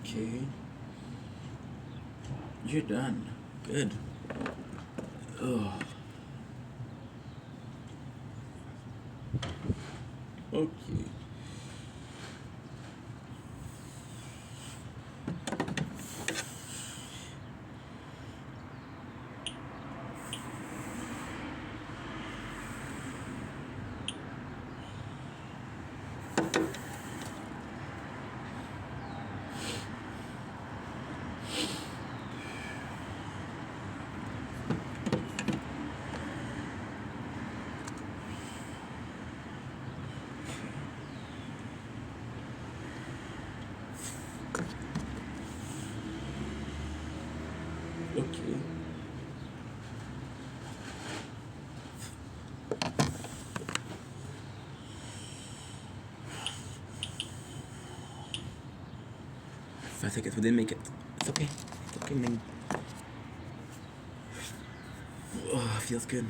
Okay. You're done. Good. Ugh. Okay. Okay. I think we didn't make it. It's okay. It's okay, man. Oh, feels good.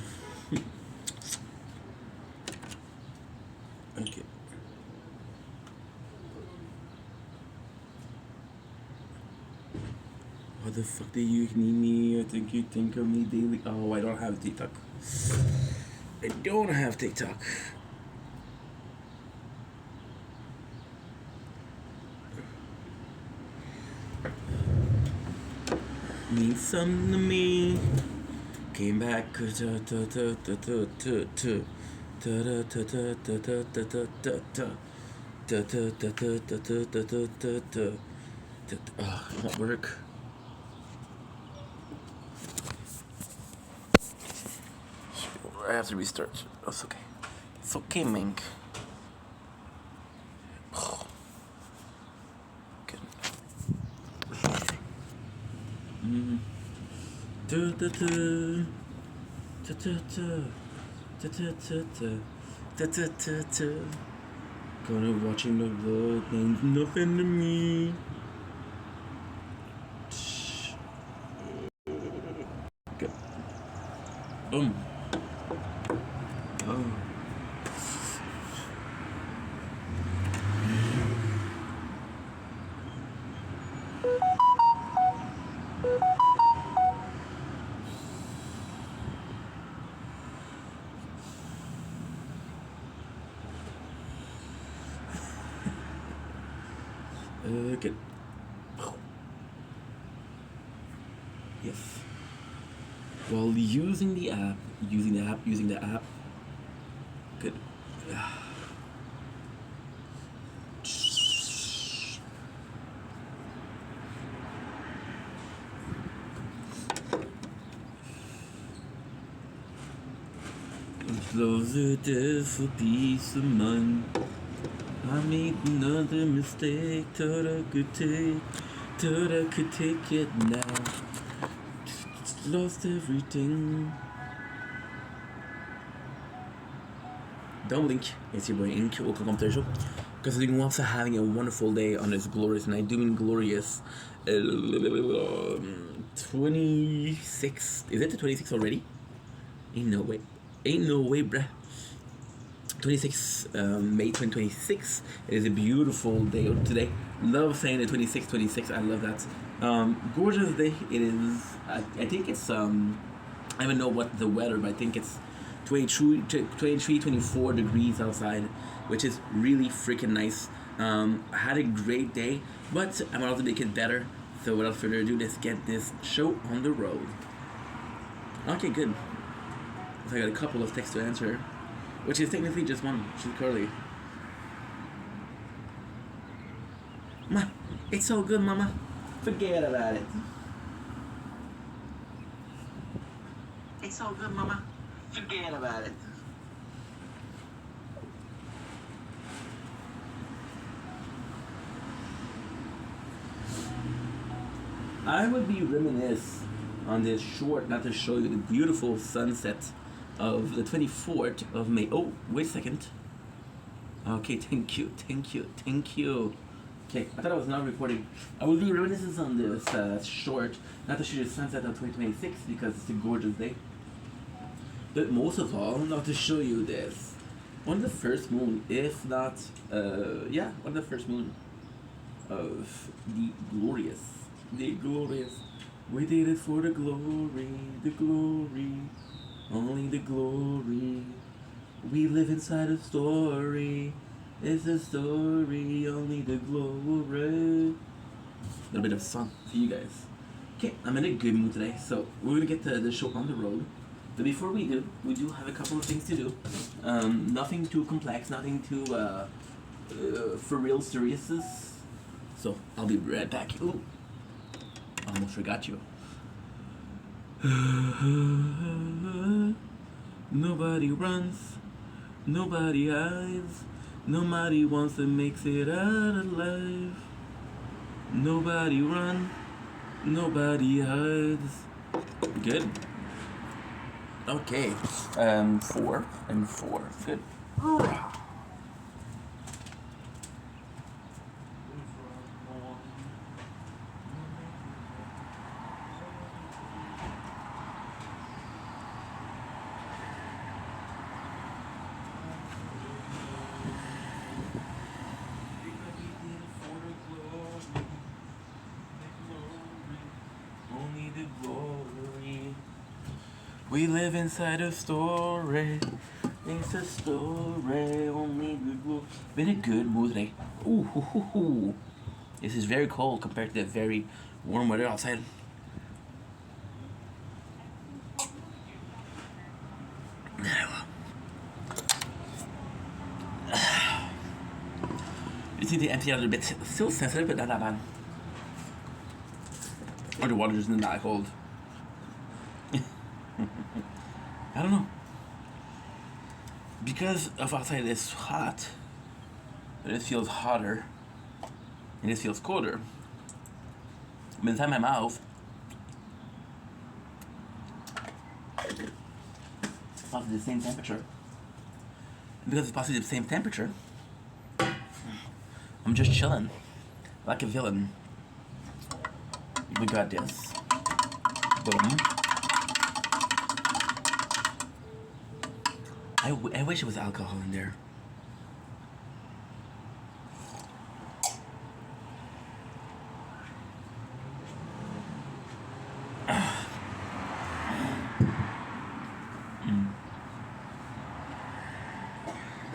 Okay. What the fuck do you need me? I think you think of me daily. Oh, I don't have TikTok. I don't have TikTok. Means something to me. Came back. Not work. I have to restart. It's okay. It's okay, Mink. Good. Gonna watching the vlog means nothing to me. Good. Boom. Oh. Good. Yes. While using the app. Good. Close it is for peace of mind. I made another mistake. Thought I could take it now. Lost everything. Don't blink. It's your boy Ink. Welcome to the show. Because everyone also having a wonderful day on this glorious, and I do mean glorious. 26. Is it the 26th already? Ain't no way, bruh. 26 May 2026. It is a beautiful day today. Love saying the 26. I love that. Gorgeous day. It is. I think it's. I don't even know what the weather, but I think it's 23, 24 degrees outside, which is really freaking nice. I had a great day, but I'm about to make it better. So without further ado, let's get this show on the road. Okay, good. So I got a couple of texts to answer, which is technically just one. She's curly. Ma, it's all good, mama. Forget about it. It's all good, mama. Forget about it. I would be reminisce on this short not to show you the beautiful sunset of the 24th of May. Oh, wait a second. Okay, thank you. Okay, I thought I was not recording. I will do reminiscence on this short, not to show you the sunset of 2026 because it's a gorgeous day. But most of all, not to show you this. On the first moon, if not, yeah, on the first moon. of the glorious. The glorious. We did it for the glory, only the glory. We live inside a story. It's a story, only the glory. A little bit of song for you guys. Okay, I'm in a good mood today, so we're gonna get the show on the road. But before we do have a couple of things to do. Nothing too complex, nothing too for real serious. So I'll be right back. Ooh, almost forgot you. Nobody runs, nobody hides, nobody wants to make it out alive. Nobody run, nobody hides. Good. Okay. 4 and 4. Good. We live inside a story. It's a story, only the glory. Been a good mood today. Ooh, hoo, hoo, hoo. This is very cold compared to the very warm weather outside. You see the empty out a bit. Still sensitive, but not that bad. Or the water isn't that cold. I don't know. Because of outside it's hot, but it feels hotter, and it feels colder. But inside my mouth, it's possibly the same temperature. And because it's possibly the same temperature, I'm just chilling, like a villain. We got this. Boom. I wish it was alcohol in there.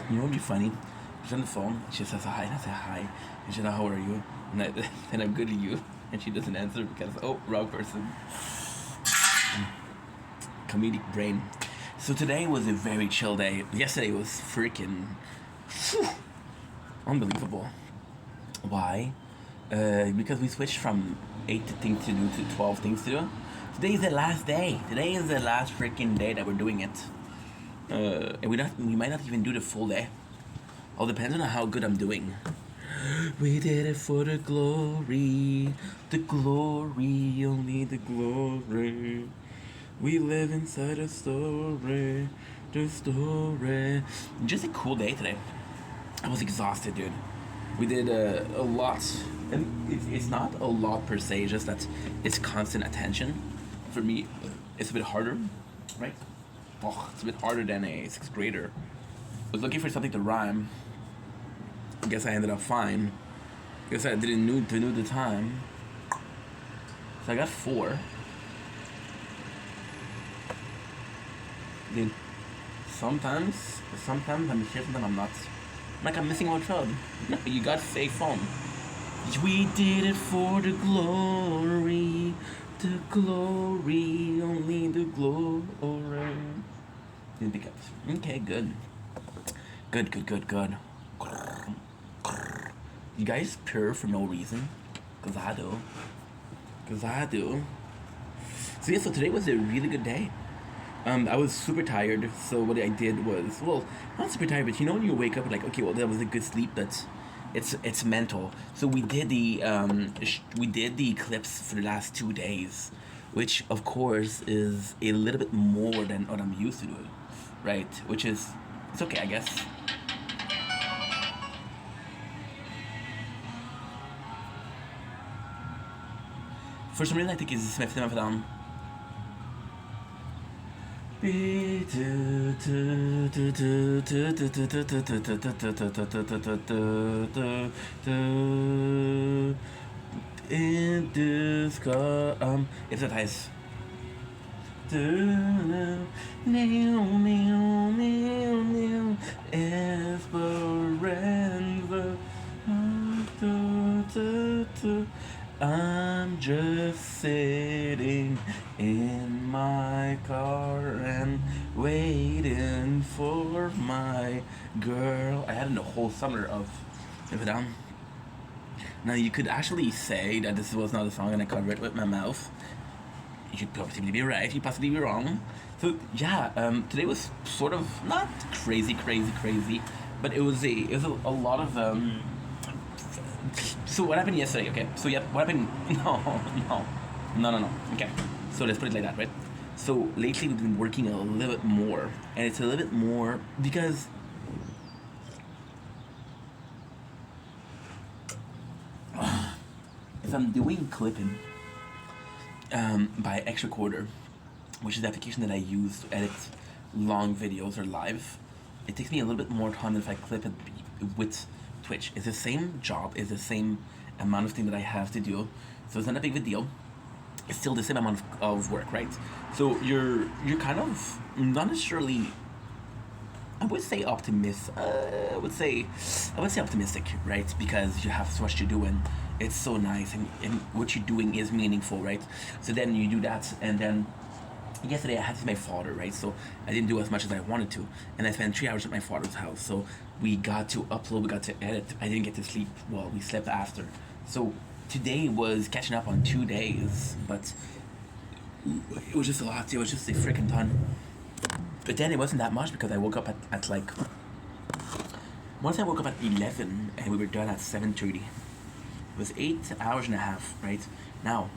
You know what would be funny? She's on the phone, she says hi, and I say hi. And she's like, how are you? And I'm good to you. And she doesn't answer because, oh, wrong person. Comedic brain. So today was a very chill day. Yesterday was freaking unbelievable. Why? Because we switched from 8 things to do to 12 things to do. Today is the last day. Today is the last freaking day that we're doing it. And we might not even do the full day. All depends on how good I'm doing. We did it for the glory, only the glory. We live inside a story, the story. Just a cool day today. I was exhausted, dude. We did a lot, and it's not a lot per se, just that it's constant attention. For me, it's a bit harder, right? Oh, it's a bit harder than a 6th grader. I was looking for something to rhyme. I guess I ended up fine. I guess I didn't know the time. So I got 4. Dude, sometimes I'm here, sometimes I'm not. Like I'm missing out child. No, you got fake phone. We did it for the glory, only the glory. Didn't pick up. Okay, good. Good. You guys purr for no reason? Cause I do. So yeah, so today was a really good day. I was super tired, so what I did was, well, not super tired, but you know when you wake up like, okay, well that was a good sleep, but it's mental. So we did the eclipse for the last 2 days, which of course is a little bit more than what I'm used to doing, right? Which is, it's okay, I guess. For some reason I think it's Smith down. in this car. It's a nice. Esperanza. I'm just sitting in my car and waiting for my girl. I had a whole summer of it down. Now you could actually say that this was not a song and I covered it with my mouth. You'd possibly be right, you'd possibly be wrong. So yeah, today was sort of not crazy, but it was a lot of So what happened yesterday? Okay, so yeah, what happened? No. Okay, so let's put it like that, right? So lately we've been working a little bit more, and it's a little bit more because if I'm doing clipping by X Recorder, which is the application that I use to edit long videos or live, it takes me a little bit more time than if I clip it with Twitch. It's the same job, it's the same amount of thing that I have to do, so it's not a big of a deal. It's still the same amount of work, right? So you're kind of not necessarily, I would say I would say optimistic, right? Because you have so much to do and it's so nice and what you're doing is meaningful, right? So then you do that, and then yesterday I had to see my father, right? So I didn't do as much as I wanted to, and I spent 3 hours at my father's house. So we got to upload, we got to edit. I didn't get to sleep. Well, we slept after. So today was catching up on 2 days, but it was just a lot. It was just a freaking ton. But then it wasn't that much because I woke up at like, once I woke up at 11 and we were done at 7:30. It was 8 hours and a half, right? Now,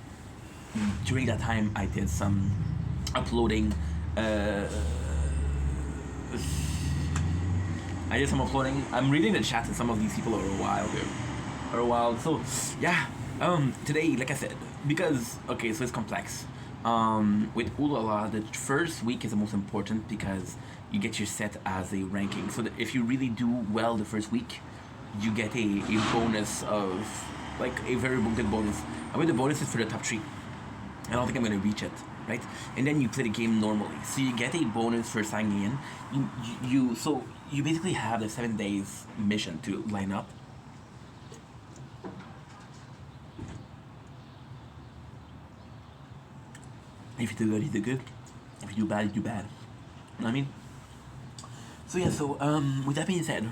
during that time I did some uploading. I did some uploading. I'm reading the chat and some of these people are a while, dude. Are a while. So yeah. Today, like I said, because okay, so it's complex. With Ulala, the first week is the most important because you get your set as a ranking. So that if you really do well the first week, you get a bonus of like a very good bonus. I mean the bonus is for the top 3. I don't think I'm gonna reach it, right? And then you play the game normally, so you get a bonus for signing in. So you basically have the 7 days mission to line up. If you do good, you do good. If you do bad, you do bad. You know what I mean? So yeah, so with that being said,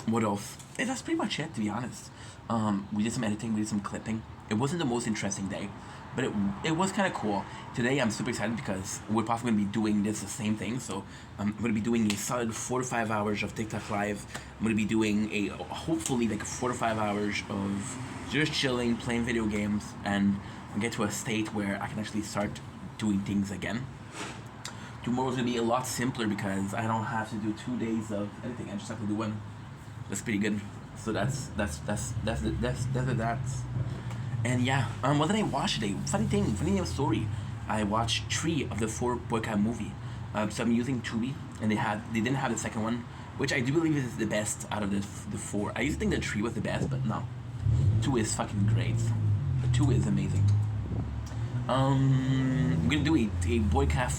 what else? Yeah, that's pretty much it, to be honest. We did some editing, we did some clipping. It wasn't the most interesting day, but it was kind of cool. Today I'm super excited because we're possibly going to be doing the same thing. So I'm going to be doing a solid 4 to 5 hours of TikTok live. I'm going to be doing hopefully like 4 to 5 hours of just chilling, playing video games, and get to a state where I can actually start doing things again. Tomorrow's going to be a lot simpler because I don't have to do 2 days of editing. I just have to do one. That's pretty good. So that's that. And yeah, what did I watch today? Funny story. I watched 3 of the 4 Boyka movie. So I'm using Tubi, and they didn't have the second one, which I do believe is the best out of the 4. I used to think that 3 was the best, but no, 2 is fucking great. 2 is amazing. I'm gonna do a Boyka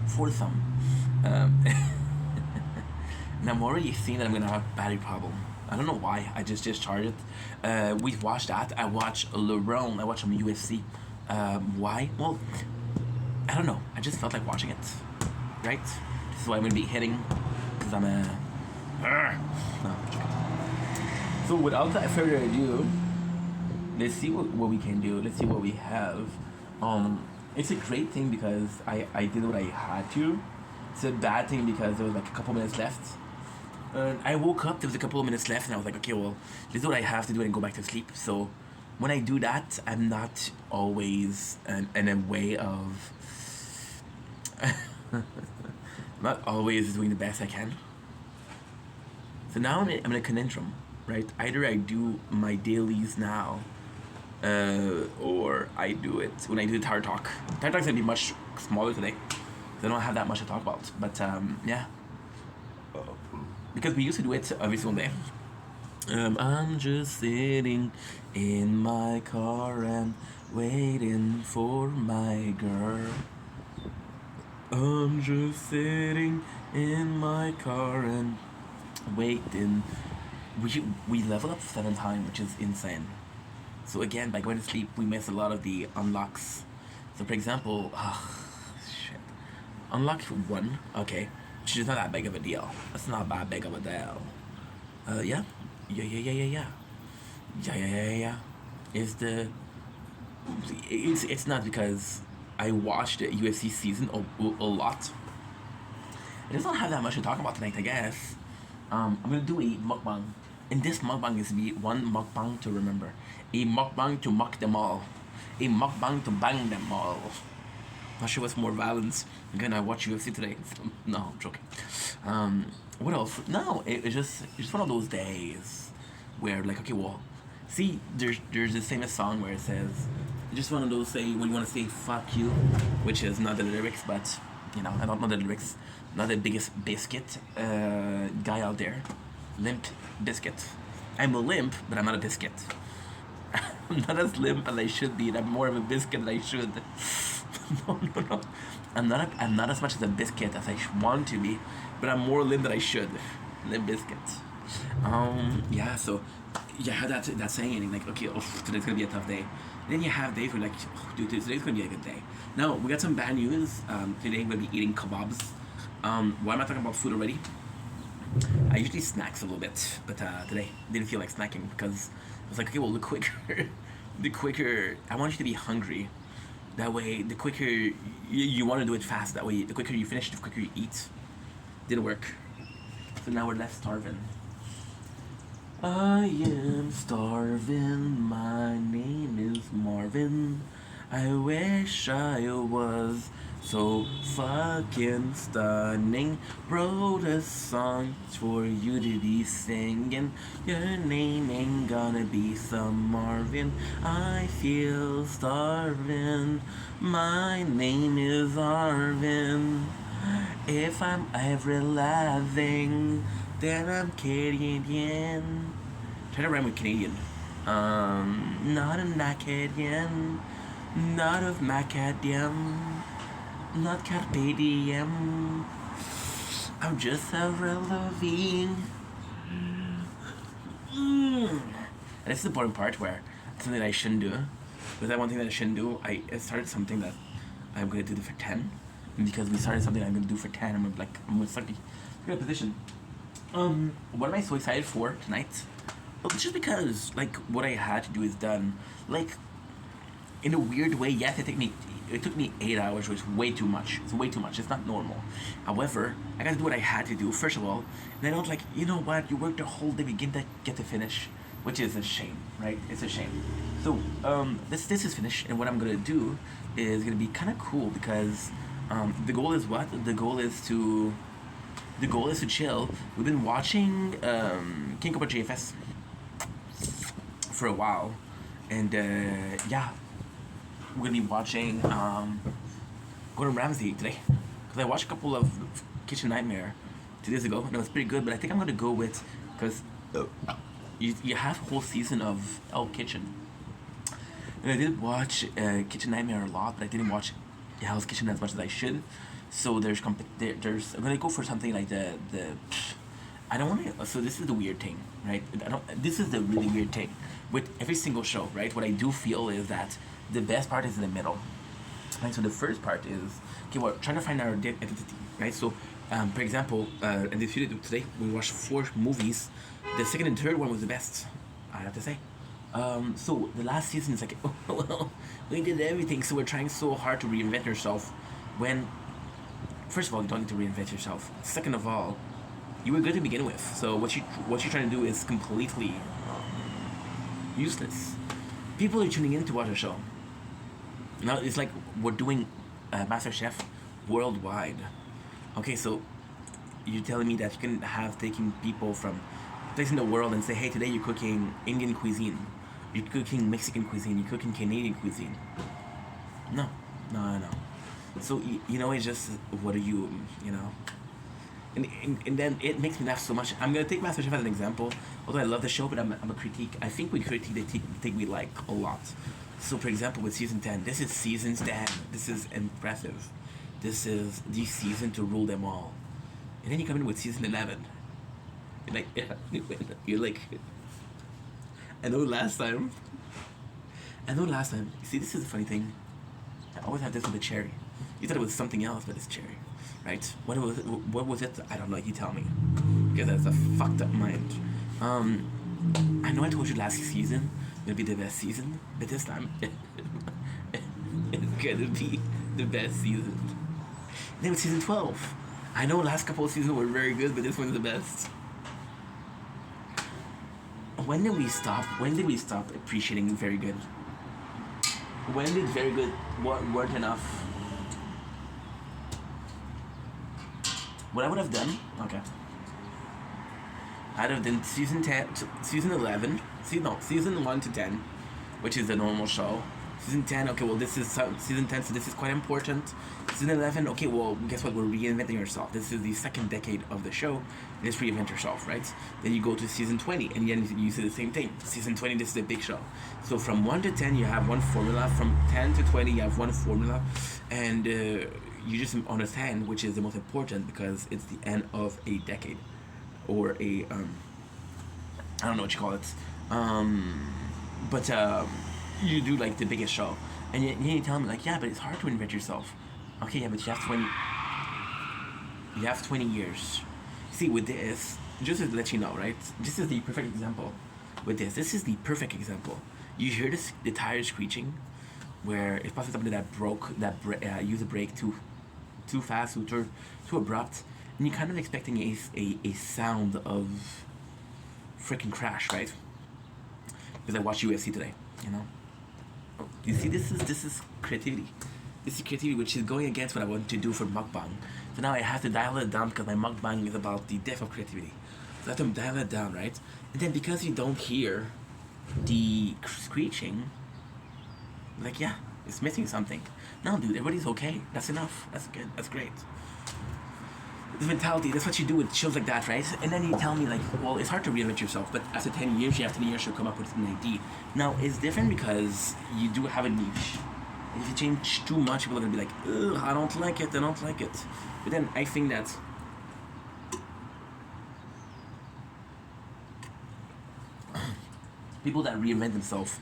4-thumb. And I'm already seeing that I'm gonna have a battery problem. I don't know why. I just charged it. We watched that. I watched LeBron. I watched some UFC. Why? Well, I don't know. I just felt like watching it. Right? This is why I'm gonna be hitting. Because I'm a. No. So without further ado, let's see what we can do. Let's see what we have. It's a great thing because I did what I had to. It's a bad thing because there was like a couple minutes left. I woke up, there was a couple of minutes left, and I was like, okay, well, this is what I have to do and go back to sleep. So when I do that, I'm not always in a way of not always doing the best I can. So now I'm in a conundrum, right? Either I do my dailies now, or I do it when I do the Tire Talk. Tire Talk's gonna be much smaller today, so I don't have that much to talk about. But yeah, because we used to do it every single day. I'm just sitting in my car and waiting for my girl. I'm just sitting in my car and waiting. We level up 7 times, which is insane. So again, by going to sleep, we miss a lot of the unlocks. So for example, shit, unlock 1, okay, which is not that big of a deal. That's not that big of a deal. Yeah, yeah. Yeah. Is the it's not because I watched the UFC season a lot. It doesn't have that much to talk about tonight, I guess. I'm gonna do a mukbang, and this mukbang is the one mukbang to remember, a mukbang to muck them all, a mukbang to bang them all. Not sure what's more violence. Again, I watch UFC today. So, no, I'm joking. What else? No, it's just one of those days where like, okay, well, see, there's this famous song where it says, just one of those say when you want to say fuck you, which is not the lyrics, but I don't know the lyrics. Not the biggest biscuit guy out there, limp biscuit. I'm a limp, but I'm not a biscuit. I'm not as limp as I should be. And I'm more of a biscuit than I should. No. I'm not as much as a biscuit as I want to be, but I'm more limp than I should. Limp biscuit. Yeah. So you have that saying, and like, okay, today's gonna be a tough day. And then you have days where like, dude, today's gonna be a good day. Now we got some bad news. Today we're gonna be eating kebabs. Why am I talking about food already? I usually snacks a little bit, but today didn't feel like snacking because I was like, okay, well, the quicker I want you to be hungry. That way, the quicker you want to do it fast. That way, the quicker you finish, the quicker you eat. Didn't work. So now we're left starving. I am starving. My name is Marvin. I wish I was so fucking stunning. Wrote a song for you to be singing. Your name ain't gonna be some Marvin. I feel starving. My name is Arvin. If I'm ever laughing, then I'm Canadian. Try to rhyme with Canadian. Not a Acadian. Not of macadam, not carpe diem. I'm just a releving. And this is the important part where something that I shouldn't do. But that one thing that I shouldn't do, I started something that I'm gonna do for 10. And because we started something I'm gonna do for 10, I'm gonna start in a position. What am I so excited for tonight? Well, just because like what I had to do is done. Like, in a weird way, yes, it took me 8 hours, which is way too much. It's way too much. It's not normal. However, I got to do what I had to do first of all, and I was like, you know what? You worked the whole day, begin to get to finish, which is a shame, right? It's a shame. So this is finished, and what I'm gonna do is gonna be kind of cool because the goal is what? The goal is to chill. We've been watching King Cobra JFS for a while, and yeah. We're gonna be watching Gordon Ramsay today because I watched a couple of Kitchen Nightmare 2 days ago and it was pretty good. But I think I'm gonna go with because you have a whole season of El Kitchen, and I did watch Kitchen Nightmare a lot, but I didn't watch Hell's Kitchen as much as I should. So there's I'm gonna go for something like the I don't want to. So this is the weird thing, right? This is the really weird thing with every single show, right? What I do feel is that the best part is in the middle. Right, so the first part is okay. We're trying to find our identity, right? So, for example, in this video today, we watched 4 movies. The second and third one was the best, I have to say. So the last season is like, oh, well, we did everything, so we're trying so hard to reinvent ourselves. When, first of all, you don't need to reinvent yourself. Second of all, you were good to begin with. So what you're trying to do is completely useless. People are tuning in to watch a show. Now it's like we're doing MasterChef worldwide. Okay, so you're telling me that you can have taking people from places in the world and say, hey, today you're cooking Indian cuisine, you're cooking Mexican cuisine, you're cooking Canadian cuisine. No. So it's just what are you know? and then it makes me laugh so much. I'm gonna take MasterChef as an example. Although I love the show, but I'm a critique. I think we critique the thing we like a lot. So, for example, with season 10, this is season 10. This is impressive. This is the season to rule them all. And then you come in with season 11. You're like, yeah, you're like, I know last time. You see, this is a funny thing. I always have this with the cherry. You thought it was something else, but it's cherry, right? What was it? I don't know. You tell me, because that's a fucked up mind. I know I told you last season it'll be the best season, but this time it's gonna be the best season. And then with season 12, I know last couple of seasons were very good, but this one's the best. When did we stop? When did we stop appreciating very good? When did very good weren't enough? What I would have done, okay. I'd have done season 10, season 11, season 1 to 10, which is the normal show. Season 10, okay, well, this is season 10, so this is quite important. Season 11, okay, well, guess what? We're reinventing yourself. This is the second decade of the show. Just reinvent yourself, right? Then you go to season 20, and then you see the same thing. Season 20, this is a big show. So from 1 to 10, you have one formula. From 10 to 20, you have one formula. And you just understand which is the most important because it's the end of a decade. Or a, I don't know what you call it. But you do like the biggest show. And you tell me like, yeah, but it's hard to invent yourself. Okay, yeah, but you have 20 years. See, with this, just to let you know, right? This is the perfect example. With this is the perfect example. You hear the tires screeching, where it's possibly somebody that broke, used a brake too fast, too abrupt, and you're kind of expecting a sound of freaking crash, right? Because I watched UFC today, you know. You see, this is creativity. This is creativity, which is going against what I want to do for mukbang. So now I have to dial it down because my mukbang is about the death of creativity. So I have to dial it down, right? And then because you don't hear the screeching, like, yeah, it's missing something. No, dude, everybody's okay. That's enough. That's good. That's great. This mentality, that's what you do with shows like that, right? And then you tell me, like, well, it's hard to reinvent yourself, but after 10 years, you have 10 years to come up with an idea. Now, it's different because you do have a niche. If you change too much, people are going to be like, ugh, I don't like it. But then I think that people that reinvent themselves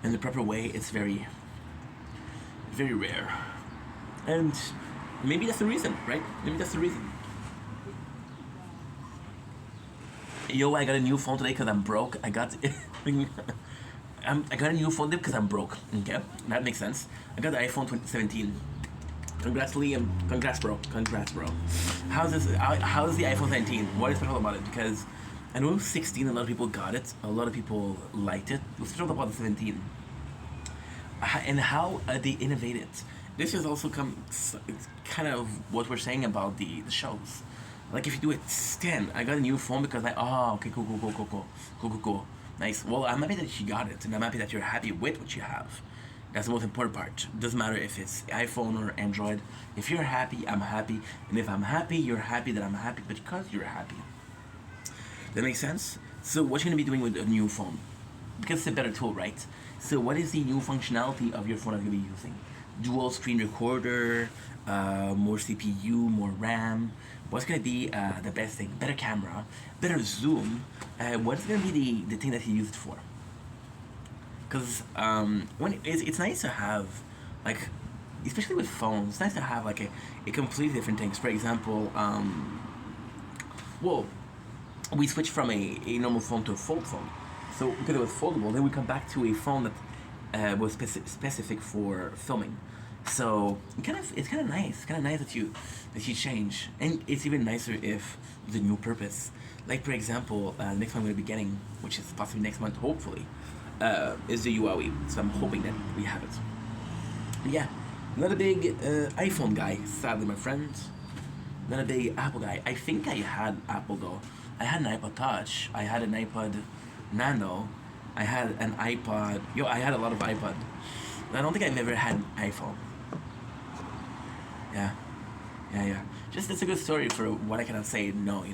in the proper way, it's very, very rare. And maybe that's the reason, right? Maybe that's the reason. Yo, I got a new phone today because I'm broke. I got a new phone because I'm broke. Okay, that makes sense. I got the iPhone 17. Congrats, Liam. Congrats, bro. How's the iPhone 17? What is special about it? Because I know 16, a lot of people got it. A lot of people liked it. What's special about the 17? And how they innovated. This is also kind of what we're saying about the shows. Like if you do it 10, I got a new phone because okay, cool. Nice. Well, I'm happy that you got it, and I'm happy that you're happy with what you have. That's the most important part. Doesn't matter if it's iPhone or Android. If you're happy, I'm happy. And if I'm happy, you're happy that I'm happy because you're happy. That makes sense? So what you're going to be doing with a new phone? Because it's a better tool, right? So what is the new functionality of your phone that you're going to be using? Dual screen recorder, more CPU, more RAM. What's going to be the best thing? Better camera, better zoom. What's going to be the thing that you use it for? Because when it's nice to have, like, especially with phones, it's nice to have like a completely different things. For example, well, we switched from a normal phone to a fold phone. So because it was foldable, then we come back to a phone that was specific for filming. So it's kind of nice. It's kind of nice that you change, and it's even nicer if the new purpose. Like for example, next one I'm going to be getting, which is possibly next month, hopefully, is the Huawei. So I'm hoping that we have it. Yeah, not a big iPhone guy, sadly, my friends. Not a big Apple guy. I think I had Apple though. I had an iPod Touch. I had an iPod Nano. I had an iPod. I had a lot of iPod. I don't think I've ever had an iPhone. Yeah. just it's a good story for what I cannot say no.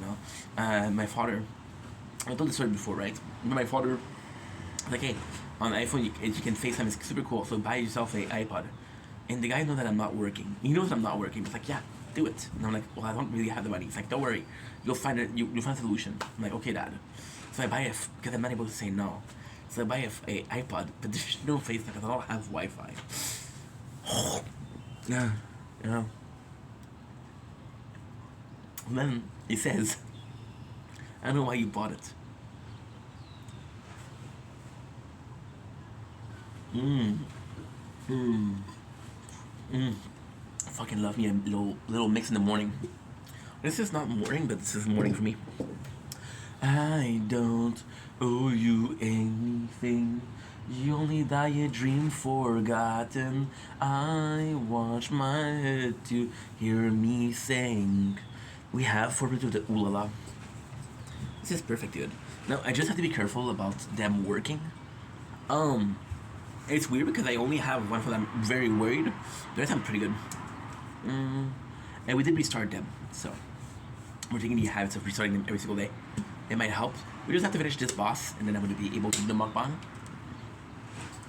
My father. I told the story before, right? My father, like, hey, on iPhone you can FaceTime. It's super cool. So buy yourself a iPod. And the guy knows that I'm not working. He knows I'm not working. He's like, yeah, do it. And I'm like, well, I don't really have the money. He's like, don't worry, you'll find it. You'll find a solution. I'm like, okay, dad. So I buy because I'm not able to say no. So I buy a iPod, but there's no FaceTime because I don't have Wi-Fi. Yeah, you know. And then he says, I don't know why you bought it. Mmm. Mmm. Mmm. Fucking love me a little mix in the morning. This is not morning, but this is morning for me. I don't owe you anything. You only die a dream forgotten. I wash my head to hear me sing. We have 4 minutes with the ooh la la. This is perfect, dude. Now I just have to be careful about them working. Um, it's weird because I only have one for them. I'm very worried. The rest I'm pretty good. And we did restart them, so we're taking the habits of restarting them every single day. It might help. We just have to finish this boss, and then I'm going to be able to do the mukbang.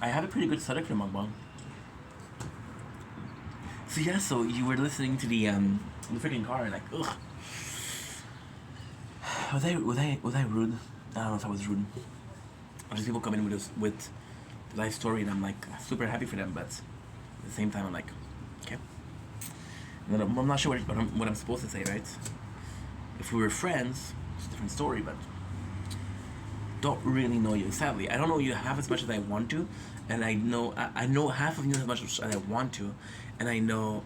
I have a pretty good setup for the mukbang. So yeah, so you were listening to the freaking car, and like, ugh. Was I rude? I don't know if I was rude. Just people come in with life story, and I'm like super happy for them, but at the same time, I'm like, okay. And then I'm not sure what I'm supposed to say, right? If we were friends, it's a different story, but don't really know you. Sadly, I don't know you half as much as I want to, and I know half of you as much as I want to, and I know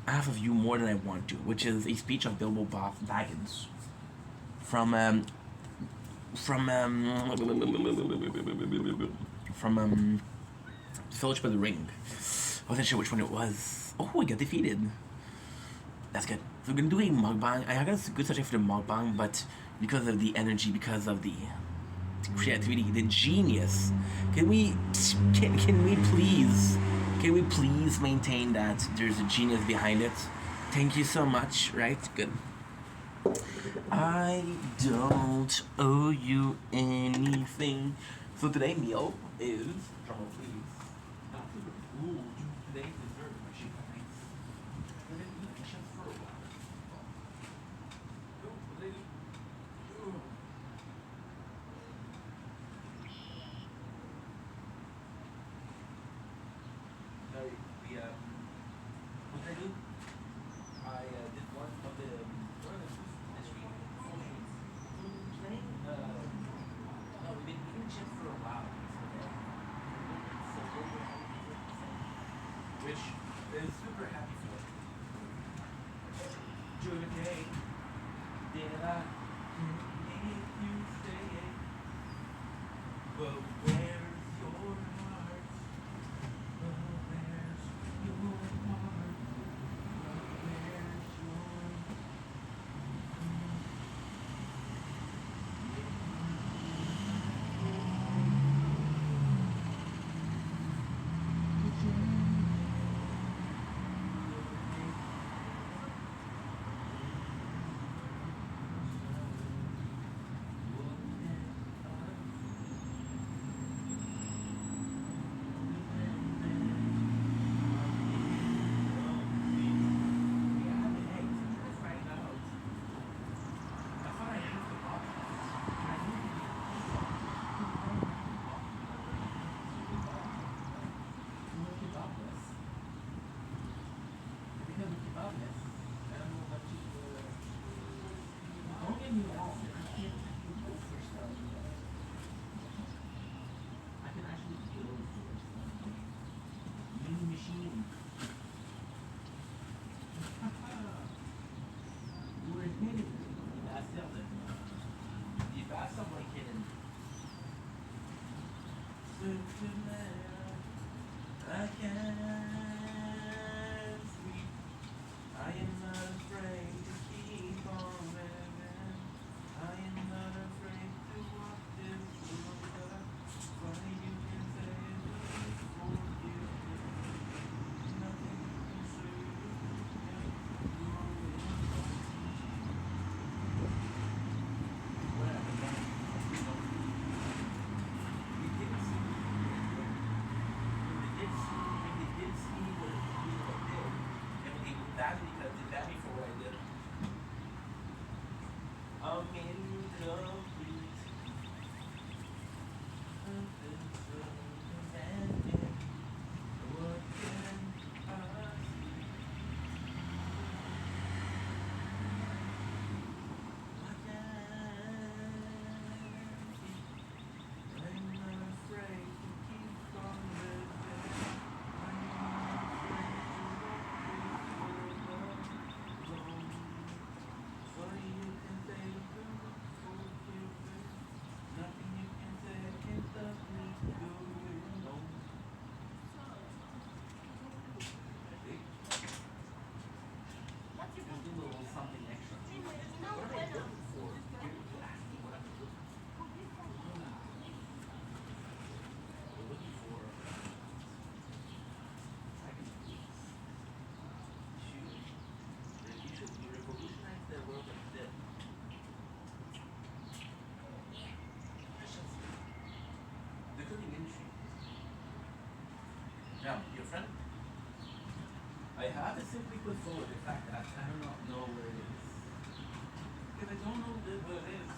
half of you more than I want to, which is a speech of Bilbo Baggins from Fellowship of the Ring. I wasn't sure which one it was. Oh, we got defeated. That's good. So we're gonna do a mukbang. I got a good subject for the mukbang, but because of the energy, because of the creativity, the genius, can we please maintain that there's a genius behind it? Thank you so much. Right? Good. I don't owe you anything. So today's meal is drum roll, please. Ooh, today's dessert is actually quite nice. I've been eating chips for a while. Oh, what did I do? Oh. Sorry, what did I do? I did one of the street today. No, we've been eating chips for a while. Which is super happy for. Today, did I make you stay? But where's your heart? But where's your heart? But where's your I can't sleep. I am not afraid to keep on living. I am not afraid to walk this road. Funny you can say it for you. Nothing can say Now, your friend, I have to simply put forward the fact that I do not know where it is. Because I don't know where it is.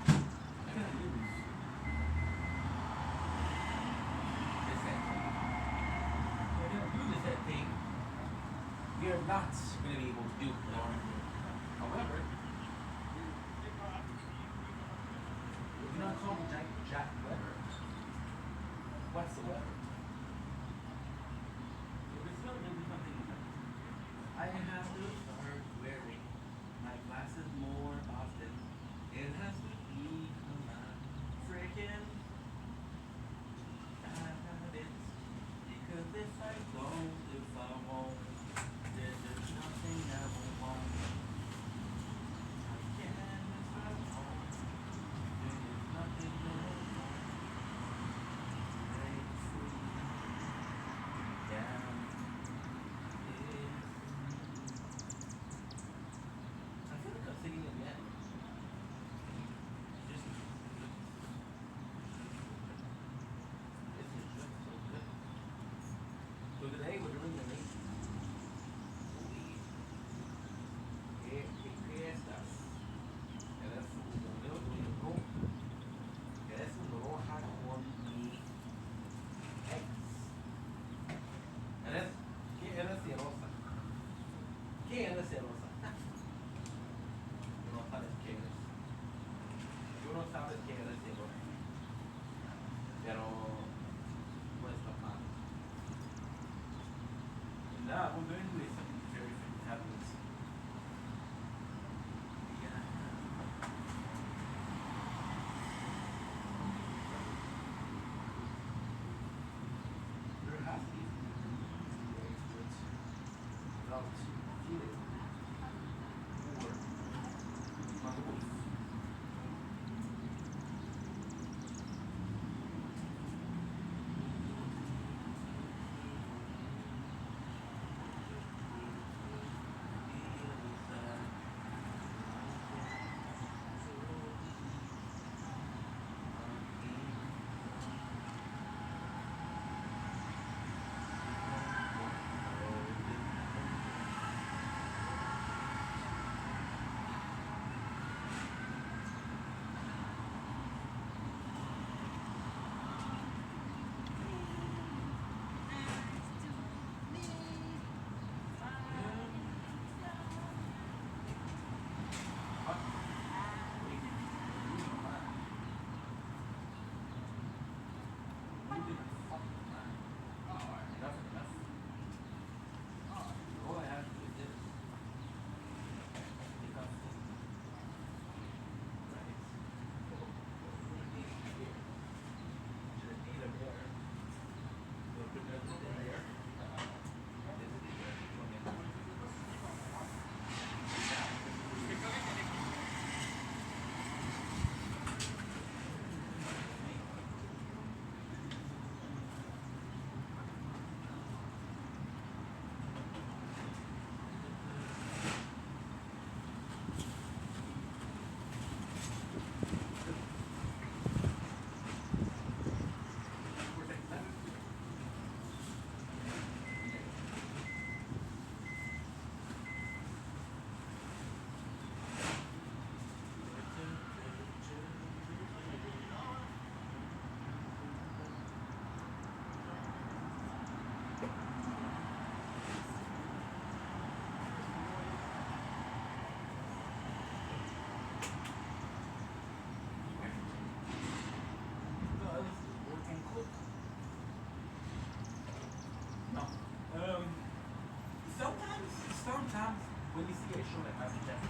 I gotta lose this head thing. If I don't do this head thing, we are not going to be able to do what I want to do. However, we do not call Jack Weber whatsoever. It's not going to be something different. I have to start wearing my glasses more often. It has to be a freaking habit. Because if I don't, if I won't, then there's nothing I won't want. I can if I won't, then there's nothing I won't want. Break free, down. I feel like I'm singing again. Just, this is just so good. So today we're doing the late. ¿Qué estás? ¿Eres un nuevo? ¿Eres un roja con mi ex? ¿Eres? ¿Qué eres celosa? ¿Qué eres celosa? Tú no sabes qué eres. Tú no sabes qué eres celosa. Pero no está mal. Now we're going to do something very fabulous. There has to be way to do it without feeling or my voice. Sometimes when you see a show like Master Jeff,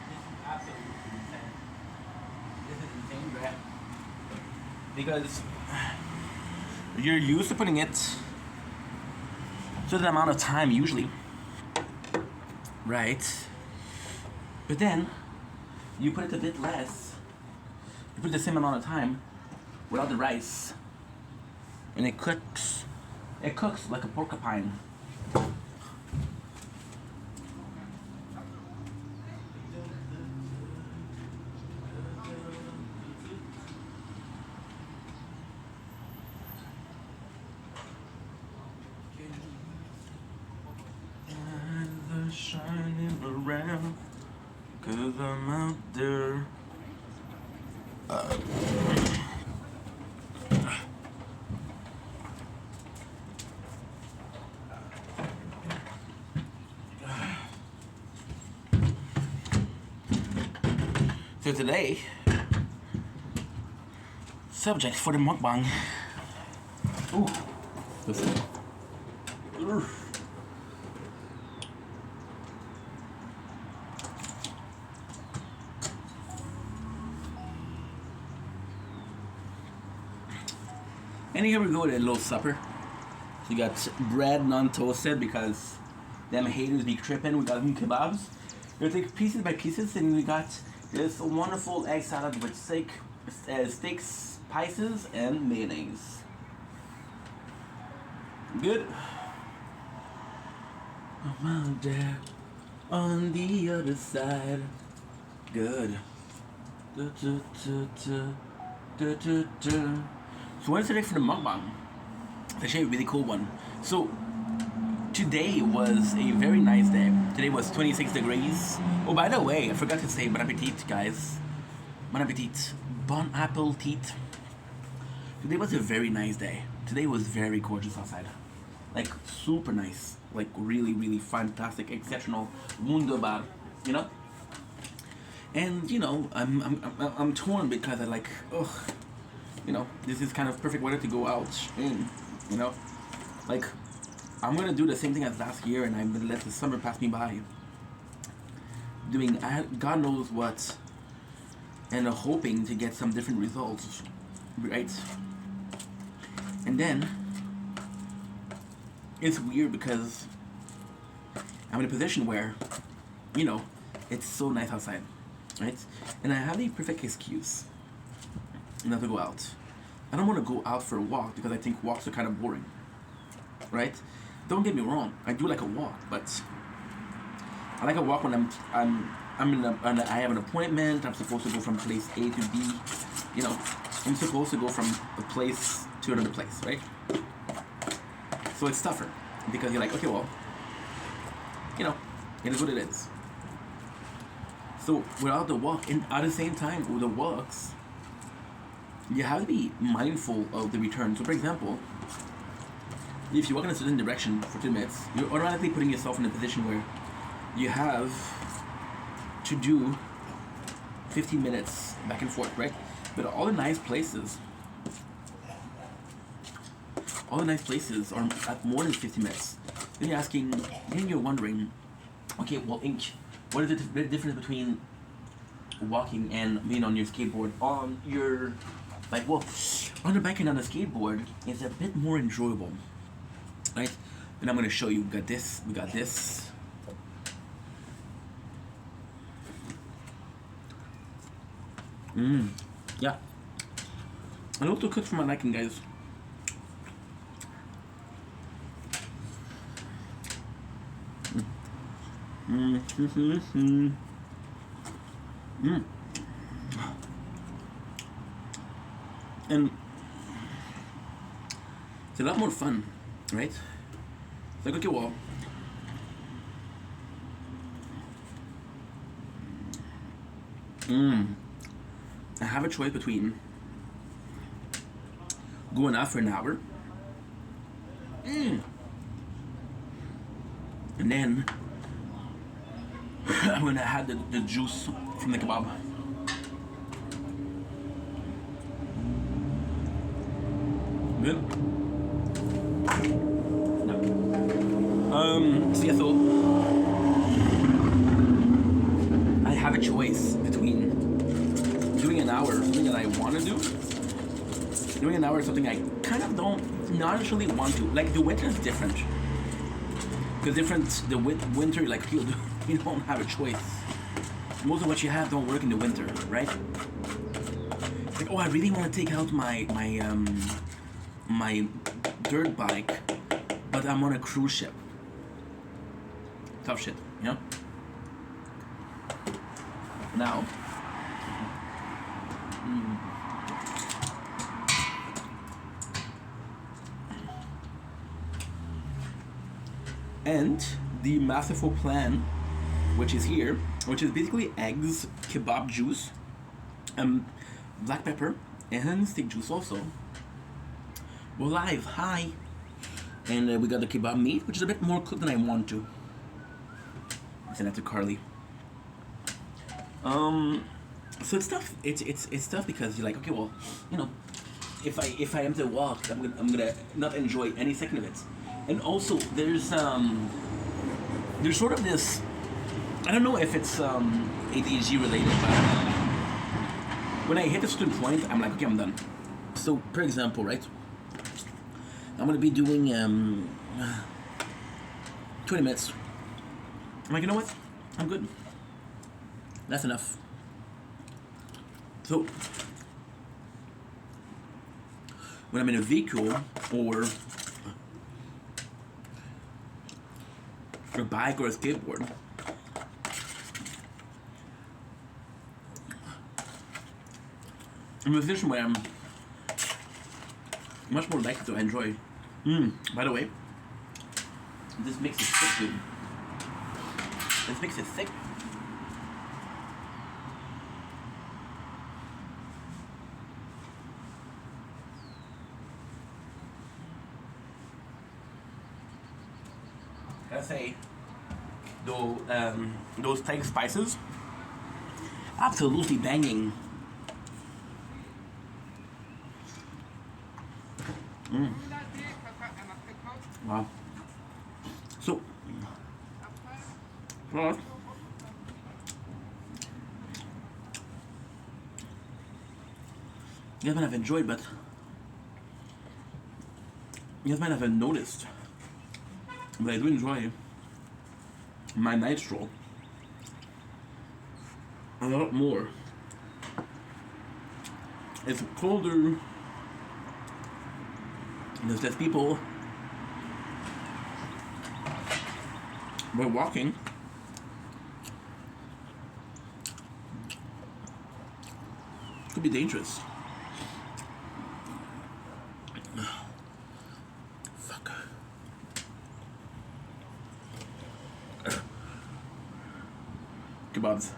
this is absolutely insane. This is insane, Brad. Because you're used to putting it to the amount of time usually, right? But then you put it a bit less. You put the same amount of time without the rice, and it cooks. It cooks like a porcupine. shining around, 'cause I'm out there. So today, subject for the mukbang. Ooh, listen. And here we go with a little supper. So we got bread non-toasted because them haters be tripping. We got some kebabs. We're gonna take pieces by pieces, and we got this wonderful egg salad with steak, spices, and mayonnaise. Good. I'm out there on the other side. Good. So what is today for the mukbang? It's actually a really cool one. So today was a very nice day. Today was 26 degrees. Oh, by the way, I forgot to say bon appetit, guys. Bon appetit. Bon appetit. Today was a very nice day. Today was very gorgeous outside. Like, super nice. Like, really, really fantastic, exceptional, wunderbar, you know? And, you know, I'm torn because I like, ugh, you know, this is kind of perfect weather to go out in, you know? Like, I'm gonna do the same thing as last year, and I'm gonna let the summer pass me by. Doing God knows what, and hoping to get some different results, right? And then, it's weird because I'm in a position where, you know, it's so nice outside, right? And I have the perfect excuse not to go out. I don't want to go out for a walk because I think walks are kind of boring, right? Don't get me wrong, I do like a walk, but I like a walk when I have an appointment. I'm supposed to go from place A to B. You know, I'm supposed to go from a place to another place, right? So it's tougher because you're like, okay, well, you know, it is what it is. So without the walk, and at the same time with the walks, you have to be mindful of the return. So for example, if you walk in a certain direction for 2 minutes, you're automatically putting yourself in a position where you have to do 15 minutes back and forth, right? But all the nice places are at more than 50 minutes. Then you're wondering, okay, well, Ink, what is the difference between walking and being on your skateboard? On your, like, well, on the bike and on the skateboard, it's a bit more enjoyable, right? And I'm gonna show you. We got this. Yeah. A little too cooked for my liking, guys. And it's a lot more fun, right? It's like, okay, well, I have a choice between going out for an hour and then I'm gonna have the juice from the kebab. Good. No. So yeah, so I have a choice between doing an hour, something that I want to do, doing an hour, something I kind of don't naturally want to. Like, the winter is different. The winter, like, you don't have a choice. Most of what you have don't work in the winter, right? It's like, oh, I really want to take out my dirt bike, but I'm on a cruise ship. Tough shit, you know? Now, and the masterful plan, which is here, which is basically eggs, kebab juice, black pepper, and steak juice also. We're live, hi! And we got the kebab meat, which is a bit more cooked than I want to. Send that to Carly. So it's tough. It's tough because you're like, okay, well, you know, if I am to walk, I'm gonna not enjoy any second of it. And also there's sort of this, I don't know if it's ADHD related, but when I hit a certain point, I'm like, okay, I'm done. So, for example, right, I'm gonna be doing 20 minutes. I'm like, you know what? I'm good. That's enough. So, when I'm in a vehicle or a bike or a skateboard, I'm in a position where I'm much more likely to enjoy. By the way, this makes it thick, dude. This makes it thick. Gotta say, those Thai spices, absolutely banging. Wow. So, well, you guys might have enjoyed, but you guys might have noticed, but I do enjoy my night stroll a lot more. It's colder, there's less people, we're walking. Could be dangerous. Fuck. Kebabs.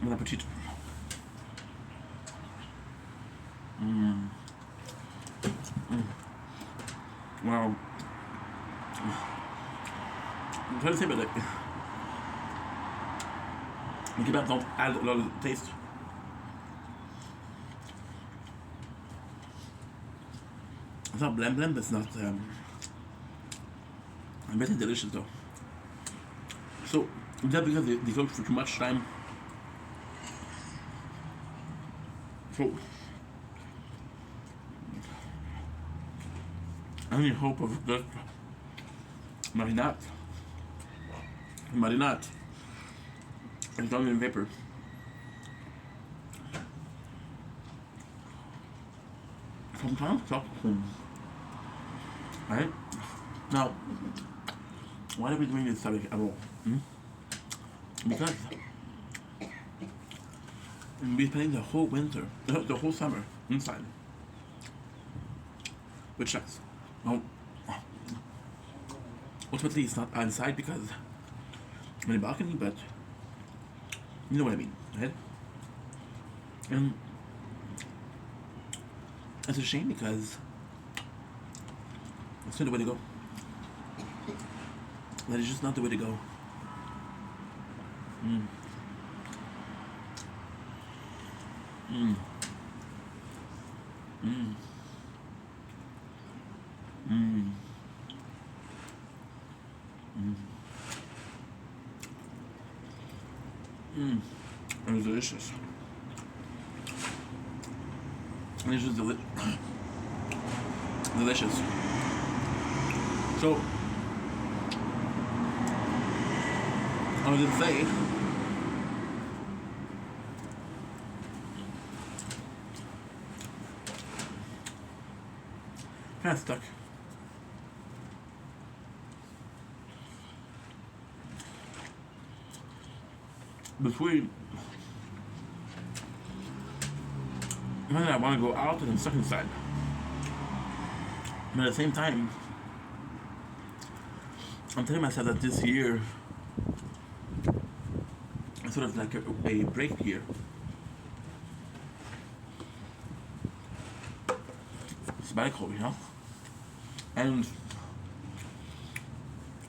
Bon appetit. Wow. I'm trying to say, but like, the kebabs don't add a lot of taste. It's not bland, but it's not very delicious though. So, is that because they cooked for too much time? So, any hope of that marinade is only in vapor. Sometimes it's awesome. Right? Now, why are we doing this subject at all? Because we'll be spending the whole winter, the whole summer inside. Which sucks. Well, ultimately it's not inside because I'm in a balcony, but you know what I mean, right? And it's a shame because it's not the way to go. That is just not the way to go. And it's delicious. And it's just delicious. So, I was gonna say, kind of stuck. Between One I want to go out and I'm stuck inside. But at the same time, I'm telling myself that this year is sort of like a break year. Sabbatical, you know? And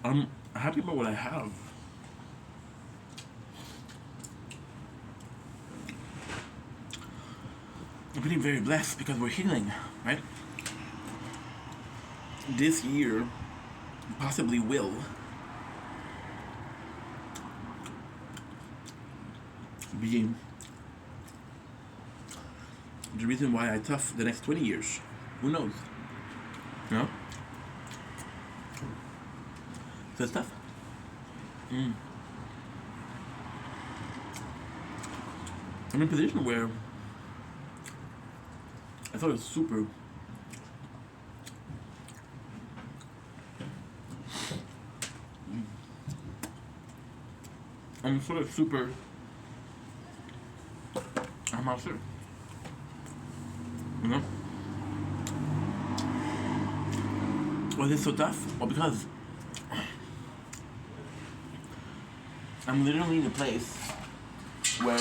I'm happy about what I have. I'm feeling very blessed because we're healing, right? This year possibly will be the reason why I tough the next 20 years. Who knows? You know? So it's tough. I'm in a position where I thought it was super I'm sort of super I'm not sure. You know? Why is it so tough? Well, because I'm literally in a place where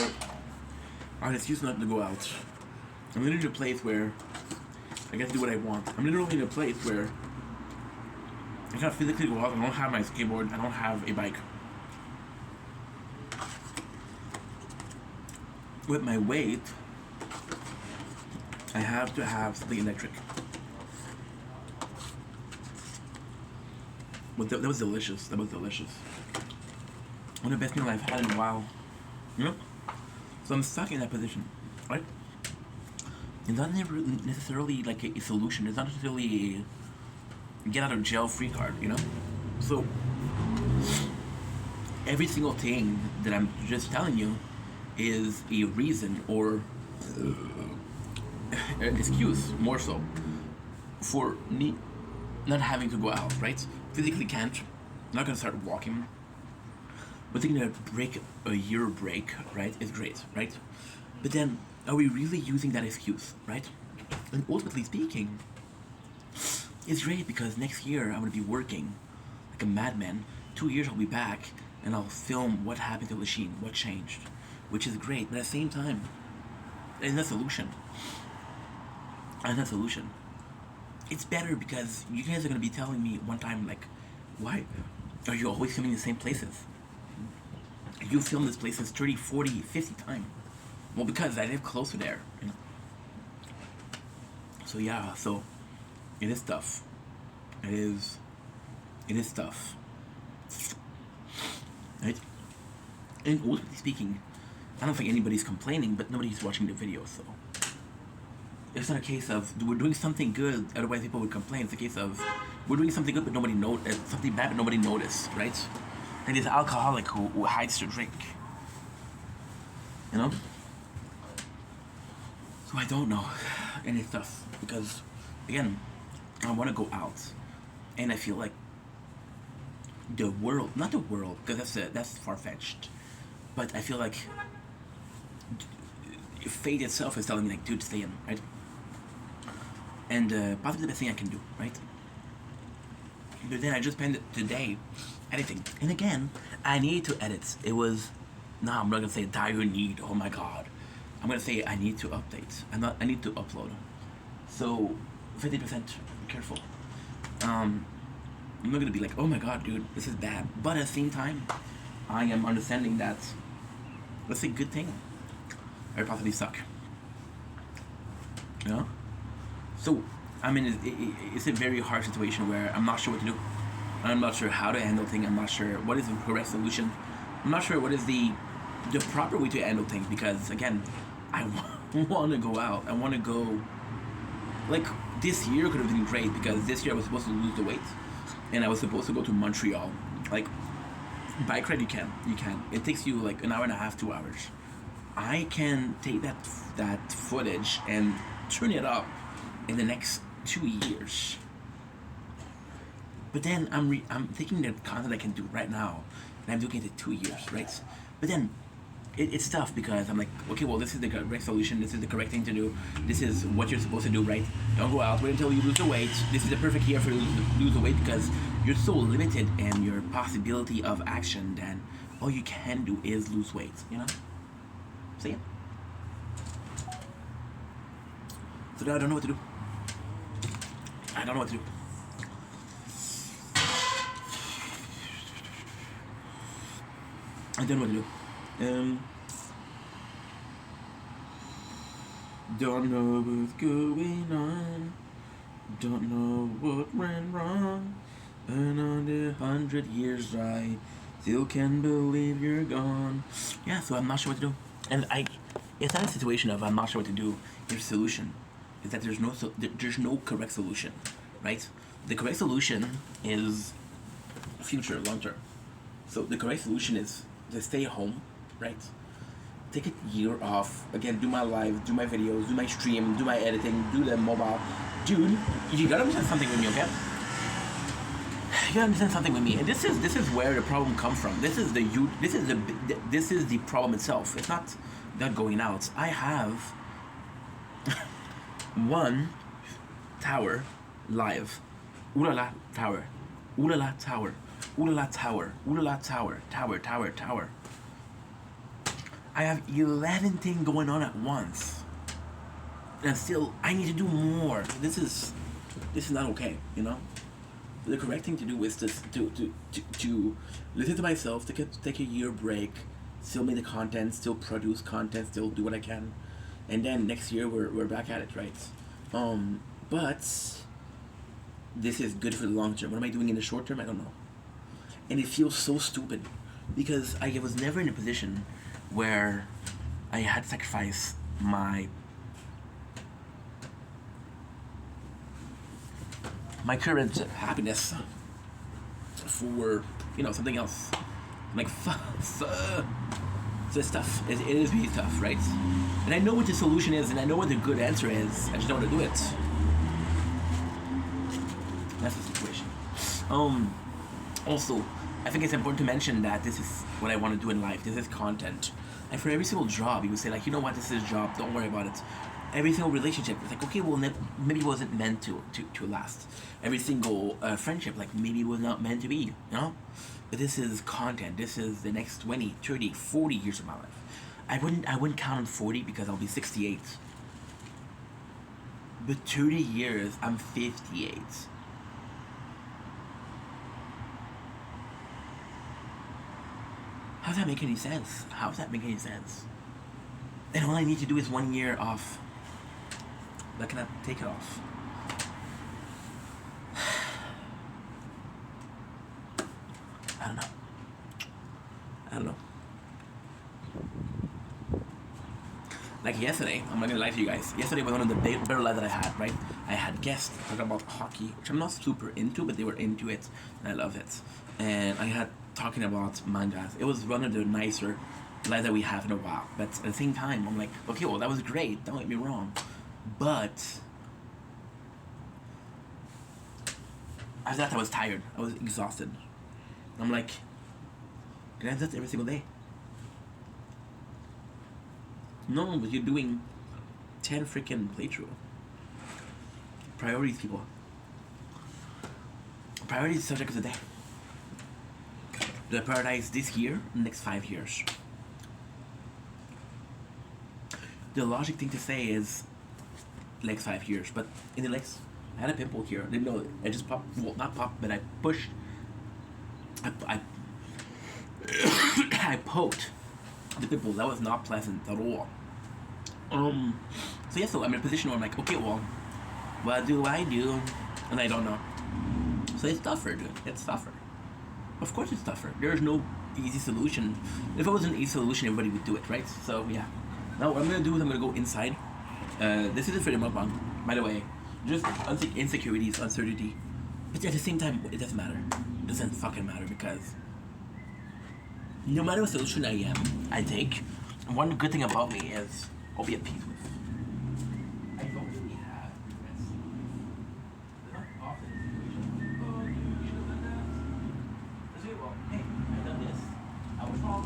I had an excuse not to go out. I'm literally in a place where I get to do what I want. I'm literally in a place where I can't physically go out. I don't have my skateboard. I don't have a bike. With my weight, I have to have something electric. But that was delicious. That was delicious. One of the best meals I've had in a while. You know? So I'm stuck in that position, right? It's not necessarily like a solution. It's not necessarily a get out of jail free card, you know? So every single thing that I'm just telling you is a reason or an excuse, more so, for me not having to go out, right? Physically can't. Not gonna start walking. But taking a break, a year break, right, is great, right? But then, are we really using that excuse, right? And ultimately speaking, it's great because next year I'm gonna be working like a madman. 2 years I'll be back and I'll film what happened to the machine, what changed, which is great. But at the same time, there's no solution. There's no solution. It's better because you guys are gonna be telling me one time like, why are you always filming the same places? You film this places 30, 40, 50 times. Well, because I live closer there, you know? So yeah, so it is tough. It is tough. Right? And ultimately speaking, I don't think anybody's complaining, but nobody's watching the video, so it's not a case of we're doing something good, otherwise people would complain. It's a case of we're doing something good but nobody something bad but nobody noticed, right? And this alcoholic who hides to drink. You know? So I don't know. And it's tough because again, I wanna go out and I feel like the world, not the world, because that's far fetched. But I feel like fate itself is telling me like, dude, stay in, right? And possibly the best thing I can do, right? But then I just spent today editing. And again, I needed to edit. It was, nah, I'm not gonna say dire need, oh my god. I'm gonna say I need to update. I need to upload. So, 50%, be careful. I'm not gonna be like, oh my god, dude, this is bad. But at the same time, I am understanding that that's a good thing. I possibly suck. You know? So, I mean, it's a very hard situation where I'm not sure what to do. I'm not sure how to handle things. I'm not sure what is the correct solution. I'm not sure what is the proper way to handle things because, again, I want to go out. I want to go. Like, this year could have been great because this year I was supposed to lose the weight and I was supposed to go to Montreal. Like, bike ride, you can. It takes you like an hour and a half, 2 hours. I can take that footage and turn it up in the next 2 years. But then I'm taking the content I can do right now and I'm doing it in 2 years, right? But then it's tough because I'm like, okay, well, this is the correct solution. This is the correct thing to do. This is what you're supposed to do, right? Don't go out. Wait until you lose the weight. This is the perfect year for you to lose the weight because you're so limited in your possibility of action that all you can do is lose weight, you know? So, yeah. So now I don't know what to do. I don't know what to do. I don't know what to do. Don't know what's going on. Don't know what went wrong. And on the 100 years I still can't believe you're gone. Yeah, so I'm not sure what to do. And it's not a situation of I'm not sure what to do. Your solution is that there's no correct solution, right? The correct solution is future, long term. So the correct solution is to stay home, right? Take a year off. Again, do my live, do my videos, do my stream, do my editing, do the mobile. Dude, you gotta understand something with me, okay? You gotta understand something with me, and this is where the problem comes from. This is the problem itself. It's not going out. I have one tower live. Ooh la la tower. Ooh la la tower. Ooh la la tower. Ooh la la tower. Tower. I have 11 things going on at once, and still I need to do more. This is not okay, you know. The correct thing to do is to listen to myself, take a year break, still make the content, still produce content, still do what I can, and then next year we're back at it, right? But this is good for the long term. What am I doing in the short term? I don't know. And it feels so stupid because I was never in a position where I had to sacrifice my current happiness for, you know, something else. I'm like, so it's tough. It is really tough, right? And I know what the solution is, and I know what the good answer is. I just don't want to do it. That's the situation. Also, I think it's important to mention that this is what I want to do in life. This is content. And for every single job, you would say, like, you know what, this is a job, don't worry about it. Every single relationship, it's like, okay, well, maybe it wasn't meant to last. Every single friendship, like, maybe it was not meant to be, you know? But this is content. This is the next 20, 30, 40 years of my life. I wouldn't count on 40 because I'll be 68. But 30 years, I'm 58. How does that make any sense? How does that make any sense? And all I need to do is 1 year off. I cannot take it off. I don't know. Like yesterday, I'm not gonna lie to you guys. Yesterday was one of the better lives that I had, right? I had guests talking about hockey, which I'm not super into, but they were into it, and I love it. And I had talking about mangas. It was one of the nicer lives that we have in a while. But at the same time, I'm like, okay, well, that was great. Don't get me wrong. But after that, I was tired. I was exhausted. I'm like, can I do that every single day? No, but you're doing 10 freaking playthrough. Priorities, people. Priorities subject of the day. Do I prioritize this year, next 5 years? The logic thing to say is next 5 years, but in the next, I had a pimple here. I didn't know it. I just popped, well, not popped, but I pushed. I I poked the pimple. That was not pleasant at all. So yeah, so I'm in a position where I'm like, okay, well, what do I do? And I don't know. So it's tougher, dude. It's tougher. Of course it's tougher. There's no easy solution. If it was an easy solution, everybody would do it, right? So yeah. Now what I'm gonna do is I'm gonna go inside. This isn't for the mukbang, by the way. Just insecurities, uncertainty. But at the same time, it doesn't matter. It doesn't fucking matter because no matter what solution I take, one good thing about me is I'll be at peace with. I don't really have regrets. They're not often situations. Oh, dude, you should have done that. That's it. Well, hey, I done this. I was wrong.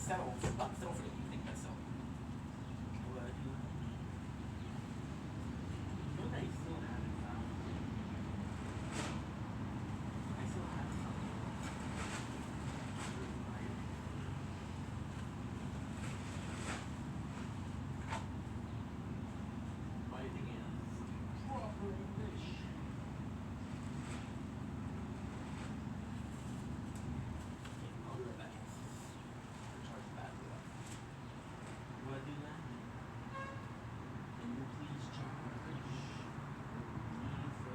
settle for the evening myself. What do you know that I still haven't found? I still haven't found my thing is proper English. I'll be right back. Charge the battery up. What do you like? Can you please charge? Please so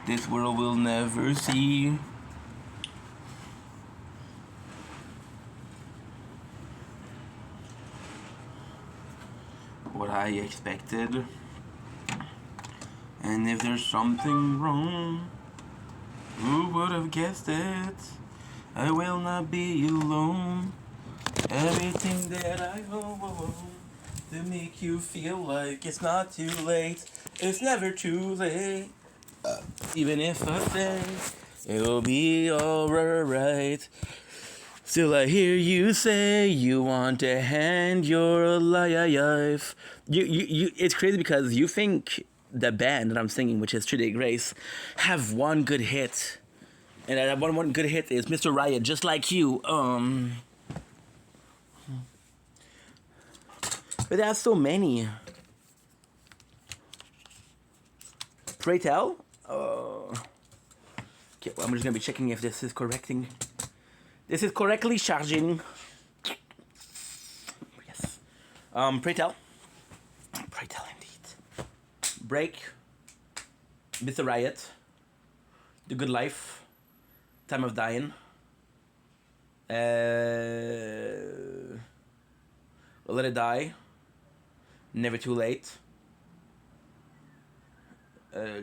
this world will never see what I expected. And if there's something wrong, who would have guessed it? I will not be alone. Everything that I own to make you feel like it's not too late. It's never too late. Even if I say it'll be alright. Still I hear you say you want to hand your life. You it's crazy because you think the band that I'm singing, which is Trinity Grace, have one good hit. And that one good hit is Mr. Riot, Just Like You. But there are so many. Pray tell? Okay, well, I'm just gonna be checking if this is correcting. This is correctly charging. Yes. Pray tell. Pray tell indeed. Break. Mr. Riot. The Good Life. Time of Dying. Let It Die. Never Too Late.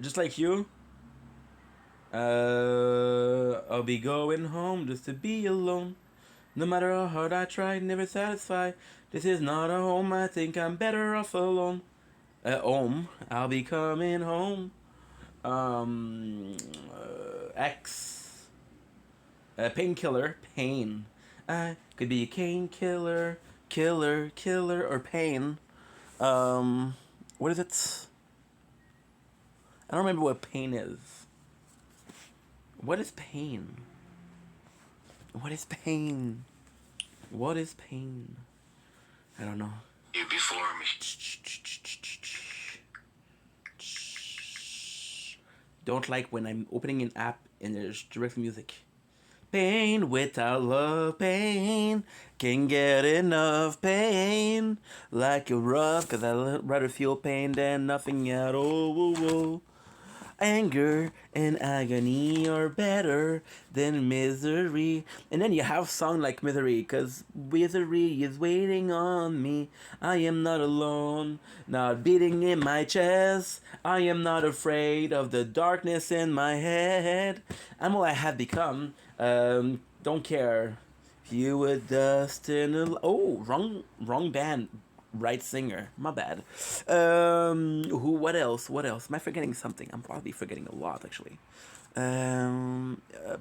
Just Like You. I'll be going home just to be alone. No matter how hard I try, never satisfied. This is not a home, I think I'm better off alone. Home, I'll be coming home. X. Painkiller, pain. I could be a cane killer, killer, or pain. What is it? I don't remember what pain is. What is pain? What is pain? What is pain? I don't know. You before me. Don't like when I'm opening an app and there's direct music. Pain without love, pain. Can't get enough pain. Like a rough, cause I'd rather feel pain than nothing at all. Anger and agony are better than misery. And then you have song like Misery, cause misery is waiting on me. I am not alone, not beating in my chest. I am not afraid of the darkness in my head. I'm all I have become. Don't care. If you would dust in a... Oh, wrong band. Right singer. My bad. What else? Am I forgetting something? I'm probably forgetting a lot, actually.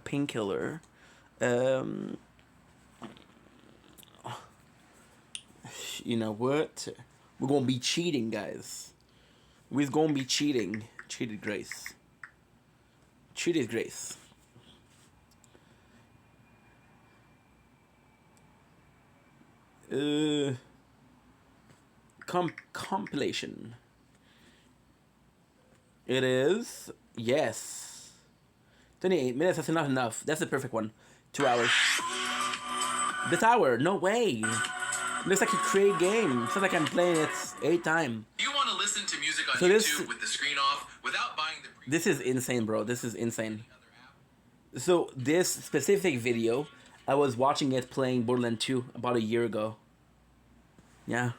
Painkiller. You know what? We're gonna be cheating, guys. We're gonna be cheating. Cheated Grace. Cheated Grace. Compilation. It is, yes. 28 minutes, that's not enough. That's the perfect one. 2 hours. This hour, no way. Looks like a great game. Sounds like I'm playing it 8 times. You want to listen listen to music on So YouTube with the screen off without buying the. This is insane, bro. This is insane. So this specific video, I was watching it playing Borderlands 2 about a year ago. Yeah.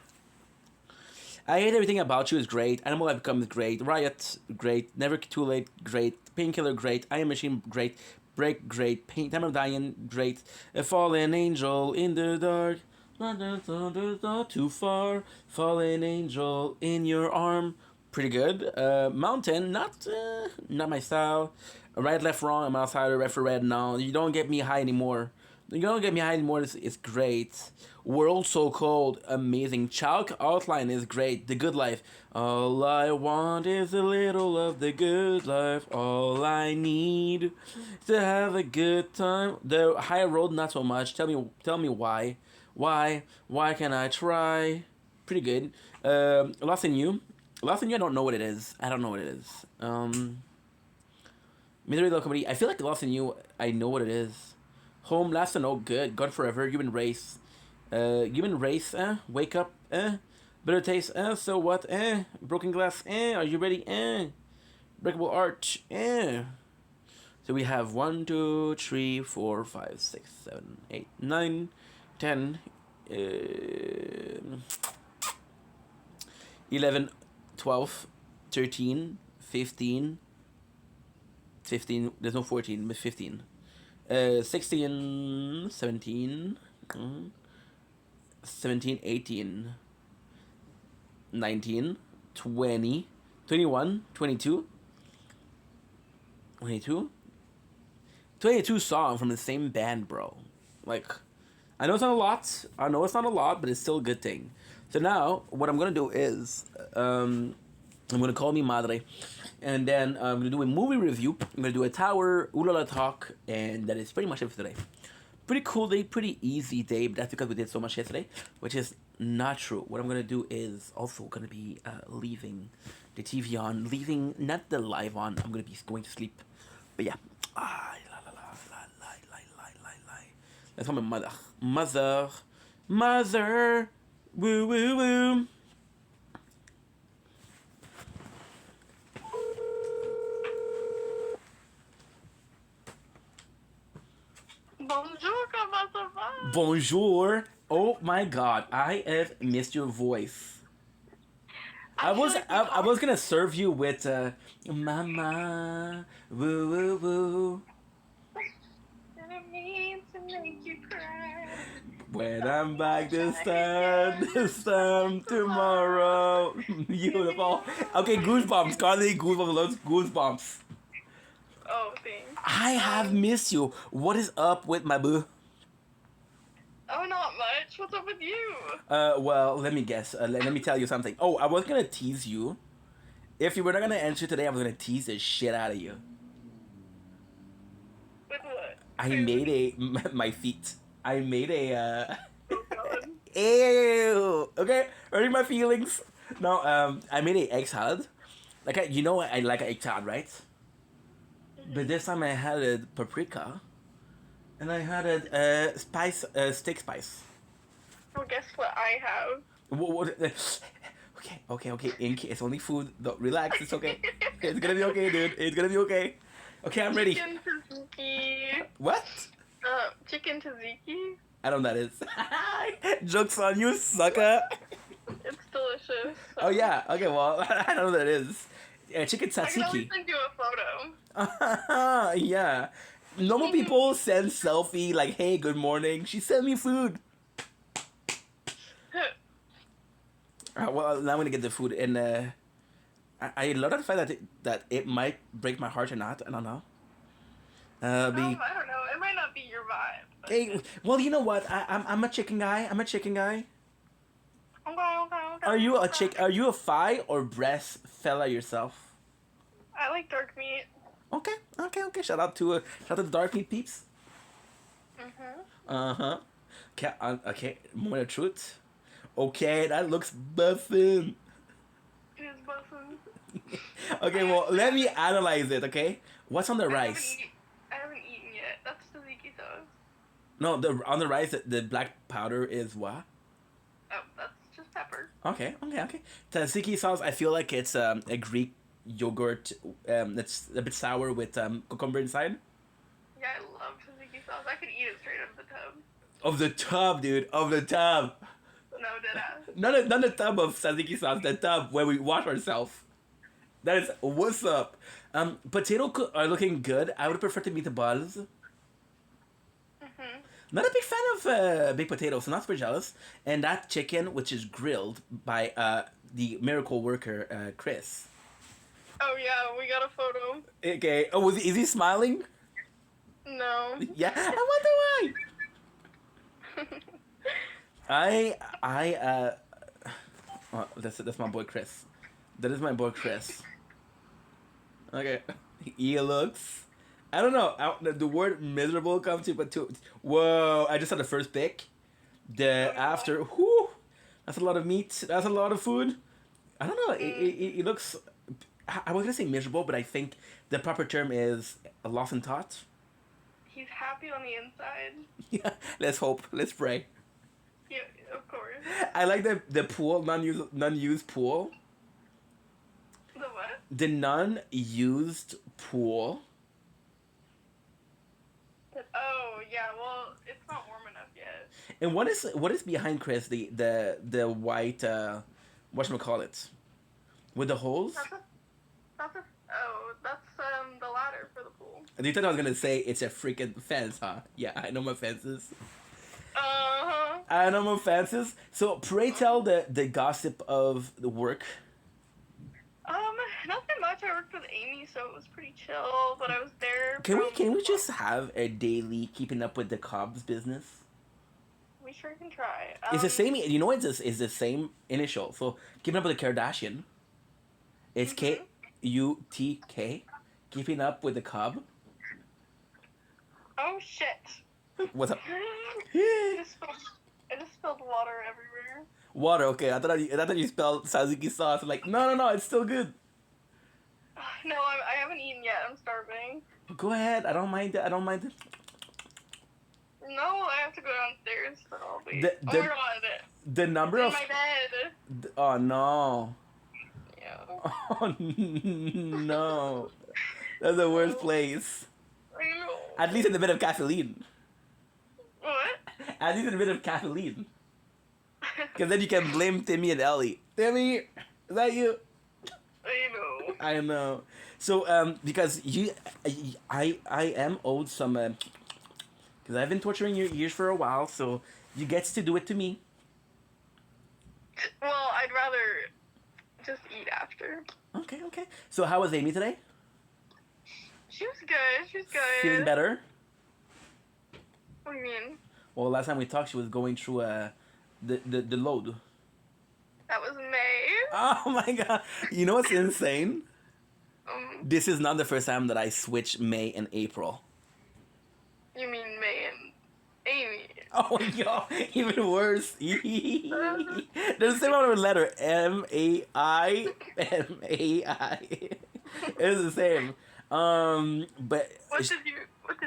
I Hate Everything About You is great. Animal Life Becomes great. Riot, great. Never Too Late, great. Painkiller, great. I Am Machine, great. Break, great. Time of Dying, great. A Fallen Angel in the Dark. Not too far. Fallen Angel in your arm. Pretty good. Mountain, not my style. Right, left, wrong. I'm outsider. Red for red. No, you don't get me high anymore. You don't get me high anymore. It's great. World So Cold, amazing. Chalk Outline is great. The Good Life. All I want is a little of the good life. All I need to have a good time. The High Road, not so much. Tell me why. Why can't I try? Pretty good. Lost in You. Lost in You, I don't know what it is. Misery Low Comedy. I feel like Lost in You, I know what it is. Home, Last to Know, good. God Forever, Human Race. Human Race, Wake Up, Bitter Taste, So What, Broken Glass, Are You Ready, Breakable Arch, So we have 1, 2, 3, 4, 5, 6, 7, 8, 9, 10, 11, 12, 13, 15, 15, there's no 14, but 15. 16, 17, 17, 18, 19, 20, 21, 22, 22, 22 songs from the same band, bro. Like, I know it's not a lot, but it's still a good thing. So now, what I'm gonna do is, I'm gonna call me Madre, and then I'm gonna do a movie review. I'm gonna do a Tower, Ulala talk, and that is pretty much it for today. Pretty cool day, pretty easy day, but that's because we did so much yesterday, which is not true. What I'm gonna do is also gonna be leaving the TV on, leaving not the live on. I'm gonna be going to sleep, but yeah. That's from my mother, woo woo woo. Bonjour, comment ça va? Bonjour. Oh my God, I have missed your voice. I was gonna serve you with mama, woo woo woo. I mean to make you cry. When I'm back this time tomorrow. Beautiful. Okay, goosebumps. Carly, goosebumps. Loves goosebumps. Oh, thanks. I have missed you. What is up with my boo? Oh, not much. What's up with you? Well, let me guess. Let me tell you something. Oh, I was gonna tease you. If you were not gonna answer today, I was gonna tease the shit out of you. With what? I made my feet. I made a. Oh, God. Ew. Okay, hurting my feelings. No, I made a egg salad. Like I like an egg salad, right? But this time I had a paprika, and I had a steak spice. Well, guess what I have? What? Okay. Ink, it's only food. Don't relax. It's okay. It's gonna be okay, dude. It's gonna be okay. Okay, I'm ready. Chicken tzatziki. What? Chicken tzatziki. I don't know what that is. Jokes on you, sucker. It's delicious. Oh yeah. Okay. Well, I don't know what that is. Chicken I can always tzatziki. send you a photo. Yeah. Normal people send selfie like, "Hey, good morning." She sent me food. Well, now I'm gonna get the food, and I love the fact that it might break my heart or not. I don't know. I don't know. It might not be your vibe. But... Hey, well, you know what? I'm a chicken guy. Okay. Are you a chick? Are you a thigh or breast fella yourself? I like dark meat. Okay. Shout out to the dark meat peeps. Mhm. Okay. Moment of truth. Okay, that looks buffin'. It is buffin'. Okay, well, let me analyze it. Okay, what's on the rice? I haven't eaten yet. That's tzatziki sauce. No, on the rice, the black powder is what? Oh, that's just pepper. Okay. Tzatziki sauce. I feel like it's a Greek yogurt that's a bit sour with cucumber inside. Yeah, I love tzatziki sauce. I could eat it straight out of the tub. Of the tub, dude. Of the tub. No, deadass. Not the tub of tzatziki sauce. The tub where we wash ourselves. That is what's up. Are looking good. I would prefer to meatballs. Not a big fan of baked potatoes, so not super jealous. And that chicken, which is grilled by the miracle worker Chris. Oh yeah, we got a photo. Okay. Oh, is he smiling? No. Yeah. I wonder why. That's my boy Chris. That is my boy Chris. Okay. He looks. I don't know. The word miserable comes to, but whoa! I just had the first pick. The after, whoo, that's a lot of meat. That's a lot of food. I don't know. It looks. I was gonna say miserable, but I think the proper term is a lost in thought. He's happy on the inside. Yeah. Let's hope. Let's pray. Yeah, of course. I like the pool non-used pool. The what? The non-used pool. Oh yeah, well, it's not warm enough yet. And what is behind Chris? The white whatchamacallit? With the holes? That's the ladder for the pool. And you thought I was gonna say it's a freaking fence, huh? Yeah, I know my fences. I know my fences. So pray tell the gossip of the work. Nothing much. I worked with Amy, so it was pretty chill. But I was there. Can we just have a daily keeping up with the Cobbs business? We sure can try. It's the same. You know, it's the same initial. So keeping up with the Kardashian. It's K-U-T-K. Keeping up with the Cobb. Oh shit! What's up? I just spilled water everywhere. Water. Okay, I thought you spelled tzatziki sauce. I'm like, no, it's still good. No, I haven't eaten yet. I'm starving. Go ahead. I don't mind it. No, I have to go downstairs. So I'll be. The- oh my god. The number In of. my bed. Oh no. Yeah. Oh no. That's the worst place. I know. At least in a bit of caffeine. What? At least in a bit of caffeine. Because then you can blame Timmy and Ellie. Timmy, is that you? I know. So, because I am owed some, because I've been torturing your ears for a while, so you get to do it to me. Well, I'd rather just eat after. Okay. So how was Amy today? She was good. Feeling better? What do you mean? Well, last time we talked, she was going through the load. That was May. Oh my god! You know what's insane? This is not the first time that I switch May and April. You mean May and Amy? Oh yo, even worse. There's the same amount of letter M-A-I. It's the same. But What did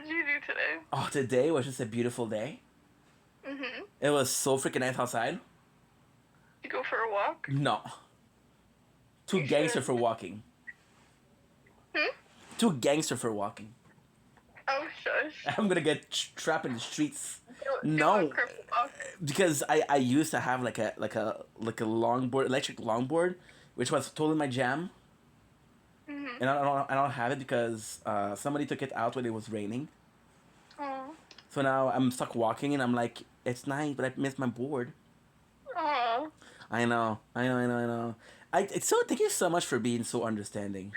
you do today? oh, today was just a beautiful day. It was so freaking nice outside. You go for a walk? No. Too You gangster should. for walking. Too gangster for walking. Oh shush. I'm gonna get trapped in the streets. Do No, a crip walk. because I used to have like a longboard, electric longboard, which was totally my jam. And I don't have it because somebody took it out when it was raining. Aw. So now I'm stuck walking, and I'm like, it's nice, but I missed my board. Aw. I know. It's so thank you so much for being so understanding.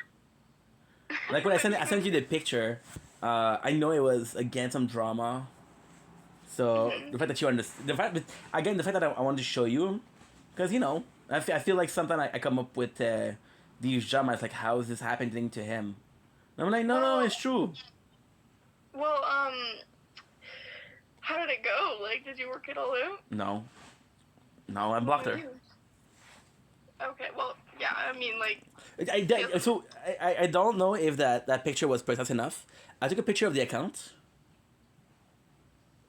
Like when I sent you the picture, I know it was again some drama. So the fact that you understand, the fact that I wanted to show you, because you know, I feel like sometimes I come up with these dramas like, how is this happening to him? And I'm like, no, it's true. Well, how did it go? Like, did you work it all out? No, I blocked her. Okay, well, yeah, I mean, like... I don't know if that picture was precise enough. I took a picture of the account.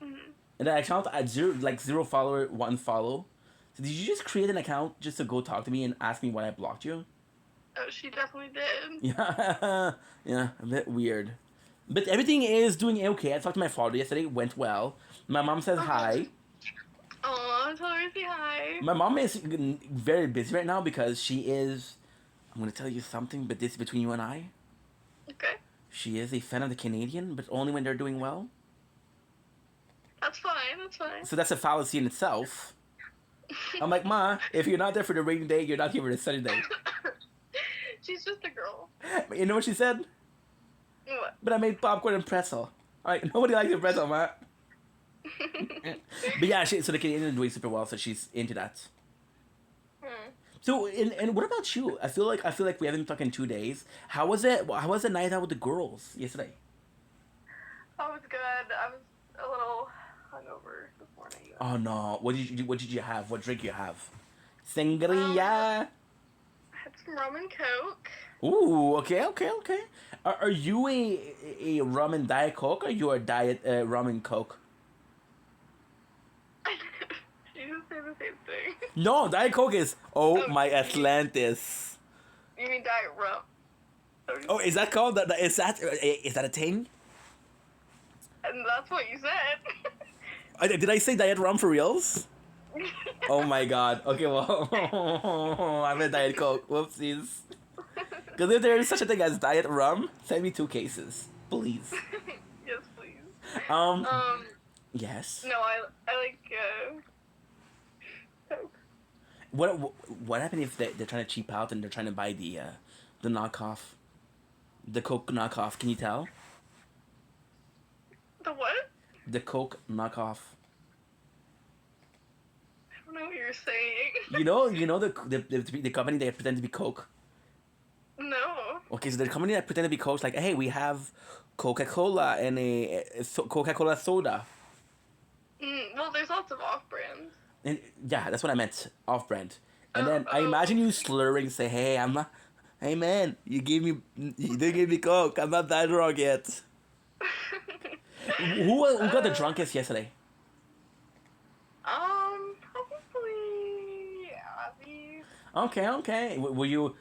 And the account had zero follower, 1 follow. So did you just create an account just to go talk to me and ask me why I blocked you? Oh, she definitely did. Yeah, yeah, a bit weird. But everything is doing okay. I talked to my father yesterday. It went well. My mom says hi. Oh, tell her to say hi. My mom is very busy right now because she is. I'm gonna tell you something, but this is between you and I. Okay, She is a fan of the Canadian, but only when they're doing well. that's fine. That's fine. So that's a fallacy in itself. I'm like, Ma, if you're not there for the rainy day, you're not here for the sunny day. She's just a girl. You know what she said? What? But I made popcorn and pretzel. Alright, nobody likes a pretzel, Ma. But yeah, so the Canadian is doing super well, so she's into that. So, and what about you? I feel like we haven't talked in 2 days. How was it? How was the night out with the girls yesterday? That was good. I was a little hungover this morning. Oh no! What did you have? What drink you have? Sangria. I had some rum and coke. Ooh, okay. Are you a rum and diet coke, or you a diet rum and coke? You just say the same thing. No, diet coke is my Atlantis. You mean diet rum? Oh, is that called that? Is that a thing? And that's what you said. Did I say diet rum for reals? Oh my god. Okay, well, I'm a diet coke. Whoopsies. Because if there is such a thing as diet rum, send me 2 cases, please. Yes, please. Yes. No, I like coke. What happened if they're trying to cheap out and they're trying to buy the knockoff, the Coke knockoff? Can you tell? The what? The Coke knockoff. I don't know what you're saying. You know the company that pretend to be Coke. No. Okay, so the company that pretend to be Coke, like, hey, we have Coca-Cola and a Coca-Cola soda. Well, there's lots of off-brands. And yeah, that's what I meant, off-brand. And then I imagine you slurring, say, "Hey, I'm not. Hey, man, you didn't give me Coke. I'm not that drunk yet." Who got the drunkest yesterday? Probably Abby. Okay. Were you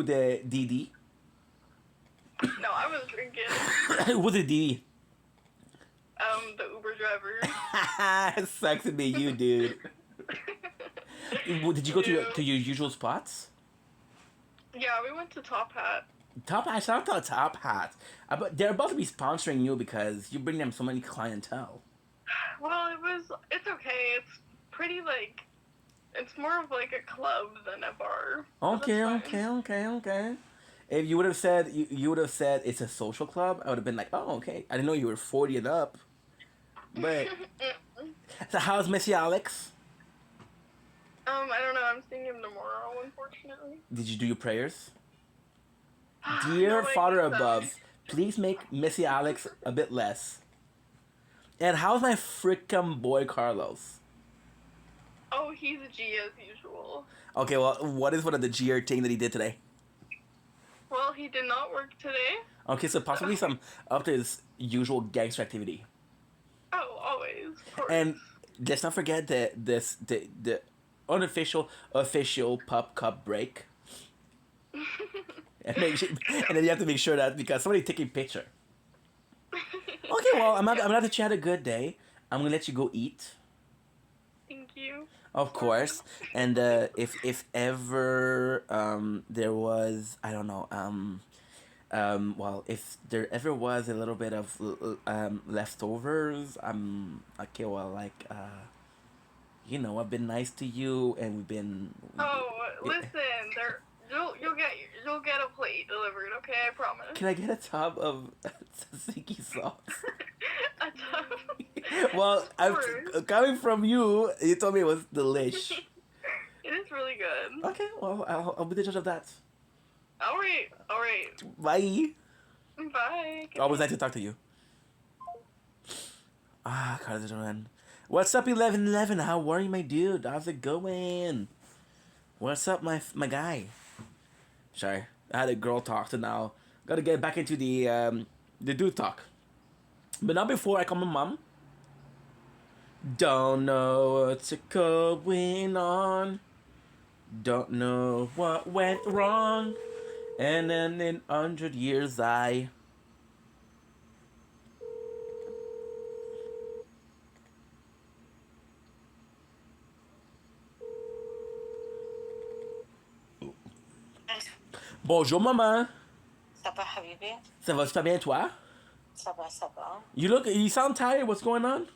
the DD? No, I was drinking. Who was the DD? The Uber driver. It sucks to be you, dude. Did you go to your usual spots? Yeah, we went to Top Hat. Top Hat, shout out to Top Hat. They're about to be sponsoring you because you bring them so many clientele. Well, it's okay. It's pretty it's more of like a club than a bar. So Okay. If you would have said it's a social club, I would have been like, oh, okay. I didn't know you were 40 and up. But so how's Missy Alex? I don't know. I'm seeing him tomorrow, unfortunately. Did you do your prayers? Dear No, I Father think so. above, please make Missy Alex a bit less. And how's my frickin' boy Carlos? Oh, he's a G as usual. Okay, well, what is one of the GR thing that he did today? Well, he did not work today. Okay, so possibly some up to his usual gangster activity. Oh, always. Of course. And let's not forget the unofficial official pup cup break. And then you have to make sure that because somebody taking a picture. Okay, well, I'm not that you had a good day. I'm gonna let you go eat. Thank you. Of course, and if ever there was, I don't know, well, if there ever was a little bit of leftovers, okay, well, like I've been nice to you, and we've been. Oh, listen, you'll get a plate delivered, okay? I promise. Can I get a tub of tzatziki sauce? A tub. Well, coming from you, you told me it was delish. It is really good. Okay, well, I'll be the judge of that. All right. Bye. Bye. Always nice to talk to you. Carlos. What's up, 1111? How are you, my dude? How's it going? What's up, my guy? Sorry, I had a girl talk, so now gotta get back into the dude talk. But not before I call my mom. Don't know what's going on. Don't know what went wrong. And then in 100 years I... Bonjour maman. Ça va, Habibi? Ça va super bien toi? Ça va. You sound tired. What's going on?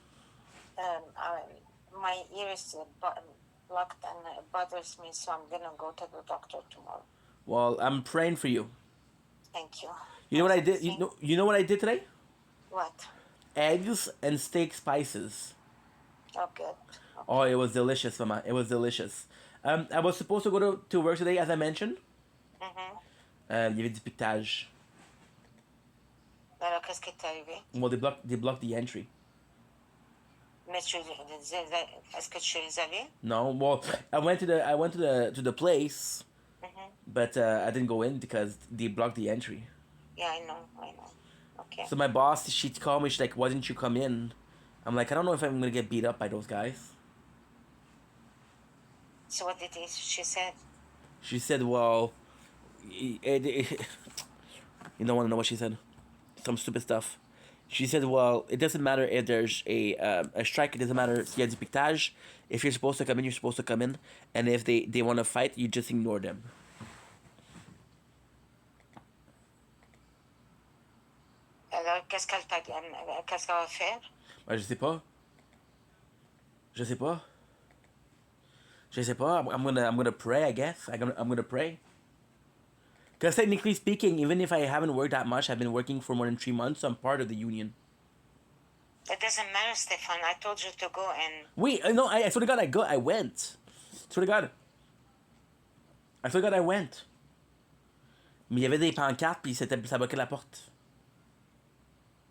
My ear is blocked and it bothers me, so I'm gonna go to the doctor tomorrow. Well, I'm praying for you. Thank you. You know what I did? You know what I did today? What? Eggs and steak spices. Oh, good. Okay. Oh, it was delicious, mama. It was delicious. I was supposed to go to work today, as I mentioned. Il y avait du piquetage. Alors, qu'est-ce qui t'est arrivé? Well, they blocked the entry. Mais est-ce que tu es allé? No, well, I went to the place, but I didn't go in because they blocked the entry. Yeah, I know. Okay. So my boss, she called me. She's like, "Why didn't you come in?" I'm like, "I don't know if I'm gonna get beat up by those guys." So what did she said? She said, "Well, you don't want to know what she said. Some stupid stuff." She said, "Well, it doesn't matter if there's a strike. It doesn't matter if you have piquetage. If you're supposed to come in, you're supposed to come in. And if they want to fight, you just ignore them." Alors, qu'est-ce qu'elle va faire? Je sais pas. I'm gonna pray, I guess. I'm gonna pray. Because technically speaking, even if I haven't worked that much, I've been working for more than 3 months, so I'm part of the union. It doesn't matter, Stefan. I told you to go and... Wait, no, I swear to God, I went. Swear to God. I swear to God, I went. Mais il y avait des pancartes, puis ça bloquait la porte.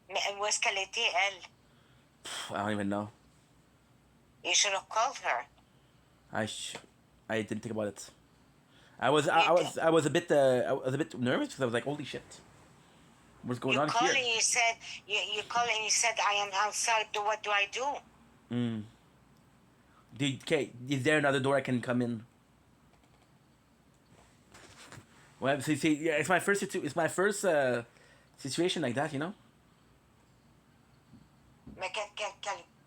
Mais où est-ce qu'elle était, elle? I don't even know. You should have called her. I didn't think about it. I was a bit nervous because I was like, holy shit, what's going on here? You called and you said, I am outside. What do I do? Okay, is there another door I can come in? Well, see, yeah, it's my first situation like that, you know.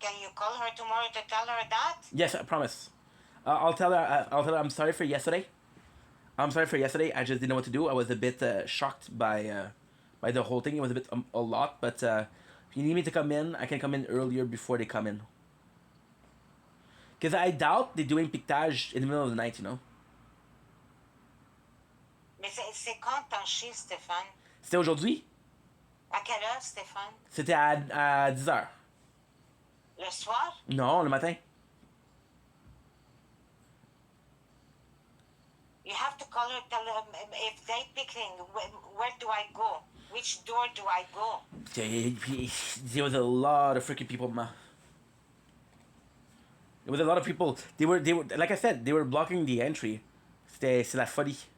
Can you call her tomorrow to tell her that? Yes, I promise. I'll tell her. I'm sorry for yesterday. I just didn't know what to do. I was a bit shocked by the whole thing. It was a bit a lot, but if you need me to come in, I can come in earlier before they come in. Because I doubt they're doing piquetage in the middle of the night, you know. Mais c'est quand ton chiffre, Stéphane? C'était aujourd'hui? À quelle heure, Stéphane? C'était à 10h. Le soir? Non, le matin. You have to call her, tell her if they picking, where do I go? Which door do I go? There was a lot of freaking people, ma. There was a lot of people. They were like I said, they were blocking the entry. C'est la folie.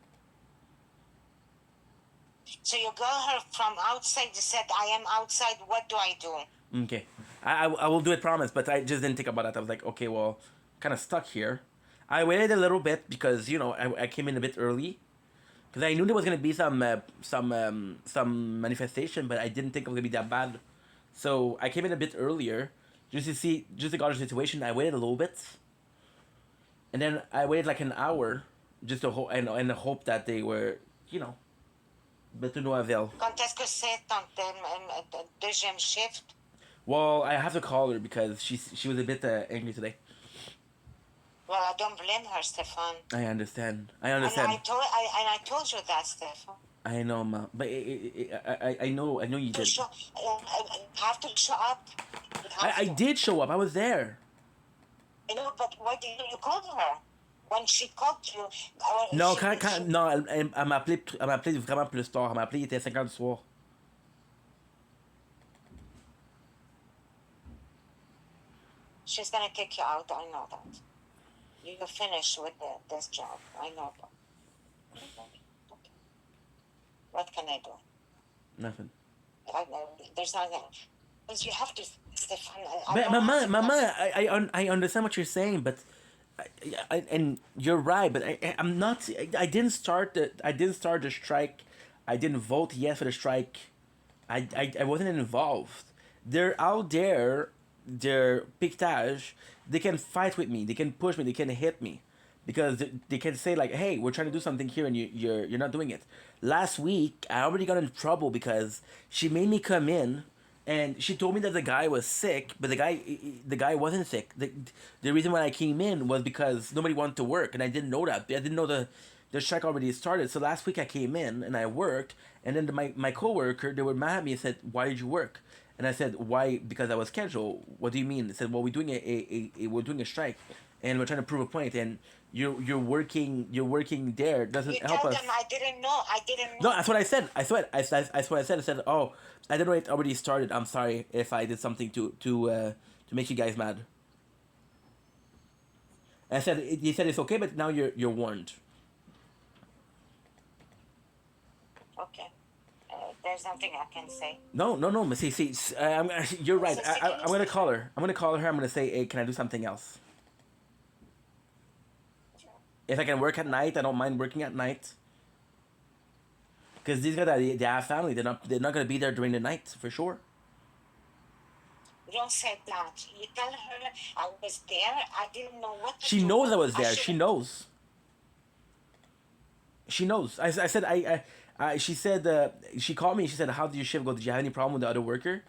So you call her from outside. You said, I am outside. What do I do? Okay, I will do it, promise. But I just didn't think about that. I was like, okay, well, kind of stuck here. I waited a little bit because I came in a bit early, because I knew there was gonna be some manifestation, but I didn't think it was gonna be that bad. So I came in a bit earlier, just to gauge the situation. I waited a little bit, and then I waited like an hour, just to hope and hope that they were, but to no avail. Quand est-ce que c'est ton deuxième shift? Well, I have to call her because she was a bit angry today. Well, I don't blame her, Stefan. I understand. And I told you that, Stefan. I know, ma, but I know you did. Have to show up. I did show up. I was there. I know, but why didn't you call her? When she called you... Non, non, elle m'a appelé vraiment plus tard. Elle m'a appelé, il était 5h du soir. She's gonna kick you out, I know that. You're finished with this job, I know that. Okay. What can I do? Nothing. There's nothing. Because you have to Stéphane. But mama, I understand what you're saying, but and you're right, but I'm not. I didn't start the. I didn't start the strike. I didn't vote yes for the strike. I wasn't involved. They're out there. They're piquetage. They can fight with me. They can push me. They can hit me, because they can say like, "Hey, we're trying to do something here, and you're not doing it." Last week, I already got in trouble because she made me come in, and she told me that the guy was sick, but the guy wasn't sick. The reason why I came in was because nobody wanted to work, and I didn't know that. I didn't know the strike already started. So last week I came in and I worked, and then my coworker, they were mad at me and said, "Why did you work?" And I said, "Why? Because I was scheduled." "What do you mean?" They said, "Well, we're doing a strike, and we're trying to prove a point, and you're working there doesn't You help tell us." them I didn't know. I didn't No, know. that's what I said. That's what I said. I said, "Oh, I didn't know it already started. I'm sorry if I did something to make you guys mad." And I said, "He said it's okay, but now you're warned." Okay. There's nothing I can say. No, no, no. See, you're right. So I'm gonna call her. I'm gonna call her. I'm gonna say, "Hey, can I do something else? If I can work at night, I don't mind working at night." Because these guys, they have family. They're not gonna be there during the night for sure. You don't say that. You tell her I was there. I didn't know what to She do. knows I was there. She shouldn't- knows. She knows. I said she said she called me. She said, "How did your shift go? Did you have any problem with the other worker?"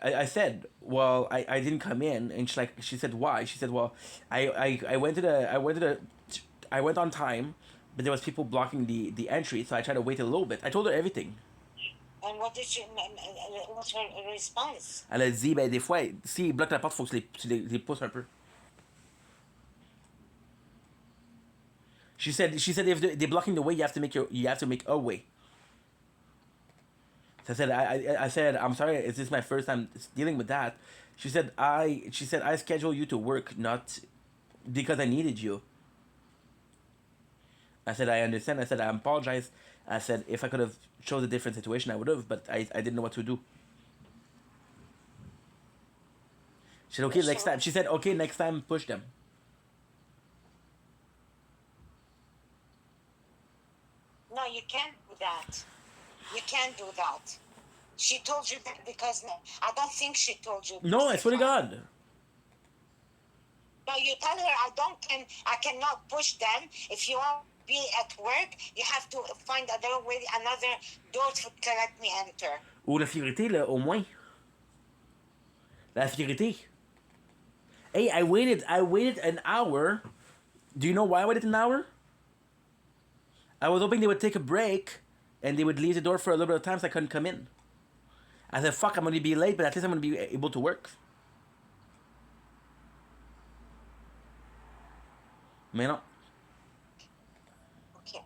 I said, "Well, I didn't come in," and she said, "Why?" She said, "Well, I went on time, but there was people blocking the entry, so I tried to wait a little bit." I told her everything. And what did she? What's her response? Elle a dit, ben des fois, s'ils bloquent la porte, faut que tu les pousses un peu. She said if they're blocking the way, you have to make a way. So I said, "I'm sorry, is this my first time dealing with that?" She said I scheduled you to work, not because I needed you. I said, "I understand." I said, "I apologize." I said, "If I could have chose a different situation, I would have, but I didn't know what to do." She said, "Okay, next time." She said, "Okay, next time, push them." No, you can't do that. You can't do that. She told you that because I don't think she told you. No, I swear to Stéphane. God. No, you tell her I cannot push them. If you want to be at work, you have to find another door to let me enter. Ou la sécurité, là, au moins. La sécurité. Hey, I waited an hour. Do you know why I waited an hour? I was hoping they would take a break and they would leave the door for a little bit of time so I couldn't come in. I said, "Fuck, I'm gonna be late, but at least I'm gonna be able to work." Mais non. Okay.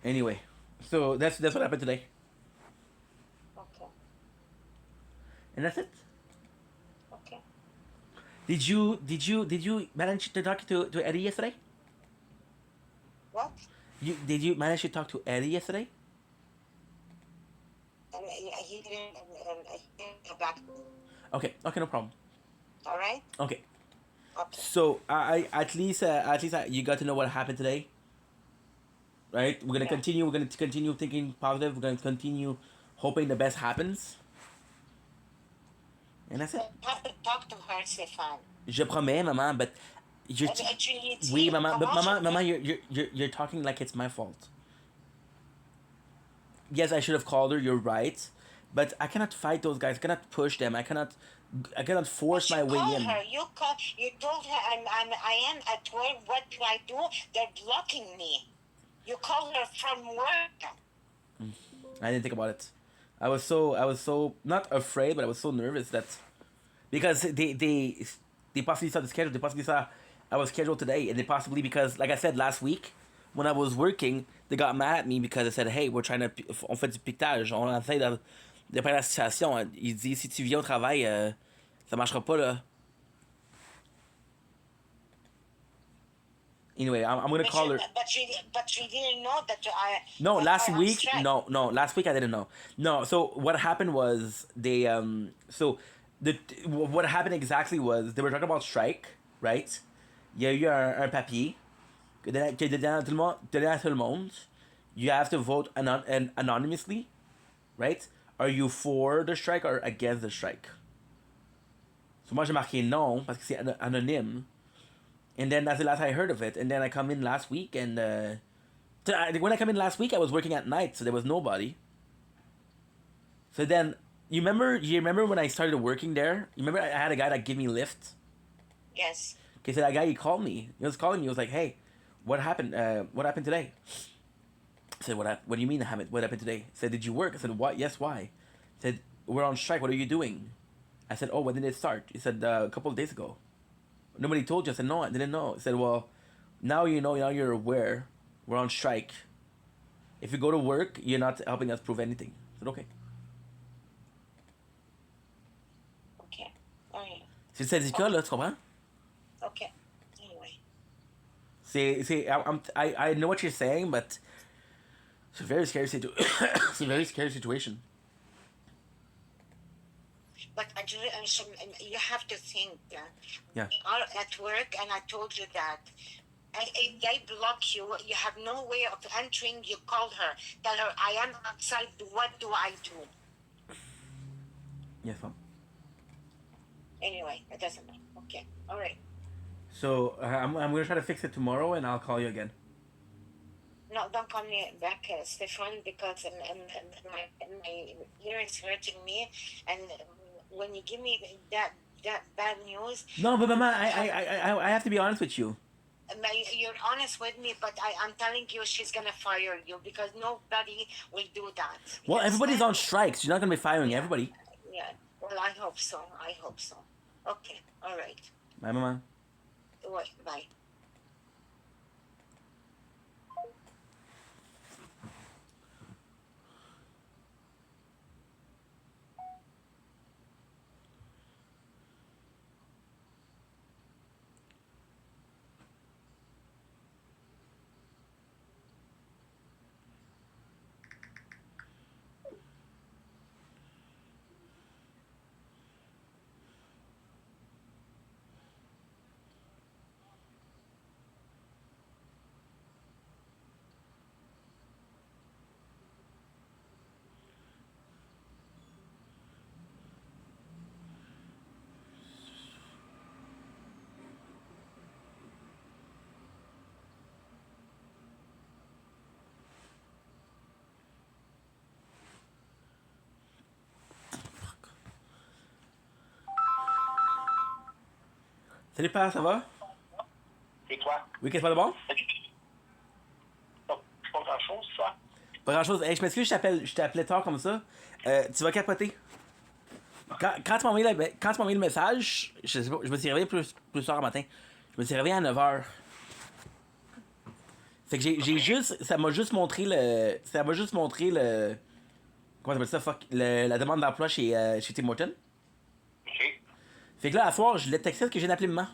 Anyway, so that's what happened today, Okay. and that's it. Okay. Did you manage to talk to Eddie yesterday? What? Did you manage to talk to Eddie yesterday? He didn't go back. Okay, no problem. All right. Okay, Okay. so I at least you got to know what happened today, right? We're gonna Yeah. continue. We're gonna continue thinking positive. We're gonna continue hoping the best happens, and that's it. You have to talk to her, Stéphane. Je promets, maman, but you're oui, maman, but maman, you're talking like it's my fault. Yes, I should have called her. You're right, but I cannot fight those guys. I cannot push them. I cannot force my way call in. her. You told her I am at work. What do I do? They're blocking me. You call her from work. I didn't think about it. I was so not afraid, but I was so nervous that because they possibly saw the schedule. They possibly saw I was scheduled today, and they possibly because like I said last week when I was working, they got mad at me because I said, "Hey, on fait du piquetage, on essaie de prendre la situation." Il dit, "Si tu viens au travail, ça marchera pas là." Anyway, I'm gonna call her. But she didn't know that I. No, that last I am week. stressed. No, last week I didn't know. No, so what happened was they so what happened exactly was they were talking about strike, right? Il y a eu un papier que donné à tout le monde. You have to vote anonymously, right? Are you for the strike or against the strike? So moi j'ai marqué non parce que c'est anonyme. And then that's the last I heard of it. And then I come in last week and when I come in last week I was working at night, so there was nobody. So then you remember when I started working there? You remember I had a guy that gave me a lift? Yes. Okay, so that guy he called me. He was calling me. He was like, "Hey, what happened? What happened today?" I said, What do you mean what happened today?" I said, "Did you work?" I said, "What? Yes, why?" He said, "We're on strike. What are you doing?" I said, "Oh, when did it start?" He said, "A couple of days ago." Nobody told you. I said, "No, I didn't know." He said, "Well, now you know. Now you're aware. We're on strike. If you go to work, you're not helping us prove anything." I said, "Okay." Okay. All right. C'est le syndicat, là, tu comprends? Okay. Anyway. I know what you're saying, but it's a very scary it's a very scary situation. But actually, you have to think that Yeah. we are at work, and I told you that. If they block you, you have no way of entering. You call her, tell her, I am outside. What do I do? Yes, ma'am. Anyway, it doesn't matter. Okay. All right. So I'm gonna try to fix it tomorrow, and I'll call you again. No, don't call me back, Stefan, because my ear is hurting me. And when you give me that bad news, No, but Mama, I have to be honest with you. you're honest with me, but I'm telling you, she's gonna fire you because nobody will do that. Well, You everybody's on understand? strikes. You're not gonna be firing everybody. Yeah. Well, I hope so. I hope so. Okay. All right. Bye, Mama. Wait, bye. Salut, père, ça va? Et toi? Oui, qu'est-ce que c'est de bon? Pas grand-chose, ça? Pas grand-chose. Hey, je m'excuse, je t'appelais tard comme ça. Tu vas capoter. Quand tu m'as envoyé le message, je sais pas, je me suis réveillé plus tard le matin. Je me suis réveillé à 9h. Fait que j'ai juste. Ça m'a juste montré le. Ça m'a juste montré le. Comment t'appelles ça? Fuck. La demande d'emploi chez Tim Hortons. OK. Fait que là, à soir, je l'ai texté que j'ai appelé maman.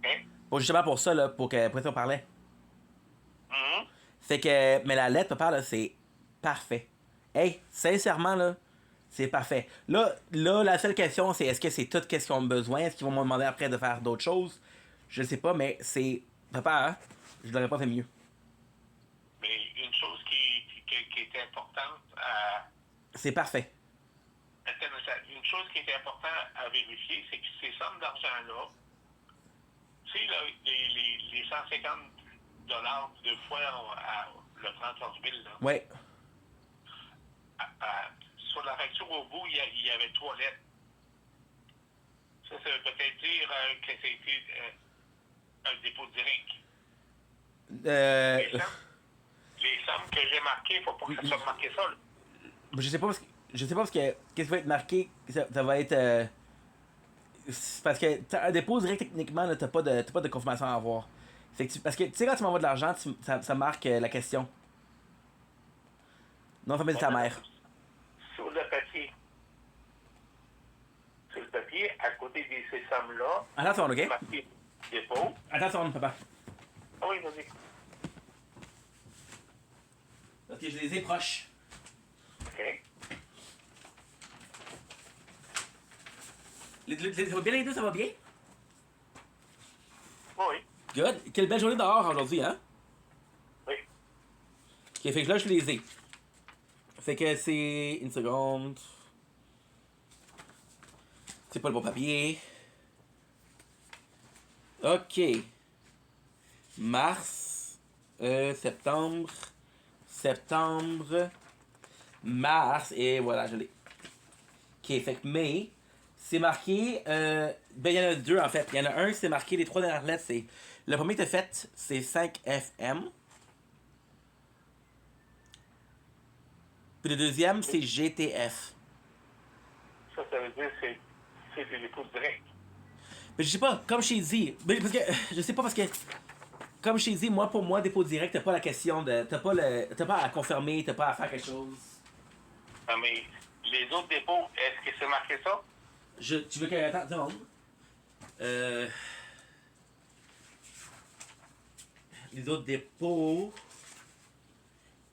OK. Bon, justement pour ça, là, pour ça on parlait. Mhm. Fait que. Mais la lettre, papa, là, c'est parfait. Hey, sincèrement, là, c'est parfait. Là, la seule question, c'est est-ce que c'est tout qu'est-ce qu'ils ont besoin? Est-ce qu'ils vont me demander après de faire d'autres choses? Je sais pas, mais c'est. Papa, hein? Je l'aurais pas fait mieux. Mais une chose qui est importante à... C'est parfait. Une chose qui est importante à vérifier, c'est que ces sommes d'argent-là, tu sais, là, les 150 de fois le 34 000, là, Ouais. sur la facture au bout, il y avait 3 lettres. Ça veut peut-être dire que c'était un dépôt direct. Les sommes que j'ai marquées, il ne faut pas que ça soit marqué ça. Là. Je sais pas parce que qu'est-ce qui va être marqué, ça va être parce que un dépôt direct techniquement là, t'as pas de confirmation à avoir. Fait que parce que tu sais quand tu m'envoies de l'argent, ça marque la question. Non, famille de ta mère. Sur le papier, à côté de ces sommes-là, Attends, ok? marqué dépôt. Attends, papa. Ah oui, vas-y. Parce que je les ai proches. OK. Ça va bien les deux, ça va bien? Oui. Good. Quelle belle journée dehors aujourd'hui, hein? Oui. Ok, fait que là, je les ai. Fait que c'est... Une seconde. C'est pas le bon papier. Ok. Mars. Septembre. Septembre. Mars. Et voilà, je l'ai. Ok, fait que mai. C'est marqué... ben, il y en a deux, en fait. Il y en a un, c'est marqué, les trois dernières lettres, c'est... Le premier que t'as fait, c'est 5FM. Puis le deuxième, c'est GTF. Ça veut dire que c'est des dépôts directs. Mais je sais pas, comme je t'ai dit... Mais parce que... Je sais pas parce que... Comme je t'ai dit, moi, pour moi, dépôt direct, t'as pas la question de... T'as pas à confirmer, t'as pas à faire quelque chose. Non, mais les autres dépôts, est-ce que c'est marqué ça? Tu veux que... Attends, deux secondes. Les autres dépôts...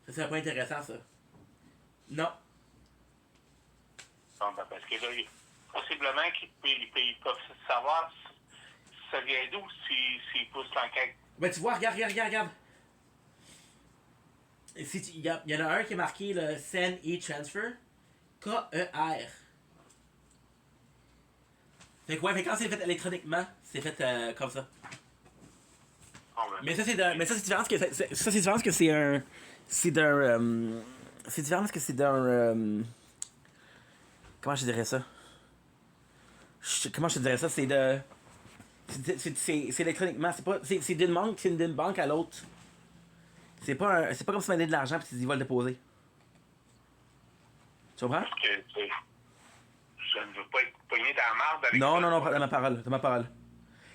Ça, c'est pas intéressant, ça. Non. Non, ben parce que là, possiblement qu'ils peuvent savoir ça vient d'où s'ils poussent l'enquête. Ben, tu vois, regarde. Si il y en a un qui est marqué le Send E-Transfer. K-E-R. Fait que ouais, fait que quand c'est fait électroniquement, c'est fait comme ça. Oh, ben, Mais ça, c'est différent parce que c'est différent parce que c'est un... C'est d'un... c'est différent parce que c'est d'un... comment je dirais ça? Comment je te dirais ça? C'est de... C'est électroniquement, c'est pas... C'est d'une banque à l'autre. C'est pas comme si tu m'as donné de l'argent et tu dis va le déposer. Tu comprends? parce que je ne veux pas être pogné dans la marde avec Non, ça. dans ma parole.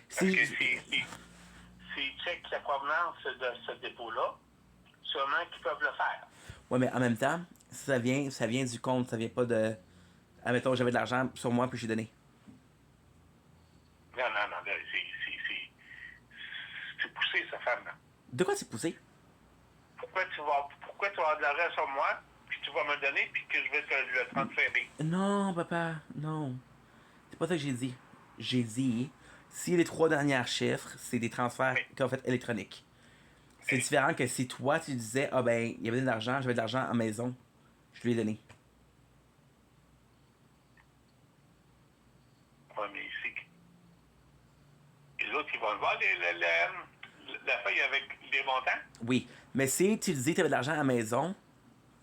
Parce que s'ils checkent la provenance de ce dépôt-là, sûrement qu'ils peuvent le faire. Ouais, mais en même temps, ça vient du compte, ça vient pas de... Admettons, j'avais de l'argent sur moi puis j'ai donné. Non, là, c'est poussé, sa femme, là. De quoi c'est poussé? Pourquoi tu vas avoir de l'argent sur moi, puis tu vas me le donner, puis que je vais te le transférer? Non, papa, non. C'est pas ça que j'ai dit. J'ai dit, si les trois derniers chiffres, c'est des transferts qu'on fait électroniques. C'est différent que si toi, tu disais, ah ben, il y avait de l'argent, j'avais de l'argent en maison, je lui ai donné. Ouais, mais ici, les autres, ils vont le voir, la feuille avec les montants? Oui, mais si tu dis que tu avais de l'argent à la maison,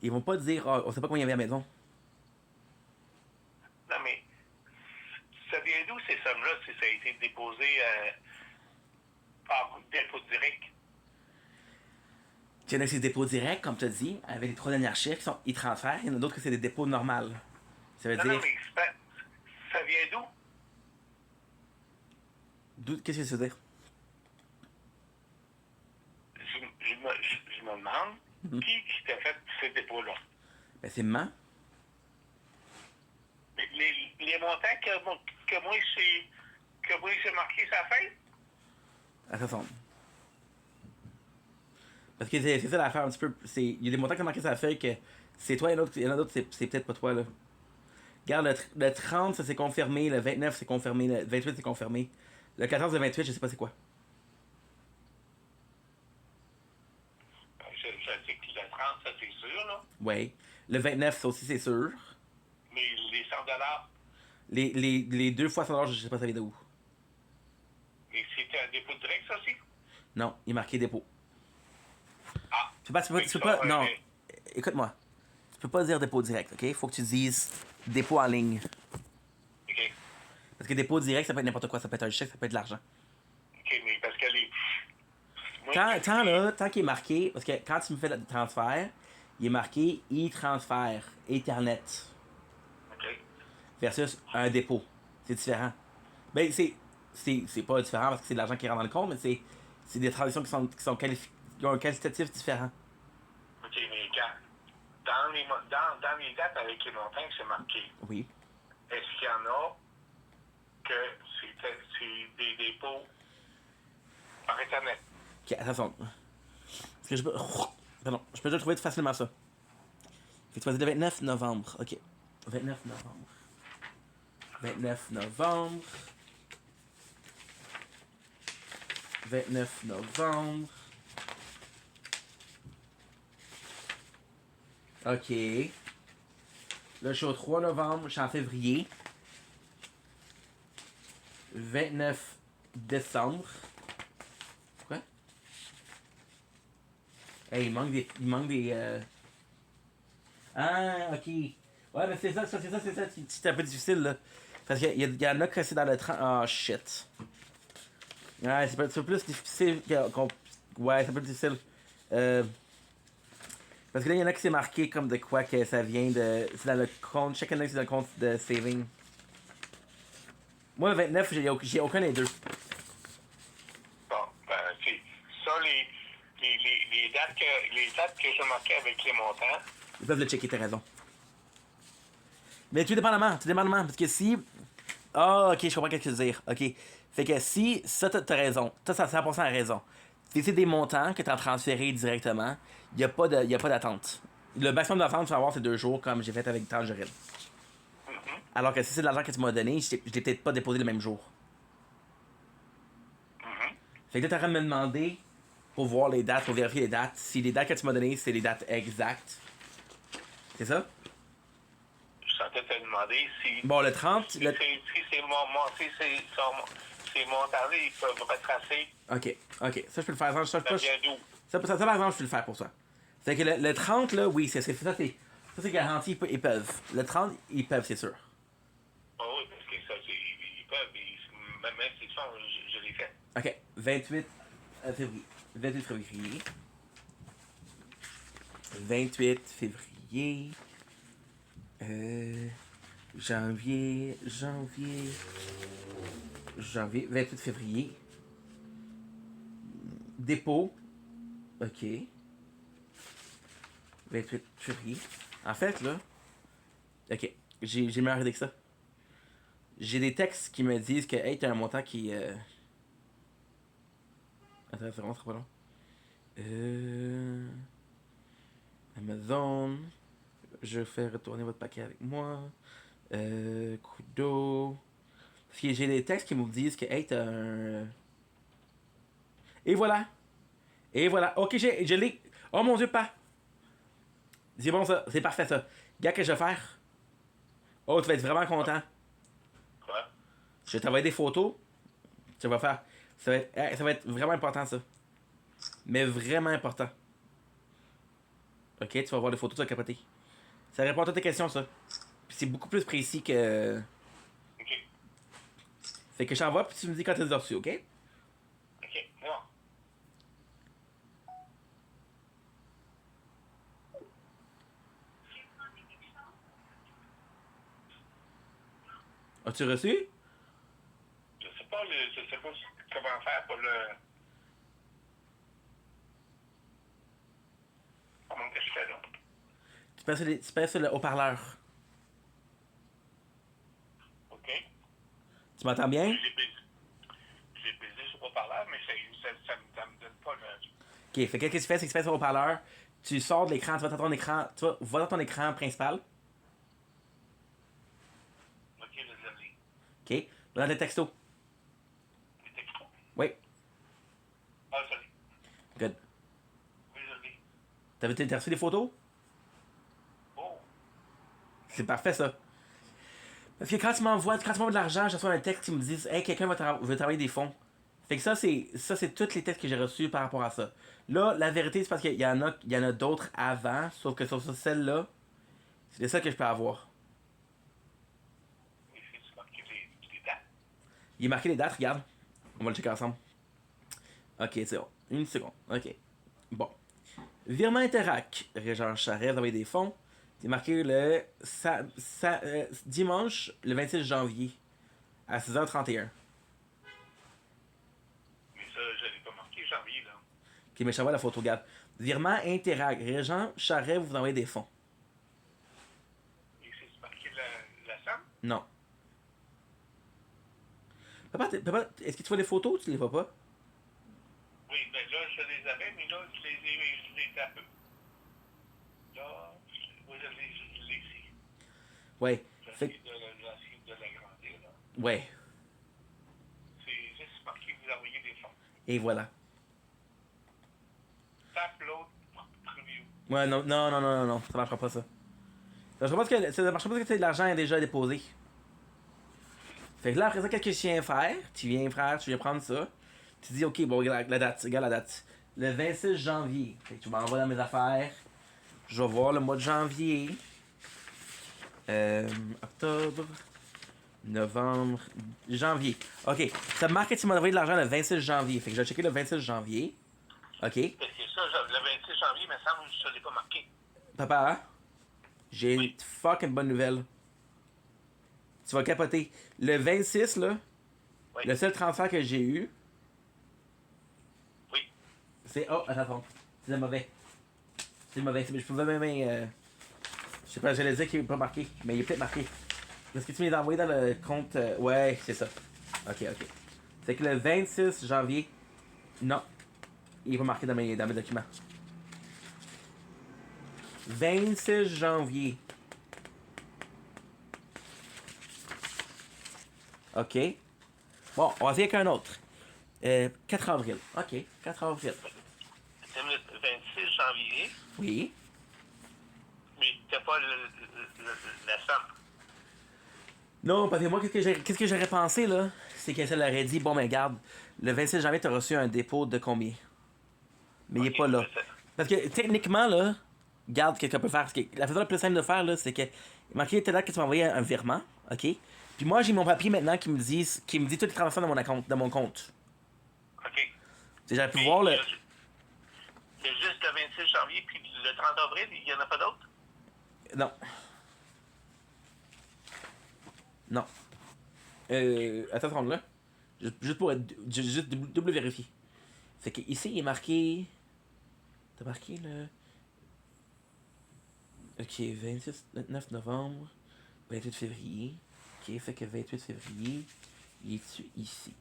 ils vont pas dire, ah, on sait pas combien il y avait à la maison. Non, mais ça vient d'où ces sommes-là si ça a été déposé par dépôt direct? Il y en a qui c'est des dépôts directs, comme tu as dit, avec les trois derniers chiffres, ils transfèrent. Il y en a d'autres que c'est des dépôts normaux. Ça veut Non, dire... non, mais ça vient d'où? Qu'est-ce que ça veut dire? Je me demande qui t'a fait ces dépôts-là. Ben, c'est maman. Les montants que moi, j'ai marqué sa feuille? À sa sombre. Parce que c'est ça l'affaire un petit peu. Il y a des montants qui ont marqué sur la feuille que c'est toi, il y en a d'autres, c'est peut-être pas toi, là. Regarde, le 30, ça c'est confirmé, le 29 c'est confirmé, le 28 c'est confirmé. Le 14 et le 28, je sais pas c'est quoi. Je sais que le 30, ça c'est sûr, là. Ouais. Le 29, ça aussi c'est sûr. Mais les 100 Les 2 fois 100 $, je sais pas ça vient de où. et c'était un dépôt direct, ça aussi? Non, il est marqué dépôt. Ah. Tu peux pas, non. Écoute-moi. Tu peux pas dire dépôt direct, ok? Faut que tu dises dépôt en ligne. OK. Parce que dépôt direct, ça peut être n'importe quoi. Ça peut être un chèque, ça peut être de l'argent. OK, mais parce que les... Moi, Tant qu'il est marqué, parce que quand tu me fais le transfert, il est marqué e-transfert, Ethernet, OK. versus un dépôt. C'est différent. Ben, c'est pas différent parce que c'est de l'argent qui rentre dans le compte, mais c'est des transactions qui ont un qualitatif différent. OK, mais dans les dates avec les montants que c'est marqué, Oui. est-ce qu'il y en a que c'est des dépôts par Internet? Ok, attention. Parce que je peux. Pardon, je peux déjà trouver facilement ça. Fait que tu vas dire le 29 novembre. Ok. 29 novembre. 29 novembre. 29 novembre. OK. Là, je suis au 3 novembre, je suis en février. 29 décembre. Quoi? Hey, il manque des. Il manque des. Ah, ok. Ouais, mais c'est ça, c'est ça. C'est un peu difficile, là. Parce qu'il y en a que c'est dans le 30. Oh, shit. Ouais, c'est plus difficile qu'on. Ouais, c'est un peu difficile. Parce que là, il y en a qui c'est marqué comme de quoi que ça vient de. C'est dans le compte. Chaque année, c'est dans le compte de saving. Moi, le 29, j'ai aucun des deux. Bon, ben, c'est ça, les dates que j'ai marquées avec les montants. Ils peuvent le checker, t'as raison. Mais tout dépendamment. Parce que si. Ah, ok, je comprends ce que tu veux dire. Ok. Fait que si. Ça, t'as raison. Ça, 100% raison. Si c'est des montants que t'as transférés directement, y a pas d'attente. Le maximum d'attente, tu vas avoir, c'est 2 jours, comme j'ai fait avec Tangerine. Alors que si c'est de l'argent que tu m'as donné, je l'ai peut-être pas déposé le même jour. Fait que là, t'es en train de me demander, pour voir les dates, pour vérifier les dates, si les dates que tu m'as données, c'est les dates exactes. C'est ça? Je suis en train de te demander si. Bon, le 30. Si ces montants-là, ils peuvent retracer. Ok. Ça, je peux le faire. Ça, Ça vient d'où? ça, par exemple, je peux le faire pour ça. C'est que le 30, là, oui, ça, c'est garanti, ils peuvent. Le 30, ils peuvent, c'est sûr. Ah oui, parce que ça, ils peuvent. Même si ça, je l'ai fait. Ok, 28 février. 28 février. 28 février. Janvier. 28 février. Dépôt. Ok. 28 février. En fait, là. Ok. J'ai meilleure idée que ça. J'ai des textes qui me disent que, hey, t'as un montant qui. Attends, c'est vraiment trop long. Amazon. Je fais retourner votre paquet avec moi. Kudo. Parce que j'ai des textes qui me disent que, hey, t'as un. Et voilà. Ok, je l'ai. Oh mon dieu, pas. C'est bon ça. C'est parfait ça. Gars, que je vais faire? Oh, tu vas être vraiment content. Quoi? Je vais t'envoyer des photos. Tu vas faire. Ça va être vraiment important ça. Mais vraiment important. Ok, tu vas voir des photos, tu vas capoter. Ça répond à toutes tes questions, ça. Puis c'est beaucoup plus précis que. OK. Fait que je t'envoie, puis tu me dis quand tu les reçu, ok? OK. Non. As-tu reçu? Je sais pas comment faire pour le. Comment que je fais là? Tu passes sur le haut-parleur. OK. Tu m'entends bien? J'ai baisé sur haut-parleur, mais ça me donne pas le. Ok, fait que qu'est-ce que tu fais? C'est que tu fais sur le haut-parleur. Tu sors de l'écran, tu vas dans ton écran. Va dans ton écran principal. OK, désolé. Ok? Va dans tes textos. Les textos? Oui. Ah, désolé. Good. Désolé. T'as reçu des photos? Oh. C'est parfait ça. Parce que quand tu m'envoies de l'argent, je reçois un texte qui me dit hey, quelqu'un veut travailler des fonds. Fait que ça, c'est tous les textes que j'ai reçus par rapport à ça. Là, la vérité, c'est parce qu'il y en a d'autres avant, sauf que sur celle-là, c'est les seuls que je peux avoir. Mais c'est marqué les dates. Il est marqué les dates, regarde. On va le checker ensemble. Ok, c'est bon. Une seconde. Ok. Bon. Virement Interac. Régent Charest, vous avez des fonds. C'est marqué le dimanche, le 26 janvier, à 6h31. Mais ça, je l'ai pas marqué janvier, là. Ok, mais je t'envoie la photo, regarde. Virement Interac. Régent Charest, vous envoyez des fonds. Et c'est marqué la somme? Non. Papa, est-ce que tu vois les photos ou tu les vois pas? Oui, mais là, je les avais, mais là, je les ai un peu. Là, oui, je l'ai ici. Ouais. J'essaie Fait, de l'agrandir. Ouais. C'est juste marqué que vous envoyez des fonds. Et voilà. Tape l'autre preview. Ouais, non, ça marchera pas ça. Ça marchera pas parce que l'argent est déjà déposé. Fait que là, après ça, qu'est-ce que tu viens faire? Tu viens, frère, tu viens prendre ça. Tu dis, ok, bon, regarde la date. Le 26 janvier. Fait que tu m'envoies dans mes affaires. Je vais voir le mois de janvier. Octobre. Novembre. Janvier. Ok. Ça me marque que tu m'as envoyé de l'argent le 26 janvier. Fait que je vais checker le 26 janvier. Ok. C'est ça, le 26 janvier, il me semble que je ne l'ai pas marqué. Papa, j'ai une Oui. fucking bonne nouvelle. Tu vas capoter. Le 26, là, Oui. le seul transfert que j'ai eu, Oui. c'est. Oh, attends. C'est le mauvais. C'est le mauvais. Je pouvais même. Je sais pas, j'allais dire qu'il n'est pas marqué, mais il est peut-être marqué. Est-ce que tu m'as envoyé dans le compte. Ouais, c'est ça. Ok. C'est que le 26 janvier. Non. Il est pas marqué dans mes documents. 26 janvier. Ok. Bon, on va essayer avec un autre. 4 avril. Ok, 4 avril. C'est le 26 janvier, Oui. mais t'as pas la somme. Non, parce que moi, qu'est-ce que j'aurais pensé, là? C'est qu'elle aurait dit, bon, ben, garde, le 26 janvier, t'as reçu un dépôt de combien? Mais il est pas là. Parce que, techniquement, là, garde, qu'est-ce qu'on peut faire? Parce que la façon la plus simple de faire, là, c'est que, marqué tout à l'heure que tu m'as envoyé un virement, ok? Puis moi, j'ai mon papier maintenant qui me dit toutes les transactions dans mon compte. OK. J'aurais pu Puis, voir le. il y a juste le 26 janvier, puis le 30 avril, il n'y en a pas d'autres? Non. Non. Attends là. Juste pour être. Juste double vérifier. C'est que ici, il est marqué. T'as marqué le. Ok, 29 novembre, 28 février. Ok, fait que 28 février, il est ici.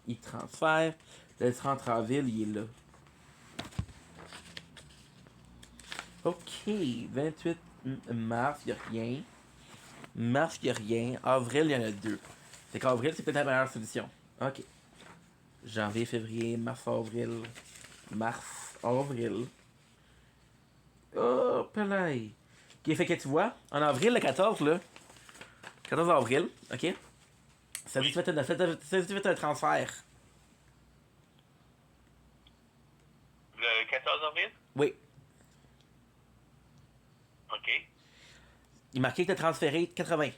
Il transfère. Le 30 avril, il est là. Ok, 28 mars, il n'y a rien. Mars, il n'y a rien. Avril, il y en a 2. Fait qu'avril, c'est peut-être la meilleure solution. Ok. Janvier, février, mars, avril. Mars, avril. Oh, pelay. Ok, fait que tu vois, en avril, le 14, là. 14 avril, ok. Ça dit que tu fais un transfert. Le 14 avril? Oui. OK. Il marquait que tu as transféré 80.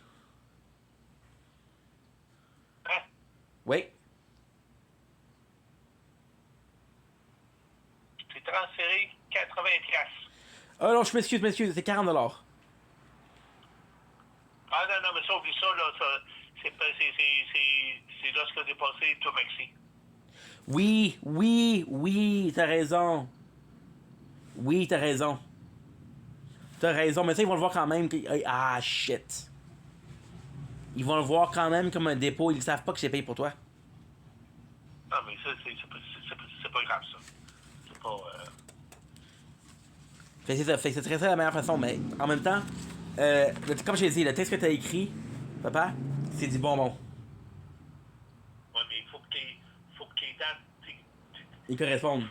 Hein? Oui. J'ai transféré 80$. Oh non, je m'excuse, c'est 40$. Ah non, mais ça, oublie ça, là. C'est là ce que j'ai passé, tout maxi. Oui, t'as raison. Oui, t'as raison. T'as raison, mais ça, ils vont le voir quand même. Ah, shit. Ils vont le voir quand même comme un dépôt. Ils savent pas que j'ai payé pour toi. Non, mais ça, c'est pas grave, ça. C'est pas... Fait que c'est ça. Fait que c'est ça la meilleure façon. Mais en même temps, comme je l'ai dit, le texte que t'as écrit, papa, c'est du bonbon. Ouais, mais il faut que les dates... Ils correspondent.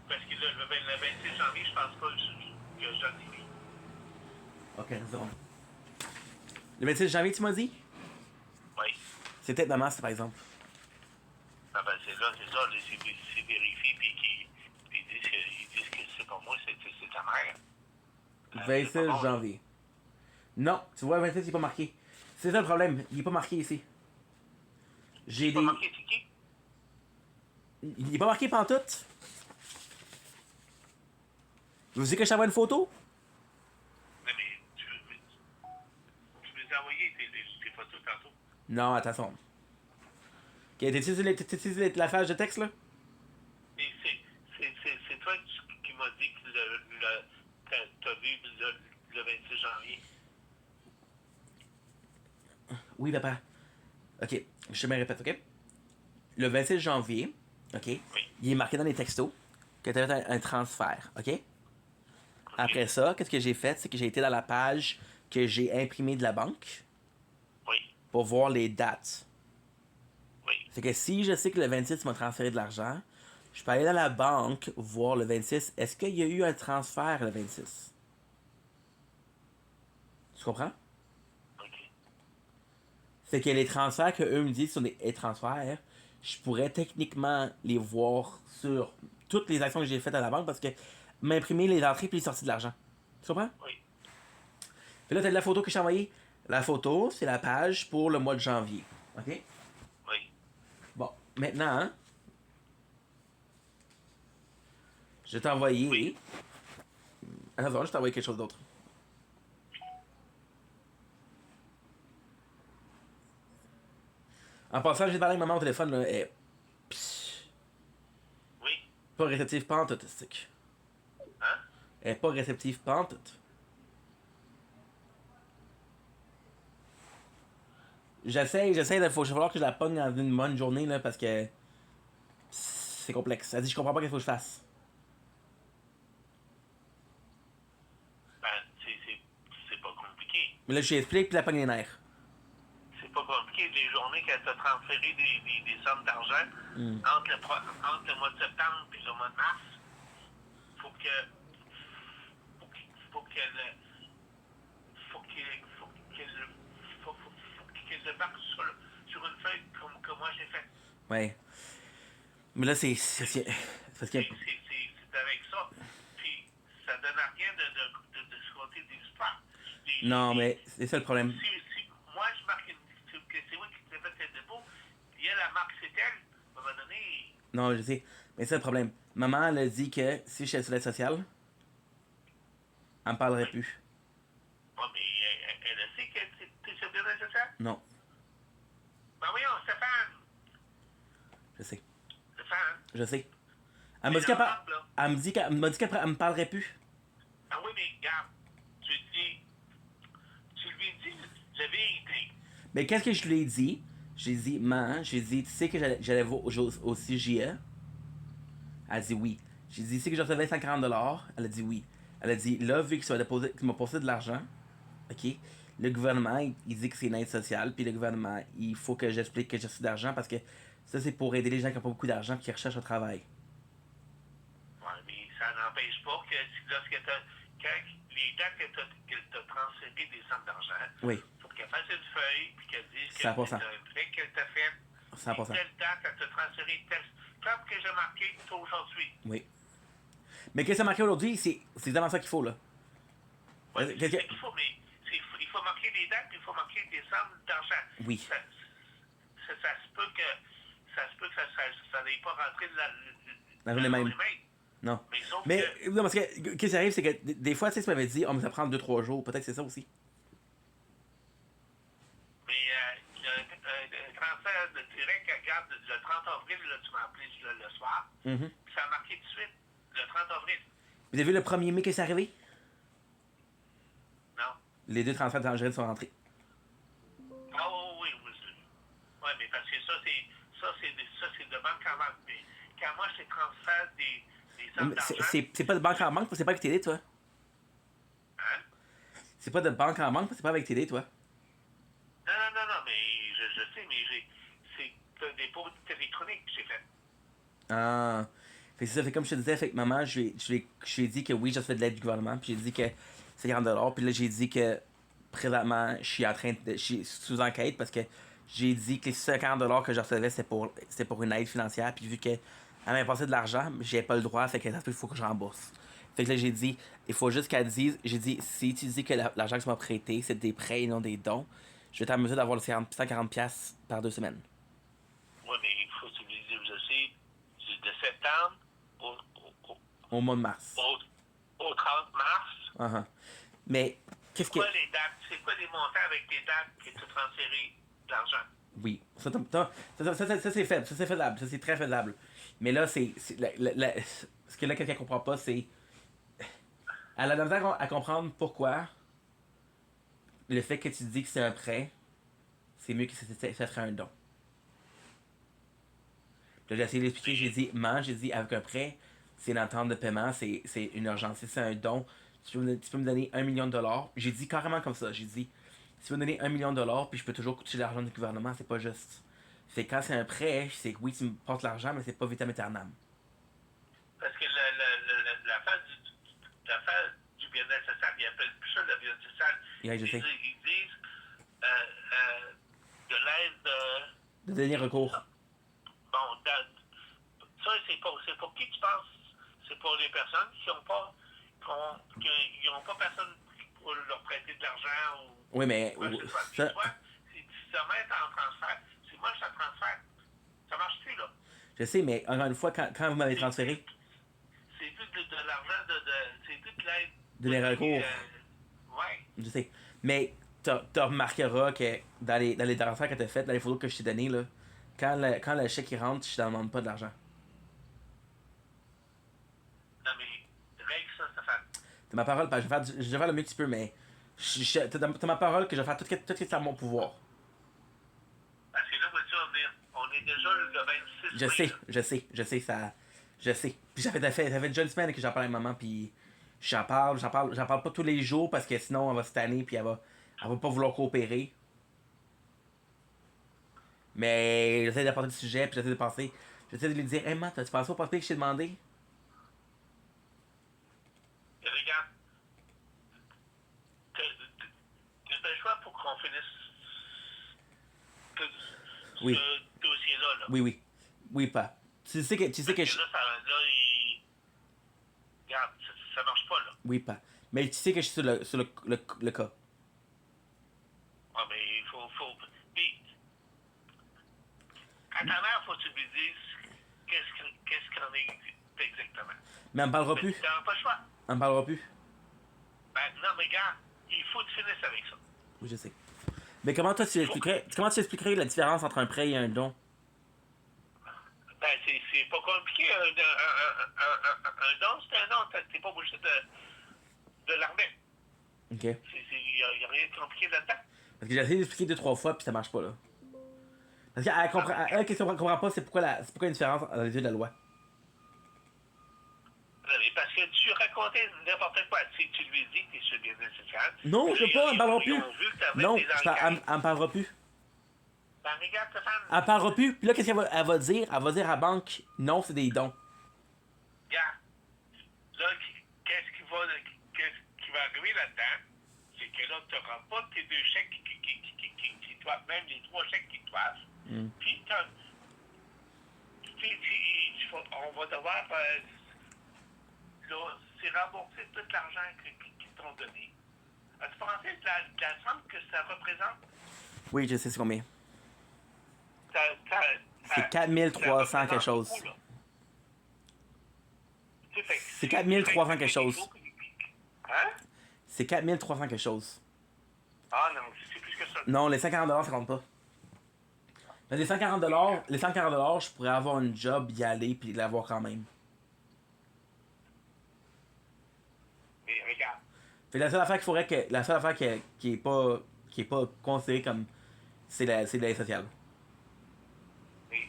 Parce que le 26 janvier, je pense pas que j'en ai mis. Ok, raison. Le 26 janvier, tu m'as dit? Oui. C'est peut-être ma masse, par exemple. Ah ben, c'est ça, c'est vérifié, puis ils disent que c'est pas moi, c'est ta mère. 26 janvier. Non, tu vois, 26, il est pas marqué. C'est ça le problème, il est pas marqué ici. J'ai pas des. marqué, c'est qui? Il est pas marqué pantoute. Vous voulez que je t'envoie une photo? Non, mais tu me les as envoyées, tes photos tantôt. Non, attention. Ok, t'es-tu la page de texte, là? Mais c'est toi qui m'as dit que t'as vu le 26 janvier. Oui, papa. Ok, je te me répète, ok? Le 26 janvier, ok? Oui. Il est marqué dans les textos que tu as fait un transfert, ok? Après ça, qu'est-ce que j'ai fait? C'est que j'ai été dans la page que j'ai imprimée de la banque. pour voir les dates. Oui. C'est que si je sais que le 26 m'a transféré de l'argent, je peux aller dans la banque voir le 26. Est-ce qu'il y a eu un transfert le 26? Tu comprends? OK. C'est que les transferts que eux me disent sont des transferts, je pourrais techniquement les voir sur toutes les actions que j'ai faites à la banque parce que m'imprimer les entrées puis les sorties de l'argent. Tu comprends? Oui. Puis là, t'as de la photo que je t'ai envoyée. La photo, c'est la page pour le mois de janvier. OK? Oui. Bon, maintenant, hein, je vais t'envoyer. Oui. Attends, je t'ai envoyé quelque chose d'autre. En passant, j'ai parlé avec maman au téléphone, là, elle est Oui. pas réceptive pantoute, stick. Hein? Elle est pas réceptive pantoute. J'essaie, il va falloir que je la pogne dans une bonne journée, là, parce que c'est complexe. Elle dit, je comprends pas qu'est-ce qu'il faut que je fasse. Ben, c'est pas compliqué. Mais là, je lui explique, puis la pogne les nerfs. C'est pas compliqué. Des journées qu'elle t'a transféré des sommes d'argent entre le mois de septembre et le mois de mars, faut que faut qu'elle faut qu'elle faut qu'elle faut qu'elle le marque sur une feuille comme moi j'ai fait. Ouais. Mais là, c'est parce que. C'est avec ça. Puis ça donne à rien de se compter des histoires. Non, mais c'est ça le problème. Si moi je marque que c'est moi qui t'ai fait tes dépôts, puis elle marque c'est elle, à un moment donné. Non, je sais. Mais c'est ça le problème. Maman, elle a dit que si je suis sur l'aide sociale, elle me parlerait plus. Oh, mais elle sait que t'es sur bien nécessaire? Non, Ben voyons, Stéphane. je sais. Stéphane. Je sais. Elle m'a dit qu'elle m'a dit qu'elle me parlerait plus. Ah oui, mais regarde, tu lui dis la vérité. Mais qu'est-ce que je lui ai dit? J'ai dit, maman, j'ai dit, tu sais que j'allais au CGE? Elle a dit oui. J'ai dit, tu sais que je recevais 140$? Elle a dit oui. Elle a dit, là, vu qu'il m'a posé de l'argent, ok, le gouvernement, il dit que c'est une aide sociale, puis le gouvernement, il faut que j'explique que j'ai reçu d'argent parce que ça, c'est pour aider les gens qui n'ont pas beaucoup d'argent et qui recherchent un travail. Ouais, mais ça n'empêche pas que les dates qu'elle t'a transféré des sommes d'argent, Oui. faut qu'elle fasse une feuille puis qu'elle dise que 100%. c'est un prêt qu'elle t'a fait. 100%. Telle date, elle t'a transféré telle. Comme que j'ai marqué aujourd'hui. Oui. Mais qu'est-ce que ça marqué aujourd'hui? C'est exactement ça qu'il faut, là. Ouais, Qu'est-ce que- c'est qu'il faut, mais il faut marquer les dates puis il faut marquer des sommes d'argent. Oui. Ça se peut que ça n'aille pas rentrer La journée même. Non. Mais sauf Mais, que. non, parce que, qu'est-ce qui arrive, c'est que des fois, tu sais, tu m'avais dit, oh, mais ça prend 2-3 jours. Peut-être que c'est ça aussi. Mais le transfert direct, regarde, le 30 avril, là, tu m'as appelé le soir. Mhm. Puis ça a marqué tout de suite, le 30 avril. Vous avez vu le 1er mai que c'est arrivé? Non. Les 2 transferts d'Angérine sont rentrés. Ah oui. Oui, mais parce que ça, c'est de banque en banque. Mais quand moi, je transfère des sommes Mais d'argent. c'est pas de banque en banque, c'est pas avec TD, toi. Hein? C'est pas de banque en banque, c'est pas avec TD, toi. Non, mais je sais, mais c'est un dépôt électronique que j'ai fait. Ah. Fait que c'est ça, fait comme je te disais, fait que maman, je lui ai dit que oui, j'ai fait de l'aide du gouvernement, puis j'ai dit que c'est 40$, puis là j'ai dit que présentement, je suis sous enquête parce que j'ai dit que les 50$ que je recevais, c'est pour une aide financière, puis vu qu'elle m'avait passé de l'argent, j'ai pas le droit, fait que ça se peut, il faut que je rembourse. Fait que là j'ai dit, il faut juste qu'elle dise, j'ai dit, si tu dis que l'argent que tu m'as prêté, c'est des prêts et non des dons, je vais être en mesure d'avoir le 140$ par 2 semaines. Oui, mais il faut que tu me dises aussi, de septembre Au mois de mars. au 30 mars. Uh-huh. Mais, qu'est-ce que... C'est quoi les montants avec les dates que tu as transféré d'argent? Oui. Ça c'est faible. Ça, c'est faisable. Ça, c'est très faisable. Mais là, ce que là, quelqu'un comprend pas, c'est... Elle a de la misère à comprendre pourquoi le fait que tu dis que c'est un prêt, c'est mieux que ça serait un don. Puis là, j'ai essayé d'expliquer, j'ai dit, avec un prêt, c'est une entente de paiement, c'est une urgence. Si c'est un don, tu peux me donner $1 million. J'ai dit carrément comme ça. J'ai dit, Si vous me donnez 1 million de dollars, puis je peux toujours toucher l'argent du gouvernement, c'est pas juste. C'est quand c'est un prêt, c'est que oui, tu me portes l'argent, mais c'est pas vitam aeternam. Parce que l'affaire du bien-être social, ils appellent plus ça le bien-être social. Yeah, je sais. Ils disent de l'aide. De dernier recours. Bon, ça, c'est pour qui tu penses? C'est pour les personnes qui n'ont pas, qui ont pas personne pour leur prêter de l'argent ou. Oui, mais. Ouais, Ça... toi, si tu te mets en transfert, si moi je te transfère, ça marche plus, là. Je sais, mais encore une fois, quand vous m'avez transféré. C'est plus de l'argent, c'est plus de l'aide. De les recours. Ouais. Je sais. Mais tu remarqueras que dans les transferts que tu as fait, dans les photos que je t'ai données, là, quand le chèque il rentre, je te demande pas de l'argent. Non, mais règle ça, Stéphane. T'as ma parole, je vais faire le mieux que tu peux, mais t'as ma parole que je vais faire tout ce qui est à mon pouvoir. Parce que là, vois-tu, on est déjà le 26 Je sais, ça. Je sais. Puis ça fait déjà une semaine que j'en parle avec maman, puis j'en parle pas tous les jours parce que sinon elle va se tanner, puis elle va pas vouloir coopérer. Mais j'essaie d'apporter le sujet, puis j'essaie de lui dire, hey man, tu penses pas au papier que je t'ai demandé? Et regarde, t'as le choix pour qu'on finisse Oui. ce dossier-là. Là. Oui. Oui, pas. Tu sais que Parce que là, regarde, ça marche pas, là. Oui, pas. Mais tu sais que je suis sur le cas. Ah, mais il faut. Puis, à ta mère, faut que tu lui dises qu'est-ce qu'on est exactement. Mais elle me parlera plus. T'as pas le choix. Elle me parlera plus. Ben, non, mais regarde, il faut que tu finisses avec ça. Oui, je sais. Mais comment tu expliquerais la différence entre un prêt et un don? Ben, c'est pas compliqué. Un don, c'est un don. T'es pas obligé de l'armer. Ok. Il n'y a rien de compliqué là-dedans. Parce que j'ai essayé d'expliquer 2-3 fois, puis ça marche pas, là. Parce qu'elle comprend, elle, qu'est-ce qu'elle comprend pas, c'est pourquoi il y a une différence dans les yeux de la loi. Non, mais parce que tu racontais n'importe quoi. Tu lui dis que tu es sur le bien social. Non, je veux pas, elle me parlera plus. Non, elle me parlera plus. Ben, regarde, Stéphane. Elle me parlera plus, puis là, qu'est-ce qu'elle va dire? Elle va dire à la banque, non, c'est des dons. Regarde. Là, qu'est-ce qui va arriver là-dedans? C'est que là, tu n'auras pas tes 2 chèques qui doivent, même les 3 chèques qui doivent. Puis, on va devoir c'est rembourser tout l'argent qu'ils t'ont donné. As-tu pensé de la somme que ça représente? Oui, je sais c'est combien. C'est C'est 4300 quelque chose. C'est 4300 quelque chose. Hein? C'est 4300 quelque chose. Ah non, c'est plus que ça. Non, les 140$, ça compte pas. Mais les 140$, je pourrais avoir un job, y aller, puis l'avoir quand même. Mais regarde. Fait que la seule affaire qui est pas considérée comme c'est l'aide sociale. Mais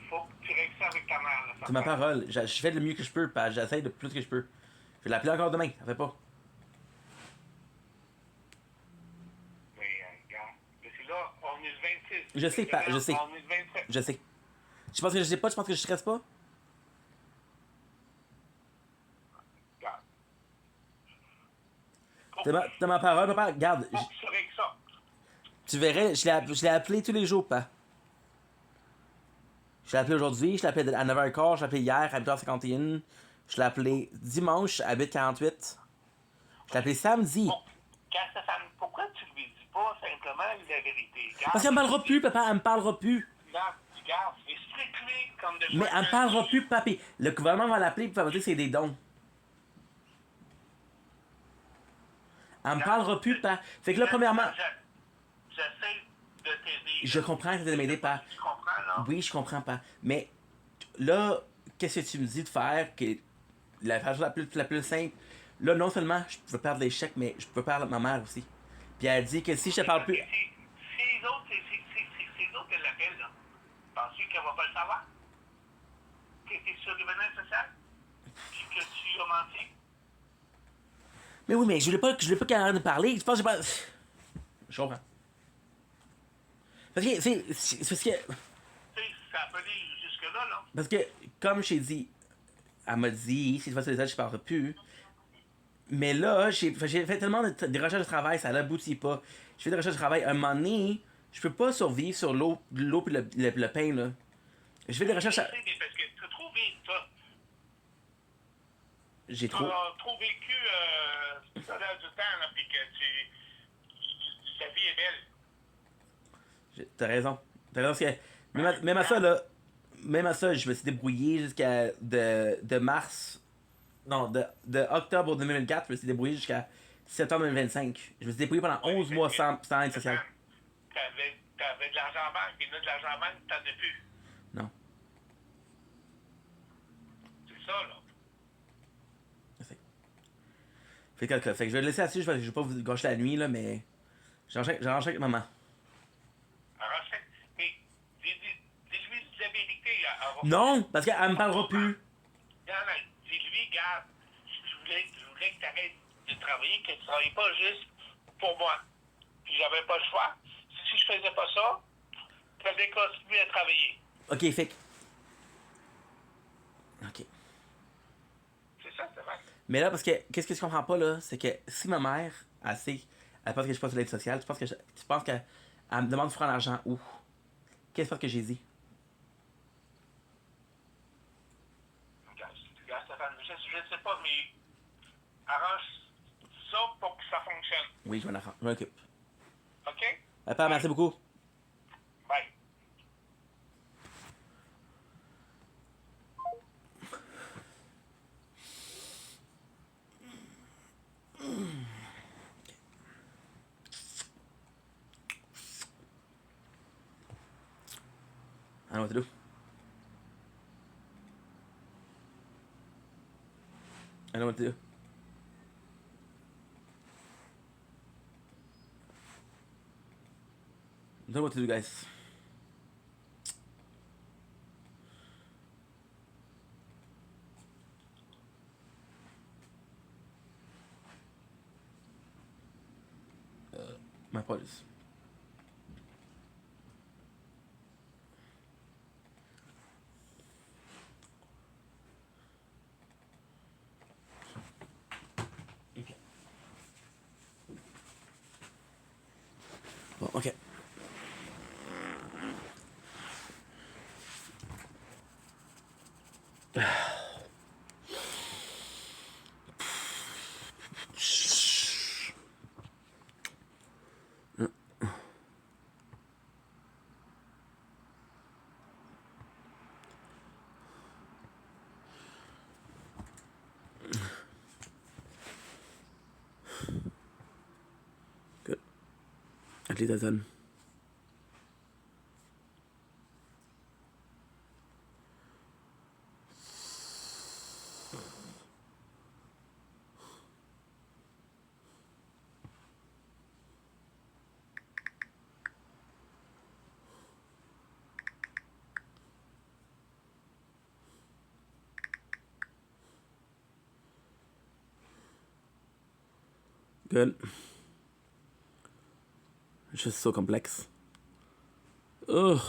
faut que tu règles ça avec ta mère. Là, C'est ma parole. Je fais le mieux que je peux, pas j'essaie le plus que je peux. Je vais l'appeler encore demain, ça fait pas. Mais regarde. C'est là, on est le 26. Je sais pas, je sais. On est le 27. Je sais. Tu penses que je sais pas, tu penses que je stresse pas? Regarde. T'as ma parole, papa, regarde. Faut que tu règles ça. Tu verrais, je l'ai appelé tous les jours, pas. Je l'ai appelé aujourd'hui, je l'ai appelé à 9h15, je l'ai appelé hier à 8h51, je l'ai appelé dimanche à 8h48, je l'ai appelé samedi. Bon, Stéphane, pourquoi tu lui dis pas simplement la vérité? Regarde, Parce qu'elle me parlera plus, papa, elle me parlera plus. Regarde, explique-lui comme de Mais elle me parlera plus, papi. Le gouvernement va l'appeler pour faire dire que c'est des dons. Elle me parlera plus, pas. Fait que là, premièrement. J'essaie de t'aider. Je comprends que tu de m'aider, pas. Tu comprends, là? Oui, je comprends pas. Mais là, qu'est-ce que tu me dis de faire? Que la chose la plus simple. Là, non seulement je peux perdre les chèques, mais je peux perdre ma mère aussi. Puis elle dit que si je te parle plus. Si les autres, elles l'appellent, là, penses-tu qu'elle va pas le savoir? Que t'es sur le bien social? Puis que tu as menti? Mais oui, mais je voulais pas qu'elle arrête de parler. Je pense que j'ai pas. Je comprends. Parce que, c'est parce que, Tu sais, ça peut aller jusque-là, là. parce que, comme j'ai dit, elle m'a dit, si tu vas sur les aides, je parlerai plus. Mais là, j'ai fait tellement de recherches de travail, ça n'aboutit pas. Je fais des recherches de travail. À un moment donné, je peux pas survivre sur l'eau et le pain, là. Je fais des recherches. Je sais, mais parce que tu as trop vécu ça. J'ai Tu trop. as trop vécu ça l'air du temps, là, puis que la vie est belle. T'as raison. T'as raison, parce que même à ça, là, même à ça, je me suis débrouillé jusqu'à de mars. Non, de octobre 2024, je me suis débrouillé jusqu'à septembre 2025. Je me suis débrouillé pendant 11 mois sans aide sociale. T'avais de l'argent en banque, et là, de l'argent en banque, t'en as plus. Non. C'est ça, là. Je sais. Fait que je vais le laisser là-dessus, je vais pas vous gâcher la nuit, là, mais j'arrange avec maman. Alors, mais dis-lui la vérité. Non, parce qu'elle me parlera plus. Non, dis-lui, garde, je voulais que tu arrêtes de travailler, que tu ne travailles pas juste pour moi. Puis j'avais pas le choix. Si je faisais pas ça, tu allais continuer à travailler. Ok, fait que. Ok. C'est ça, c'est vrai. Mais là, parce que, qu'est-ce que tu comprends pas, là, c'est que si ma mère, elle sait, elle pense que je suis pas sur l'aide sociale, tu penses qu'elle me demande de prendre l'argent où? Qu'est-ce que j'ai dit? Regarde, Stéphane, je ne sais pas, mais arrange ça pour que ça fonctionne. Oui, je m'en occupe. OK? Papa, merci beaucoup. Bye. I know what to do. I know what to do. I know what to do, guys. My apologies. Okay. Bon, ok. Good. At least that's done. Good. It's just so complex. Ugh.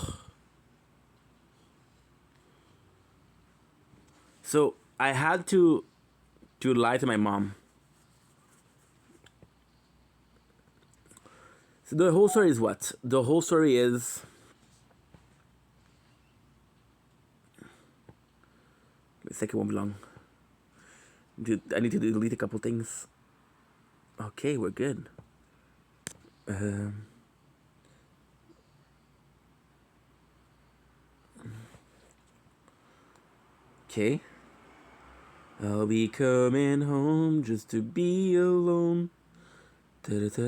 So I had to lie to my mom. So the whole story is what? The whole story is the second won't be long. I need to delete a couple things. Okay, we're good. Okay. I'll be coming home just to be alone. Cause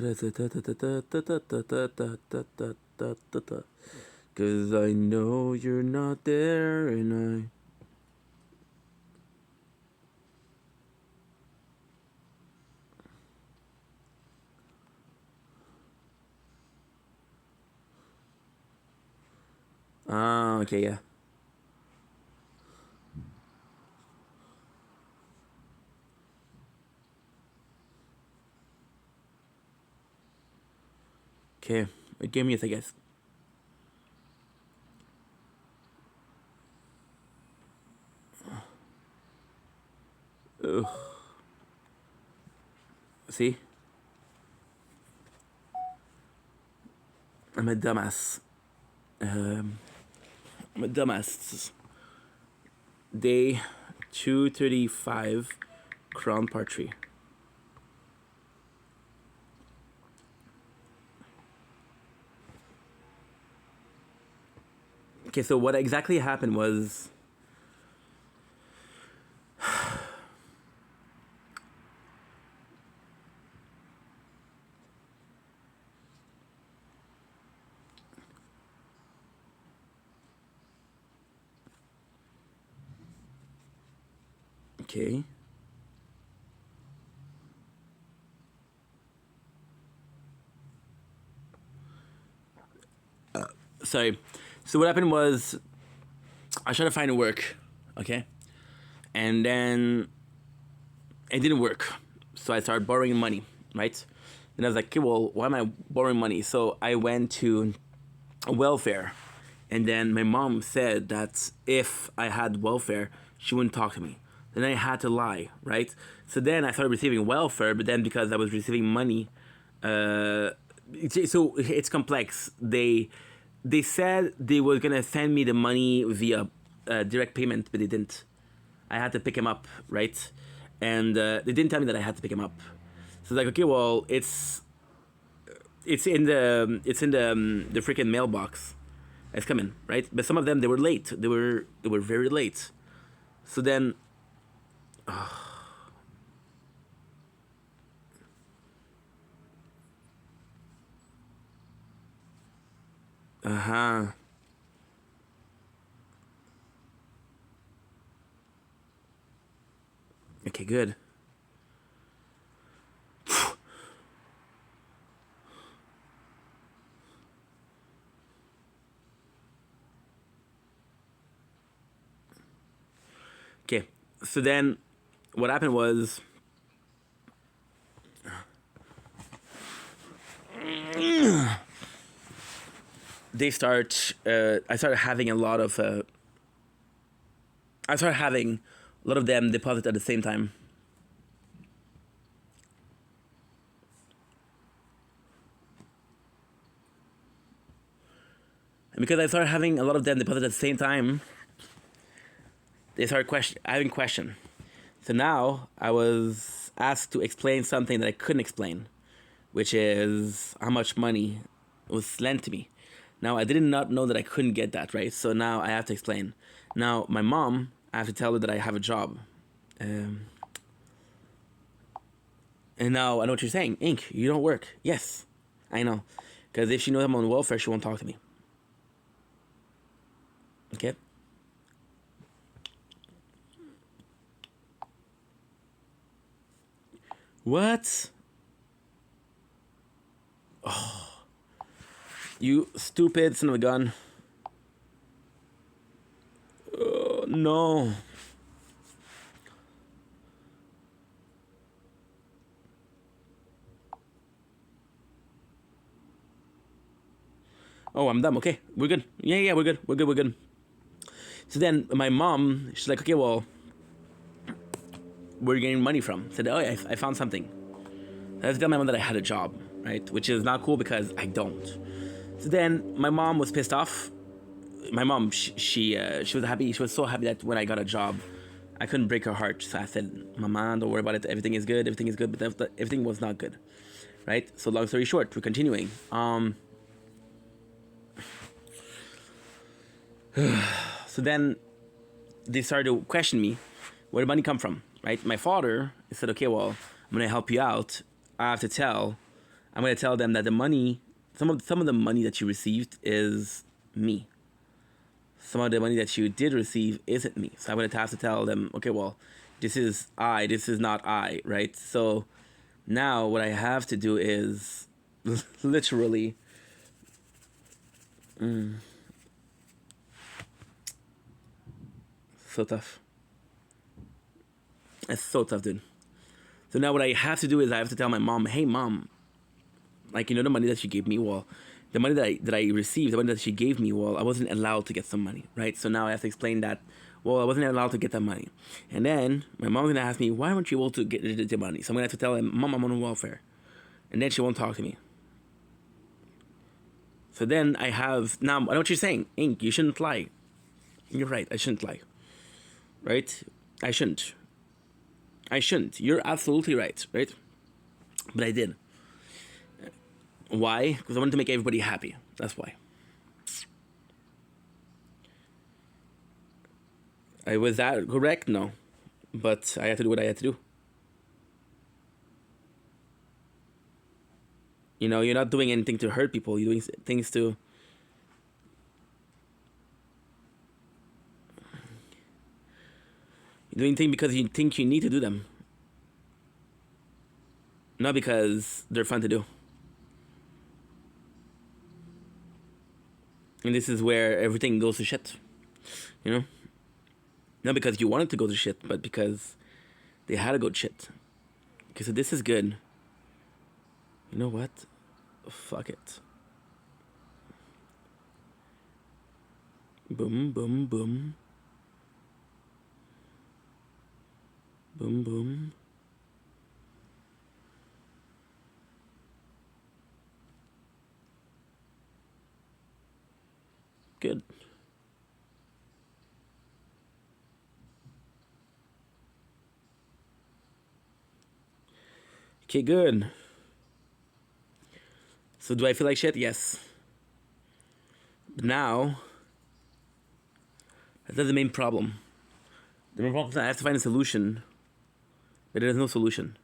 I know you're not there and okay, yeah. Okay, give me a second, guys. Ugh. See? I'm a dumbass. I'm a dumbass. Day 235, crown part 3. Okay, so what exactly happened was... Okay. Sorry. So what happened was I tried to find work, okay? And then it didn't work. So I started borrowing money, right? And I was like, okay, well, why am I borrowing money? So I went to welfare. And then my mom said that if I had welfare, she wouldn't talk to me. Then I had to lie, right? So then I started receiving welfare, but then because I was receiving money, so it's complex. They said they were gonna send me the money via direct payment, but they didn't. I had to pick him up, right? And they didn't tell me that I had to pick him up. So like, okay, well, it's in the freaking mailbox. It's coming, right? But some of them, they were late. They were very late. So then, uh-huh. Okay, good. Okay, so then what happened was I started having a lot of them deposit at the same time. And because I started having a lot of them deposit at the same time, they started having question. So now I was asked to explain something that I couldn't explain, which is how much money was lent to me. Now I did not know that I couldn't get that, right? So now I have to explain. Now my mom, I have to tell her that I have a job. And now I know what you're saying. Ink, you don't work. Yes, I know. Because if she knows I'm on welfare, she won't talk to me. Okay? What? Oh. You stupid son of a gun. Oh, no. Oh, I'm dumb. Okay, we're good. Yeah, we're good. We're good. So then my mom, she's like, okay, well, where are you getting money from? I said, oh, I found something. I had to tell my mom that I had a job, right? Which is not cool because I don't. So then my mom was pissed off. My mom, she was happy. She was so happy that when I got a job, I couldn't break her heart. So I said, Mama, don't worry about it. Everything is good. Everything is good. But everything was not good, right? So long story short, we're continuing. So then they started to question me, where did money come from, right? My father said, okay, well, I'm gonna help you out. I'm gonna tell them that the money, some of the money that you received is me. Some of the money that you did receive isn't me. So I'm gonna have to tell them, okay, well, this is not I, right? So now what I have to do is literally so tough. It's so tough, dude. So now what I have to do is I have to tell my mom, hey, Mom, Like, you know, the money that she gave me, well, the money that I received, the money that she gave me, well, I wasn't allowed to get some money, right? So now I have to explain that, well, I wasn't allowed to get that money. And then my mom's going to ask me, why weren't you able to get the money? So I'm going to have to tell her, Mom, I'm on welfare. And then she won't talk to me. So then I know what you're saying. Ink, you shouldn't lie. You're right, I shouldn't lie. Right? I shouldn't. You're absolutely right, right? But I did. Why? Because I wanted to make everybody happy. That's why. Was that correct? No. But I had to do what I had to do. You know, you're not doing anything to hurt people. You're doing things to... You're doing things because you think you need to do them. Not because they're fun to do. And this is where everything goes to shit. You know? Not because you wanted to go to shit, but because they had to go to shit. Okay, so this is good. You know what? Fuck it. Boom, boom, boom. Boom, boom. Good. Okay, good. So do I feel like shit? Yes. But now, that's the main problem. The main problem is I have to find a solution, but there's no solution.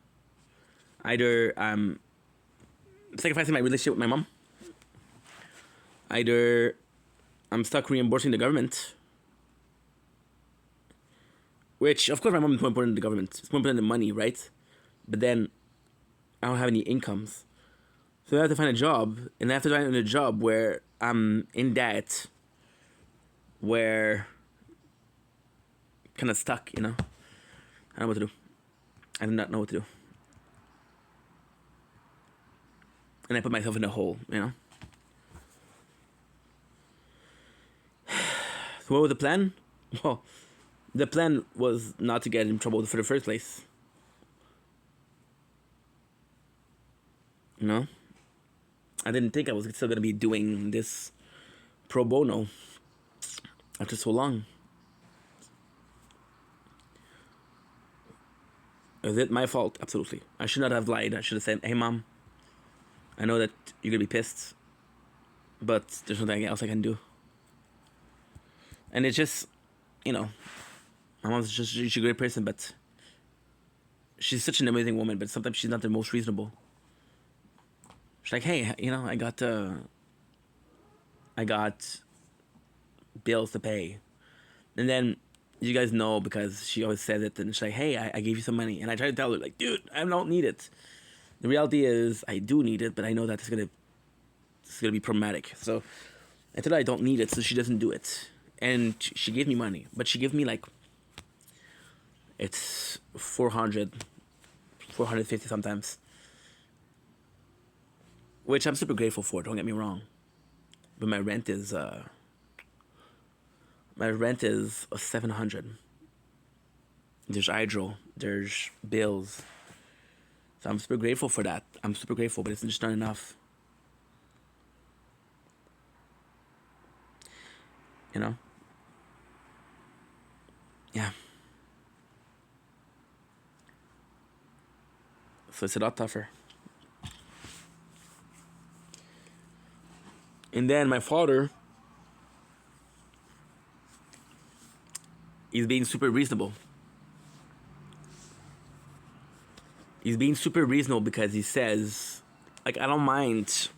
Either I'm sacrificing my relationship with my mom. Either I'm stuck reimbursing the government. Which, of course, my mom is more important than the government. It's more important than money, right? But then, I don't have any incomes. So I have to find a job, and I have to find a job where I'm in debt, where kind of stuck, you know? I don't know what to do. I do not know what to do. And I put myself in a hole, you know? So what was the plan? Well, the plan was not to get in trouble for the first place. You know? I didn't think I was still going to be doing this pro bono after so long. Is it my fault? Absolutely. I should not have lied. I should have said, hey, Mom, I know that you're going to be pissed, but there's nothing else I can do. And it's just, you know, my mom's just she's a great person, but she's such an amazing woman, but sometimes she's not the most reasonable. She's like, hey, you know, I got bills to pay. And then you guys know because she always says it, and she's like, hey, I gave you some money. And I try to tell her, like, dude, I don't need it. The reality is I do need it, but I know that it's gonna be problematic. So I tell her I don't need it, so she doesn't do it. And she gave me money, but she gave me like, it's 450 sometimes. Which I'm super grateful for, don't get me wrong. But my rent is 700. There's hydro, there's bills. So I'm super grateful for that. I'm super grateful, but it's just not enough. You know? Yeah. So it's a lot tougher. And then my father, he's being super reasonable. He's being super reasonable because he says, like, I don't mind.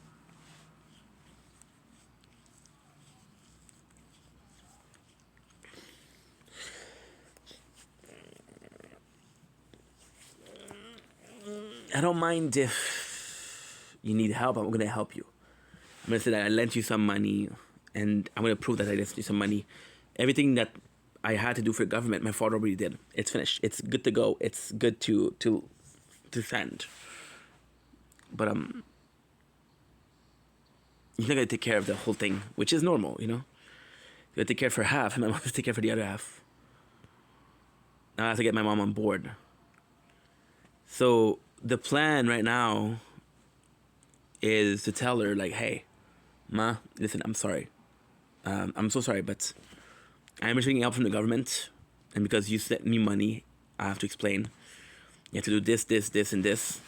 I don't mind if you need help. I'm gonna help you. I'm gonna say that I lent you some money, and I'm gonna prove that I lent you some money. Everything that I had to do for the government, my father already did. It's finished. It's good to go. It's good to send. But he's not gonna take care of the whole thing, which is normal, you know. You gotta take care for half, and my mom has to take care for the other half. Now I have to get my mom on board. So the plan right now is to tell her, like, hey, Ma, listen, I'm sorry. I'm so sorry, but I'm receiving help from the government, and because you sent me money, I have to explain. You have to do this, this, this, and this.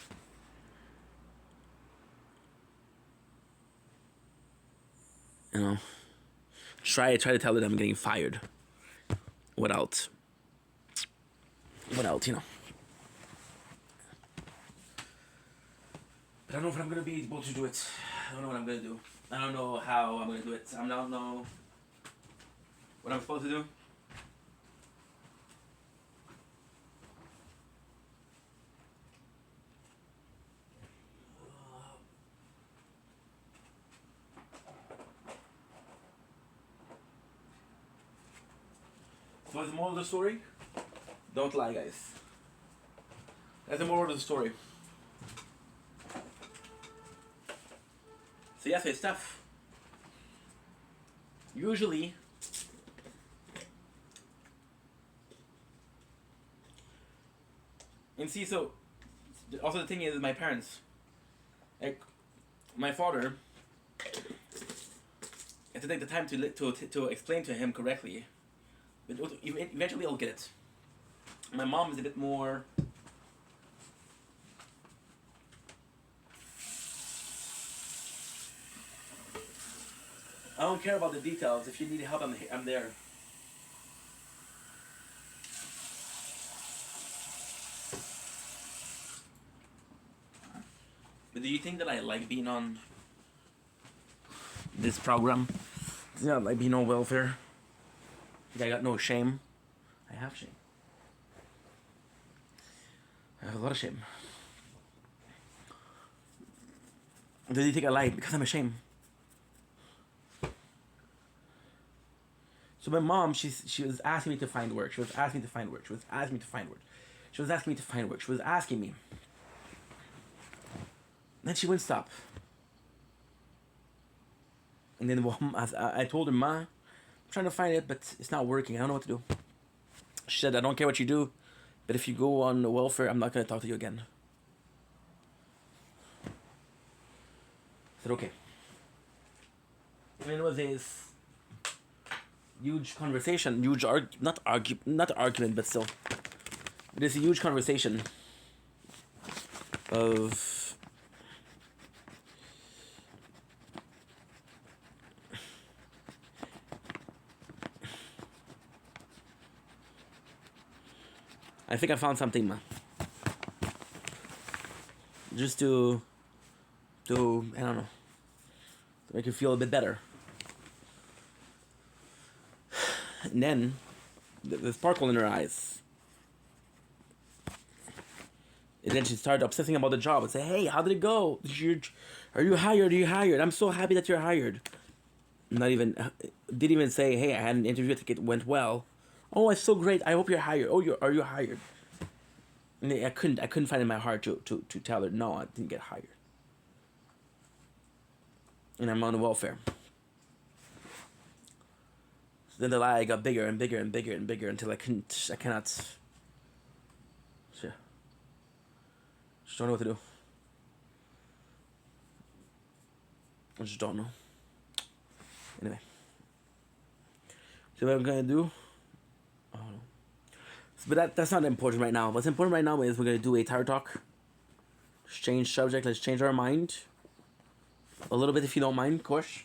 You know, try to tell her that I'm getting fired. What else? What else? You know. But I don't know if I'm gonna be able to do it. I don't know what I'm gonna do. I don't know how I'm gonna do it. I don't know what I'm supposed to do. So what's the moral of the story? Don't lie, guys. That's the moral of the story. So yeah, so it's tough. Usually, and see, so also the thing is, my parents, like my father, had to take the time to explain to him correctly. But eventually I'll get it. My mom is a bit more. I don't care about the details. If you need help, I'm there. But do you think that I like being on this program? Yeah, I like being on welfare. I got no shame. I have shame. I have a lot of shame. Do you think I lied? Because I'm ashamed. So my mom, she was asking me to find work. She was asking me to find work. She was asking me to find work. She was asking me to find work. She was asking me. Then she wouldn't stop. And then I told her, Ma, I'm trying to find it, but it's not working. I don't know what to do. She said, I don't care what you do, but if you go on the welfare, I'm not going to talk to you again. I said, okay. And it was this huge conversation, not argument, but still. There's a huge conversation of I think I found something, man. Just to I don't know, to make you feel a bit better. And then the sparkle in her eyes. And then she started obsessing about the job and say, "Hey, how did it go? Are you hired? Are you hired? I'm so happy that you're hired." Didn't even say, "Hey, I had an interview. I think it went well." "Oh, it's so great. I hope you're hired." "Oh, are you hired?" And I couldn't find in my heart to tell her, "No, I didn't get hired." And I'm on welfare. So then the lie got bigger and bigger and bigger and bigger until I cannot. Shit. Just don't know what to do. I just don't know. Anyway. So what I'm gonna do? I don't know. But that's not important right now. What's important right now is we're gonna do a tire talk. Let's change subject. Let's change our mind a little bit, if you don't mind, of course.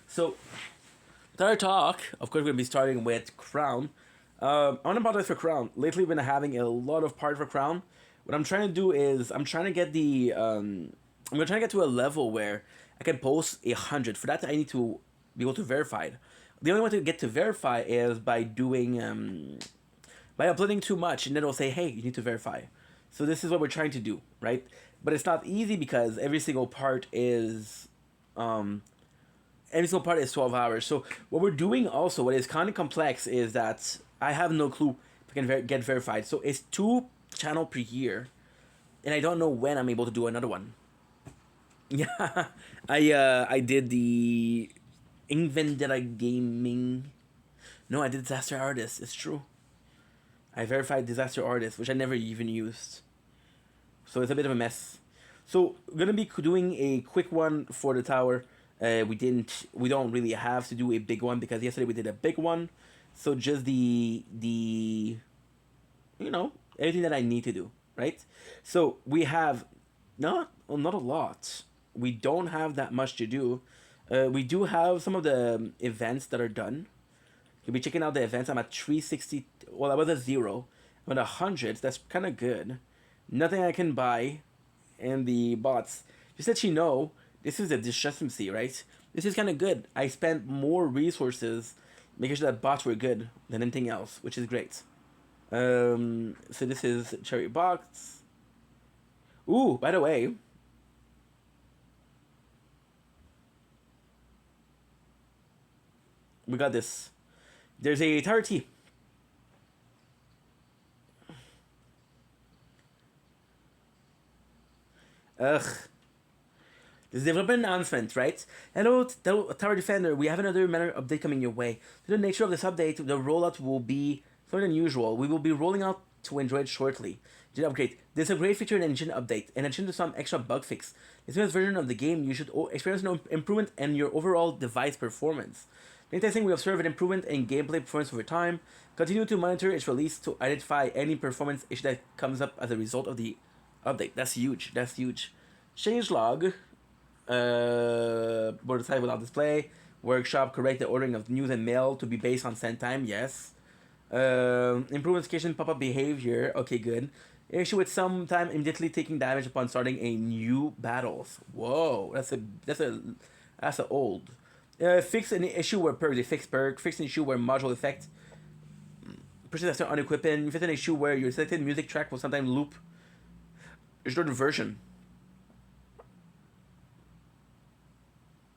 So, tire talk. Of course, we're gonna be starting with Crown. I want to apologize for Crown. Lately, we've been having a lot of parts for Crown. What I'm trying to do is I'm trying to get the I'm gonna try to get to a level where I can post 100. For that, I need to be able to verify it. The only way to get to verify is by doing by uploading too much, and then it'll say, "Hey, you need to verify." So this is what we're trying to do, right? But it's not easy because every single part is 12 hours. So what we're doing also, what is kind of complex, is that I have no clue if I can get verified. So it's 2 channel per year, and I don't know when I'm able to do another one. Yeah, I did the Vendetta Gaming. No, I did Disaster Artist. It's true. I verified Disaster Artist, which I never even used. So it's a bit of a mess. So gonna be doing a quick one for the tower. We don't really have to do a big one because yesterday we did a big one. So just the you know everything that I need to do, right? So we have not a lot. We don't have that much to do. We do have some of the events that are done. You'll be checking out the events. I'm at 360. Well, I was at 0. I'm at 100. That's kind of good. Nothing I can buy. And the bots. Just let you know, this is a discrepancy, right? This is kind of good. I spent more resources making sure that bots were good than anything else, which is great. So this is Cherry Box. Ooh, by the way, we got this. There's a Tower T. Ugh. This is development announcement, right? Hello, Tower Defender. We have another minor update coming your way. To the nature of this update, the rollout will be something unusual. We will be rolling out to enjoy it shortly. Engine upgrade. This is a great feature and engine update. In addition to some extra bug fix, this newest version of the game, you should experience an improvement in your overall device performance. In testing, we observe an improvement in gameplay performance over time. Continue to monitor its release to identify any performance issue that comes up as a result of the update. That's huge. That's huge. Changelog. Board site without display. Workshop. Correct the ordering of news and mail to be based on send time. Yes. Improve notification pop-up behavior. Okay, good. Issue with some time immediately taking damage upon starting a new battles. Whoa, that's a old. Fix an issue where perk. They fix perk. Fix an issue where module effect. Persist after unequipping. Fix an issue where your selected music track will sometimes loop. Restore the version.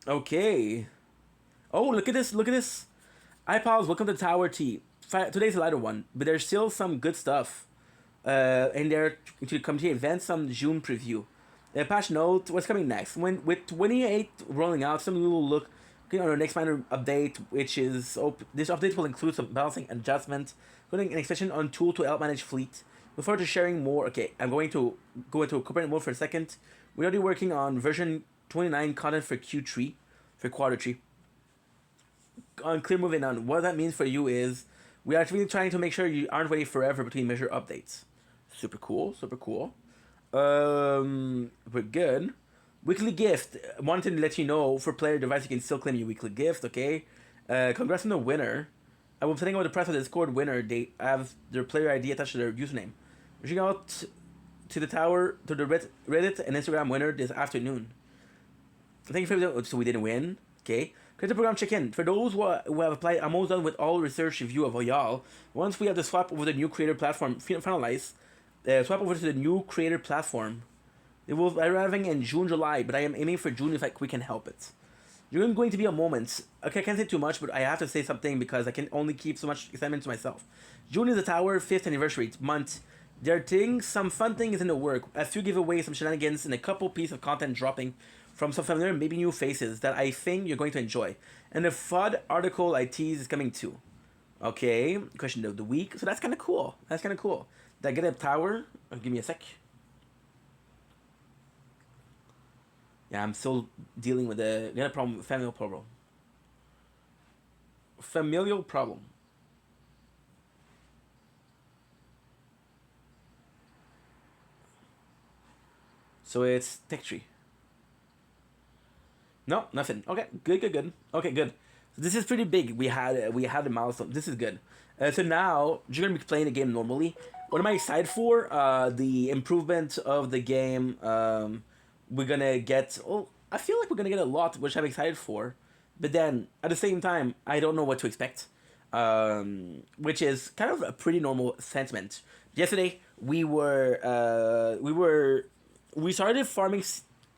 Okay. Oh, look at this! Look at this! iPods, welcome to Tower T. Today's a lighter one, but there's still some good stuff. And there to come to event, some June preview. Patch note: what's coming next? With 28 rolling out, some little look on our next minor update, which is this update will include some balancing adjustments, including an extension on tool to help manage fleet. Look forward to sharing more. Okay, I'm going to go into corporate mode for a second. We're already working on version 29 content for Q3, for quarter 3. On clear moving on, what that means for you is we are actually trying to make sure you aren't waiting forever between measure updates. Super cool, super cool. We're good. Weekly gift. Wanted to let you know for player device you can still claim your weekly gift. Okay. Congrats on the winner. I was sending out the press of the Discord winner. They have their player ID attached to their username. Reaching out to the tower to the Reddit and Instagram winner this afternoon. Thank you for the. So we didn't win. Okay. Create the program check-in. For those who have applied, I'm almost done with all research review of Oyal. Once we have the swap over the new creator platform finalized, swap over to the new creator platform. It will be arriving in June, July, but I am aiming for June if we can help it. June is going to be a moment. Okay, I can't say too much, but I have to say something because I can only keep so much excitement to myself. June is the Tower 5th anniversary month. There are things, some fun things in the work. A few giveaways, some shenanigans, and a couple pieces of content dropping from some familiar, maybe new faces that I think you're going to enjoy. And the FUD article I tease is coming too. Okay, question of the week. So that's kind of cool. That's kind of cool. Did I get a tower? Give me a sec. Yeah, I'm still dealing with the other problem, familial problem. Familial problem. So it's tech tree. No, nothing. Okay, good. Okay, good. So this is pretty big. We had a milestone. This is good. So now you're gonna be playing the game normally. What am I excited for? The improvement of the game. We're gonna get. Oh, I feel like we're gonna get a lot, which I'm excited for. But then at the same time, I don't know what to expect. Which is kind of a pretty normal sentiment. Yesterday we started farming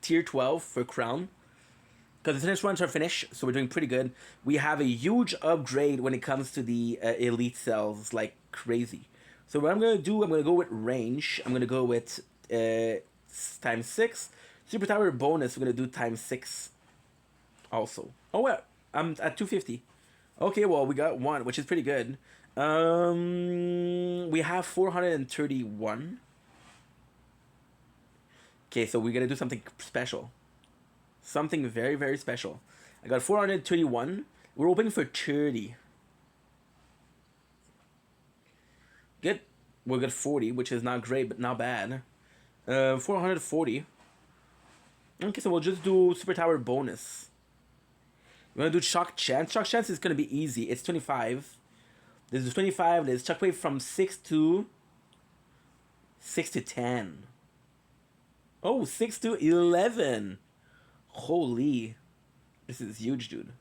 tier 12 for crown because the tennis runs are finished, so we're doing pretty good. We have a huge upgrade when it comes to the elite cells, like crazy. So what I'm gonna do, I'm gonna go with range. I'm gonna go with times 6. Super tower bonus, we're gonna do times 6 also. Oh well, I'm at 250. Okay, well we got 1, which is pretty good. We have 431. Okay, so we're gonna do something special. Something very, very special. I got 431. We're hoping for 30. Good. We got 40, which is not great, but not bad. 440. Okay, so we'll just do Super Tower bonus. We're gonna do Shock Chance. Shock Chance is gonna be easy. It's 25. This is 25. There's Shockwave from 6 to 10. Oh, 6 to 11. Holy. This is huge, dude.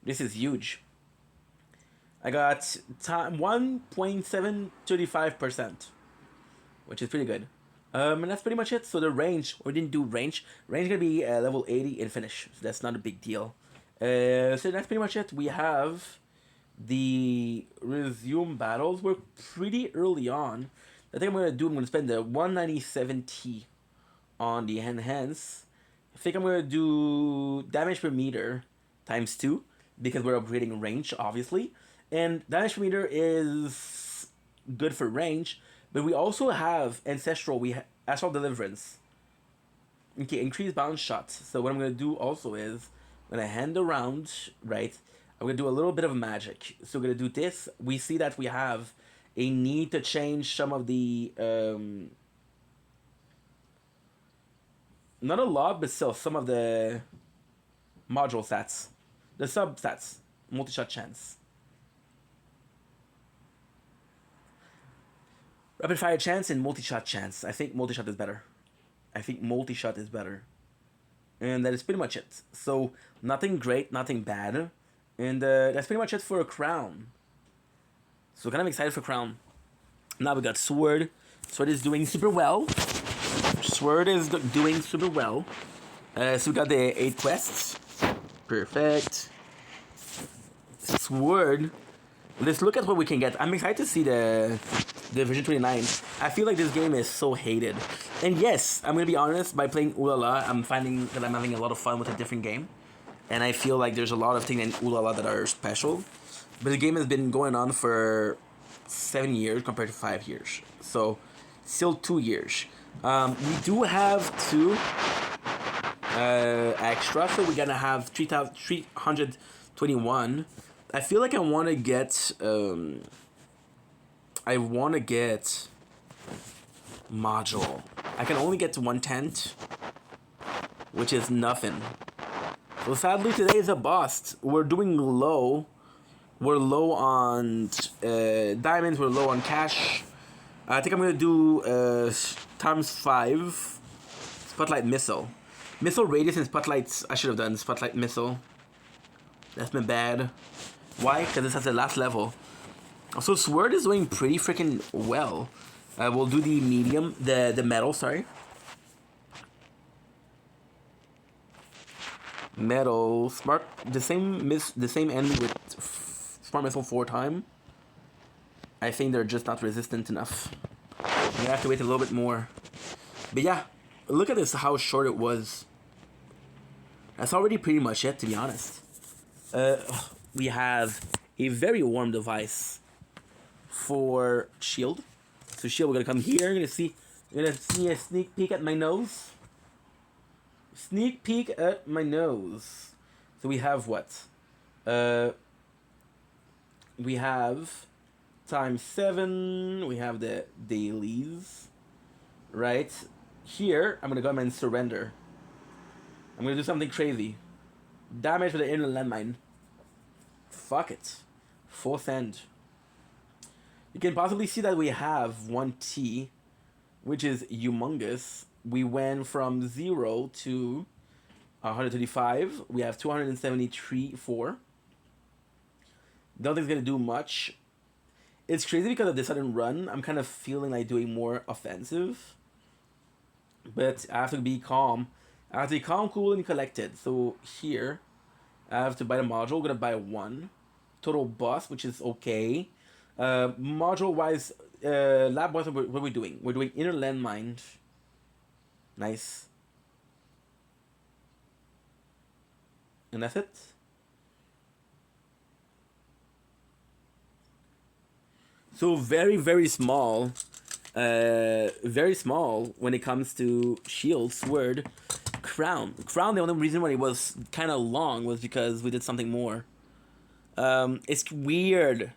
This is huge. I got 1.735%, which is pretty good. And that's pretty much it. So the range, we didn't do range. Range is gonna be level 80 in finish, so that's not a big deal. So that's pretty much it. We have the resume battles. We're pretty early on. I think I'm gonna spend the 197T on the enhance. I think I'm gonna do damage per meter times 2 because we're upgrading range, obviously. And damage per meter is good for range, but we also have ancestral. Astral deliverance. Okay, increased bounce shots. So what I'm gonna do also is I'm gonna hand around, right? I'm gonna do a little bit of magic. So we're gonna do this. We see that we have a need to change some of the not a lot, but still some of the module stats, the sub stats, multi-shot chance, rapid fire chance, and multi-shot chance. I think multi-shot is better. And that is pretty much it. So nothing great, nothing bad, and that's pretty much it for a crown. So kind of excited for crown. Now we got sword. Sword is doing super well. So we got the 8 quests. Perfect. Sword. Let's look at what we can get. I'm excited to see the Division 29. I feel like this game is so hated. And yes, I'm gonna be honest, by playing Ulala, I'm finding that I'm having a lot of fun with a different game. And I feel like there's a lot of things in Ulala that are special. But the game has been going on for 7 years compared to 5 years. So, still 2 years. We do have 2 extra, so we're gonna have 321. I feel like I want to get module. I can only get to 1/10, which is nothing. So sadly today is a bust. We're doing low. We're low on diamonds, we're low on cash. I think I'm gonna do times 5 spotlight missile. Missile radius and spotlights. I should have done spotlight missile. That's been bad. Why? Because this has the last level. So sword is doing pretty freaking well. We'll do the medium, the metal. Sorry. Metal smart. The same enemy with smart missile 4 times. I think they're just not resistant enough. You have to wait a little bit more. But yeah, look at this, how short it was. That's already pretty much it, to be honest. We have a very warm device for shield. So shield, we're gonna come here. You're gonna see a sneak peek at my nose. Sneak peek at my nose. So we have what? We have times 7. We have the dailies. Right? Here, I'm gonna go and surrender. I'm gonna do something crazy. Damage for the inner landmine. Fuck it. 4th end. You can possibly see that we have 1T, which is humongous. We went from 0 to 135. We have 273, 4. Don't think it's gonna do much. It's crazy because of the sudden run. I'm kind of feeling like doing more offensive. But I have to be calm. I have to be calm, cool, and collected. So here, I have to buy the module. I'm gonna buy 1. Total bust, which is okay. Module wise, lab wise, what are we doing? We're doing inner landmine. Nice. And that's it. So very small. Very small when it comes to shield, sword, crown. Crown, the only reason why it was kind of long was because we did something more. It's weird.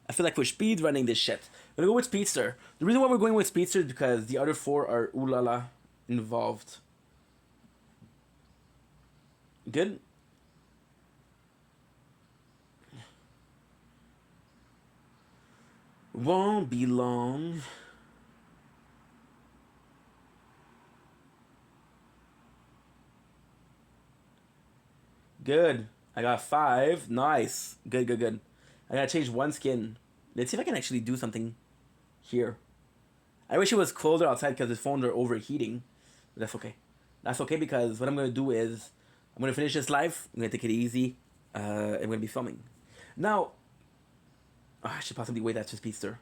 I feel like we're speed running this shit. I'm gonna go with Speedster. The reason why we're going with Speedster is because the other four are ooh la la involved. Good? Won't be long. Good. I got 5. Nice. Good. I gotta change one skin. Let's see if I can actually do something here. I wish it was colder outside because the phones are overheating. But that's okay. That's okay because what I'm gonna do is I'm gonna finish this live. I'm gonna take it easy. I'm gonna be filming. Now, I should possibly wait after Speedster.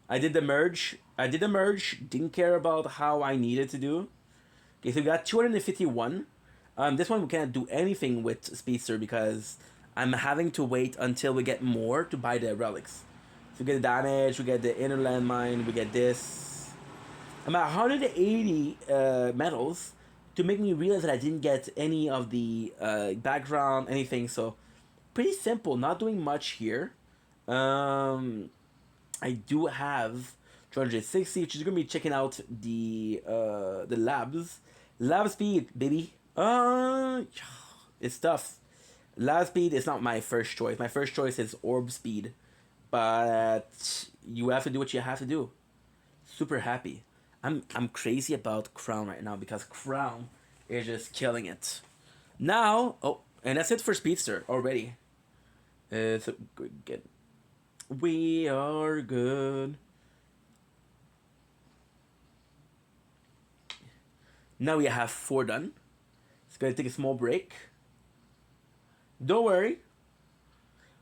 I did the merge. Didn't care about how I needed to do. Okay, so we got 251. This one we can't do anything with Speedster because I'm having to wait until we get more to buy the relics. So we get the damage, we get the inner landmine, we get this. I'm at 180 medals to make me realize that I didn't get any of the background, anything. So pretty simple, not doing much here. I do have 260, which is gonna be checking out the labs. Lab speed, baby. It's tough. Lab speed is not my first choice. My first choice is orb speed, but you have to do what you have to do. Super happy. I'm crazy about Crown right now because Crown is just killing it. Now, oh, and that's it for Speedster already. So good. We are good. Now we have 4 done. It's gonna take a small break. Don't worry.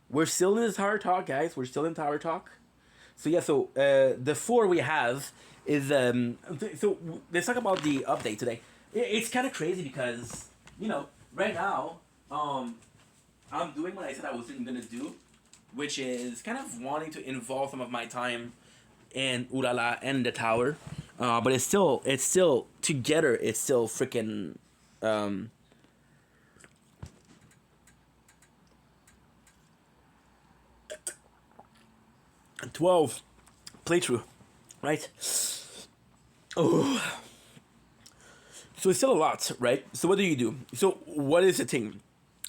We're still in the tower talk, guys. We're still in tower talk. So yeah, so the 4 we have is so let's talk about the update today. It's kind of crazy because right now I'm doing what I said I was gonna do, which is kind of wanting to involve some of my time in Urala and the tower. But it's still together. It's still freaking 12 playthrough, right? Oh, so it's still a lot, right? So what do you do? So what is the thing?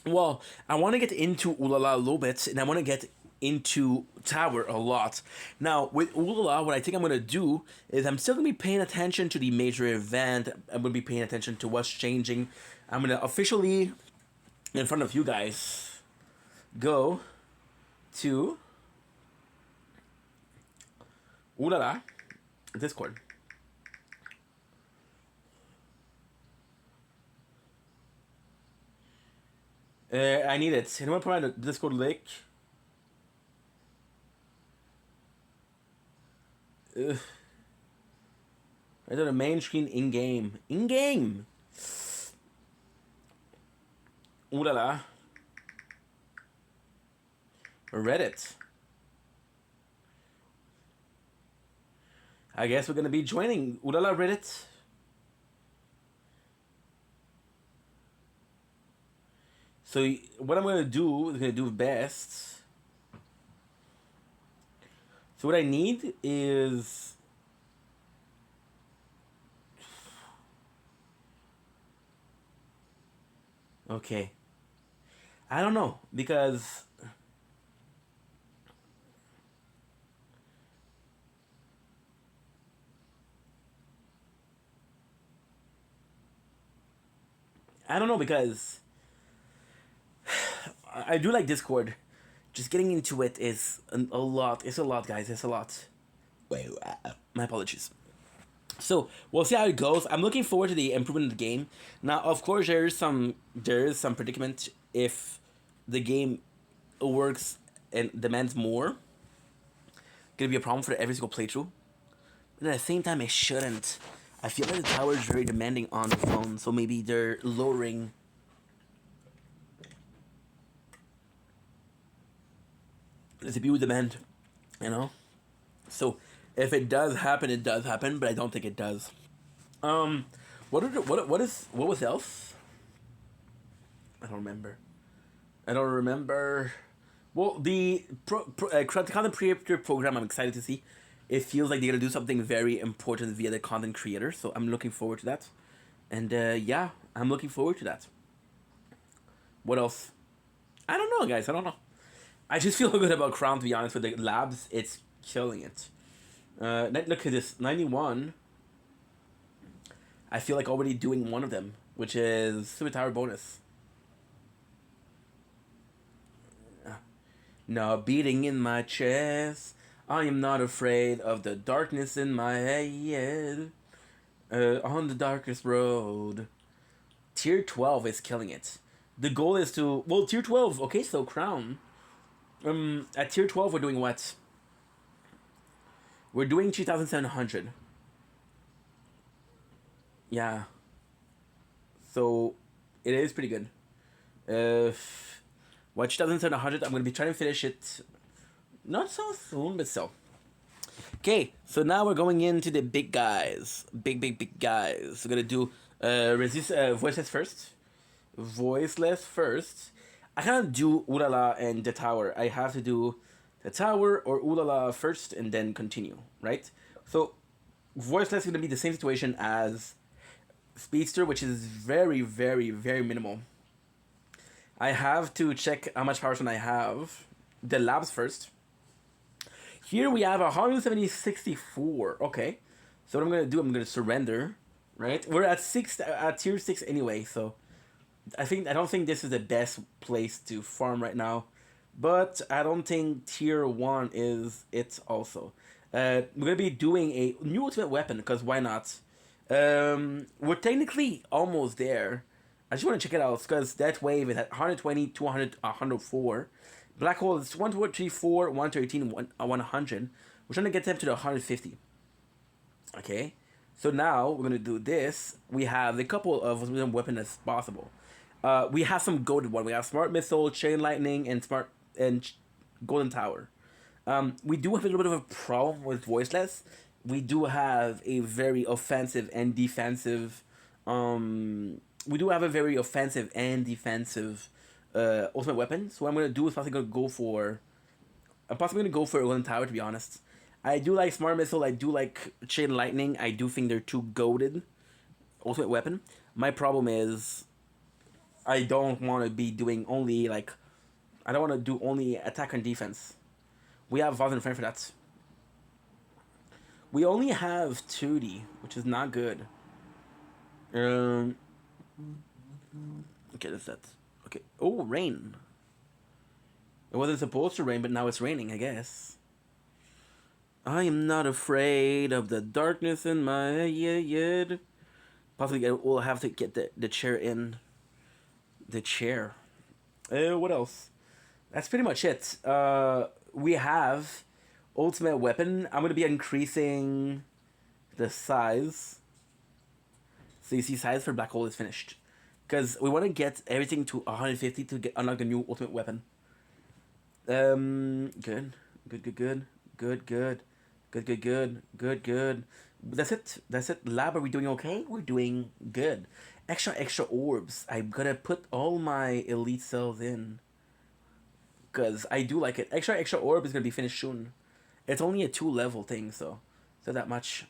Well, I want to get into Ulala a little bit, and I want to get into Tower a lot. Now, with Ulala, what I think I'm going to do is I'm still going to be paying attention to the major event. I'm going to be paying attention to what's changing. I'm going to officially, in front of you guys, go to Ulala Discord. I need it. Anyone provide a Discord link? Ugh. Right on the main screen in game. In game! Ooh la la. Reddit. I guess we're gonna be joining Ooh la la Reddit. So what I'm gonna do is gonna do best. So what I need is okay. I don't know because I do like Discord. Just getting into it is a lot. It's a lot, guys. It's a lot. Wait, my apologies. So we'll see how it goes. I'm looking forward to the improvement of the game. Now, of course, there is some predicament if the game works and demands more. Gonna be a problem for every single playthrough. But at the same time, it shouldn't. I feel like the tower is very demanding on the phone, so maybe they're lowering There's a huge demand, you know. So if it does happen, it does happen, but I don't think it does. What was else? I don't remember. I don't remember. Well, the content creator program, I'm excited to see. It feels like they're gonna do something very important via the content creator, so I'm looking forward to that. And yeah, I'm looking forward to that. What else? I don't know, guys. I don't know. I just feel good about Crown, to be honest. With the labs, it's killing it. Look at this, 91. I feel like already doing one of them, which is Super Tower bonus. Now beating in my chest, I am not afraid of the darkness in my head. On the darkest road. Tier 12 is killing it. The goal is to... Well, Tier 12, okay, so Crown. At Tier 12, we're doing what? We're doing 2,700. Yeah. So, it is pretty good. What 2,700, I'm going to be trying to finish it not so soon, but still. Okay, so now we're going into the big guys. Big guys. We're going to do voiceless first. Voiceless first. I can't do Ulala and the tower. I have to do the tower or Ulala first and then continue, right? So, voiceless is going to be the same situation as Speedster, which is very minimal. I have to check how much power I have. The labs first. Here we have 164. Okay. So what I'm gonna do, I'm gonna surrender. Right? We're at tier 6 anyway, so I don't think this is the best place to farm right now. But I don't think tier 1 is it also. We're gonna be doing a new ultimate weapon, because why not? We're technically almost there. I just want to check it out, because that wave is at 120, 200, 104. Black hole is 1, 2, 3, 4, 113, 100. We're trying to get them to the 150. Okay? So now, we're going to do this. We have a couple of weapons as possible. We have some goaded one. We have Smart Missile, Chain Lightning, and Golden Tower. We do have a little bit of a problem with Voiceless. We do have a very offensive and defensive... we do have a very offensive and defensive ultimate weapon. So what I'm going to do is possibly going to go for... I'm possibly going to go for Golden Tower, to be honest. I do like Smart Missile. I do like Chain Lightning. I do think they're too goated ultimate weapon. My problem is... I don't want to be doing only, like... I don't want to do only attack and defense. We have Vault and Friend for that. We only have 2D, which is not good. Okay, that's that. Okay. Oh, rain. It wasn't supposed to rain, but now it's raining, I guess. I am not afraid of the darkness in my head. Possibly we'll have to get the chair in. The chair. What else? That's pretty much it. We have ultimate weapon. I'm going to be increasing the size. So you see, size for black hole is finished. Because we want to get everything to 150 to unlock the new ultimate weapon. Good. That's it. Lab, are we doing okay? We're doing good. Extra orbs. I'm gonna put all my elite cells in. Because I do like it. Extra orb is gonna be finished soon. It's only a 2-level thing, so that much.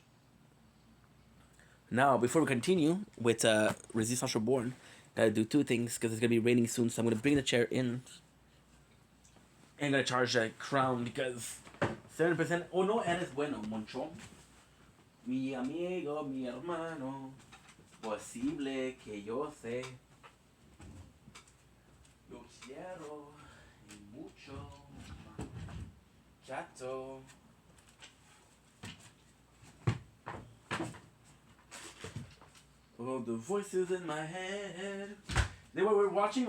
Now, before we continue with Resistance Reborn, gotta do 2 things, because it's gonna be raining soon, so I'm gonna bring the chair in. And I'm gonna charge a crown, because 7%. Oh, no eres bueno, monchón. Mi amigo, mi hermano. Posible que yo sé. Yo quiero y mucho. Chato. Oh, the voices in my head. Then what we're watching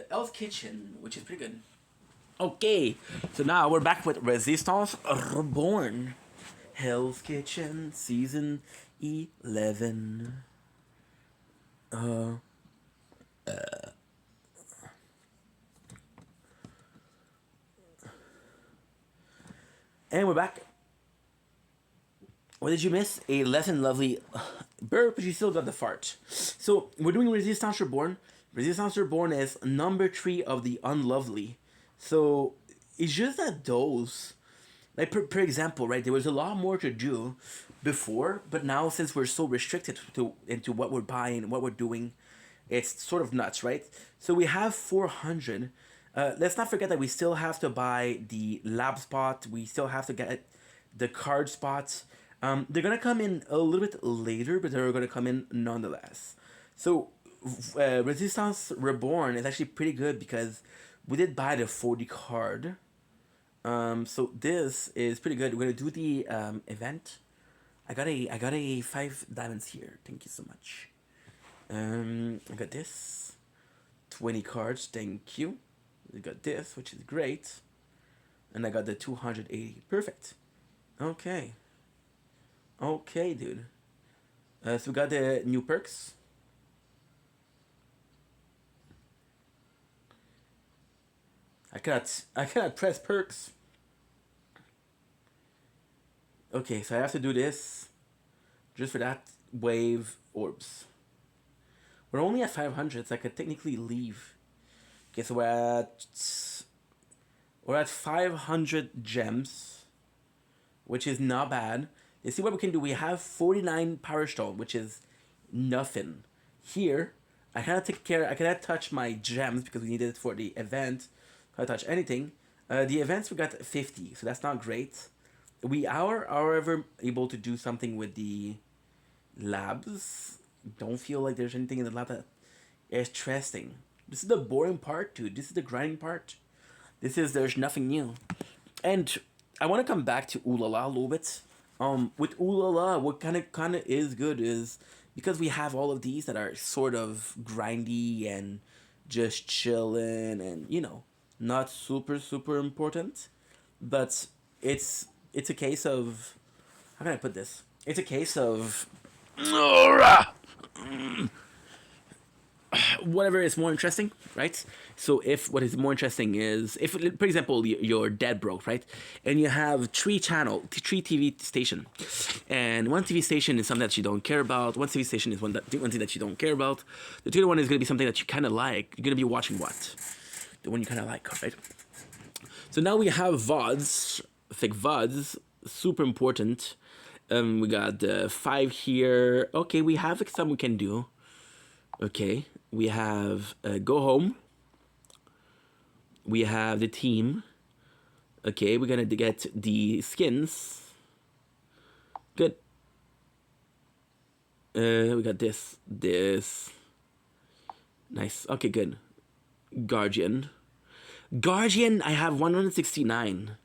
Hell's Kitchen, which is pretty good. Okay, so now we're back with Resistance Reborn. Hell's Kitchen, Season 11. And we're back. What did you miss? A less than lovely burp, but you still got the fart. So we're doing Resistance Reborn. Resistance Reborn is number 3 of the unlovely. So it's just that those, like per example, right? There was a lot more to do before, but now since we're so restricted into what we're buying, what we're doing, it's sort of nuts, right? So we have 400. Let's not forget that we still have to buy the lab spot. We still have to get the card spots. They're gonna come in a little bit later, but they're gonna come in nonetheless. So Resistance Reborn is actually pretty good because we did buy the 40 card. So this is pretty good. We're gonna do the event. I got a 5 diamonds here. Thank you so much. I got this 20 cards. Thank you. I got this, which is great, and I got the 280. Perfect. Okay, dude. So we got the new perks. I cannot press perks. Okay, so I have to do this just for that wave orbs. We're only at 500, so I could technically leave. Okay, so we're at 500 gems, which is not bad. Let's see what we can do. We have 49 power stone, which is nothing. Here, I cannot touch my gems because we needed it for the event. I touch anything. The events we got 50, so that's not great. We are, however, able to do something with the labs. Don't feel like there's anything in the lab that is interesting. This is the boring part, dude. This is the grinding part. There's nothing new. And I want to come back to Ooh La La a little bit. With Ooh La La, what kind of is good is because we have all of these that are sort of grindy and just chilling and, you know, not super important, but it's a case of, how can I put this? It's a case of whatever is more interesting, right? So if what is more interesting is, if, for example, you're dead broke, right? And you have 3 TV station. And one TV station is something that you don't care about. One TV station is one thing that you don't care about. The other one is going to be something that you kind of like. You're going to be watching what? The one you kind of like, right? So now we have VODs, thick VODs, super important. We got the 5 here. Okay, we have some we can do. Okay, we have Go Home. We have the team. Okay, we're gonna get the skins. Good. We got this. Nice. Okay, good. Guardian, I have 169.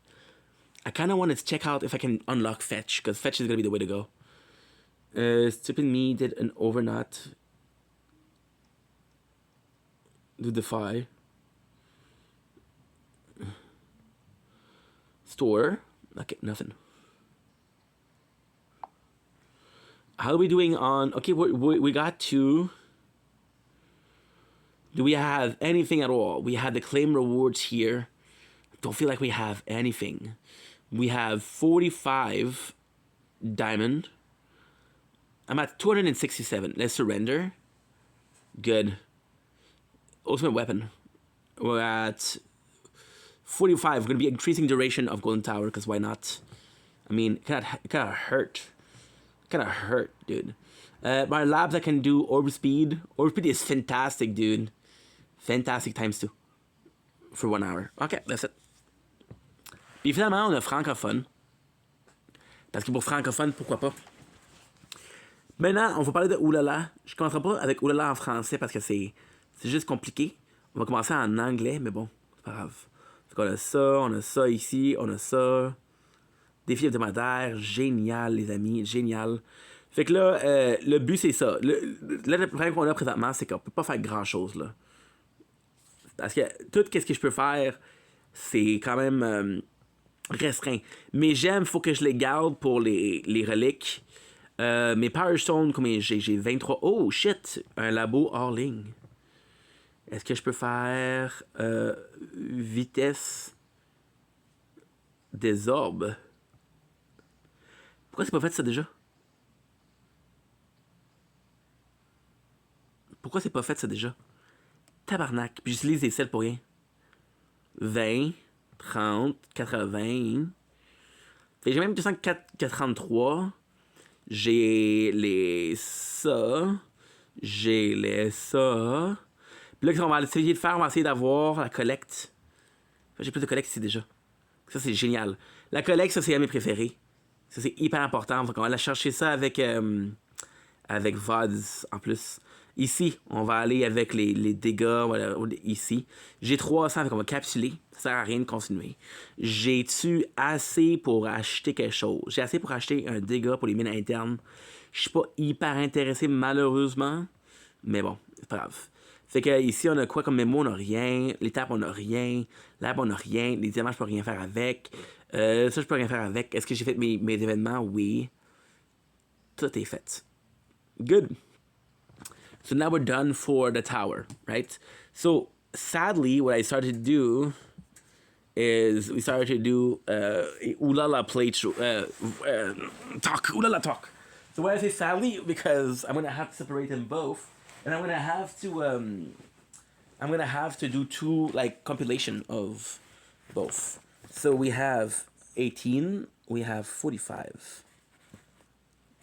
I kind of want to check out if I can unlock Fetch, because Fetch is going to be the way to go. Stupid me did an overnight. Do Defy. Store. Okay, nothing. How are we doing on... Okay, we got 2... Do we have anything at all? We have the claim rewards here. Don't feel like we have anything. We have 45 diamond. I'm at 267. Let's surrender. Good. Ultimate weapon. We're at 45. We're going to be increasing duration of Golden Tower, because why not? I mean, it kind of hurt. Kind of hurt, dude. My labs I can do Orb Speed. Orb Speed is fantastic, dude. Fantastic ×2 for 1 hour. Okay, that's it. Puis finalement, on a francophone. Parce que pour francophone, pourquoi pas? Maintenant, on va parler de Oulala. Je ne commencerai pas avec Oulala en français parce que c'est juste compliqué. On va commencer en anglais, mais bon, c'est pas grave. On a ça ici, on a ça. Défi hebdomadaire, génial, les amis, génial. Fait que là, le but, c'est ça. Le problème qu'on a présentement, c'est qu'on peut pas faire grand-chose, là. Parce que tout ce que je peux faire, c'est quand même restreint. Mes gemmes, il faut que je les garde pour les reliques. Mes Power Stones, combien j'ai 23. Oh shit! Un labo hors ligne. Est-ce que je peux faire vitesse des orbes? Pourquoi c'est pas fait ça déjà? Pourquoi c'est pas fait ça déjà? Tabarnak. Puis j'utilise des sels pour rien. 20, 30, 80. Fait j'ai même 233. J'ai les ça. J'ai les ça. Puis là, qu'est-ce qu'on va essayer de faire? On va essayer d'avoir la collecte. J'ai plus de collecte ici déjà. Ça, c'est génial. La collecte, ça, c'est à mes préférés. Ça, c'est hyper important. Donc, on va aller chercher ça avec, avec VODs en plus. Ici, on va aller avec les dégâts. Voilà, ici. J'ai 300, donc on va capsuler. Ça sert à rien de continuer. J'ai-tu assez pour acheter quelque chose? J'ai assez pour acheter un dégât pour les mines internes. Je suis pas hyper intéressé, malheureusement. Mais bon, c'est pas grave. Fait que ici, on a quoi comme mémo? On a rien. L'étape, on a rien. L'herbe, on a rien. Les diamants, je peux rien faire avec. Ça, je peux rien faire avec. Est-ce que j'ai fait mes événements? Oui. Tout est fait. Good. So now we're done for the tower, right? So sadly, what I started to do is we started to do Ulala playthrough. Talk. Ulala talk. So why I say sadly? Because I'm going to have to separate them both. And I'm gonna have to do two like compilation of both. So we have 18, we have 45,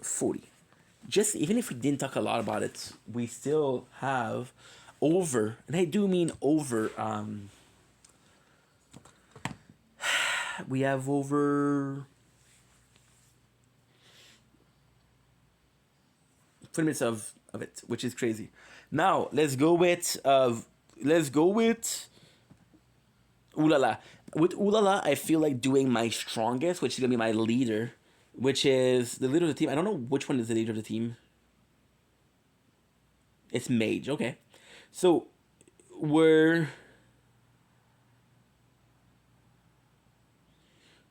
40. Just even if we didn't talk a lot about it, we still have over, and I do mean over. We have over 20 minutes of it, which is crazy. Now let's go with Ulala. With Ulala, I feel like doing my strongest, which is gonna be my leader, which is the leader of the team. I don't know which one is the leader of the team. It's Mage, okay. So we're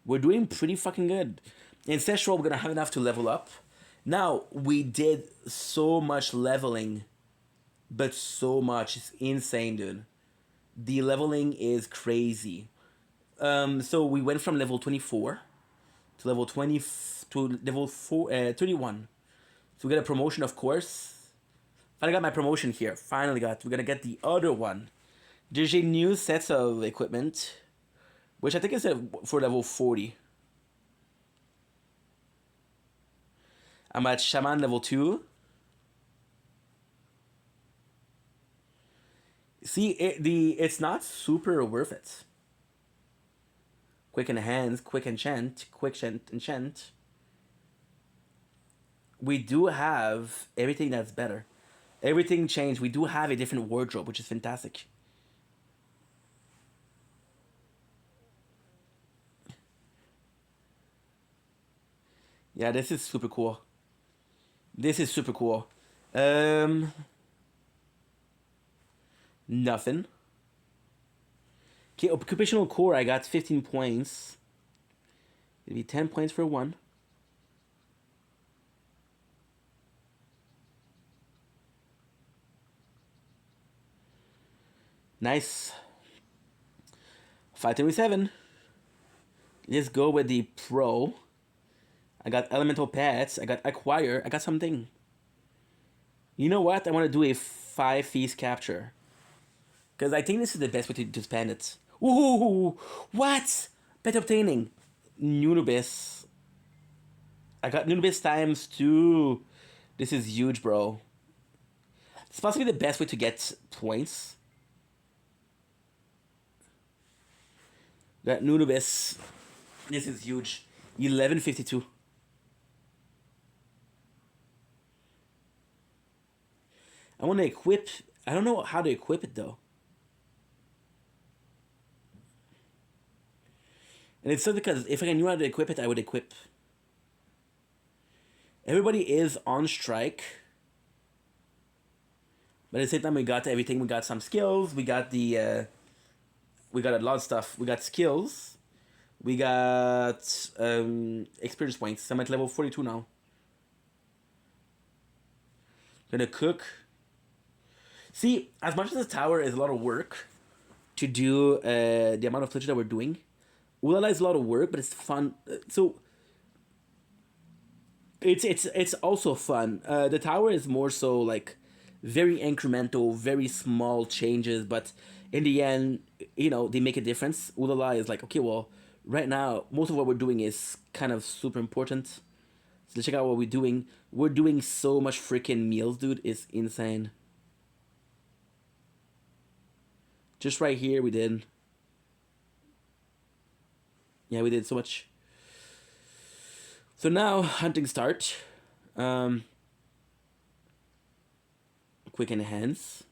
doing pretty fucking good. In Seshro, we're gonna have enough to level up. Now, we did so much leveling, but so much. It's insane, dude. The leveling is crazy. So we went from level 24 to level 20 to level 31. So we got a promotion, of course. Finally got my promotion here. We're gonna get the other one. There's a new set of equipment, which I think is for level 40. I'm at Shaman level 2. See, it's not super worth it. Quick enhance, quick enchant. We do have everything that's better. Everything changed. We do have a different wardrobe, which is fantastic. Yeah, this is super cool. Nothing. Okay, occupational core, I got 15 points. It'd be 10 points for one. Nice. 527. Let's go with the pro. I got elemental pets. I got acquire. I got something. You know what? I want to do a 5 feast capture. Because I think this is the best way to spend it. Ooh, what? Pet obtaining. Nunubis. I got Nunubis times 2. This is huge, bro. It's possibly the best way to get points. Got Nunubis. This is huge. 1152. I want to equip. I don't know how to equip it though. And it's so because if I knew how to equip it, I would equip. Everybody is on strike. But at the same time, we got everything. We got some skills. We got the. We got a lot of stuff. We got skills. We got experience points. I'm at level 42 now. Gonna cook. See, as much as this tower is a lot of work to do the amount of footage that we're doing, Ulala is a lot of work, but it's fun. So, It's also fun. The tower is more so like very incremental, very small changes, but in the end, you know, they make a difference. Ulala is like, okay, well, right now, most of what we're doing is kind of super important. So let's check out what we're doing. We're doing so much freaking meals, dude. It's insane. Just right here, we did. Yeah, we did so much. So now, hunting start. Quick enhance.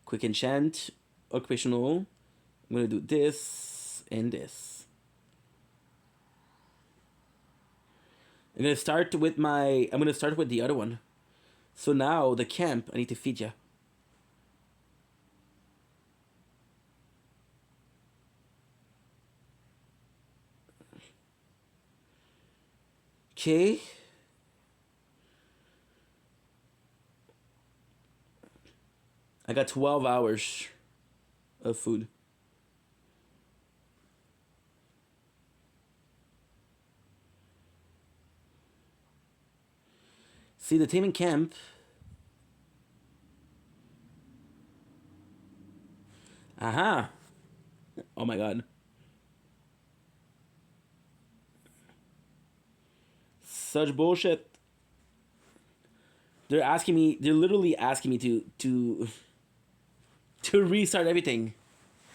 Quick enchant. Occupational. I'm gonna do this and this. I'm gonna start with the other one. So now the camp, I need to feed you. Okay. I got 12 hours of food. See, the taming camp. Aha. Oh my god. Such bullshit. They're literally asking me to restart everything.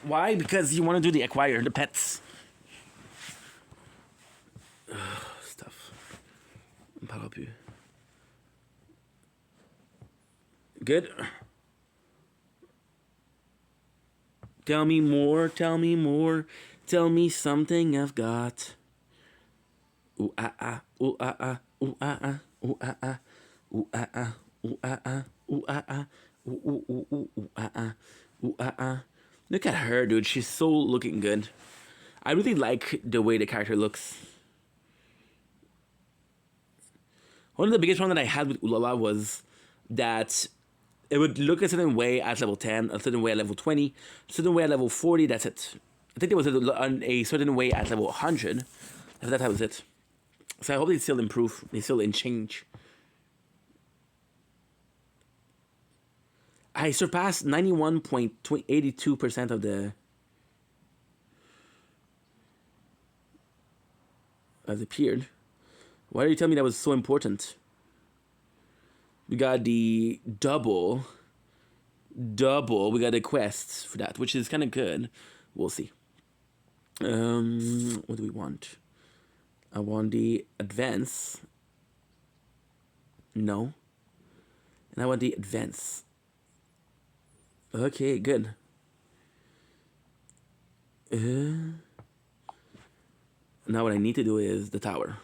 Why? Because you want to do the acquire, the pets. Stuff. Parle plus. Good. Tell me more, tell me more. Tell me something I've got. Ooh ah ah, ooh ah ah, ooh ah ah, ooh ah ah, ooh ah ah, ooh ah ah, ooh ah ah, ooh ooh ooh ooh ooh ah ah, ooh ah ah. Look at her, dude. She's so looking good. I really like the way the character looks. One of the biggest problems that I had with Ulala was that it would look a certain way at level 10, a certain way at level 20, a certain way at level 40, that's it. I think there was a certain way at level 100, that was it. So I hope they still improve, they still change. I surpassed 91.82% of the period. Why are you telling me that was so important? We got the double. We got the quests for that, which is kind of good. We'll see. What do we want? I want the advance. No. And I want the advance. Okay, good. Now what I need to do is the tower.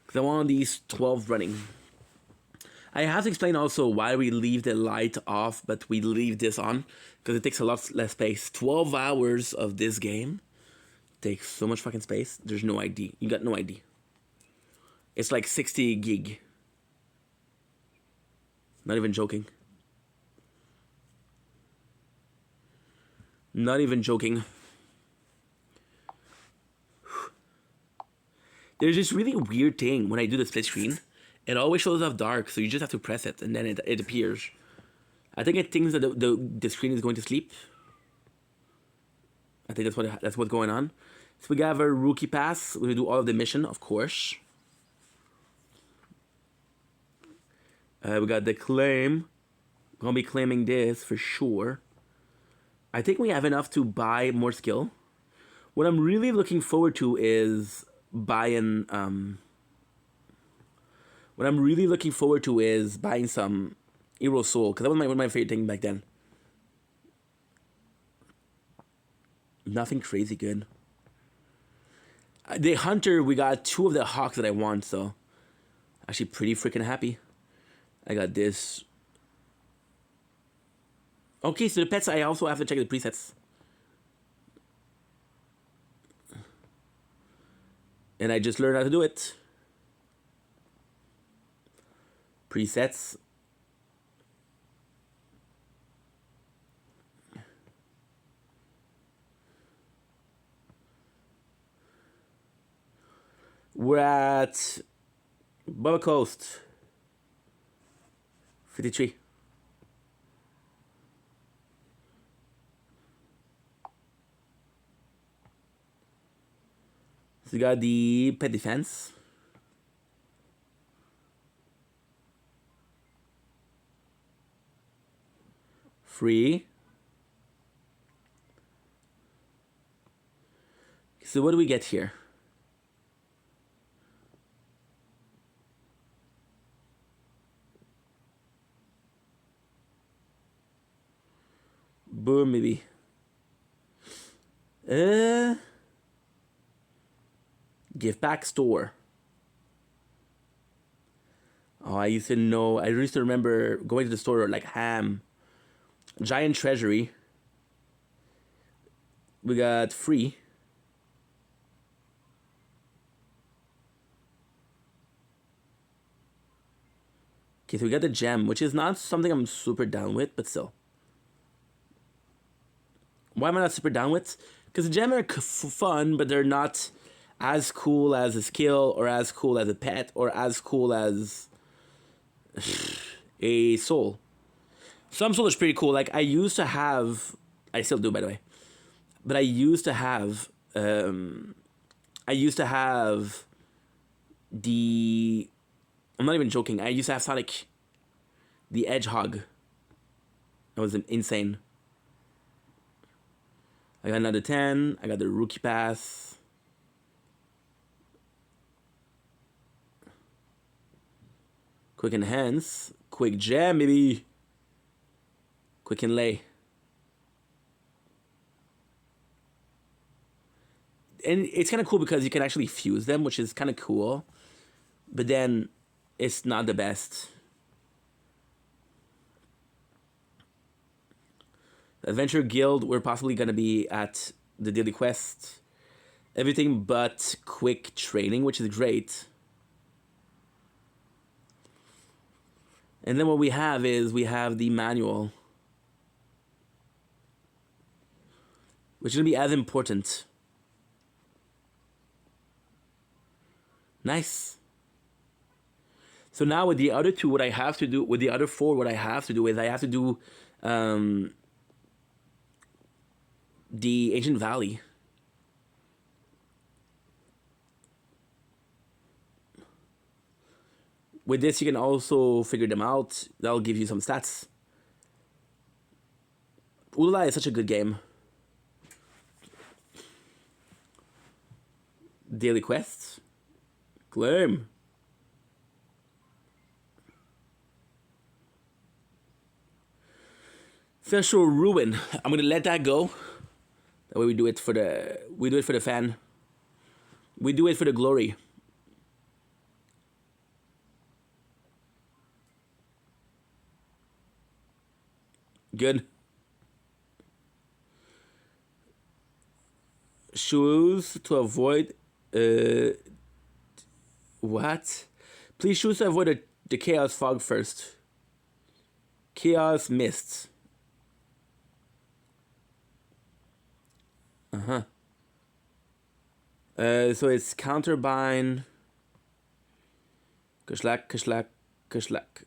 Because I want these 12 running. I have to explain also why we leave the light off, but we leave this on. Because it takes a lot less space. 12 hours of this game takes so much fucking space. There's no ID. You got no ID. It's like 60 gig. Not even joking. Not even joking. There's this really weird thing when I do the split screen. It always shows up dark, so you just have to press it and then it appears. I think it thinks that the screen is going to sleep. I think that's what's going on. So we got our rookie pass. We do all of the mission, of course. We got the claim. Gonna be claiming this for sure. I think we have enough to buy more skill. What I'm really looking forward to is buying. What I'm really looking forward to is buying some Hero Soul, because that was one of my favorite things back then. Nothing crazy good. The Hunter, we got 2 of the Hawks that I want, so actually pretty freaking happy. I got this. Okay, so the pets, I also have to check the presets. And I just learned how to do it. Presets. We're at Bubba Coast. 53. So you got the pet defense. Free. So what do we get here? Boom, maybe. Give back store. Oh, I used to know. I used to remember going to the store like ham. Giant treasury. We got free. Okay, so we got the gem, which is not something I'm super down with, but still. Why am I not super down with? Because the gem are fun, but they're not as cool as a skill, or as cool as a pet, or as cool as a soul. Some soul is pretty cool. Like, I used to have... I still do, by the way. But I used to have... the... I'm not even joking. I used to have Sonic the Hedgehog. That was insane. I got another 10. I got the rookie pass. Quick enhance. Quick gem, maybe. Quick inlay. And it's kind of cool because you can actually fuse them, which is kind of cool. But then it's not the best. Adventure Guild, we're possibly going to be at the daily quest. Everything but quick training, which is great. And then what we have is we have the manual, which is going to be as important. Nice. So now with the other two, what I have to do, with the other four, what I have to do is I have to do the Ancient Valley. With this, you can also figure them out. That'll give you some stats. Ulala is such a good game. Daily quests. Claim. Special Ruin. I'm gonna let that go. That way we do it for the fan. We do it for the glory. Good. Shoes to avoid what? Please choose to avoid the chaos fog first. Chaos mist. So it's counterbind. Kushlak, kushlak, kushlak.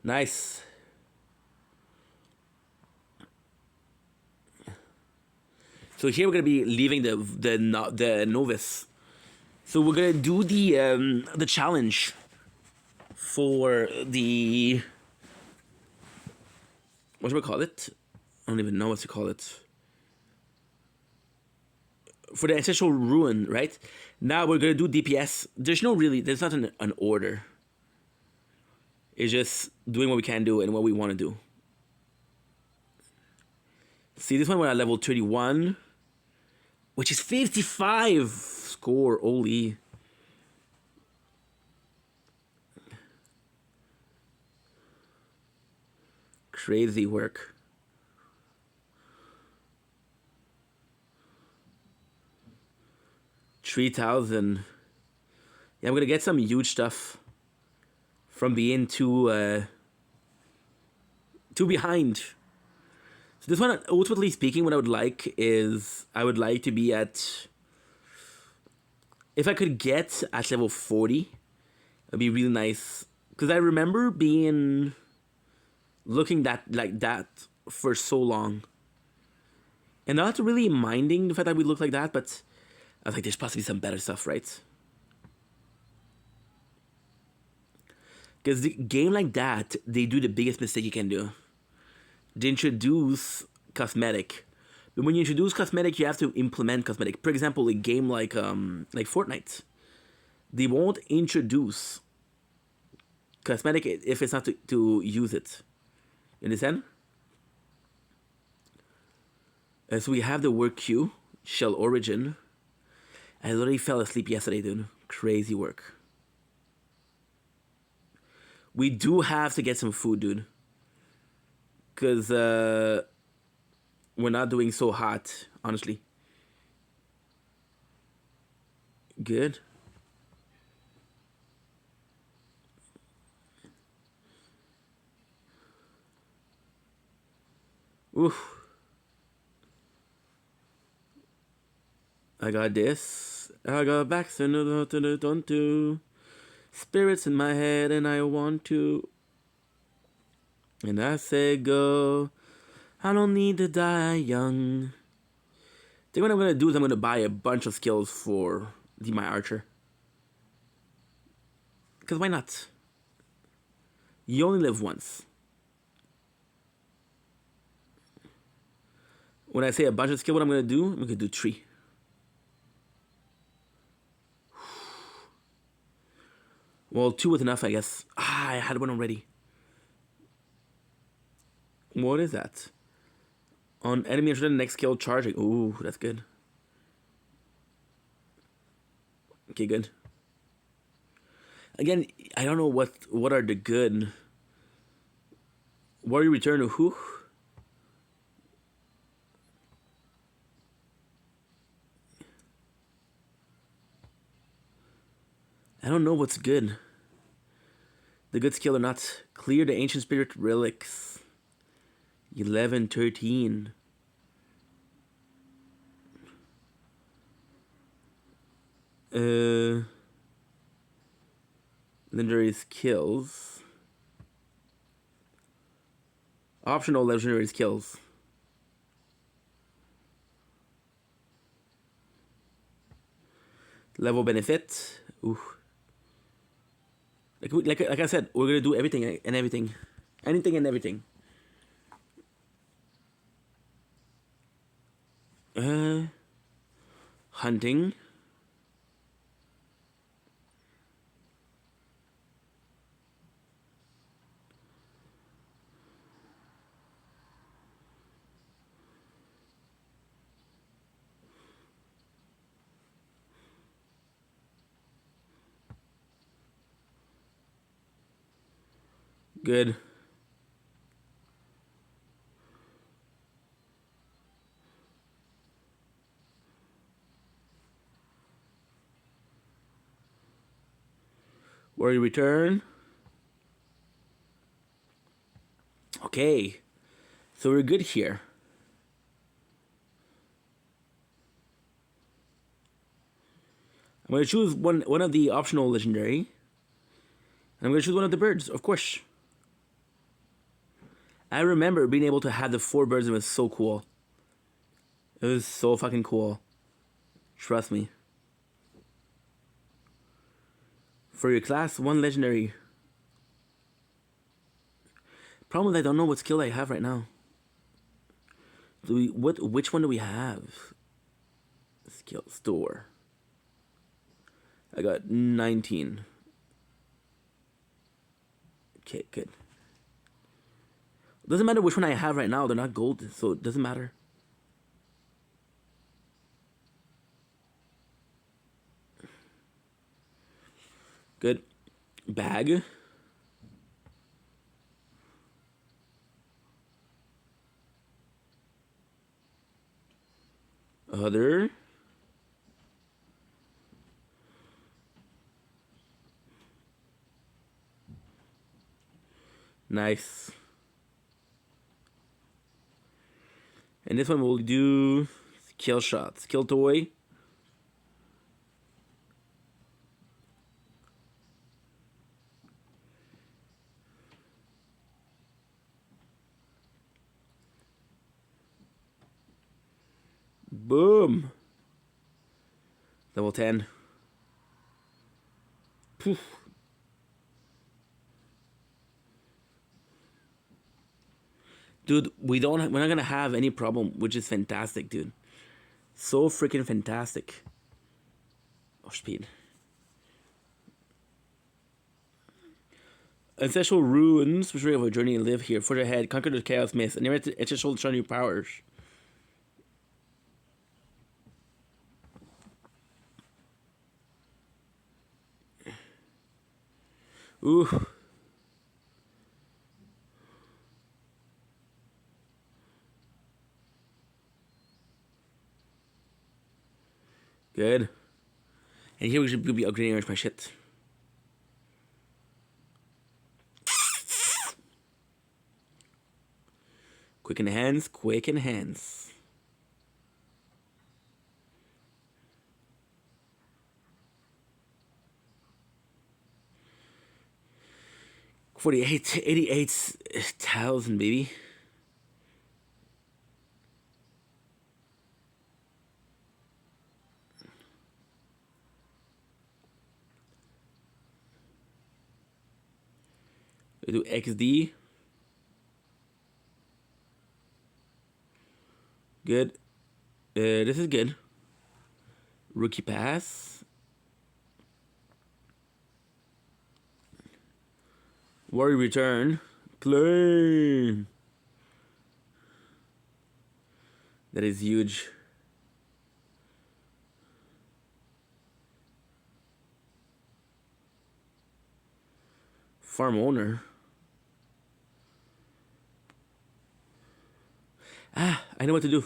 Nice. So here we're gonna be leaving the novice. So we're gonna do the challenge for the, what do we call it? I don't even know what to call it. For the Ancestral Ruin, right? Now we're gonna do DPS. There's not an order. It's just doing what we can do and what we want to do. See, this one we're at level 31, which is 55 score only. Crazy work. $3,000. Yeah, I'm gonna get some huge stuff from being too behind. This one, ultimately speaking, what I would like is I would like to be at. If I could get at level 40, it'd be really nice. Because I remember being looking like that for so long, and not really minding the fact that we look like that, but I was like, there's possibly some better stuff, right? Because the game like that, they do the biggest mistake you can do. They introduce cosmetic, but when you introduce cosmetic, you have to implement cosmetic. For example, a game like Fortnite, they won't introduce cosmetic if it's not to use it. You understand? So we have the work queue, Shell Origin. I literally fell asleep yesterday, dude. Crazy work. We do have to get some food, dude. Because we're not doing so hot, honestly. Good. Oof. I got this. I got back to spirits in my head, and I want to. And I say go. I don't need to die young. I think what I'm gonna do is I'm gonna buy a bunch of skills for my archer. Because why not? You only live once. When I say a bunch of skill, what I'm gonna do 3. Well, 2 was enough, I guess. I had one already. What is that? On enemy interested in next skill charging. Ooh, that's good. Okay, good. Again, I don't know what are the good. Warrior return to who? I don't know what's good. The good skill or not. Clear the ancient spirit relics. 11, 13. Legendary skills. Optional legendary skills. Level benefit. Ooh. Like I said, we're gonna do everything and everything. Anything and everything. Hunting. Good. Warrior return. Okay. So we're good here. I'm going to choose one of the optional legendary. And I'm going to choose one of the birds, of course. I remember being able to have the 4 birds and it was so cool. It was so fucking cool. Trust me. For your class, 1 legendary. Problem is I don't know what skill I have right now. Which one do we have? Skill store. I got 19. Okay, good. Doesn't matter which one I have right now. They're not gold, so it doesn't matter. Good. Bag. Other. Nice. And this one we'll do kill shots. Kill toy. Boom. Level 10. Poof. Dude, we're not gonna have any problem, which is fantastic, dude. So freaking fantastic. Oh, speed. Ancestral ruins, which we have a journey and live here. Further ahead, conquer the chaos mist, and never ancestral show new powers. Ooh. Good. And here we should be upgrading my shit. Quick in the hands, quick in the hands. $88,000, baby. We do XD. Good. This is good. Rookie pass. Warrior return. Claim. That is huge. Farm owner. Ah, I know what to do.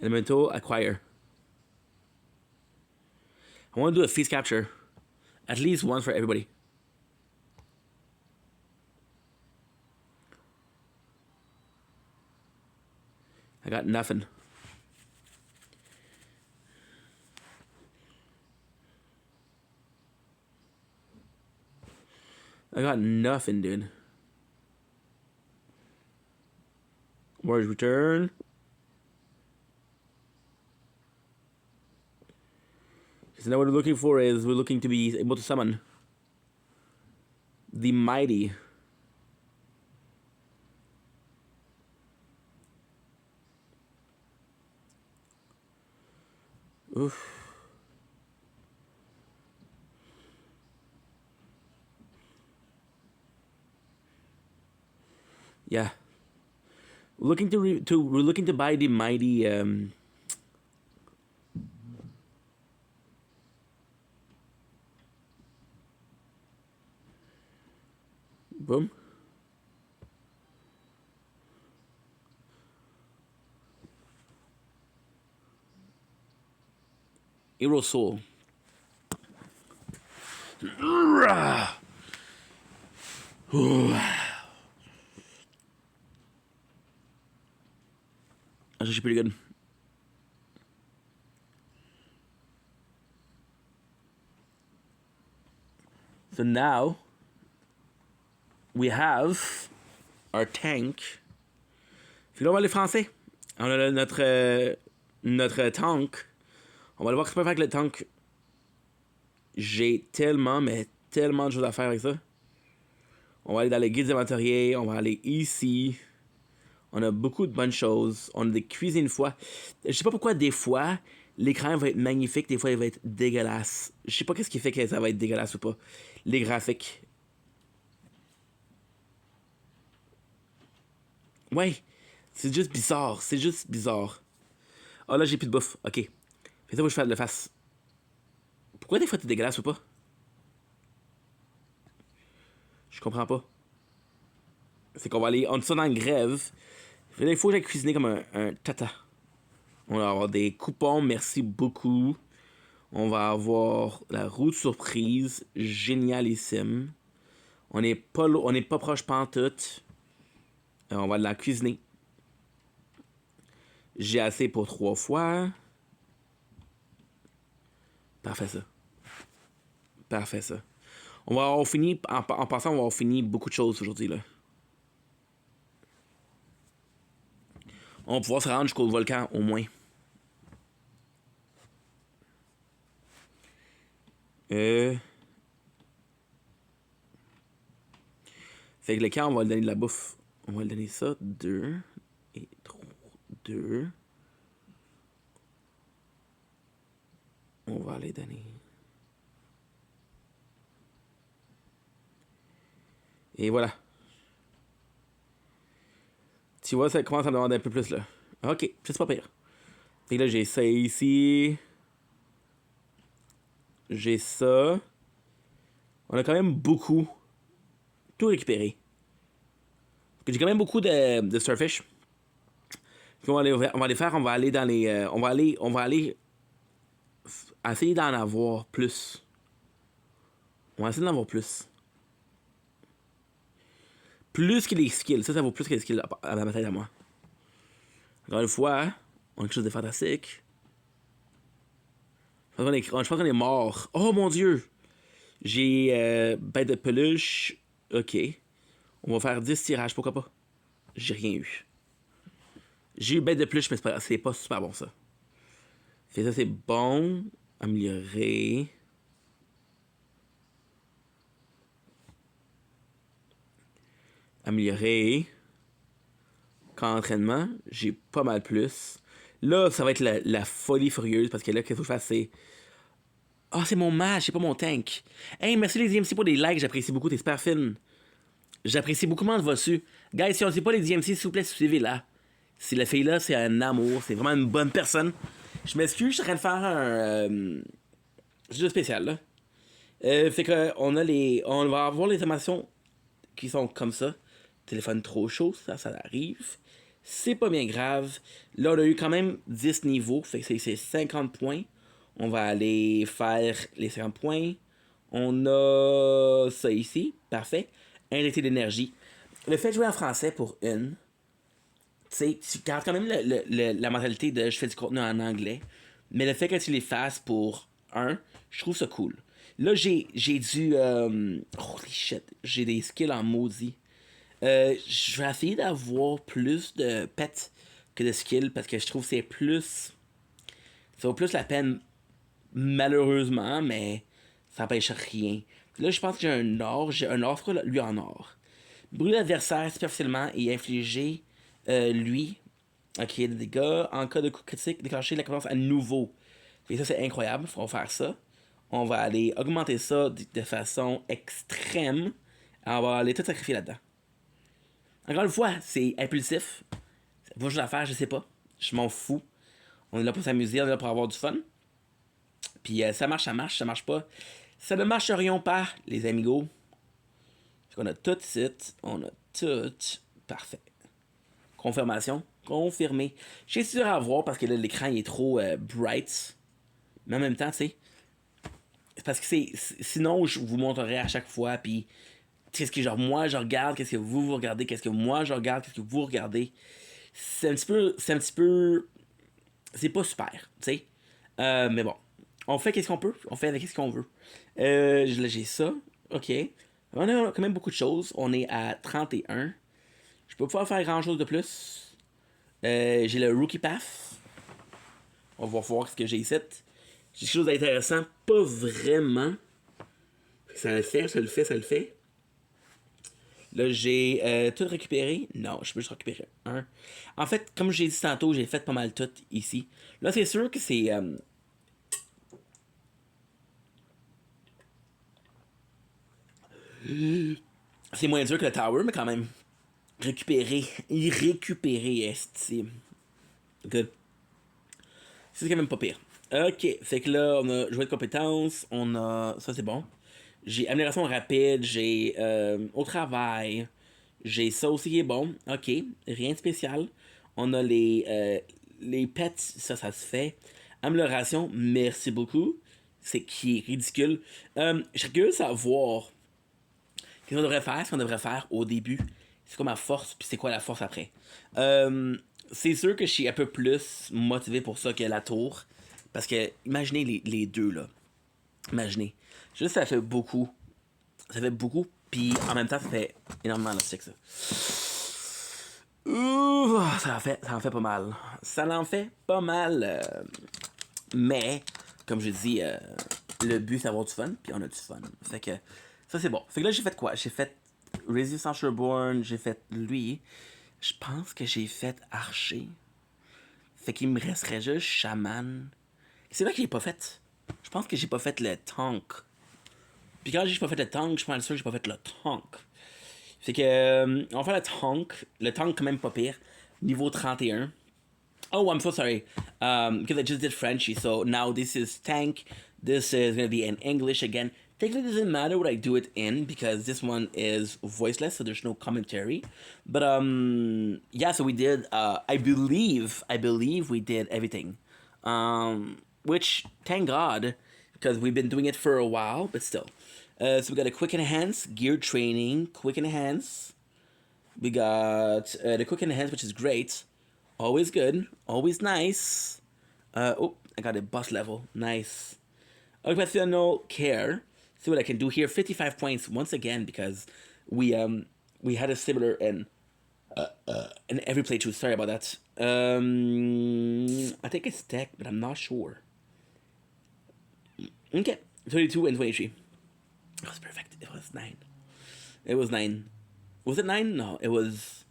Elemental acquire. I want to do a feast capture. At least one for everybody. I got nothing. I got nothing, dude. Warrior's return. So now what we're looking for is we're looking to be able to summon the mighty. Oof. Yeah. We're looking to buy the mighty boom. Hero Soul. That's actually pretty good. So now we have our tank. Puis là, on va aller français. On a notre tank. On va aller voir ce qu'on peut faire avec le tank. J'ai tellement, mais tellement de choses à faire avec ça. On va aller dans les guides aventuriers. On va aller ici. On a beaucoup de bonnes choses. On a des cuisines fois. Je sais pas pourquoi des fois, l'écran va être magnifique, des fois il va être dégueulasse. Je sais pas qu'est-ce qui fait que ça va être dégueulasse ou pas. Les graphiques. Ouais. C'est juste bizarre. C'est juste bizarre. Ah là, j'ai plus de bouffe. Ok. Fait ça, faut que je le fasse. Pourquoi des fois t'es dégueulasse ou pas? Je comprends pas. C'est qu'on va aller en dessous dans la grève. Il faut que j'aille cuisiner comme un tata. On va avoir des coupons, merci beaucoup. On va avoir la roue de surprise, génialissime. On n'est pas proche pantoute. On va la cuisiner. J'ai assez pour 3 fois. Parfait ça. Parfait ça. On va avoir fini, en passant, on va avoir fini beaucoup de choses aujourd'hui là. On va pouvoir se rendre jusqu'au volcan au moins. Fait que le camp, on va lui donner de la bouffe. On va lui donner ça. 2 et 3. 2. On va aller donner. Et voilà. Tu vois, ça commence à me demander un peu plus là. Ok, c'est pas pire. Fait que là, j'ai ça ici. J'ai ça. On a quand même beaucoup. Tout récupéré. J'ai quand même beaucoup de starfish. Puis on va aller faire, on va aller dans les. On va aller essayer d'en avoir plus. On va essayer d'en avoir plus. Plus que les skills. Ça vaut plus que les skills à ma tête à moi. Encore une fois, on a quelque chose de fantastique. Je pense qu'on est mort. Oh mon dieu! J'ai bête de peluche. Ok. On va faire 10 tirages, pourquoi pas? J'ai rien eu. J'ai eu bête de peluche, mais c'est pas super bon ça. Fait ça, c'est bon. Améliorer. Améliorer. Qu'en entraînement, j'ai pas mal plus. Là, ça va être la folie furieuse parce que là, qu'est-ce qu'il faut que je fasse, c'est. Ah, c'est mon match, c'est pas mon tank. Hey, merci les DMC pour les likes, j'apprécie beaucoup, t'es super fine. J'apprécie beaucoup comment va dessus. Guys, si on ne sait pas les DMC, s'il vous plaît, suivez-la. Si la fille-là, c'est un amour, c'est vraiment une bonne personne. Je m'excuse, je suis en train de faire un jeu spécial, là. Fait que on va avoir les informations qui sont comme ça. Téléphone trop chaud, ça arrive. C'est pas bien grave. Là, on a eu quand même 10 niveaux, fait que c'est 50 points. On va aller faire les 50 points. On a ça ici, parfait. Injecter d'énergie. Le fait de jouer en français pour une, tu sais, tu gardes quand même la mentalité de je fais du contenu en anglais, mais le fait que tu les fasses pour un, je trouve ça cool. Là, j'ai du. Holy shit, j'ai des skills en maudit. Je vais essayer d'avoir plus de pets que de skills parce que je trouve que c'est plus. Ça vaut plus la peine, malheureusement, mais ça n'empêche rien. Là, je pense que j'ai un or, lui en or. Brûler l'adversaire superficiellement et infliger lui. Ok, des dégâts. En cas de coup critique, déclencher la compétence à nouveau. Et ça, c'est incroyable. Faut faire ça. On va aller augmenter ça de façon extrême. On va aller tout sacrifier là-dedans. Encore une fois, c'est impulsif. Ça va juste à faire, je sais pas. Je m'en fous. On est là pour s'amuser, on est là pour avoir du fun. Puis ça marche, ça marche pas. Ça ne marcherions pas, les amigos. On a tout site, on a tout. Parfait. Confirmation. Confirmé. J'ai sûr à voir parce que là, l'écran il est trop bright. Mais en même temps, tu sais. Parce que sinon, je vous montrerai à chaque fois. Puis, qu'est-ce que genre moi je regarde, qu'est-ce que vous regardez, qu'est-ce que moi je regarde, qu'est-ce que vous regardez. C'est un petit peu. C'est pas super, tu sais. Mais bon. On fait qu'est-ce qu'on peut, on fait avec ce qu'on veut. Là, j'ai ça. Ok. On a quand même beaucoup de choses. On est à 31. Je peux pas faire grand chose de plus. J'ai le Rookie Path. On va voir ce que j'ai ici. J'ai quelque chose d'intéressant. Pas vraiment. Ça le fait, ça le fait, ça le fait. Là, j'ai tout récupéré. Non, je peux juste récupérer un. En fait, comme j'ai dit tantôt, j'ai fait pas mal tout ici. Là, c'est sûr que c'est. C'est moins dur que le tower, mais quand même. Récupérer. Y récupérer, estime. Good. C'est quand même pas pire. Ok, fait que là, on a joué de compétences. On a. Ça, c'est bon. J'ai amélioration rapide. J'ai au travail. J'ai ça aussi qui est bon. Ok, rien de spécial. On a les pets. Ça se fait. Amélioration, merci beaucoup. C'est qui est ridicule. Je serais curieux de savoir qu'est-ce qu'on devrait faire, ce qu'on devrait faire au début. C'est quoi ma force, puis c'est quoi la force après. C'est sûr que je suis un peu plus motivé pour ça que la tour. Parce que, imaginez les deux, là. Imaginez. Juste, ça fait beaucoup. Ça fait beaucoup, puis en même temps, ça fait énormément de stick, ça. Ouh, ça en fait pas mal. Ça en fait pas mal. Mais, comme je dis, le but c'est d'avoir du fun, puis on a du fun. Fait que, ça c'est bon. Fait que là, j'ai fait quoi? J'ai fait Resistance Reborn, j'ai fait lui. Je pense que j'ai fait Archer. Fait qu'il me resterait juste Shaman. C'est vrai que j'ai pas fait. Je pense que j'ai pas fait le tank. Puis quand j'ai pas fait le tank, je pense sûr que j'ai pas fait le tank. Fait que, on va faire le tank. Le tank, quand même pas pire. Niveau 31. Oh, I'm so sorry. Because I just did Frenchy, so now this is tank. This is gonna be in English again. Technically, it doesn't matter what I do it in because this one is voiceless, so there's no commentary. But yeah. So we did. I believe we did everything. Which thank God, because we've been doing it for a while, but still. So we got a quick enhance, gear training, quick enhance. We got the quick enhance, which is great. Always good. Always nice. Oh, I got a boss level. Nice. Occupational care. See what I can do here. 55 points once again because we had a similar in every playthrough. Sorry about that. I think it's tech, but I'm not sure. Okay, 32 and 23. It was perfect. It was 9. It was 9. Was it 9? No, it was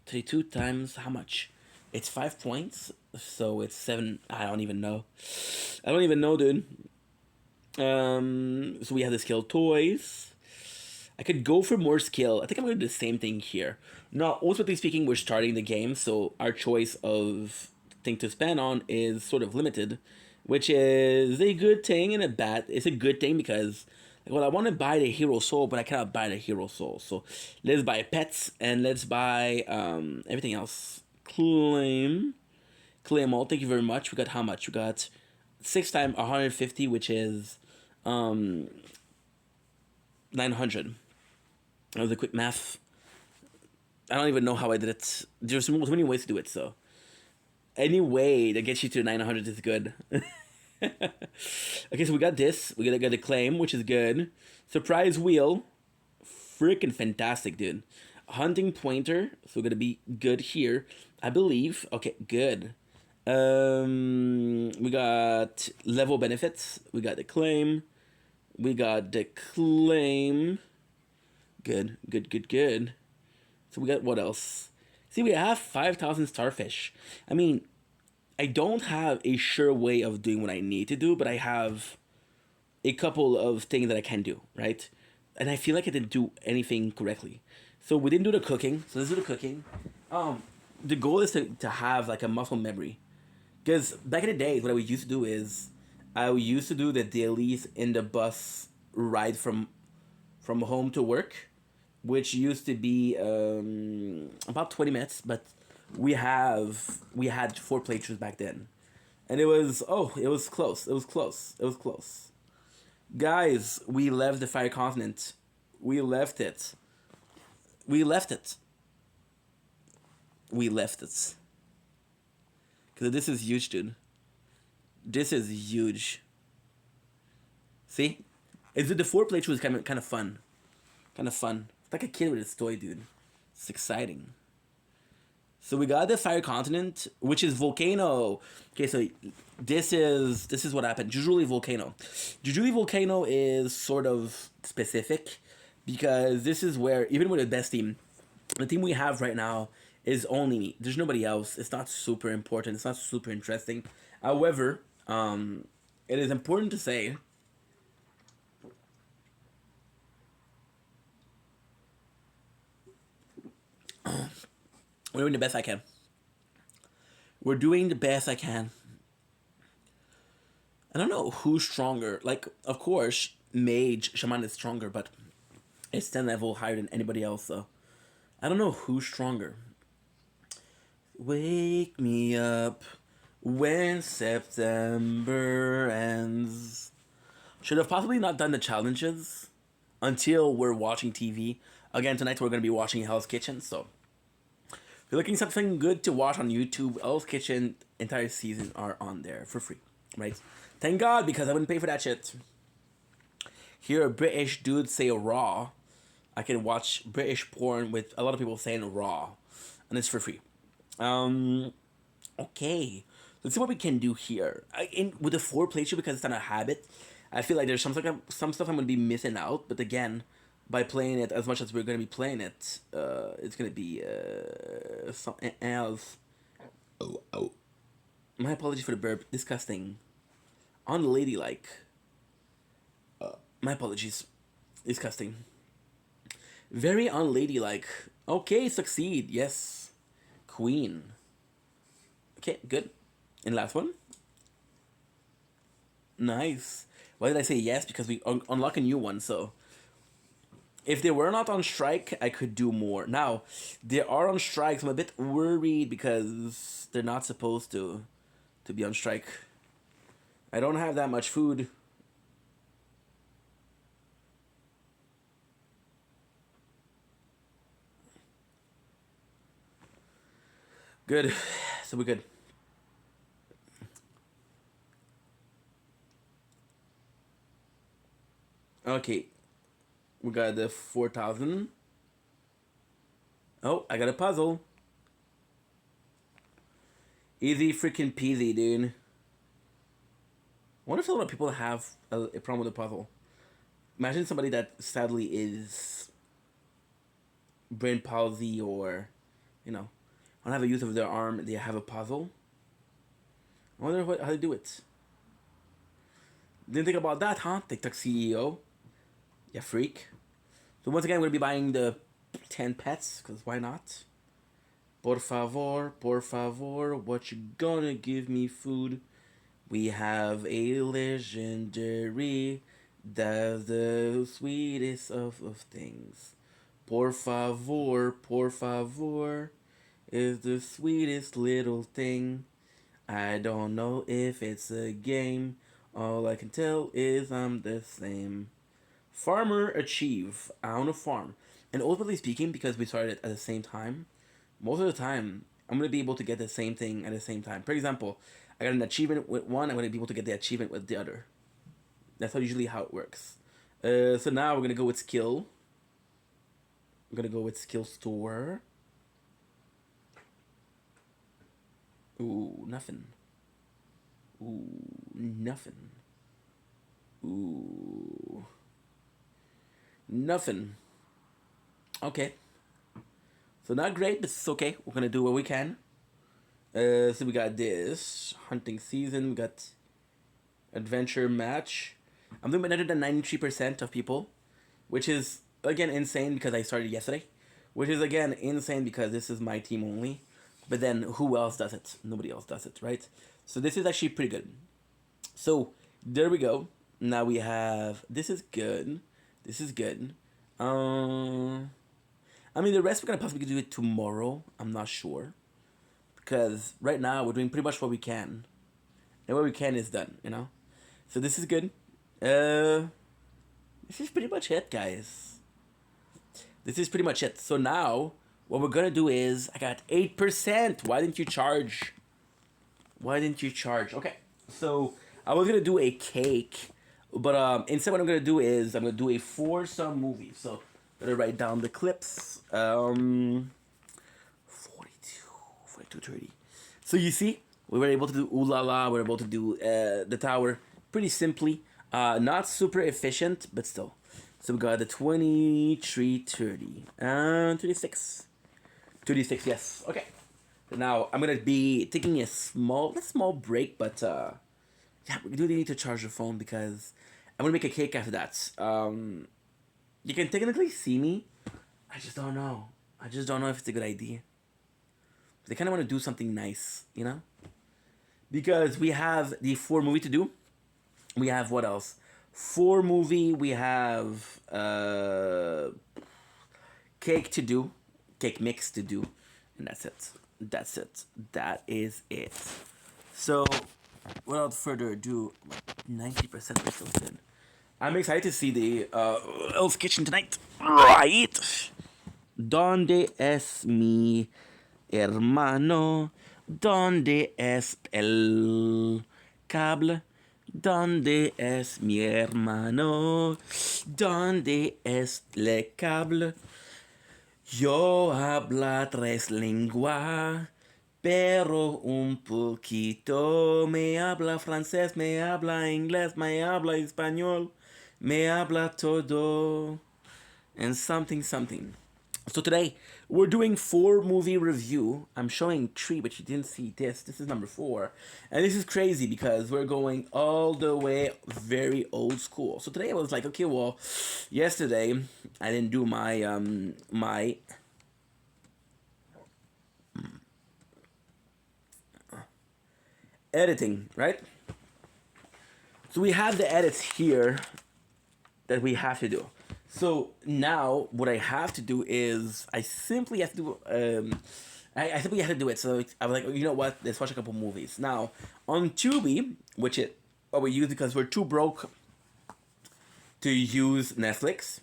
32 times how much? It's 5 points, so it's 7. I don't even know. I don't even know, dude. So we have the skill toys. I could go for more skill. I think I'm going to do the same thing here. Now, ultimately speaking, we're starting the game, so our choice of thing to spend on is sort of limited, which is a good thing and a bad. It's a good thing because, well, I want to buy the hero soul, but I cannot buy the hero soul. So let's buy pets and let's buy everything else. Claim all. Thank you very much. We got how much? We got 6 times 150, which is 900. That was a quick math. I don't even know how I did it. There's so many ways to do it, so any way that gets you to 900 is good. Okay, so we got this. We got the claim, which is good. Surprise wheel. Freaking fantastic, dude. Hunting pointer. So we're gonna be good here, I believe. Okay, good. We got level benefits. We got the claim. We got the claim. Good. So we got what else? See, we have 5,000 starfish. I mean, I don't have a sure way of doing what I need to do, but I have a couple of things that I can do, right? And I feel like I didn't do anything correctly. So we didn't do the cooking. So let's do the cooking. The goal is to have like a muscle memory. Because back in the days, what I used to do is I used to do the dailies in the bus ride from home to work, which used to be about 20 minutes, but we had 4 playthroughs back then. And it was close. It was close. Guys, we left the Fire Continent. We left it. Because this is huge, dude. This is huge. See? The 4 playthrough is kind of fun. It's like a kid with his toy, dude. It's exciting. So we got the Fire Continent, which is Volcano. Okay, so this is what happened. Jujuli Volcano. Jujuli Volcano is sort of specific because this is where, even with the best team, the team we have right now is only me. There's nobody else. It's not super important. It's not super interesting. However, it is important to say we're doing the best I can. I don't know who's stronger. Like, of course, Mage, Shaman is stronger, but it's 10 level higher than anybody else, so I don't know who's stronger. Wake me up when September ends. Should have possibly not done the challenges until we're watching TV. Again, tonight we're going to be watching Hell's Kitchen, so if you're looking something good to watch on YouTube, Hell's Kitchen entire season are on there for free, right? Thank God, because I wouldn't pay for that shit. Hear a British dude say raw. I can watch British porn with a lot of people saying raw, and it's for free. Okay, let's see what we can do here. With the 4 playthrough, because it's not a habit, I feel like there's some stuff I'm gonna be missing out. But again, by playing it as much as we're gonna be playing it, it's gonna be something else. Oh. My apologies for the burp. Disgusting. Unladylike. My apologies. Disgusting. Very unladylike. Okay, succeed. Yes. Queen. Okay, good. And last one. Nice. Why did I say yes? Because we unlock a new one, so... If they were not on strike, I could do more. Now, they are on strike, so I'm a bit worried because they're not supposed to be on strike. I don't have that much food. Good. So we're good. Okay. We got the 4,000. Oh, I got a puzzle. Easy freaking peasy, dude. I wonder if a lot of people have a problem with the puzzle. Imagine somebody that sadly is brain palsy or, you know, don't have a use of their arm. They have a puzzle. I wonder how they do it. Didn't think about that, huh? TikTok CEO. Yeah, freak. So once again, we're going to be buying the 10 pets, because why not? Por favor, what you gonna give me food? We have a legendary, that's the sweetest of things. Por favor, is the sweetest little thing. I don't know if it's a game, all I can tell is I'm the same. Farmer achieve. I own a farm. And ultimately speaking, because we started at the same time, most of the time, I'm going to be able to get the same thing at the same time. For example, I got an achievement with one, I'm going to be able to get the achievement with the other. That's usually how it works. So now we're going to go with skill. I'm going to go with skill store. Ooh, nothing. Ooh, nothing. Ooh. Nothing. Okay. So not great, but it's okay. We're gonna do what we can. So we got this hunting season. We got adventure match. I'm doing better than 93% of people, which is again insane because I started yesterday. Which is again insane because this is my team only. But then who else does it? Nobody else does it, right? So this is actually pretty good. So there we go. Now we have this is good. This is good. I mean, the rest we're gonna possibly do it tomorrow. I'm not sure, because right now we're doing pretty much what we can, and what we can is done. You know, so this is good. This is pretty much it, guys. This is pretty much it. So now what we're gonna do is I got 8%. Why didn't you charge? Why didn't you charge? Okay, so I was gonna do a cake. But instead what I'm going to do is I'm going to do a foursome movie. So I'm going to write down the clips. 42, 30. So you see, we were able to do Ooh La La. We were able to do the tower pretty simply. Not super efficient, but still. So we got the 23, 30. And 36. 36, yes. Okay. So now I'm going to be taking a small break, but... yeah, we do need to charge the phone because I'm gonna make a cake after that. You can technically see me. I just don't know. I just don't know if it's a good idea. I kind of want to do something nice, you know? Because we have the 4 movie to do. We have what else? 4 movie. We have cake to do, cake mix to do, and that's it. That's it. That is it. So. Without further ado, 90% is still in. I'm excited to see the Elf Kitchen tonight. Right. ¿Dónde es mi hermano? ¿Dónde es el cable? ¿Dónde es mi hermano? ¿Dónde es el cable? Yo hablo tres lenguas, pero un poquito. Me habla francés, me habla inglés, me habla español, me habla todo. And something, something. So today, we're doing 4 movie review. I'm showing 3, but you didn't see this. This is number 4. And this is crazy because we're going all the way very old school. So today I was like, okay, well, yesterday I didn't do my editing, right? So we have the edits here that we have to do. So now what I have to do is I simply have to do I simply have to do it. So I was like, you know what? Let's watch a couple movies. Now on Tubi, which it what we use because we're too broke to use Netflix.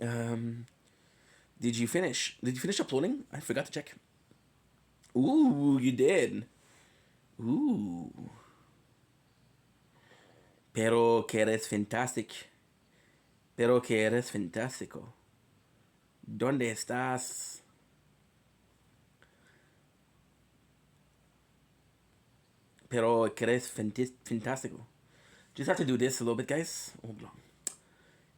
Did you finish? Did you finish uploading? I forgot to check. Ooh, you did. Ooh. Pero que eres fantastic. Pero que eres fantástico. ¿Dónde estás? Pero que eres fantástico. Just have to do this a little bit, guys. Hold on.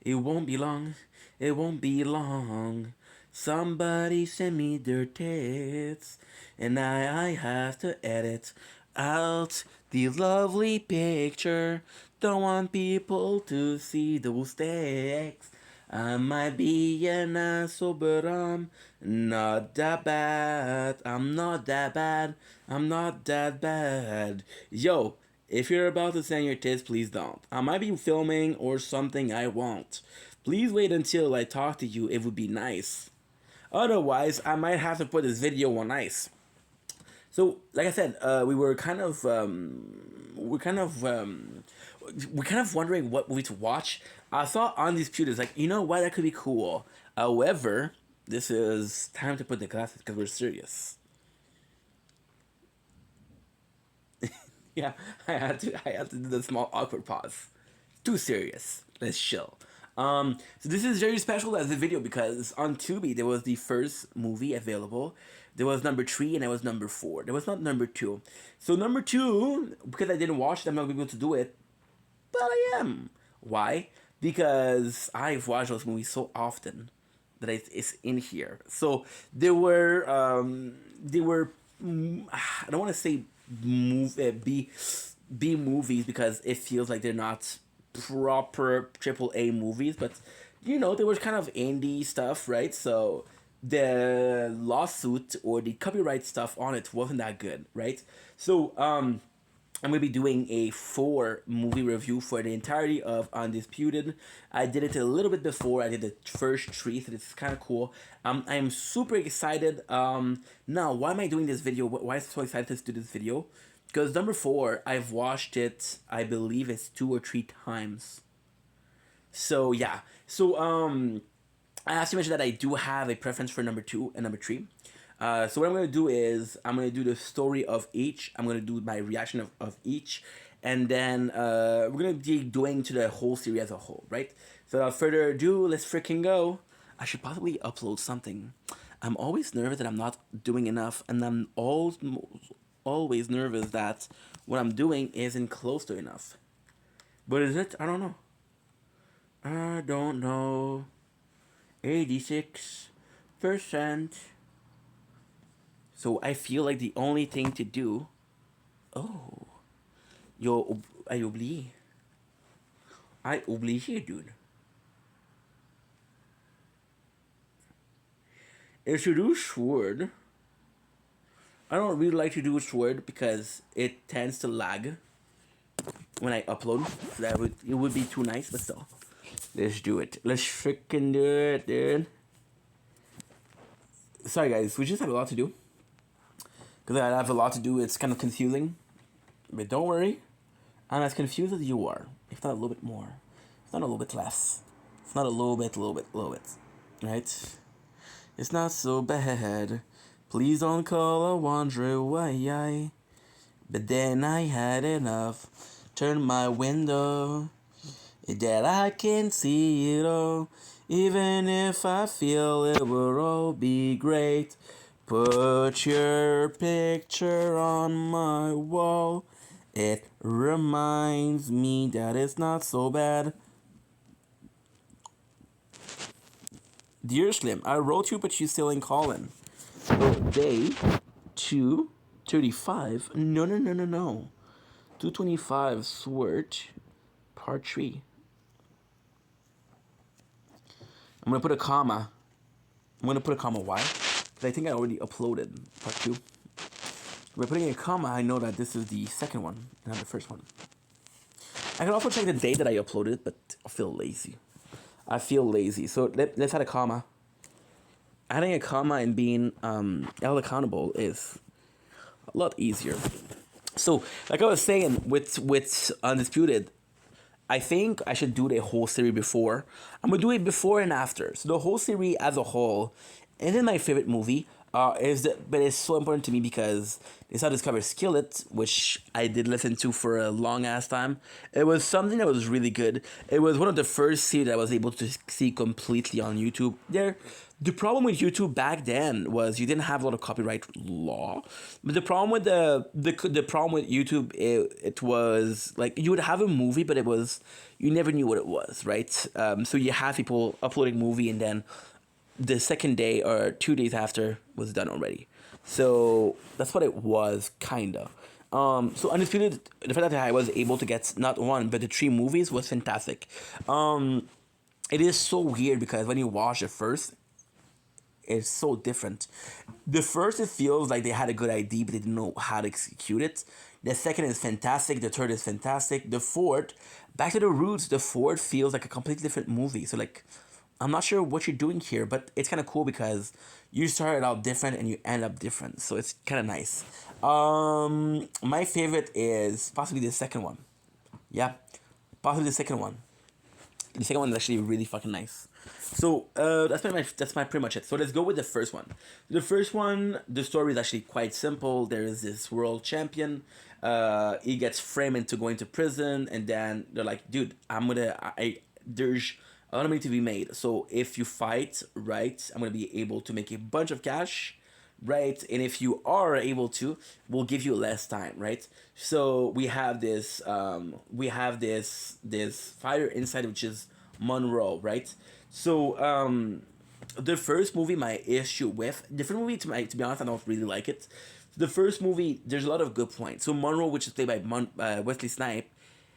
It won't be long. It won't be long. Somebody send me their tits, and I have to edit out the lovely picture. Don't want people to see those tits. I might be an asshole, but I'm not that bad. I'm not that bad. I'm not that bad. Yo, if you're about to send your tits, please don't. I might be filming or something I won't. Please wait until I talk to you. It would be nice. Otherwise, I might have to put this video on ice. So, like I said, we were kind of wondering what movie to watch. I saw Undisputed. Like, you know what? That could be cool. However, this is time to put the glasses because we're serious. Yeah, I had to do the small awkward pause. Too serious. Let's chill. So this is very special as a video because on Tubi there was the first movie available. There was number 3 and there was number 4. There was not number 2. So number 2, because I didn't watch it, I'm not able to do it. But I am. Why? Because I've watched those movies so often that it's in here. So there were I don't want to say B movies because it feels like they're not proper AAA movies, but you know, there was kind of indie stuff, right? So the lawsuit or the copyright stuff on it wasn't that good, right? So I'm gonna be doing a 4 movie review for the entirety of Undisputed. I did it a little bit before. I did the first 3, so it's kind of cool. I'm super excited. Now, why am I doing this video? Why am I so excited to do this video? Because number 4, I've watched it, I believe it's 2 or 3 times. So, yeah. So, I have to mention that I do have a preference for number 2 and number 3. So what I'm going to do is, I'm going to do the story of each. I'm going to do my reaction of each. And then we're going to be doing to the whole series as a whole, right? So without further ado, let's freaking go. I should probably upload something. I'm always nervous that I'm not doing enough. And I'm always nervous that what I'm doing isn't close to enough. But is it? I don't know. I don't know. 86%. So I feel like the only thing to do... Oh. I oublié. I oublié, dude. If you do Sword... I don't really like to do Sword because it tends to lag when I upload. So it would be too nice, but still. Let's do it. Let's freaking do it, dude. Sorry guys, we just have a lot to do. Because I have a lot to do, it's kind of confusing. But don't worry, I'm as confused as you are, if not a little bit more, if not a little bit less, if not a little bit, right? It's not so bad. Please don't call or wonder why. But then I had enough. Turn my window that I can see it all. Even if I feel it will all be great. Put your picture on my wall. It reminds me that it's not so bad. Dear Slim, I wrote you, but you still ain't calling. So day 235. No. 225 sword part 3. I'm gonna put a comma. Why? Because I think I already uploaded part 2. By putting a comma, I know that this is the second one, not the first one. I can also check the date that I uploaded, but I feel lazy. So let's add a comma. Adding a comma and being held accountable is a lot easier. So, like I was saying, with Undisputed, I think I should do the whole series before. I'm gonna do it before and after. So the whole series as a whole isn't my favorite movie. But it's so important to me because it's how I discovered Skillet, which I did listen to for a long ass time. It was something that was really good. It was one of the first series that I was able to see completely on YouTube. The problem with YouTube back then was you didn't have a lot of copyright law. But the problem with the problem with YouTube, it was like you would have a movie, but it was you never knew what it was, right? So you have people uploading movie and then the second day or 2 days after was done already. So that's what it was, kinda. So Undisputed, the fact that I was able to get not one but the 3 movies was fantastic. It is so weird because when you watch it first, it's so different. The first, it feels like they had a good idea, but they didn't know how to execute it. The second is fantastic. The third is fantastic. The fourth, back to the roots, the fourth feels like a completely different movie. So, like, I'm not sure what you're doing here, but it's kind of cool because you started out different and you end up different. So, it's kind of nice. My favorite is possibly the second one. Yeah, possibly the second one. The second one is actually really fucking nice. So that's my pretty much it. So let's go with the first one. The first one, the story is actually quite simple. There is this world champion. He gets framed into going to prison, and then they're like, "Dude, there's a lot of money to be made. So if you fight, right, I'm gonna be able to make a bunch of cash." Right, and if you are able to, we'll give you less time, right? So we have this this fighter inside, which is Monroe, right? So the first movie, my issue with different movie, to be honest, I don't really like it. The first movie, there's a lot of good points. So Monroe, which is played by Wesley Snipes,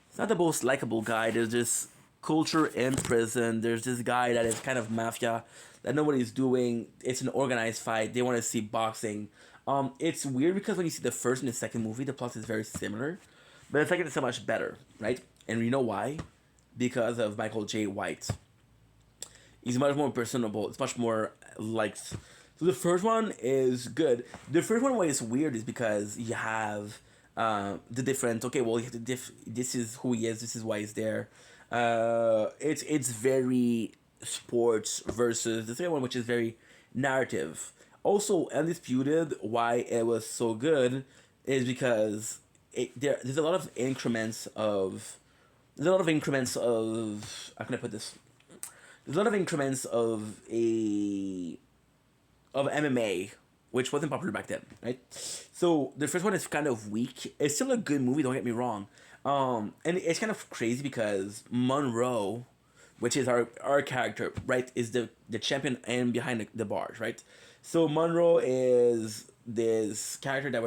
it's not the most likable guy. There's this culture in prison. There's this guy that is kind of mafia that nobody's doing. It's an organized fight. They want to see boxing. It's weird because when you see the first and the second movie, the plot is very similar, but the second is so much better, right? And you know why? Because of Michael J. White. He's much more personable. It's much more liked. So the first one is good. The first one, why it's weird is because you have the different. Okay, well, you have this is who he is. This is why he's there. It's very sports versus the second one, which is very narrative. Also, Undisputed, why it was so good is because there's a lot of increments of how can I put this? There's a lot of increments of MMA, which wasn't popular back then, right? So the first one is kind of weak. It's still a good movie, don't get me wrong. And it's kind of crazy because Monroe, which is our character, right, is the champion and behind the bars, right? So Monroe is this character that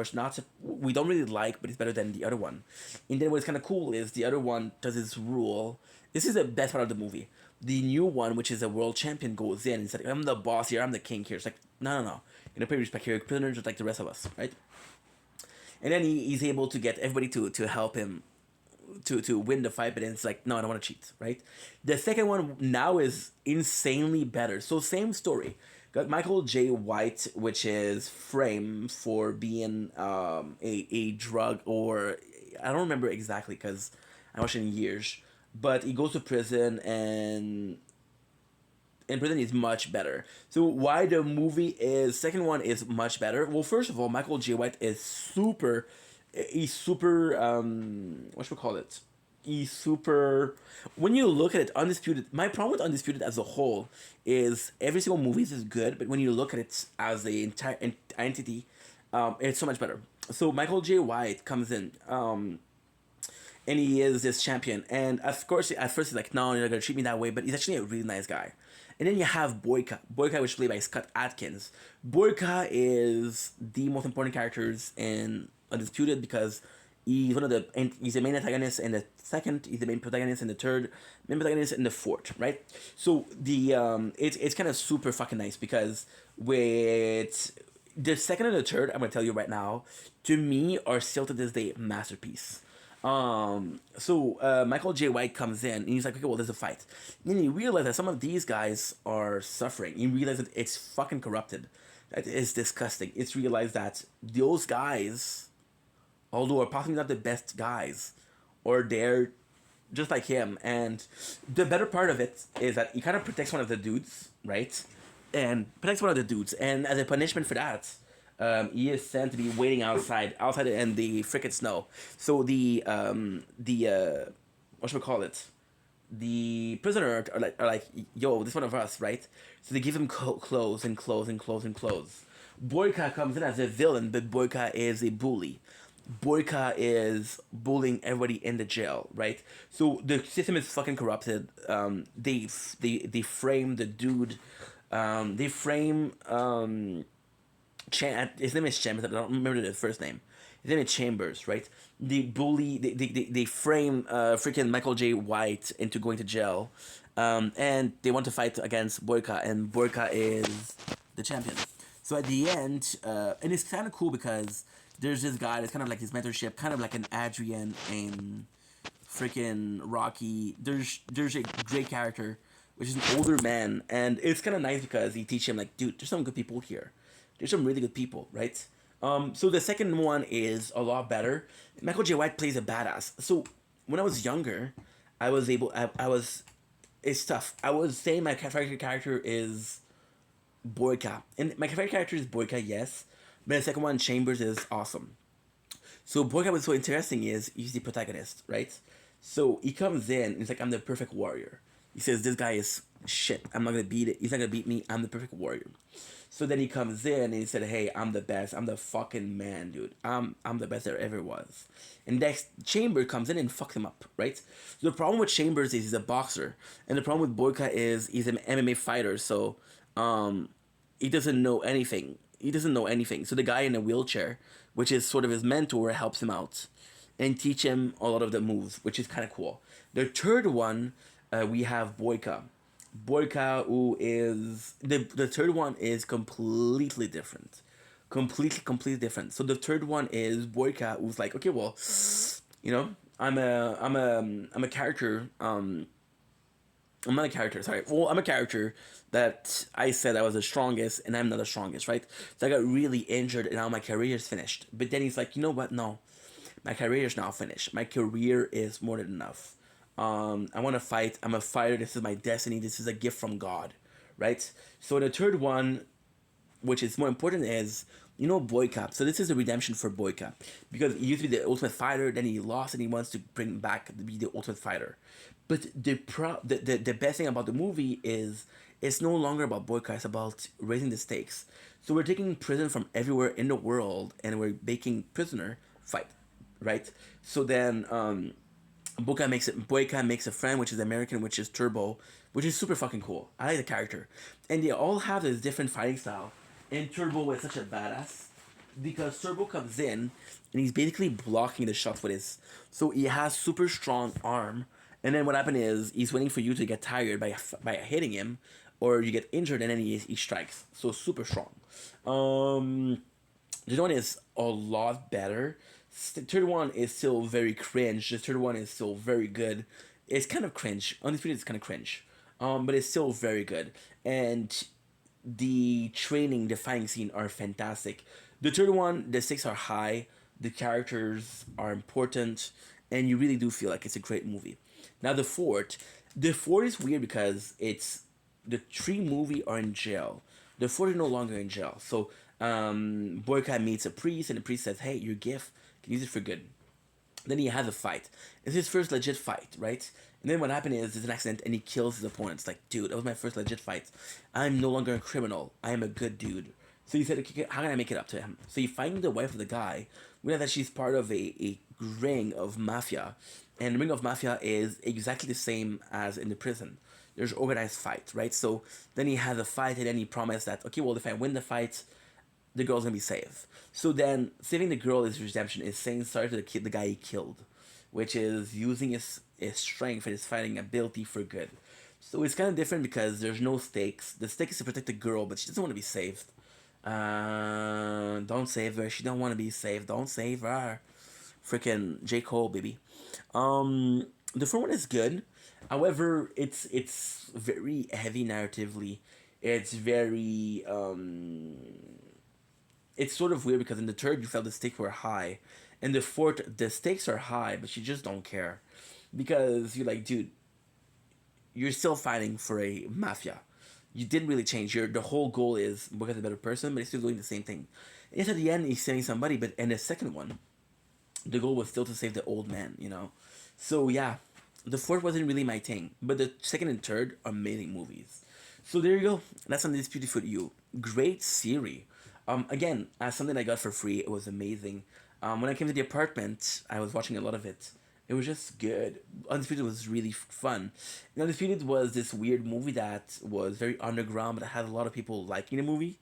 we don't really like, but it's better than the other one. And then what's kind of cool is the other one does his rule. This is the best part of the movie. The new one, which is a world champion, goes in and says, "I'm the boss here. I'm the king here." It's like, no. You know, pay respect here. You're prisoners just like the rest of us, right? And then he's able to get everybody to help him to win the fight, but then it's like, no, I don't want to cheat, right? The second one now is insanely better. So same story. Got Michael J. White, which is framed for being a drug or I don't remember exactly because I watched it in years. But he goes to prison, and in prison is much better. So why the movie is second one is much better? Well, first of all, Michael J. White is super. He's super. What should we call it? He's super. When you look at it, Undisputed. My problem with Undisputed as a whole is every single movie is good, but when you look at it as the entire entity, it's so much better. So Michael J. White comes in. And he is this champion. And of course, at first he's like, no, you're not gonna treat me that way, but he's actually a really nice guy. And then you have Boyka. Boyka, which is played by Scott Adkins. Boyka is the most important characters in Undisputed because he's he's the main antagonist in the second, he's the main protagonist in the third, main protagonist in the fourth, right? So it's kind of super fucking nice because with the second and the third, I'm gonna tell you right now, to me are still to this day masterpiece. Michael J. White comes in and he's like, okay, well, there's a fight. And then you realize that some of these guys are suffering. You realize that it's fucking corrupted. That is disgusting. It's realized that those guys, although are possibly not the best guys, or they're just like him. And the better part of it is that he kind of protects one of the dudes, right? And protects one of the dudes. And as a punishment for that, he is sent to be waiting outside in the frickin' snow. So what should we call it? The prisoner are like, yo, this one of us, right? So they give him clothes and clothes and clothes and clothes. Boyka comes in as a villain, but Boyka is a bully. Boyka is bullying everybody in the jail, right? So the system is fucking corrupted. They frame the dude. They frame his name is Chambers. I don't remember the first name. His name is Chambers, right? They frame freaking Michael J. White into going to jail, and they want to fight against Boyka, and Boyka is the champion. So at the end, and it's kind of cool because there's this guy that's kind of like his mentorship, kind of like an Adrian in freaking Rocky. There's a great character, which is an older man, and it's kind of nice because he teaches him like, dude, there's some good people here. There's some really good people, right? So the second one is a lot better. Michael J. White plays a badass. So when I was younger, I was it's tough. I was saying my favorite character is Boyka. And my favorite character is Boyka, yes. But the second one, Chambers, is awesome. So Boyka, what's so interesting is he's the protagonist, right? So he comes in and he's like, I'm the perfect warrior. He says, this guy is shit. I'm not gonna beat it. He's not gonna beat me. I'm the perfect warrior. So then he comes in and he said, hey, I'm the best. I'm the fucking man, dude. I'm the best there ever was. And next, Chambers comes in and fucks him up, right? So the problem with Chambers is he's a boxer. And the problem with Boyka is he's an MMA fighter. So he doesn't know anything. He doesn't know anything. So the guy in a wheelchair, which is sort of his mentor, helps him out and teach him a lot of the moves, which is kind of cool. The third one, we have Boyka. Boyka, who is the third one is completely different, completely different. So the third one is Boyka, who's like, okay, well, you know, I'm a character. I'm not a character. Sorry. Well, I'm a character that I said I was the strongest, and I'm not the strongest, right? So I got really injured, and now my career is finished. But then he's like, you know what? No, my career is now finished. My career is more than enough. I want to fight. I'm a fighter. This is my destiny. This is a gift from God, right? So the third one, which is more important, is Boyka. So this is the redemption for Boyka because he used to be the ultimate fighter. Then he lost, and he wants to bring back to be the ultimate fighter. But the best thing about the movie is it's no longer about Boyka. It's about raising the stakes. So we're taking prison from everywhere in the world, and we're making prisoner fight, right? So then Boyka makes a friend, which is American, which is Turbo, which is super fucking cool. I like the character, and they all have this different fighting style. And Turbo is such a badass because Turbo comes in and he's basically blocking the shots with his. So he has super strong arm, and then what happened is he's waiting for you to get tired by hitting him, or you get injured, and then he strikes. So super strong. The other one is a lot better. The third one is still very cringe. The third one is still very good. It's kind of cringe. Undisputed is kind of cringe. But it's still very good. And the training, the fighting scene are fantastic. The third one, the stakes are high. The characters are important, and you really do feel like it's a great movie. Now the fort, is weird because it's the three movie are in jail. The fort is no longer in jail. So Boyka meets a priest, and the priest says, "Hey, your gift, can use it for good." Then he has a fight. It's his first legit fight, right? And then what happened is there's an accident and he kills his opponent. It's like, dude, that was my first legit fight. I'm no longer a criminal. I am a good dude. So he said, okay, how can I make it up to him? So he finds the wife of the guy. We know that she's part of a ring of mafia. And the ring of mafia is exactly the same as in the prison. There's organized fight, right? So then he has a fight and then he promised that, okay, well, if I win the fight, the girl's gonna be saved. So then, saving the girl is redemption. Is saying sorry to the guy he killed, which is using his strength and his fighting ability for good. So it's kind of different because there's no stakes. The stake is to protect the girl, but she doesn't want to be saved. Don't save her. She don't want to be saved. Don't save her. Freaking J. Cole, baby. The first one is good. However, it's very heavy narratively. It's very it's sort of weird because in the third you felt the stakes were high, and the fourth the stakes are high, but you just don't care, because you're like, dude, you're still fighting for a mafia. You didn't really change. The whole goal is become a better person, but he's still doing the same thing. Yes, at the end he's saving somebody, but in the second one, the goal was still to save the old man. So yeah, the fourth wasn't really my thing, but the second and third are amazing movies. So there you go. That's Undisputed for you. Great series. Again, as something I got for free, it was amazing. When I came to the apartment, I was watching a lot of it. It was just good. Undisputed was really fun. And Undisputed was this weird movie that was very underground, but it had a lot of people liking the movie.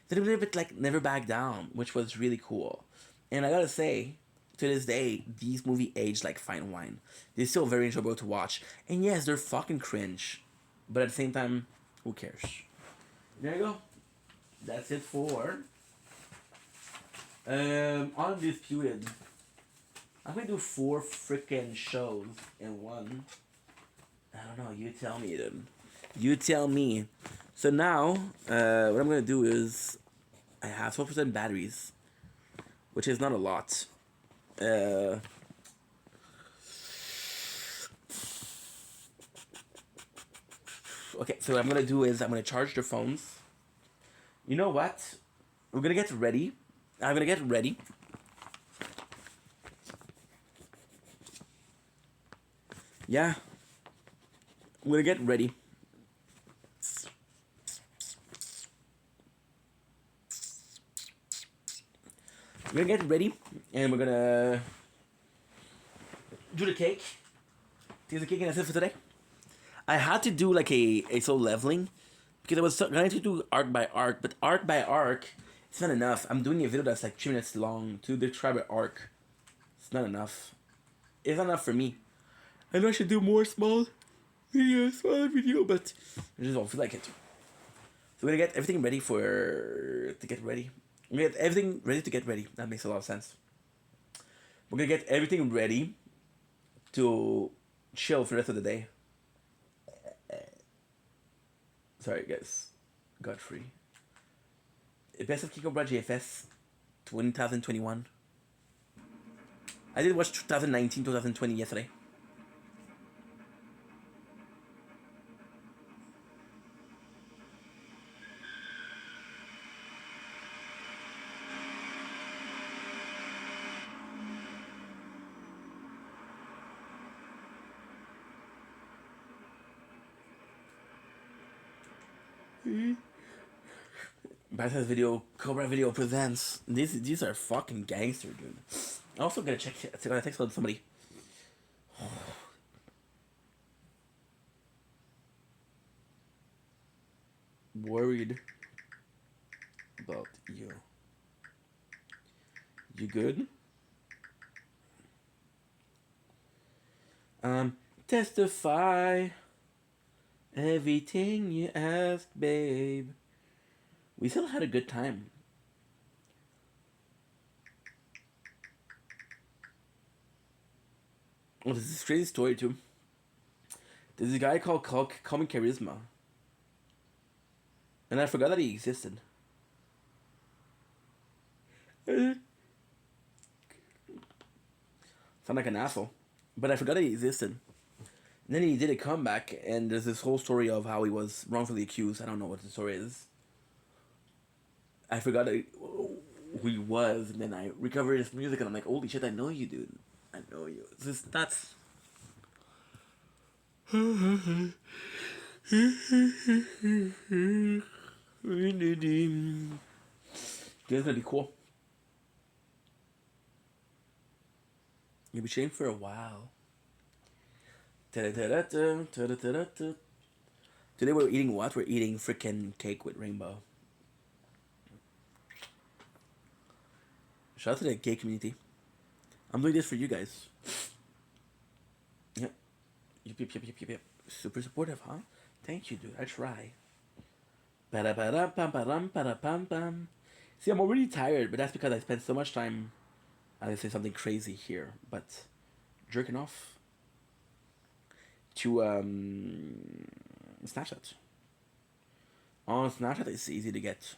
Then a little bit like Never Back Down, which was really cool. And I gotta say, to this day, these movies age like fine wine. They're still very enjoyable to watch. And yes, they're fucking cringe. But at the same time, who cares? There you go. That's it for Undisputed. I'm gonna do 4 freaking shows in one. I don't know, you tell me then. You tell me. So now, what I'm gonna do is I have 12% batteries, which is not a lot. Okay, so what I'm gonna do is I'm gonna charge their phones. You know what? We're gonna get ready. I'm gonna get ready. Yeah. I'm gonna get ready. We're gonna get ready, and we're gonna do the cake. Take the cake, and that's it for today. I had to do like a slow leveling because I was trying to do arc by arc, but arc by arc, it's not enough. I'm doing a video that's like 3 minutes long to describe an arc. It's not enough. It's not enough for me. I know I should do more smaller video, but I just don't feel like it. So we're gonna get everything ready to get ready. We're gonna get everything ready to get ready. That makes a lot of sense. We're gonna get everything ready to chill for the rest of the day. Sorry, guys. Godfrey. Best of Kiko Brad JFS 2021. I did watch 2019, 2020 yesterday. Badass video, Cobra Video presents. These are fucking gangster, dude. I'm also gonna text somebody. Worried about you. You good? Testify everything you ask, babe. We still had a good time. Oh, this is a crazy story too. There's a guy called Common Charisma. And I forgot that he existed. Sound like an asshole. But I forgot he existed. And then he did a comeback, and there's this whole story of how he was wrongfully accused. I don't know what the story is. I forgot who he was, and then I recovered his music, and I'm like, holy shit, I know you, dude. I know you. It's just nuts. This is gonna be cool. You'll be chilling for a while. Today we're eating what? We're eating freaking cake with rainbow. Shout out to the gay community. I'm doing this for you guys. Yep. Yep. Super supportive, huh? Thank you, dude. I try. See, I'm already tired, but that's because I spent so much time, I would say something crazy here, but jerking off to Snapchat. On Snapchat, it's easy to get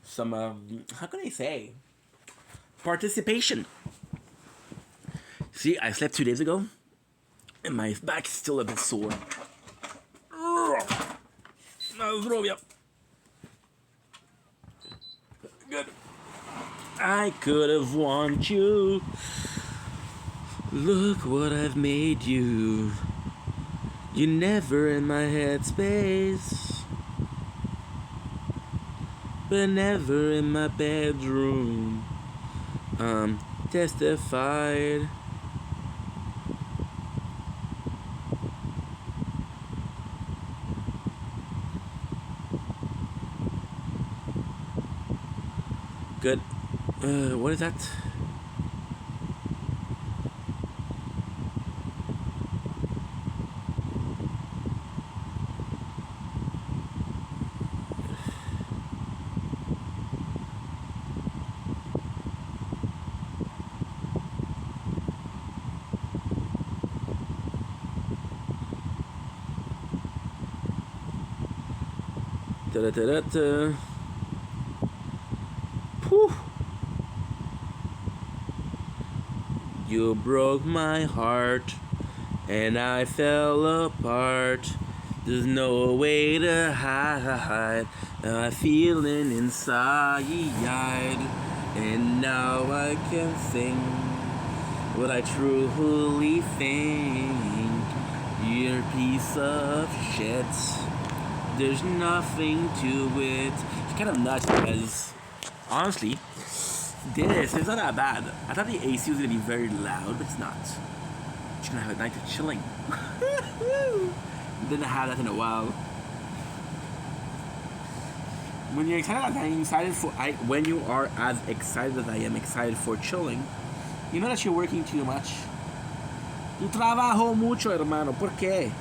some, how can I say, participation. See, I slept 2 days ago, and my back is still a bit sore. Good. I could have warned you. Look what I've made you. You're never in my headspace, but never in my bedroom. Testified. Good. What is that? Da-da-da-da-da. Whew. You broke my heart, and I fell apart. There's no way to hide my feeling inside, and now I can think what I truly think. You're a piece of shit. There's nothing to it. It's kind of nuts because, honestly, this is not that bad. I thought the AC was gonna be very loud, but it's not. Just gonna have a night of chilling. Didn't have that in a while. When you're excited as I am excited for, when you are as excited as I am excited for chilling, you know that you're working too much. Tu trabajo mucho, hermano. ¿Por qué?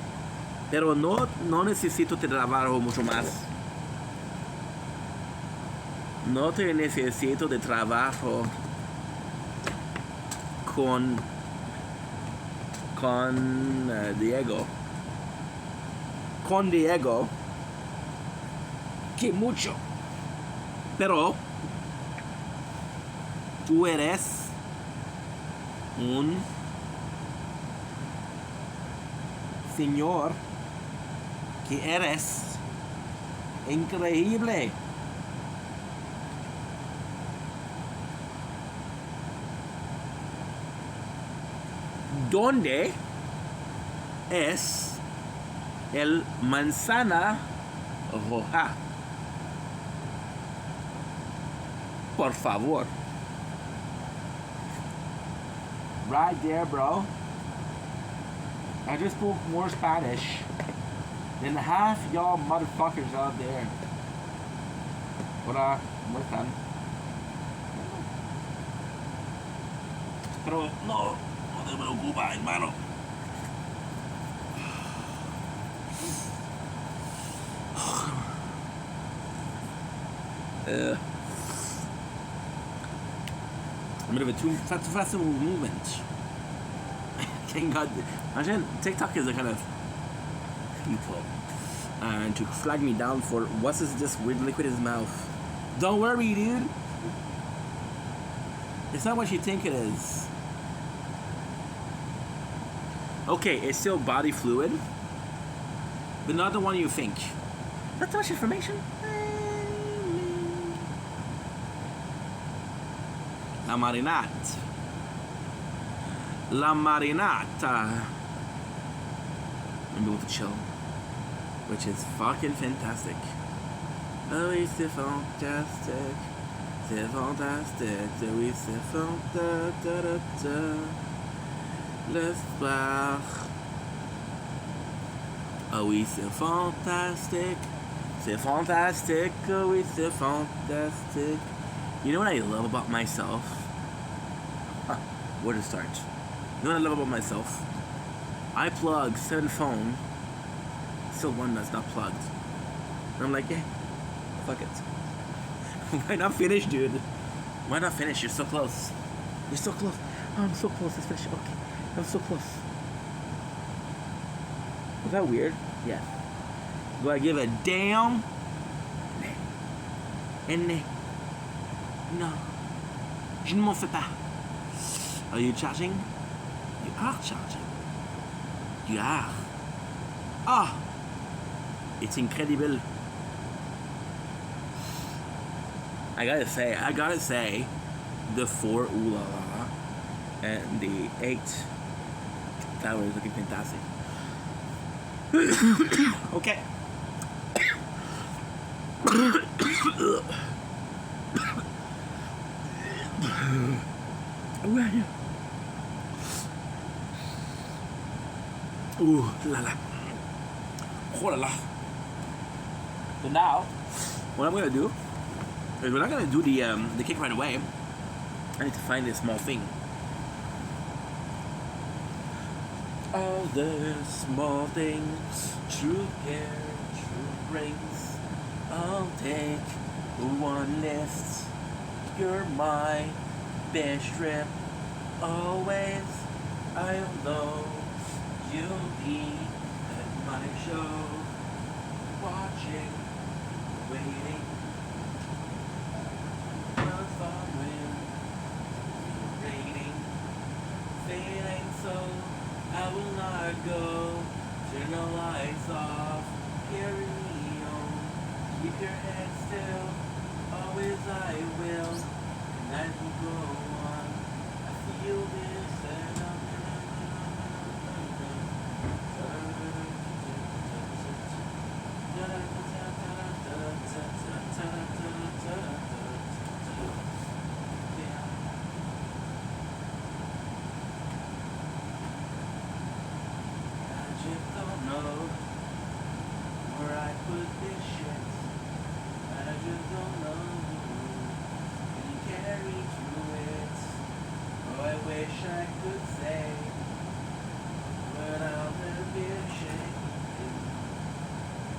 Pero no necesito te trabajo mucho más. No te necesito de trabajo con Diego. Con Diego. Que mucho. Pero tú eres un señor que eres increíble. ¿Dónde es el manzana roja? Por favor. Right there, bro. I just spoke more Spanish than half y'all motherfuckers out there. Hola, ¿cómo están? Pero no te preocupes, hermano. A bit of a too fast movement. Thank God. Imagine TikTok is a kind of people. And to flag me down for what's this weird liquid in his mouth. Don't worry, dude. It's not what you think it is. Okay, it's still body fluid, but not the one you think. Not too much information. La marinata. La marinata. I'm able to chill, which is fucking fantastic. Oh, oui, c'est fantastique. C'est fantastique. Oui, c'est fantastique. L'espoir. Oh oui, c'est fantastique. C'est fantastique. Oh oui, c'est fantastique. You know what I love about myself? Where to start? You know what I love about myself? I plug said phone, still one that's not plugged. And I'm like, yeah, fuck it. Why not finish, dude? Why not finish? You're so close. You're so close. Oh, I'm so close. Let's finish. Okay. I'm so close. Was that weird? Yeah. Do I give a damn? And no. Je ne m'en fais pas. Are you charging? You are charging. You are. Ah! It's incredible. I gotta say, the 4 Ooh La La and the 8 Tower is looking fantastic. Okay. Ooh la la. Oh la la. So now, what I'm gonna do is we're not gonna do the kick right away. I need to find this small thing. All the small things, true care, true brings. I'll take one list. You're my best trip. Always, I'll know you'll be at my show, watching, waiting. Feeling so, I will not go. Turn the lights off, carry me on. Keep your head still, always I will. And night will go on. I feel this and know where I put this shit. I just don't know. Can you carry through it? Oh, I wish I could say, but I'll never be ashamed.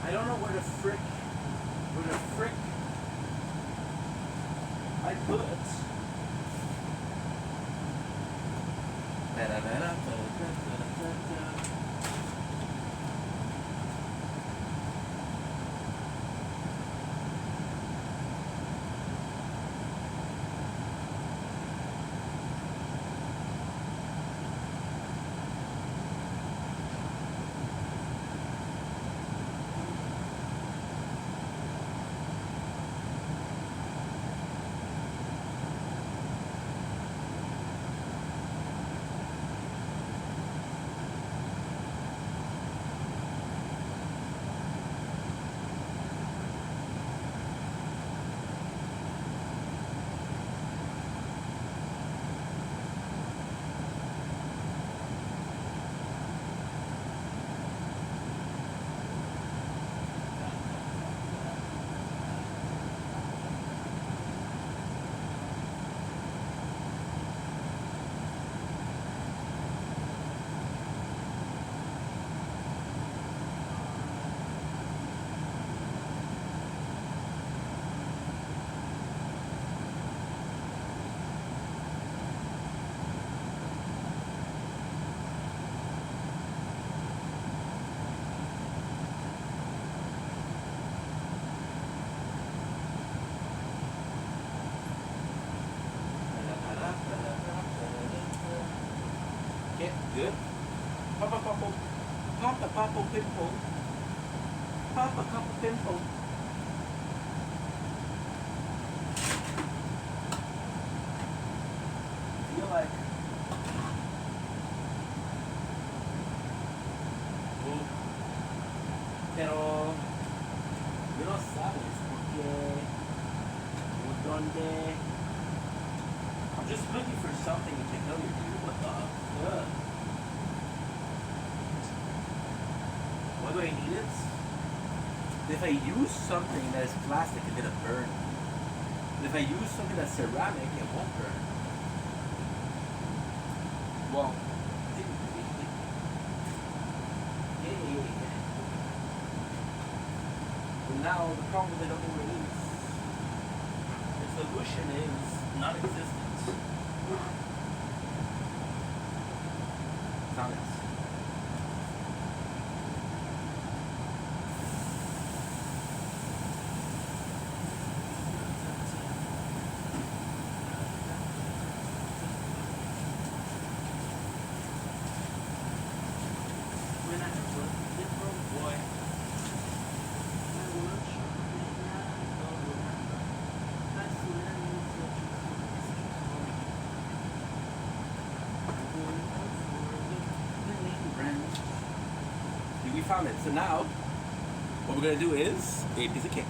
I don't know where the frick I put. pimple. Pop a couple pimple. Feel like. Pero yo no sabes porque donde I'm just looking for something to tell you, dude. What the fuck? Why do I need it? If I use something that is plastic, it's gonna burn. If I use something that's ceramic, it won't burn. Well, yeah. But now the problem is I don't know what it is. The solution is non-existent. Silence. When I was a little boy, I would we found it. So now, what we're gonna do is a piece of cake.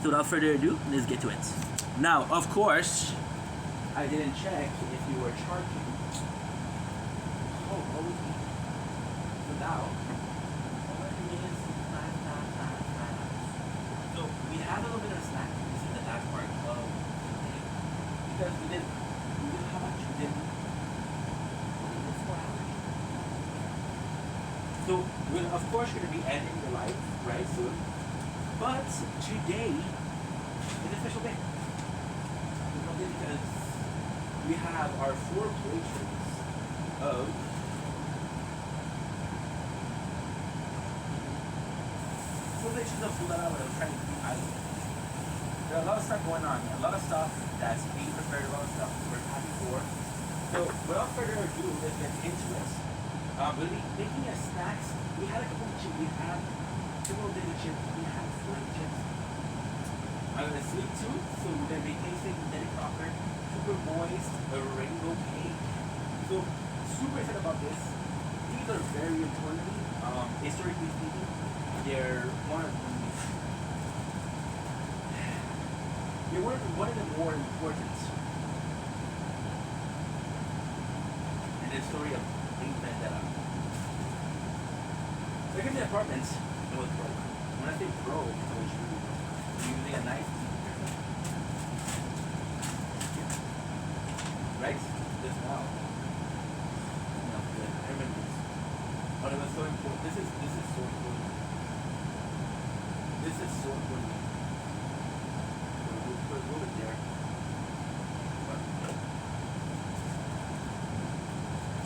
So without further ado, let's get to it. Now, of course, I didn't check if you were charging. Oh, always me. So now, all I do is so we have a little bit of a snack. This is the last part of the day. Because we did how much? We did 4 hours. So we're of course going to be ending the life right soon. But today is a special day. Because we have our 4 patrons of food that I was trying to keep out of it. There are a lot of stuff going on, a lot of stuff that's being prepared, a lot of stuff we're happy for. So without further ado, let's get into it. We'll be making a snacks. We had a couple of chips. We had 2 little bit of chips. We had 40 chips. I'm gonna sleep too, so we're gonna be tasting Denny Crocker Super Moist Rainbow Cake. So super excited about this. These are very important to me. Historically speaking, they're one of the more important in the story of Vendetta. Look at the apartment. It was broke. When I say broke, it was really broke. Using a knife. Right? This now. No, good. I remember this. But it was so important. This is so important. This is so important. We'll put a little bit there.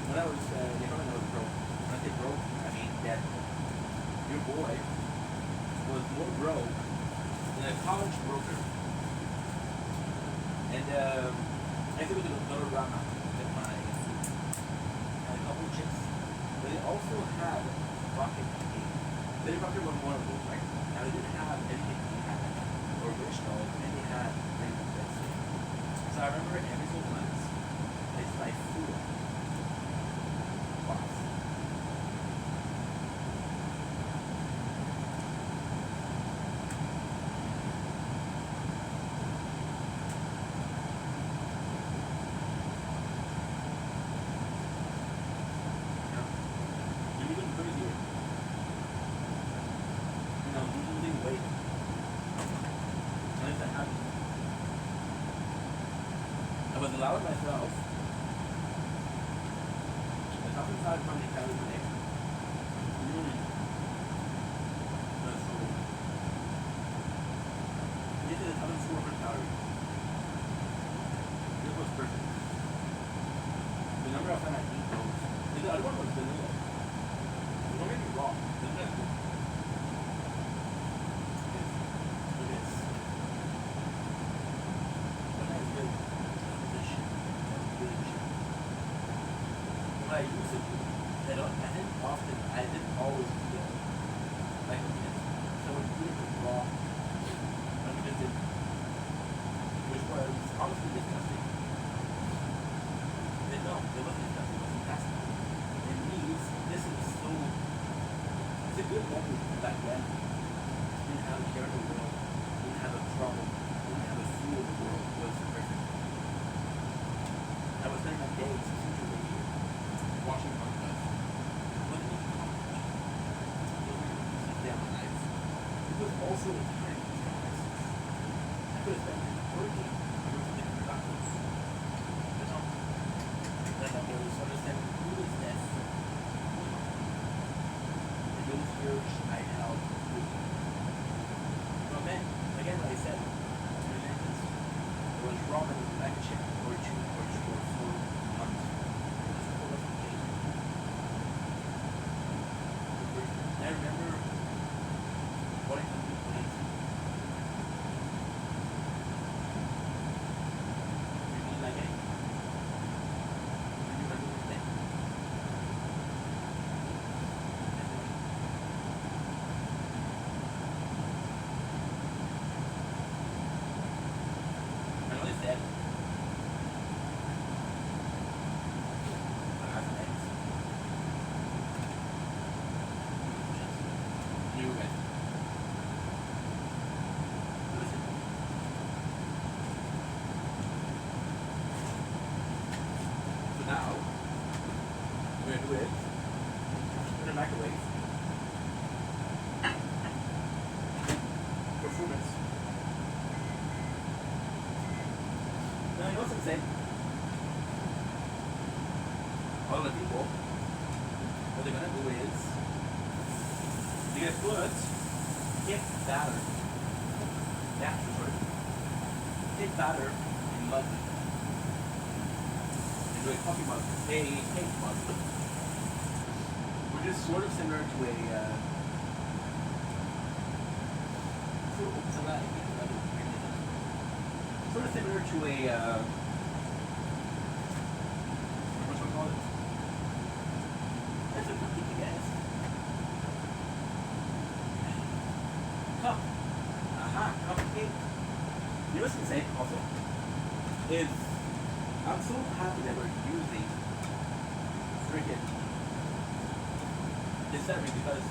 When I was, you know, when I was broke. When I say broke, I mean that your boy was more broke than a college broker. And I think we did a little rama with my food. And a couple of chips. But they also had rocket cake. They rocket was one of those, right? Now they didn't have anything we had or original, and they had rainbow bread. So I remember every single month, it's like food. Box. I was allowed myself the top inside from the calories per day. That's so good. This is 1,400 calories. This was perfect. The number of times I eat those. The other one was vanilla. Don't get me wrong. This is good. I used to do. I didn't always do that. so tired of these guys. I could have spent it working, doing something productive. But no. That's not really so understand who is this. And those years I held with. Well then, again like I said, it was ramen like a chicken or two or 4 months. It was okay. I remember what I could do when you mean like it? You remember what that? I know it's dead. You guys. Listen. So now, we're gonna do it in the microwave. Performance. Now you know what I'm saying? All the people, what they're gonna do is they're gonna put thick batter. Yeah, sorry. Thick batter in mug. Into a coffee mug, a cake mug. Which is sort of similar to a sort of similar to a what do I call it? There's a cookie, guys. Cup. Aha, cupcake. You know what's insane also? Is I'm so happy that we're using freaking this serving because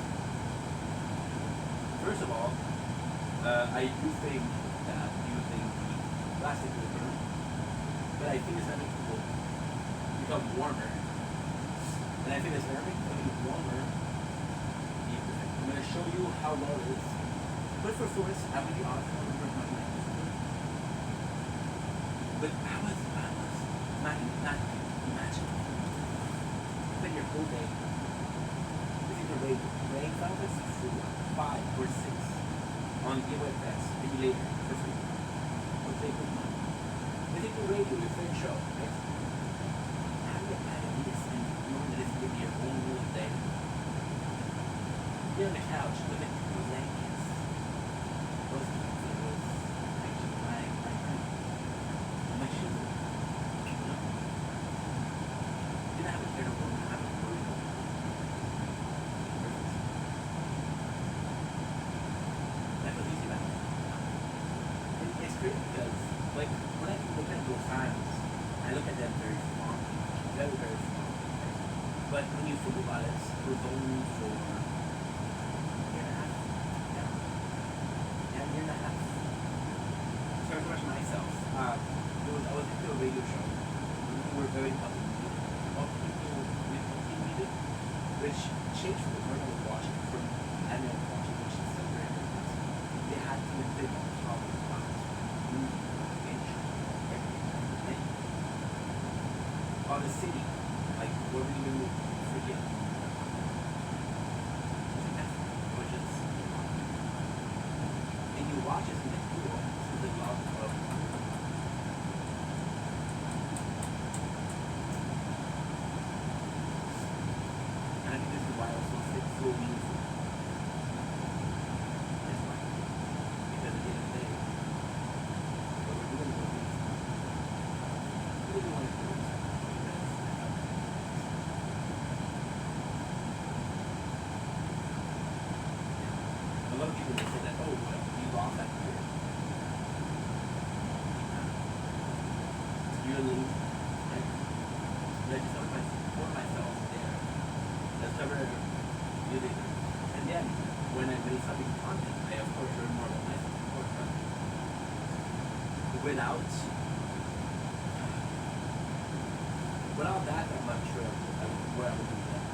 first of all, I do think that using plastic will burn, but I think it's gonna make people become warmer. And I think it's gonna make them warmer. I'm gonna show you how well it is. But for foods, I'm gonna be honest, I don't remember my life. But I was not imagine. Spend your whole day. This is the rain found us 5 or 6 on EOFS, emulator, for free. Or take good money. They take the radio, your friend show, right? How do you imagine this and knowing that it's gonna be your own little day? You're on the couch with it, with blankets. Those people was actually my shoes. Didn't have a care to work, I have a worry. That was easy about it. It's great because, like, when I look at those times, I look at them very small. Very, very small. But when you think about it, it was only for a year and a half. Yeah. Yeah, a year and a half. So I watched myself. I was into a radio show. We were very public. All people with media, which changed from the version I was watching from anime I was watching, which is still very different. They had to think on top of the box. On the city, like where we even freaking which is and you watch it in the cool to the love of and I think this is why I also sit so meaningful. That's why. Because at the end of the day, what we're doing is we really want to do it. A lot of people will say that, oh, well, you lost that career. You're losing, right? But I just for myself there. That's never really. And then, when I made something content, I of course learned more about myself, of course, but without that, I'm not sure where I would be there.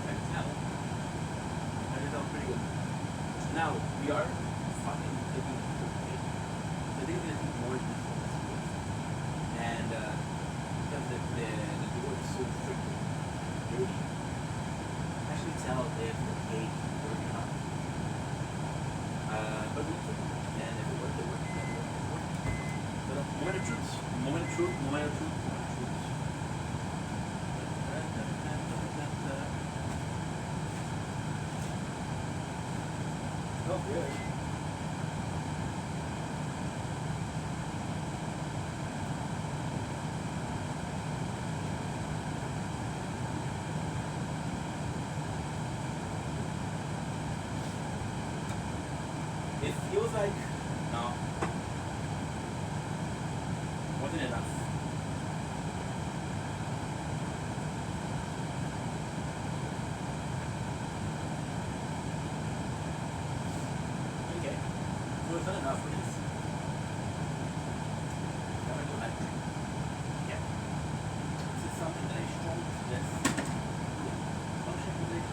I can tell. I just Now we are fucking taking it away. So they're gonna be more difficult to do. And because the door is so freaking big, actually tell if the cake worked or not. But we took it, and if it worked, it worked. If it worked, it worked. But moment of truth, moment of truth, moment of truth, moment of truth. Oh, really? It feels like no, wasn't enough. Okay, well, it's not enough for this. I'm gonna go back. Yeah, this is something that I strongly suggest. Function with it.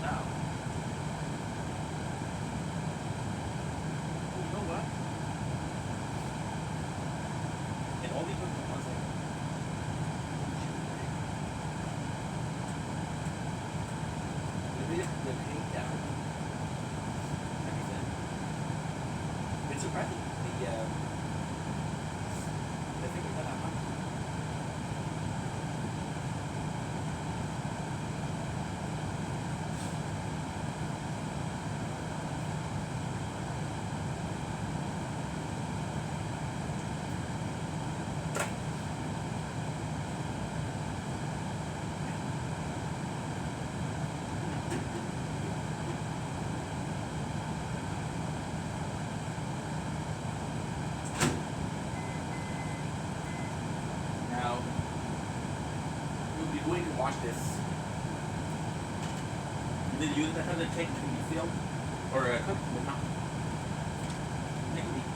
Now, oh, you know what? It only took me 1 second. We did the paint down. Everything. It's surprising. The thing is that I'm not. Now, we'll be going to watch this. And then use that as a cake to be filled or cooked, but not. Take a week.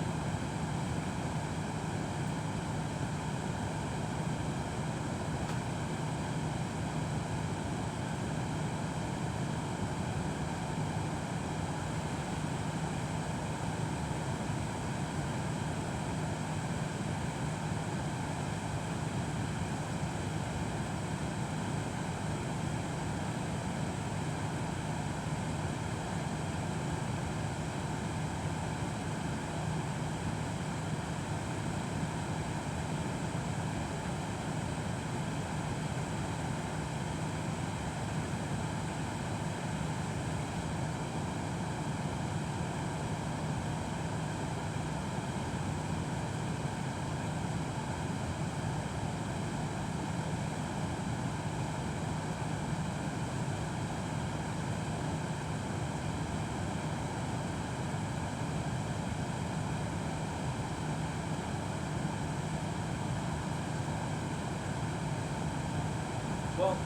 Well,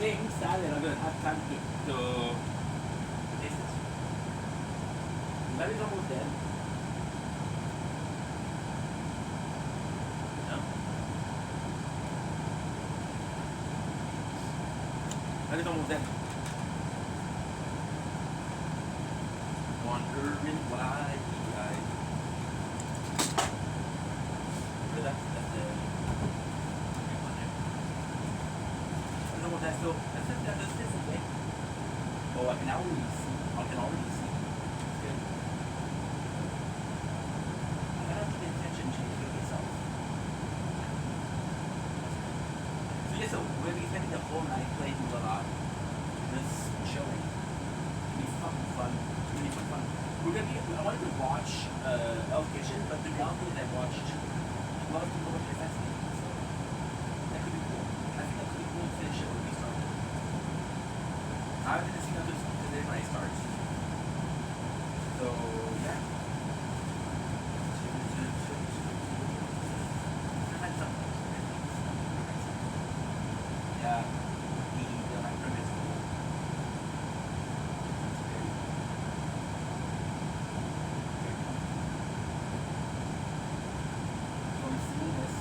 being sad that I'm gonna have time to taste it. That is almost dead. No? That is almost dead. Wondering why I. That's that's different way. Oh, I can already see. I can already see. It's good. I gotta pay attention to it myself. So yeah, so we're gonna be spending the whole night playing a lot. Just chilling. It's gonna be fucking fun. It's gonna be fun. We're gonna be. I wanted to watch Elf Kitchen, but the reality is I watched a lot of people watch your festival. So that could be cool. I think that could be cool to finish it when we start. I didn't see others today when I start. So yeah. Yeah. The microphone is cool. So I'm seeing this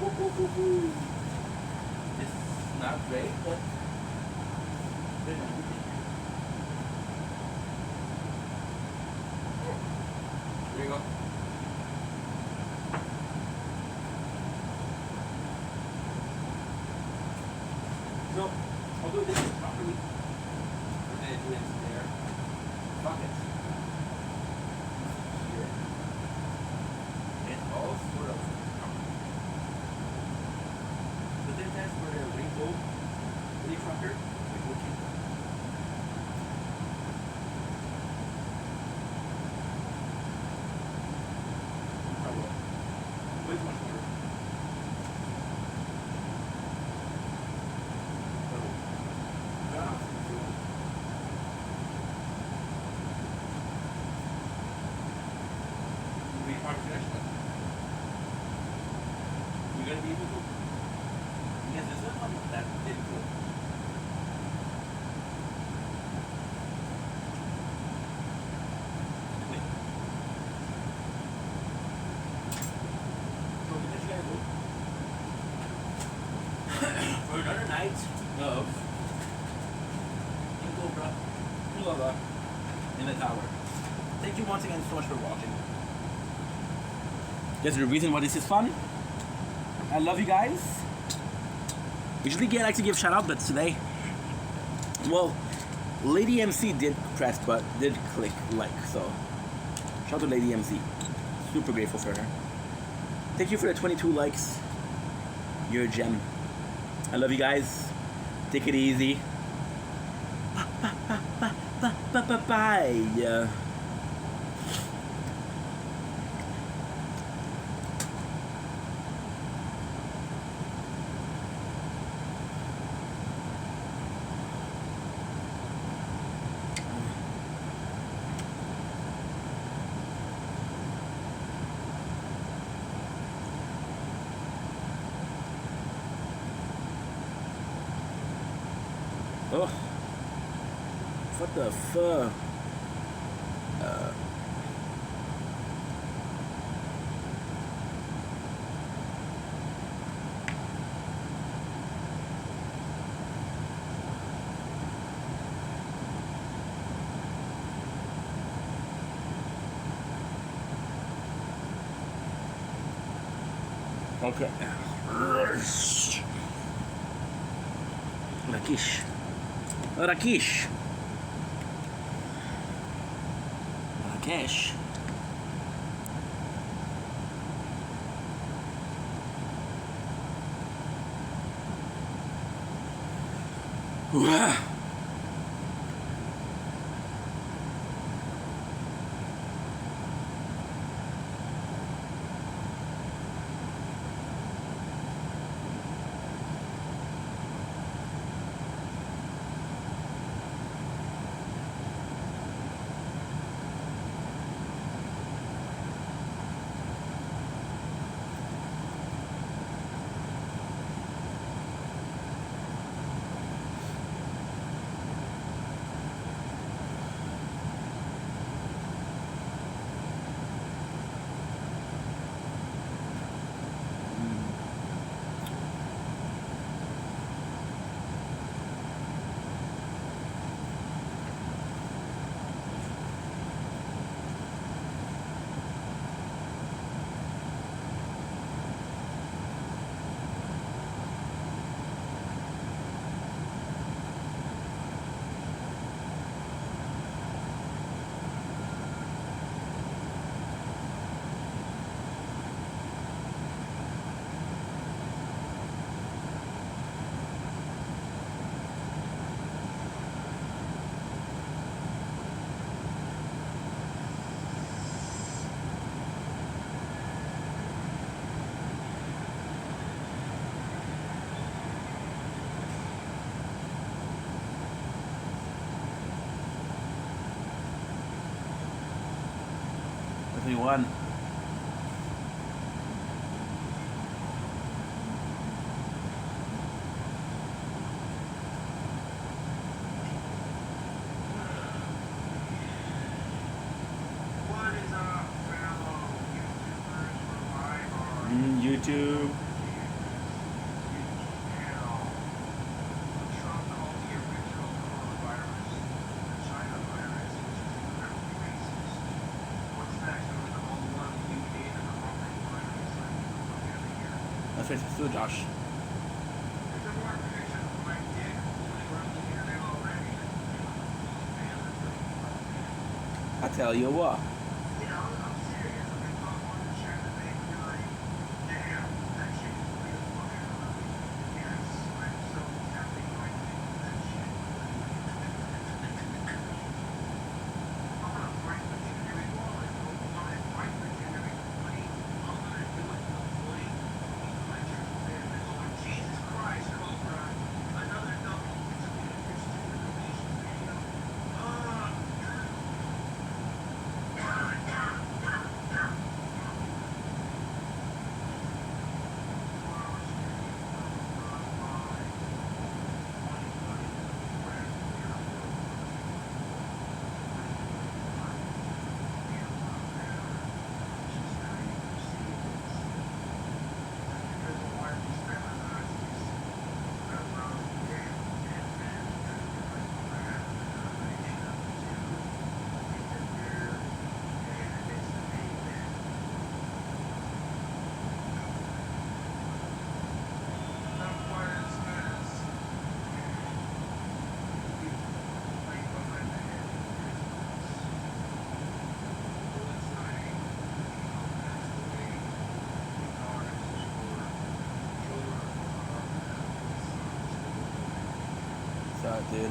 It's not great, but there's everything. There you go. So, I'll do this properly. We're gonna do it there. Fuck it. Here. And all sort of. But then that's where the rainbow leaf rocker, rainbow king. Way too much water. We're gonna be able to. Because this is not that difficult. Wait. So we let you guys go. For another night of in Cobra, Ulala, in the tower. Thank you once again so much for watching. There's the reason why this is fun. I love you guys. Usually I like to give shout out, but today, well, Lady MC did press but did click like, so shout out to Lady MC. Super grateful for her. Thank you for the 22 likes. You're a gem. I love you guys. Take it easy. Bye. Oh, what the fuck? Okay. Rakish. Rakesh. Rakesh. Wow. One. What is up, fellow YouTubers? YouTube. finish this too, Josh. I tell you what. Dude.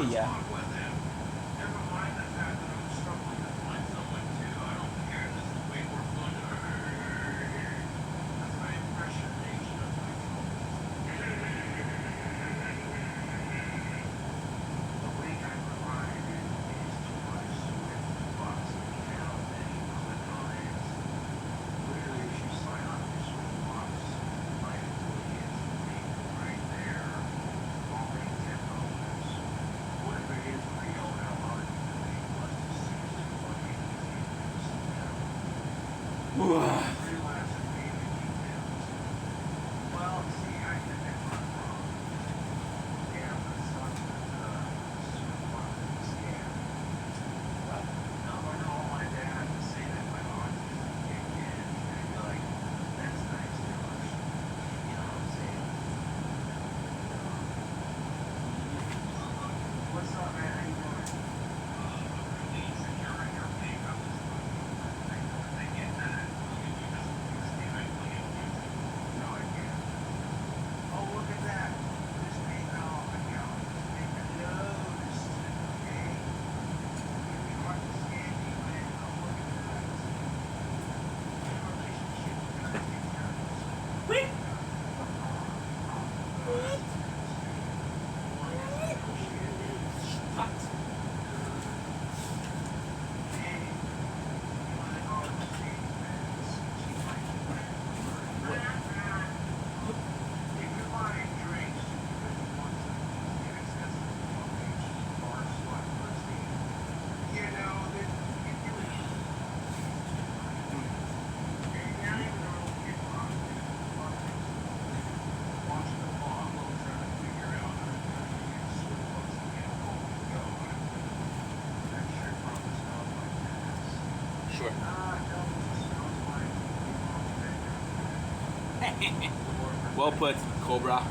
Yeah. Well put, Cobra.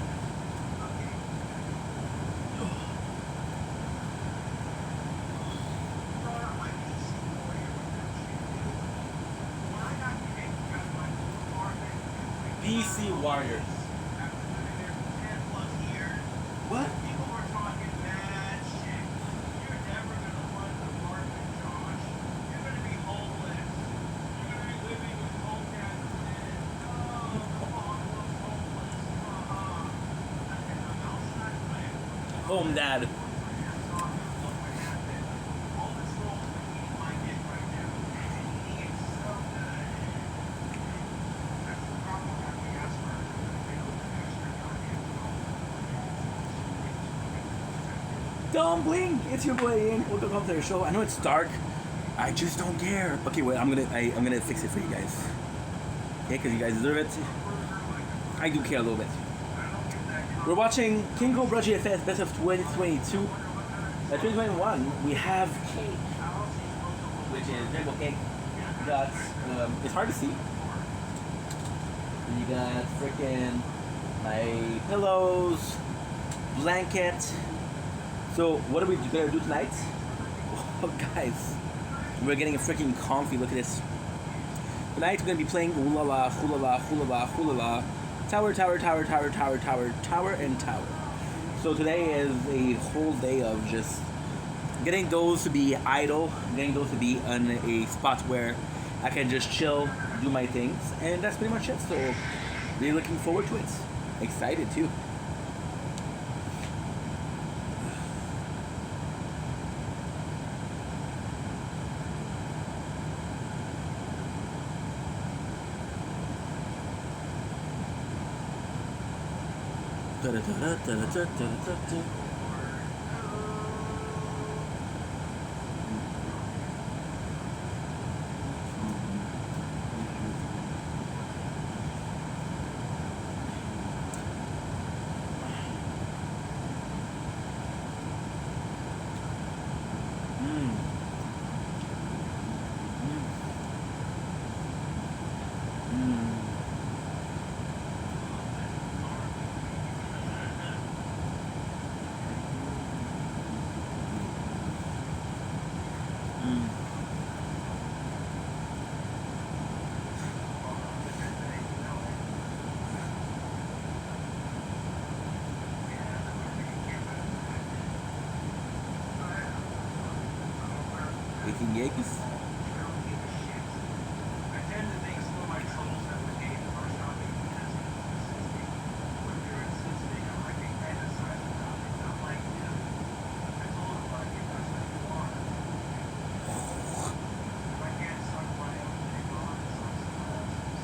DC Warrior. What? People were talking mad shit. You're never gonna run the market, Josh. You're gonna be homeless. You're gonna be living with coke at the minute. Oh, come on, what's homeless? I said, no, shut my Home dad. all this rolls that eat my dick right now. Eating it so good. That's the problem with the Asperger. They don't have extra goddamn Don't blink! It's your boy Ian. Welcome to the show. I know it's dark. I just don't care. Okay, wait. I'm gonna fix it for you guys. Okay, because you guys deserve it. I do care a little bit. We're watching King Cobra GFS Best of 2022. 2021. We have cake, which is rainbow cake. You got it's hard to see. You got freaking my pillows, blanket. So what are we gonna do tonight? Oh guys, we're getting a freaking comfy. Look at this. Tonight we're gonna be playing ooh la la, hoo la la, hoo la la, hoo la la, tower, tower, tower, tower, tower, tower, tower, and tower. So today is a whole day of just getting those to be idle, getting those to be in a spot where I can just chill, do my things, and that's pretty much it. So really looking forward to it. Excited too. Making eggs. I tend to think some of my souls have the game are stopping because when they're insisting on like being fantasized about it. I'm like, dude, I told him like it does what you want. If I can't suck my own dick on, suck someone else's.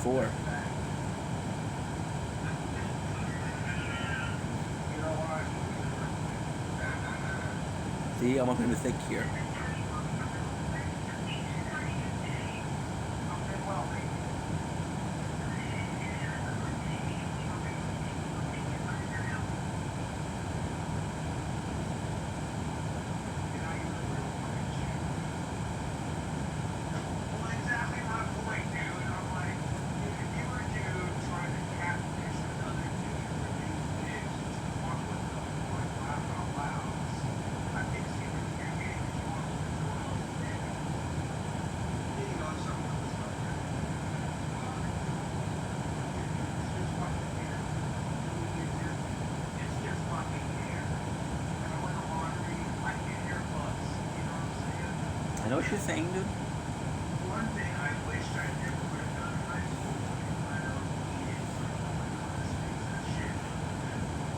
44. You know what? See, I'm making a mistake here. Well, exactly my point, dude. I'm like, if you were to try to catfish another dude for these dicks, just walk with them, like laugh out loud. I can see what you're getting if you want to look at someone else's dick. Being on someone else's like that. It's just fucking hair. It's just fucking hair. And I went to laundry, I get hair bugs. You know what I'm saying? I know what you're saying, dude. One thing I wish I never would have done in high school was when I was eating that shit.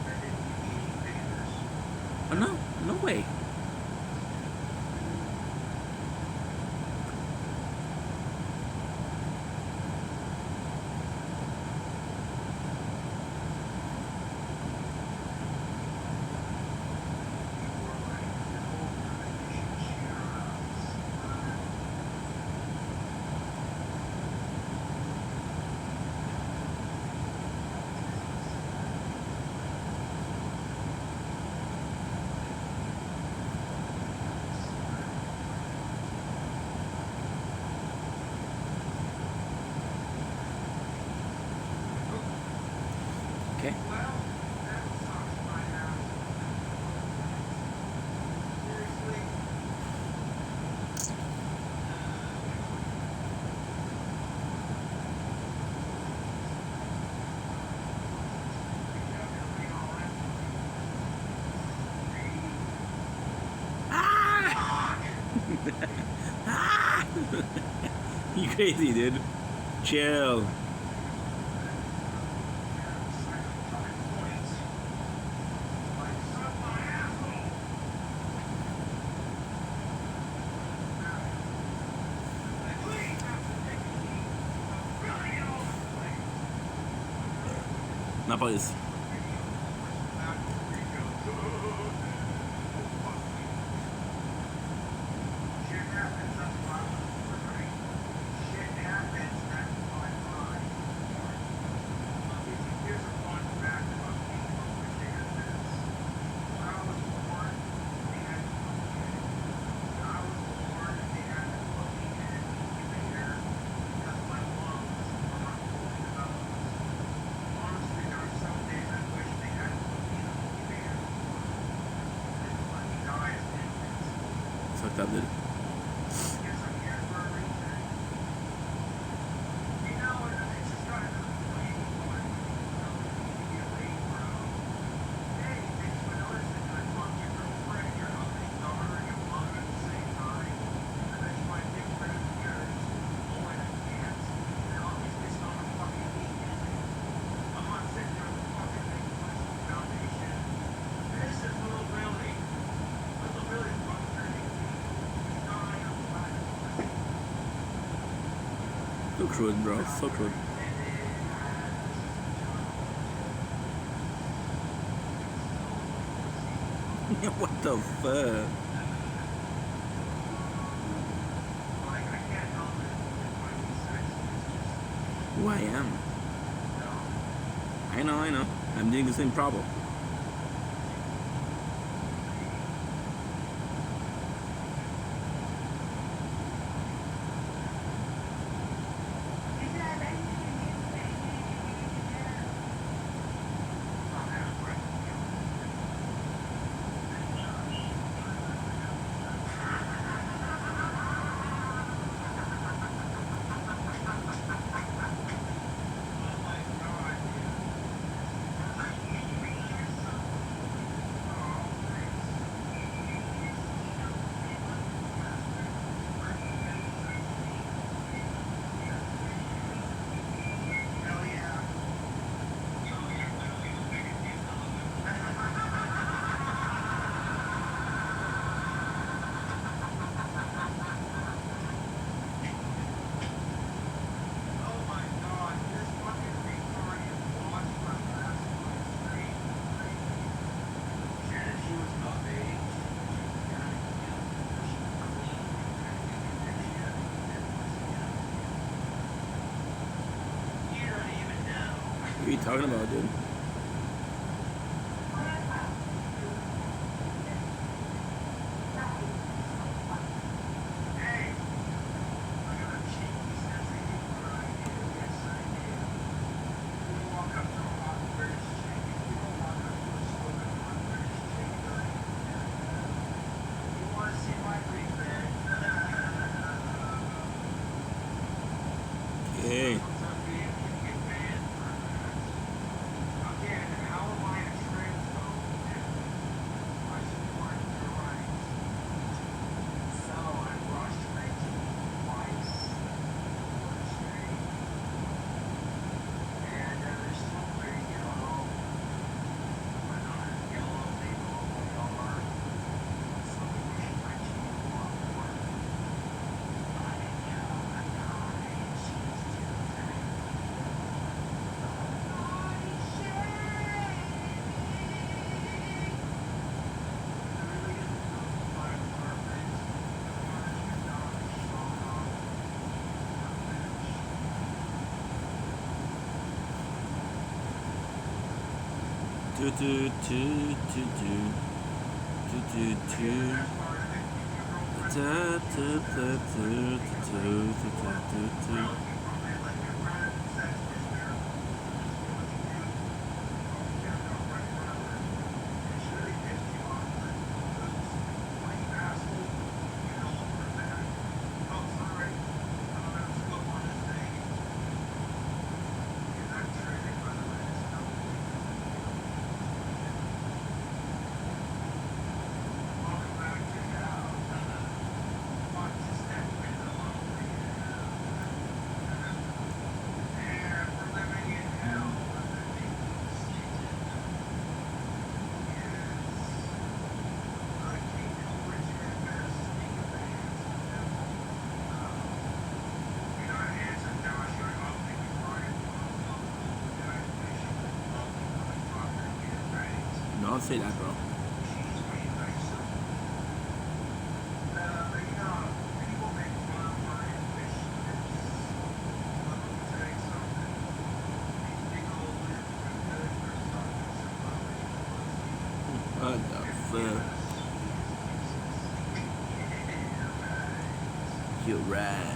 I didn't eat eating fingers. Oh no, no way. You crazy, dude. Chill. Nápoles. Fucked up, dude. So crude, bro. So crude. What the fuck? Who I am? I know. I'm doing the same problem. What are you talking about, dude? Okay. Do do do do do do do do. Da da da da da da da da. Don't say that, bro. What the fuck? You're right.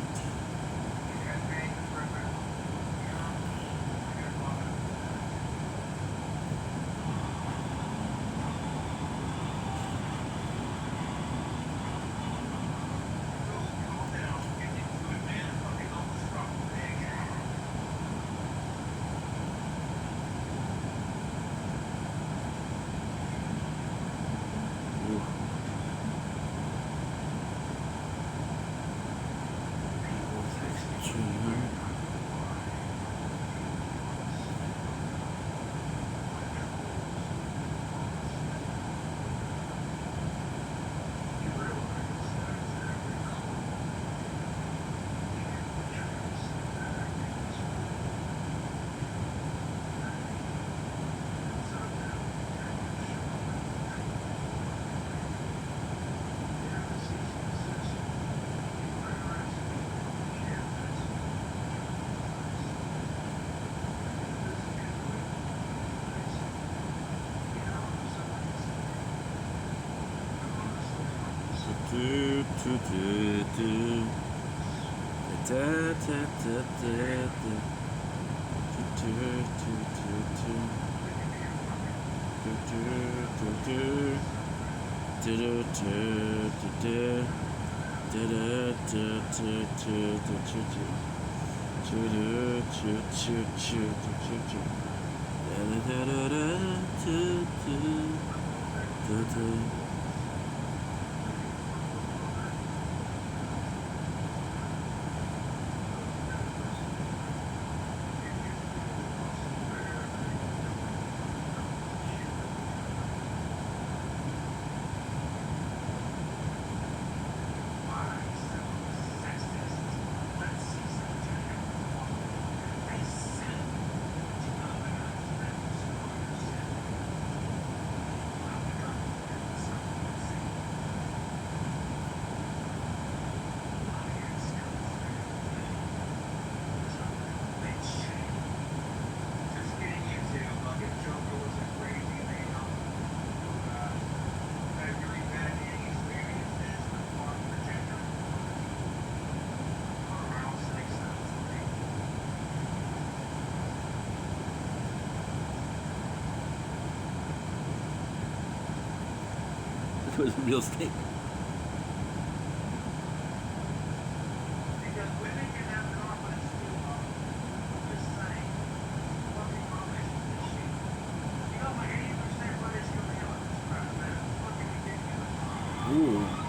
This was real steak. Ooh.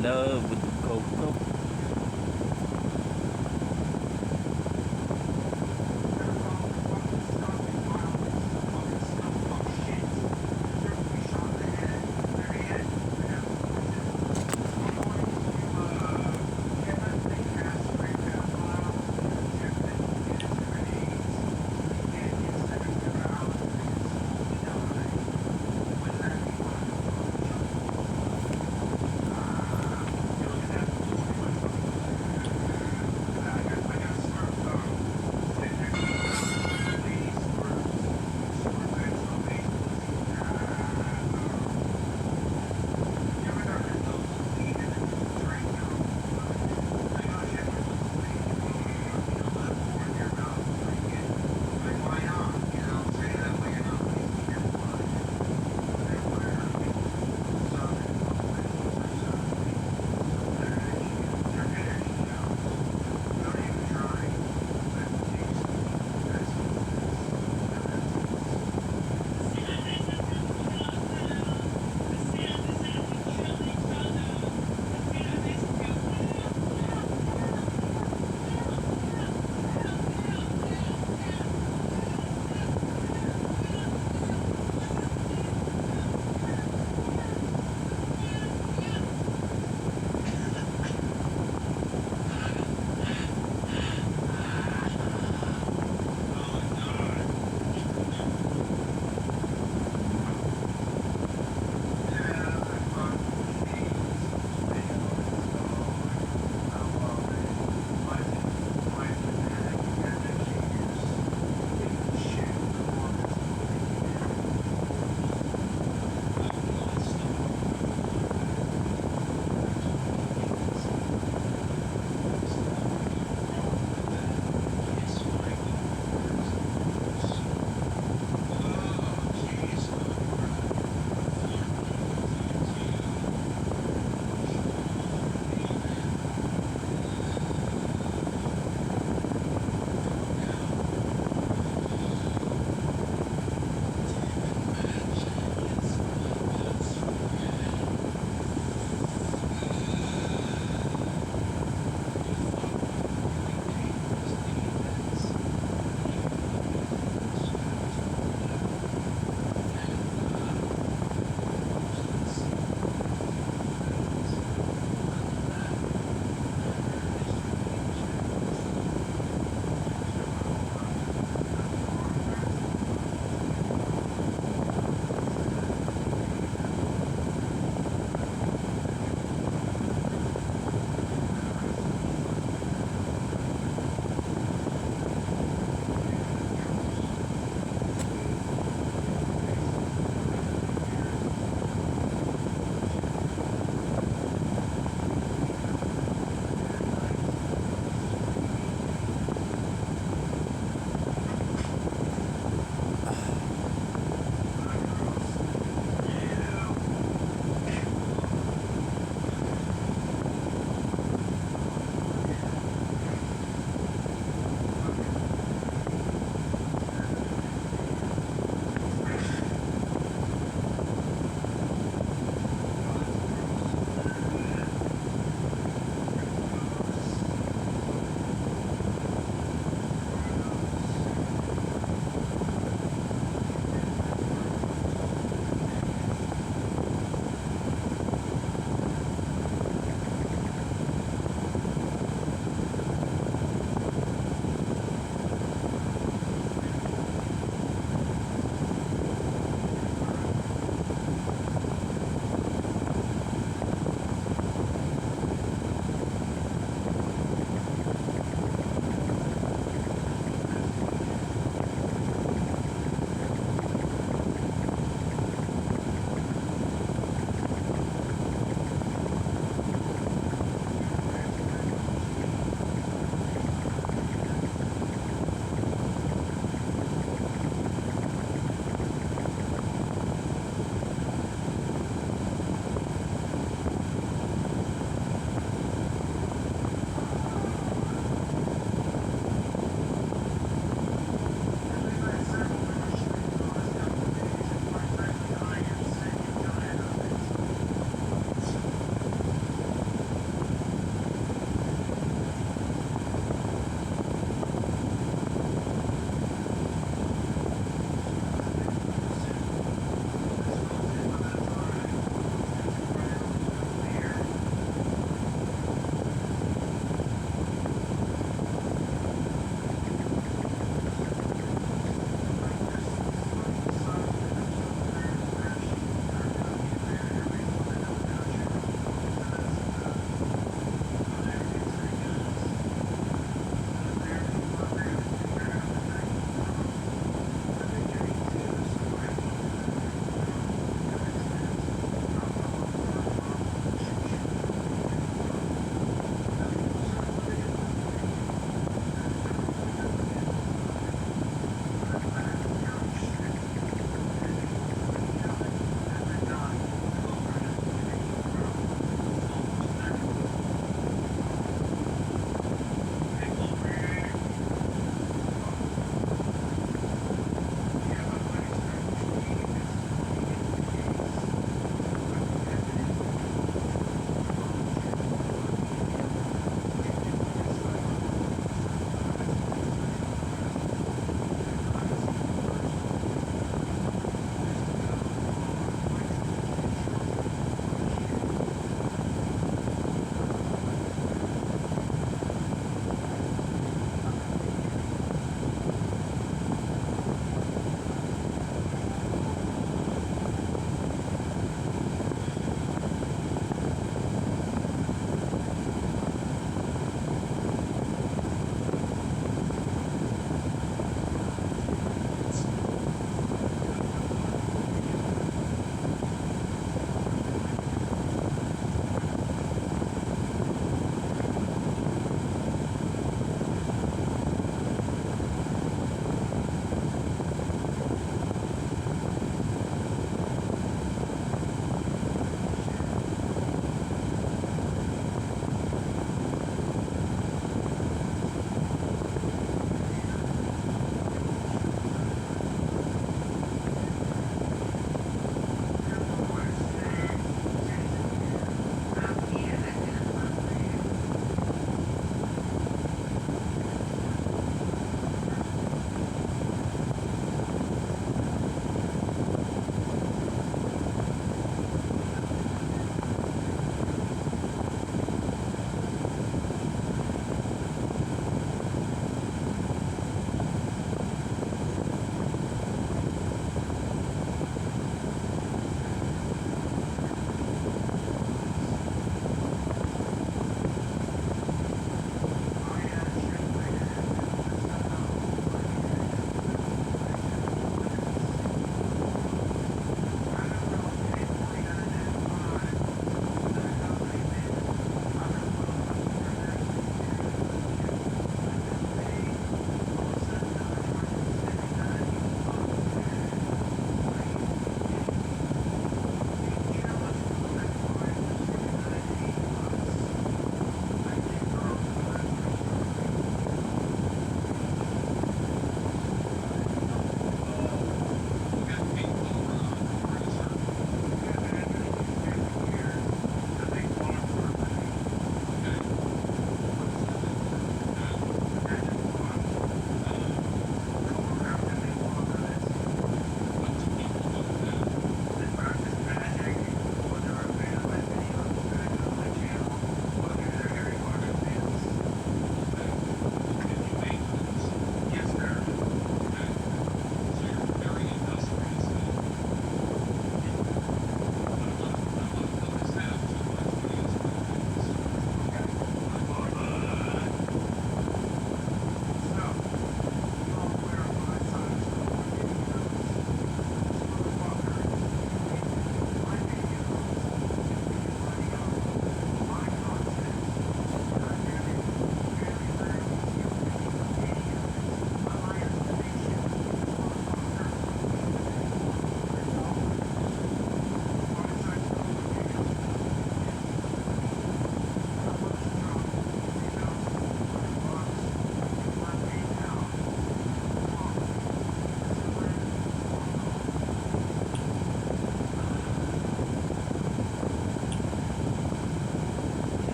in love with the cocoa.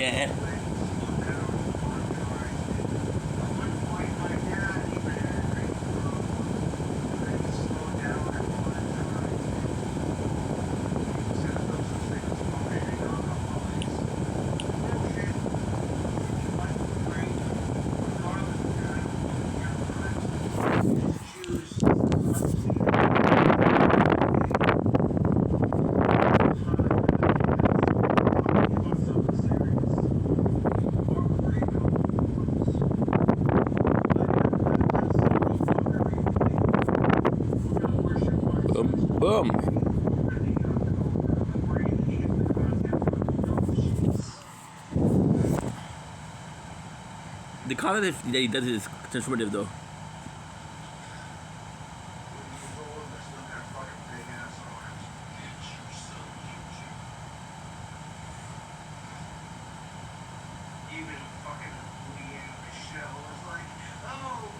Yeah. Boom. The content that he does is transformative though. Even fucking Lee and Michelle was like, oh,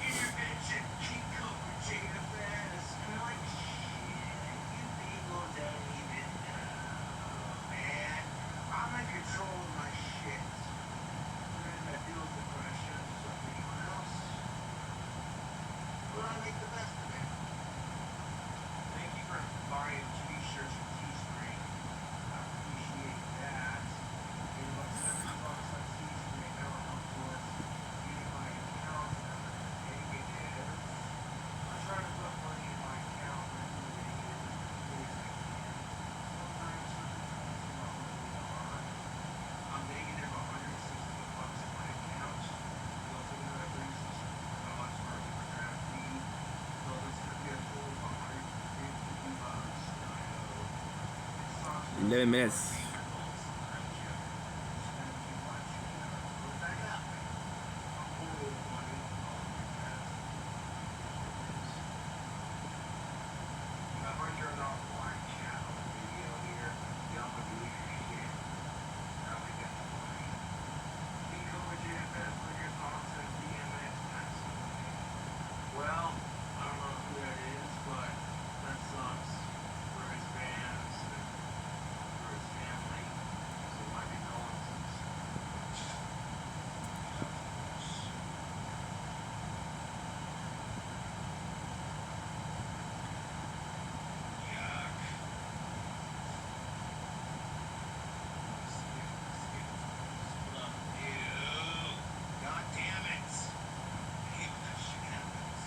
intervention, keep cover JFS. And I'm like, shit, you people don't even know, man. I'm in control of my shit. And I deal with depression, so anyone else. But I make the best of it. Thank you for buying t-shirts and Teespring. I appreciate that. You know, about $70 on Teespring, that will help towards getting my account negative. I try to put money in my account when it's negative as quickly as I can. Sometimes it's not really hard. I'm negative $160 in my account. Altogether, that brings $60 for a overdraft fee. So that's going to be a total of $150 that I owe. It sucks. 11 minutes. Well, I don't know who that is, but that sucks for his fans and for his family. So my condolences. Yuck. Fuck you. God damn it. I hate when that shit happens.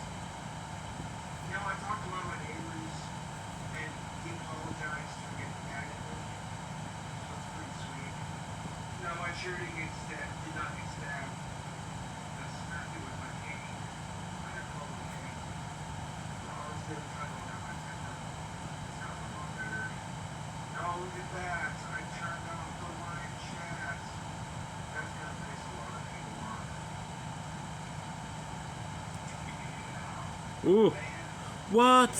You know, I talked to one of my neighbors, and he apologized for getting mad at me. That's pretty sweet. Now, my charity did not get stabbed. That's exactly what my cane. I had a couple of cane. I was going to try to have my temper. It's not a lot better. Oh, look at that. I turned off the live chat. That's going to piss a lot of people off. Yeah. Ooh. What?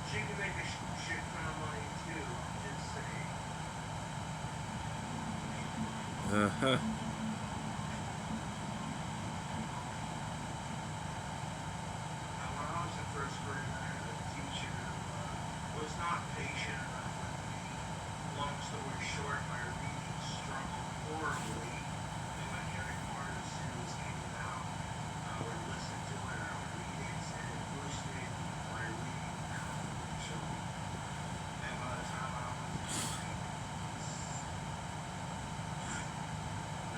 She can make a shit ton of money too, I'm just saying. Uh-huh. When I was in first grade, I had a teacher who was not patient enough with me. Long story short, my reading struggled horribly, and my Harry Potter series came out. I would listen to it, I would read it, and it boosted my reading comprehension. And by the time I was in my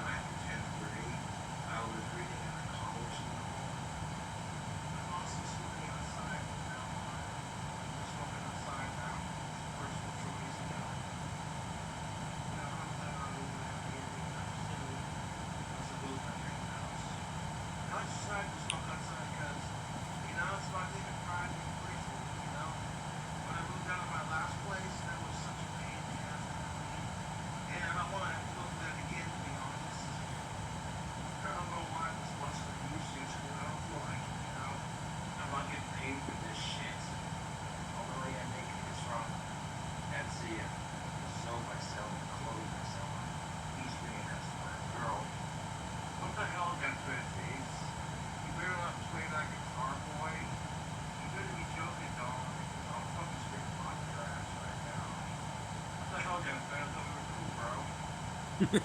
Logically,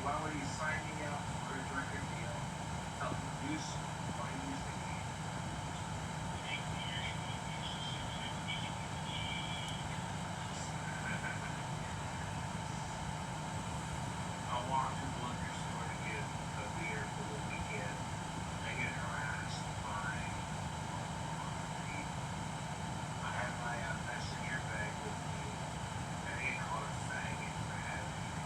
why would he sign me up for a record deal? Help produce, why use the game? I'll walk to the liquor store to get a beer for the weekend. I get harassed by people. I have my messenger bag with me. I get called a faggot for having it.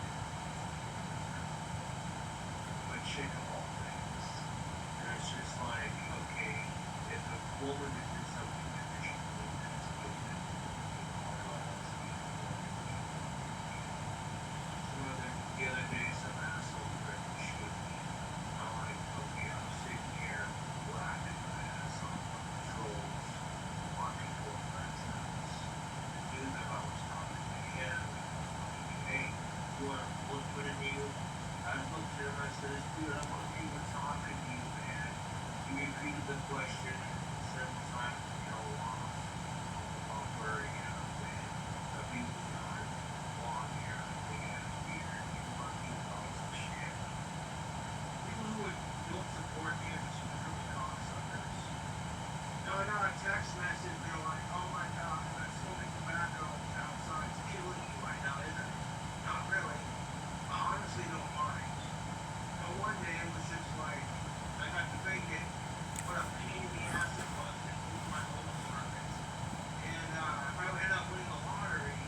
But chick of all things. And it's just like, okay, if a woman that did something that they should do, then it's good that you call her out. Some the other day, some asshole threatened to shoot me. I'm like, okay, I'm sitting here laughing my ass off on the trolls, walking to a friend's house. The dude that I was talking to him, hey, you want to put in you? I looked at him, I said, dude, I'm not even talking to you, man. He repeated the question several times to go off about where, you know, saying, a beauty guy, long hair, big ass beard, you fucking calls some shit. People who don't support me are just really cocksuckers. Now I got a text message, they're like, oh my god, that smoking tobacco outside's killing you right now, isn't it? Not really. I honestly don't mind. But one day it was just like, I got to fake it, what a pain in the ass it was to move my whole apartment. And if I end up winning the lottery,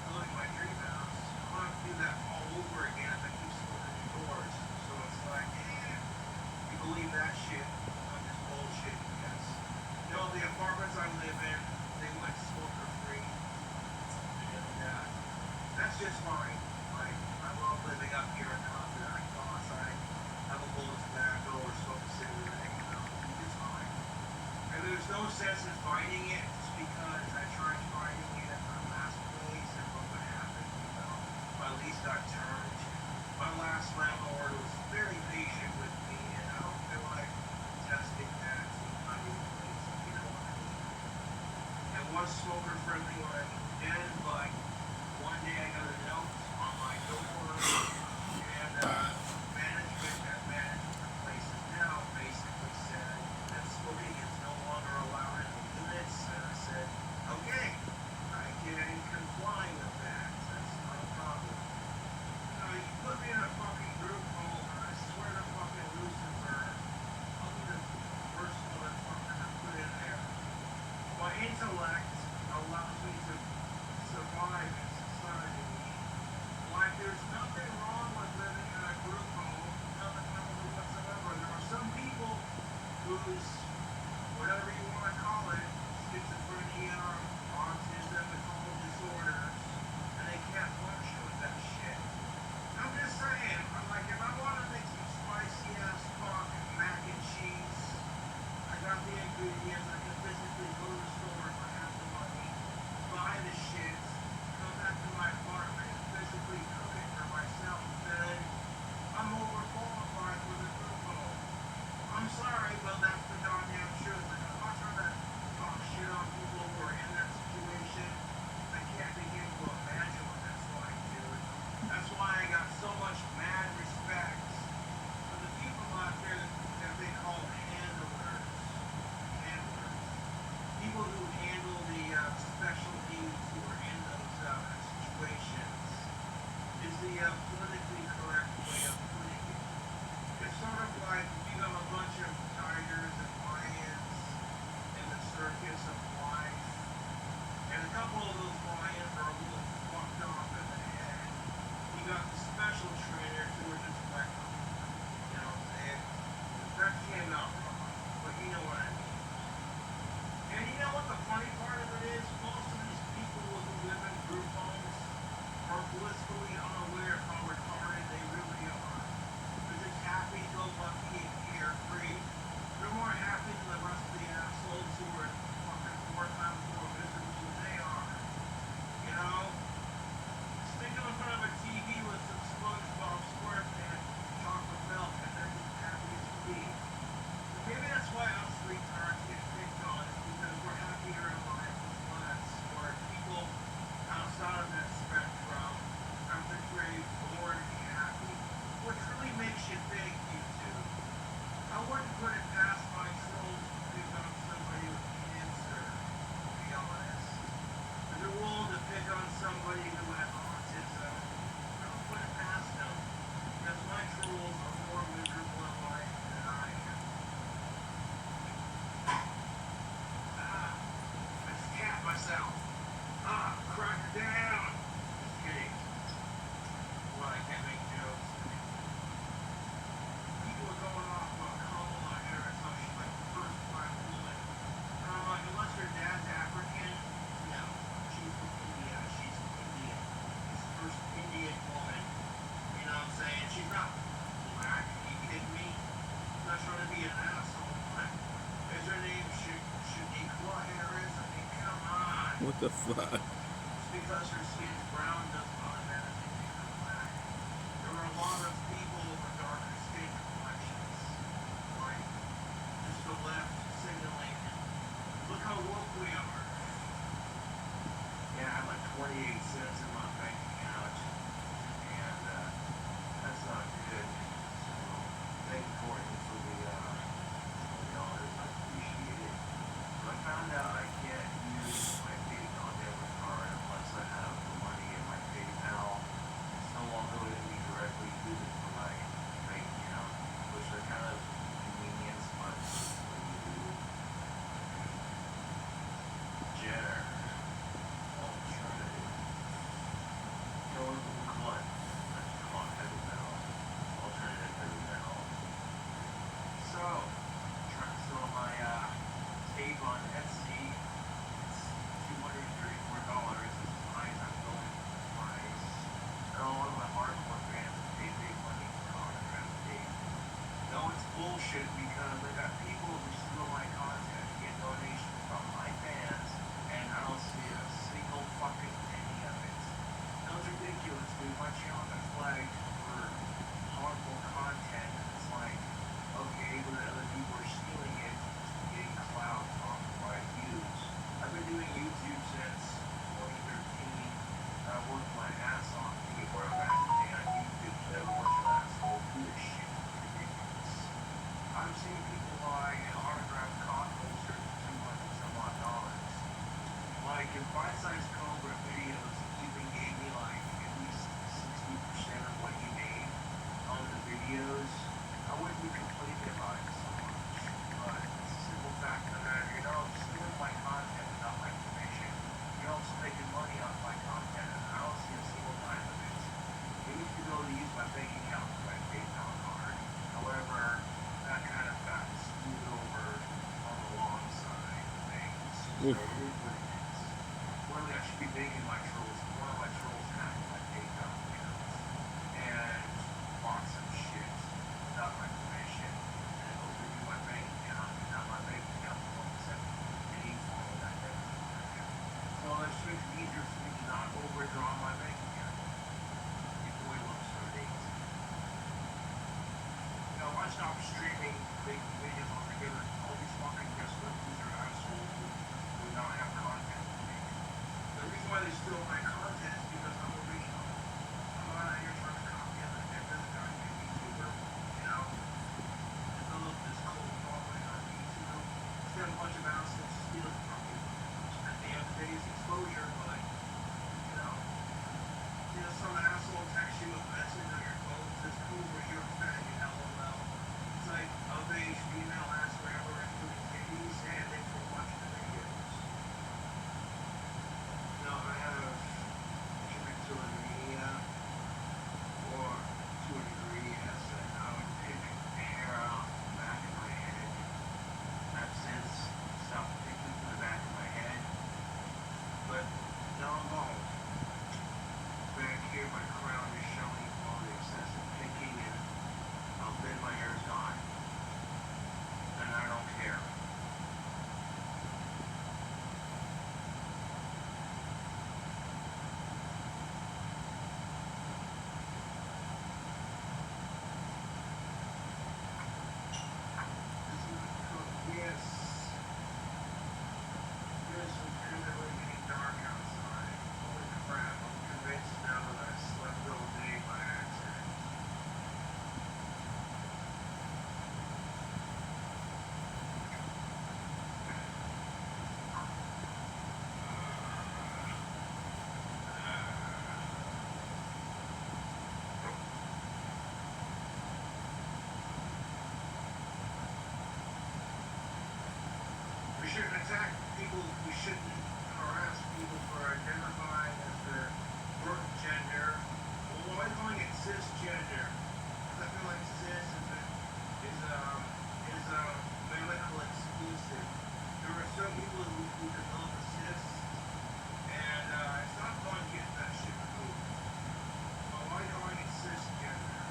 building my dream house, I'm gonna have to do that all over again if I keep smoking indoors. So it's like, you believe that shit? I'm just bullshit, yes. No, the apartments I live in, they went smoker free. And that's just fine. Like, I love living up here in the house that I go outside, have a bowl of tobacco or smoke a cigarette, you know, it's fine. And there's no sense in fighting it just because I tried fighting it at my last place and what would happen, you know. My lease got turned. My last landlord was very patient with me and I don't feel like testing that to my new place, you know what I mean. It was smoker friendly when I moved in, but one day I got a note on my door and management that manages the places now basically said that smoking is no longer allowed in the units and I said, okay, I can comply with that. That's not a problem. You put me in a fucking group home and I swear to fucking Lucifer, I'll be the worst motherfucker to put in there. My intellect allows me to survive in society. Like, there's nothing wrong with living in a group home, nothing wrong whatsoever. There are some people whose, whatever you want to call it, schizophrenia, autism, mental disorders, and they can't function with that shit. I'm just saying, like, if I want to make some spicy ass fucking mac and cheese, I got the ingredients, I can physically go to the store if I have the money, buy the shit, come back to my apartment, physically cook it for myself, then I'm overqualified for the group home. I'm sorry, but that's the goddamn truth. Like, I'm not trying to talk shit on people who are in that situation. I can't begin to imagine what that's like, dude. That's why I got so much mad respect for the people out there that they call handlers. Handlers. People who handle the special needs who are in those situations is the politically correct way of putting it. It's sort of like you have a bunch of tigers and lions in the circus of life, and a couple of those lions are a little fucked off in the head. You got the special trainers who are just like, you know what I'm saying? That came out wrong, but you know what I mean. And you know what the funny part of it is? Most of these people who live in group homes are blissfully unaware of how the fuck? It's because her skin's brown doesn't automatically make her black. There are a lot of people with darker skin complexions. Like, just the left signaling, look how woke we are. Yeah, I have like 28 cents in my bank account. And that's not good. So, thank you, Courtney, for the $20. I appreciate it. So I found out I can't use my PayPal debit card unless I have the money in my PayPal. It's no longer letting me directly use it for my bank account, which are kind of inconvenience, but what do you do? Jenner. Alternative. Come on, heavy metal. Alternative heavy metal. So, trying to sell my tape on Etsy. It's $234. It's as high as I'm going for the price. And all of my hardcore fans pay big money for autograph tape. No, it's bullshit because I got people who steal my content, get donations from my fans, and I don't see a single fucking penny of it. That was ridiculous, dude. My channel got flagged for harmful content, and it's like, okay, but other people are stealing it, getting clout off of my views. I've been doing YouTube since 2013. I worked my ass off to get where I'm at today on YouTube. Never worked an asshole. Do this shit. It's ridiculous. I've seen people buy an autographed cock holster for $200 some odd dollars. Like, if Bite-Size Cobra videos even gave me like at least 60% of what he made on the videos, I wouldn't be complaining about it so much. But it's a simple fact of the matter, you're not stealing my content without my permission. You're also making money off my content, and I don't see a single dime of it. You need to go to use my bank account for my PayPal card. However, that kind of got screwed over on the long side of things. So it is what it is. Really, I should be thanking my trolls. One of my trolls hacked my PayPal account and bought some shit without my permission, and it opened me my bank account, and now my bank account won't accept any form of that debit card. So it's makes it easier for me to not overdraw my bank account. Before we look so days. You know, I stopped streaming, making videos altogether. All these fucking desperate loser assholes would not have content to make. The reason why they steal my content is because I'm original. I'm not out here trying to copy other goddamn YouTuber, you know? Develop this cult following on YouTube. Instead of a bunch of assholes stealing from me. At the end of the day, it's exposure, but, you know, some asshole texts you a message on your phone that says, Cobra, you're a faggot, LOL. It's like, a beige female ass grabber including titties, and thanks for watching the videos. No, I have tryptopania, or to a degree, yes, and I would pick hair out the back of my head. I've since stopped picking from the back of my head, but now I'm bald. Back here, my crown is showing all the excessive picking, and then my hair is gone. And I don't care. Yes. It is legitimately getting dark outside. Holy crap, I'm convinced now that I slept all day by accident. We shouldn't attack people, we shouldn't harass people for identifying as their birth gender. Well, why am I calling it cisgender? Because I feel like cis is a medical exclusive. There are some people who develop a cis, and it's not fun getting that shit removed. But why calling it cisgender?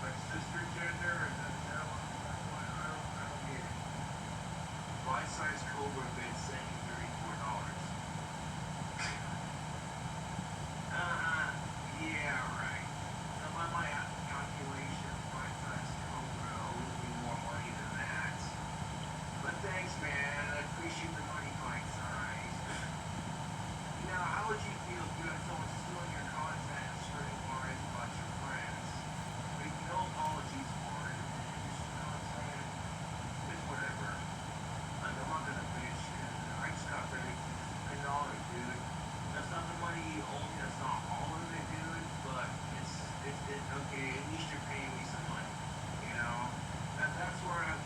Like sister gender, or is that one? I don't get it. Bite-Size Cobra bid sending $34 it, okay, at least you're paying me some money. You know, that's where I'm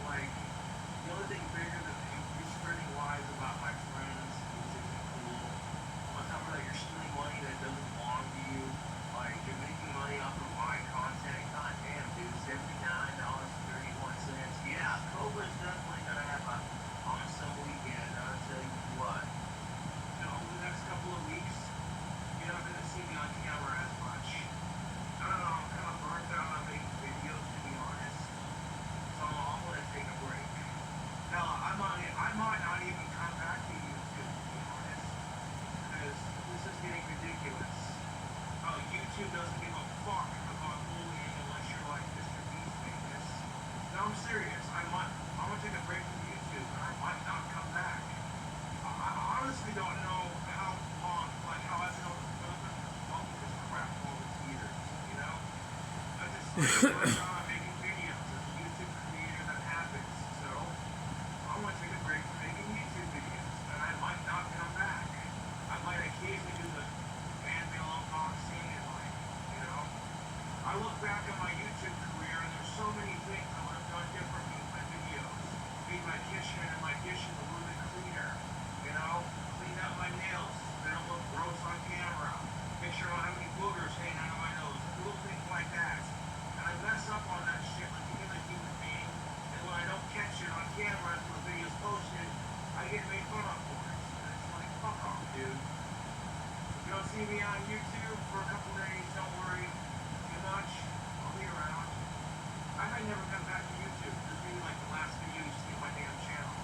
like, the only thing bigger than you spreading lies about my friends, which isn't cool. On top of that, you're stealing money that doesn't belong to you. Like, you're making money off of my content. God damn, dude, $79.31. Yeah, Cobra's definitely gonna have a awesome weekend. I'll tell you what. You know, over the next couple of weeks, you're not gonna see me on camera as much. I don't know, I'm kind of burnt out on making videos, to be honest. So I'm gonna take a break. Now, I might not even come back to YouTube, to be honest, because this is getting ridiculous. YouTube doesn't give a fuck about bullying unless you're like Mr. Beast famous. No, I'm serious. I'm gonna take a break from YouTube, and I might not come back. I honestly don't know how long, like how I've been able to put up with this crap all these years, you know? I just like making videos as a YouTube creator that happens, so I'm gonna take a break from making YouTube videos, and I might not come back. I might occasionally do the fan mail unboxing and like, you know, I look back at my YouTube career and there's so many things I would have done differently with my videos. Made my kitchen and my dishes a little bit cleaner, you know, cleaned up my nails, so they don't look gross on camera. Make sure I don't have any boogers hanging out of my nose, little things like that. And I mess up on that shit like any other human being, and when I don't catch it on camera until the video's posted, I get made fun of for it. And it's like, fuck off, dude. If you don't see me on YouTube for a couple days, don't worry too much. I'll be around. I might never come back to YouTube. This may be like the last video you see on my damn channel.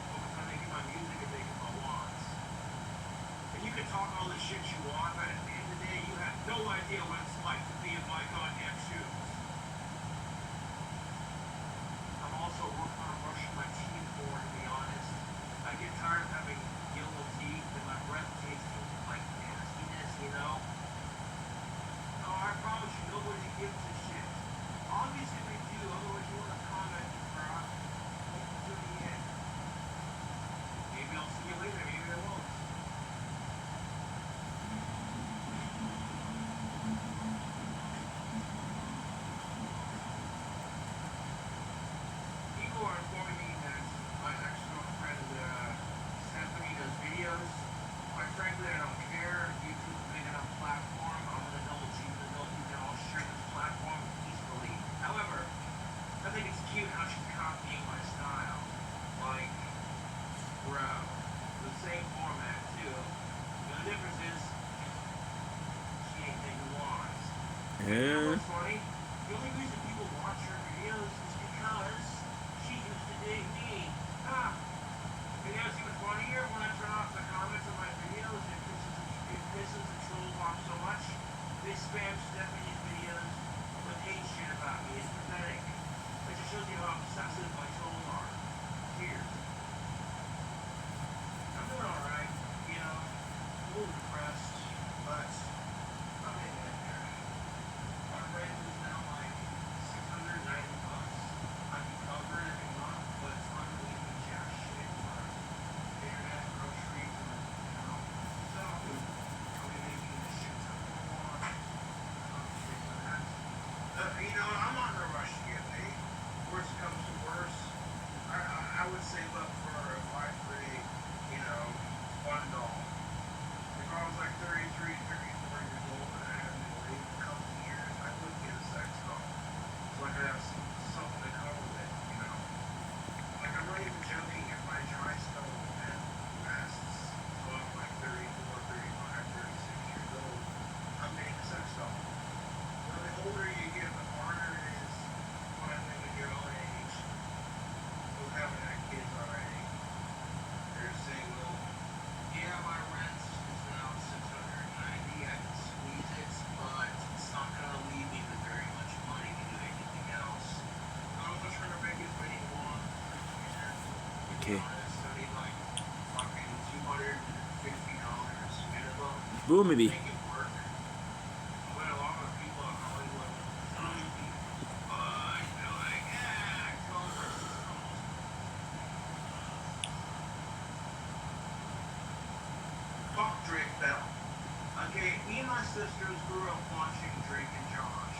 Focus on making my music and making my wants. And you can talk all the shit you want, but at the end of the day, you have no idea what it's like to be in my goddamn shoes. I'm also working on brushing my teeth more, to be honest. I get tired of having yellow teeth and my breath tasting like nastiness, you know? No, I promise you, nobody gives a shit. Obviously we do, otherwise you would have commented, bruh. Thanks for tuning in. Maybe I'll see you later, maybe I won't. People are informing me that my ex-girlfriend, Stephanie, does videos. Quite frankly, I don't care. YouTube's a big enough platform. I'm an adult, she's an adult. You can all share this platform peacefully. However, I think it's cute how she's copying my style. Like, bro, the same format, too. The difference is, she ain't taking wands. You know what's funny? The only reason people watch her videos is because she used to date me. Ah! You know, it's even funnier when I turn off the comments on my videos. It pisses the trolls off so much. They spam Stephanie's videos with hate shit about me. It's pathetic. It just shows you how obsessive my trolls are. Cheers. I'm doing alright, you know. A little depressed, but I'm hanging in there. My rent is now like $690. I can cover it every month, but it's unbelievable jack shit for internet, groceries, and you know. So I'll be making this shit ton more. Shit for that. You know, I'm not in a rush to get paid. Worst comes to worst, I would save up for a 5-3, you know, $1. If I was like 33, 34 years old and I had been waiting a couple of years, I would get a sex doll. So I could have something to cover with, you know. Like, I'm not even joking, if my dry spell event lasts till I'm like 34, 35, 36 years old, I'm getting a sex doll. You know, the older you get, the harder it is finding at your own age who haven't had kids already. They're single. Yeah, my rent is now $690. I can squeeze it, but it's not gonna leave me with very much money to do anything else. I'm just trying to make as many wants as I can. To be honest, I need like fucking $250 minimum. Boom, maybe. Make it work. But a lot of people in Hollywood will be fine. They're like, fuck Drake Bell. Okay, me and my sisters grew up watching Drake and Josh.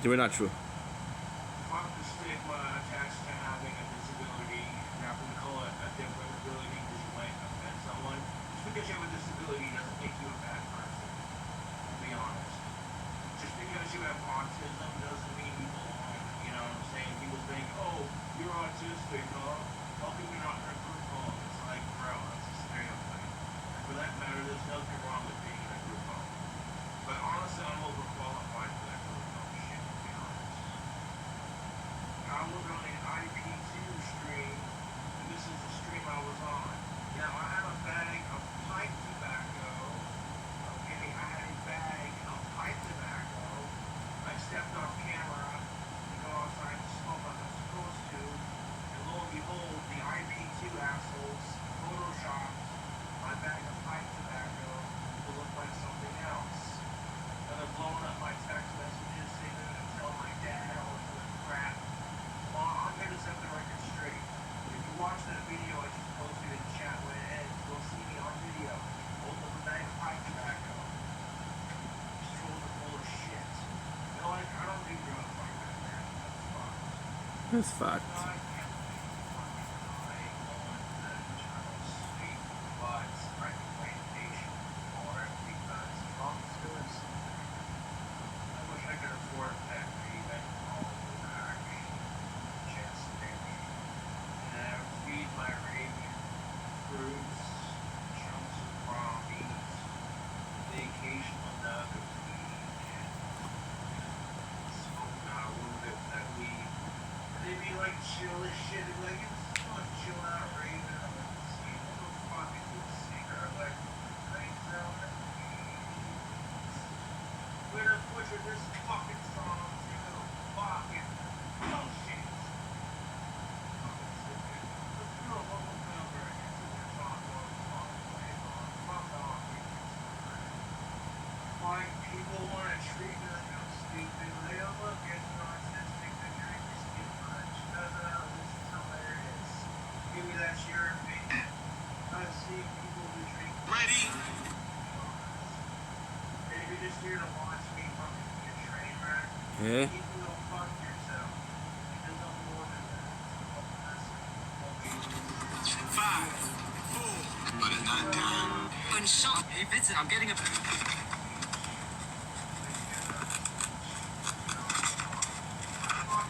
They were not true. Fuck the stigma attached to having a disability. You happen to call it a different ability because you might offend someone. Just because you have a disability doesn't make you a bad person. To be honest. Just because you have autism doesn't mean you belong. You know what I'm saying? People think, oh, you're autistic, huh? How come you're not in a group home? It's like, bro, that's a stereotype. And for that matter, there's nothing wrong with being in a group home. But honestly, I'm overqualified for that group home shit, to be honest. I was on an IP2 stream, and this is the stream I was on. Now, I had a bag of pipe tobacco. Okay, I had a bag of pipe tobacco. I stepped off camera to go outside to smoke like I'm supposed to, and lo and behold, the IP2 assholes photoshopped my bag of pipe tobacco to look like something else. And they're blowing up my text messages, saying they're gonna tell my dad all this other crap. Well, I'm gonna set the record straight. If you watch that video I just posted in chat when it ends, you'll see me on video. Hold up a bag of pipe tobacco. Just full of shit. You know, like, I don't do drugs like that, man. That's fucked. That's fact. I can't believe fucking I on the eternal sleep, but I can wait patient for it because Trump's doing something. I wish I could afford a pet peeve and all the back. Just maybe. And I would feed my Arabian fruits, chunks of raw meat, the occasional nug of weed, and smoke out a little bit of that weed. And they'd be like chill as shit. They'd be like, it's so much chill out, Raven. I'm like, see, what the fuck is this singer? I'm like, I ain't selling it. Where the butcher this fucking song to? Fucking bullshit. Like, people want to treat me like I'm stupid. They don't look at narcissistic to drink this too much. No, this is hilarious. Maybe that's your opinion. I see people who drink. Ready? Maybe just here to watch me fucking be a train wreck. Yeah. You can go fuck yourself. Because I'm more than that. Five, four, but it's not done. Unshot. Hey, Vincent, I'm getting a. Fuck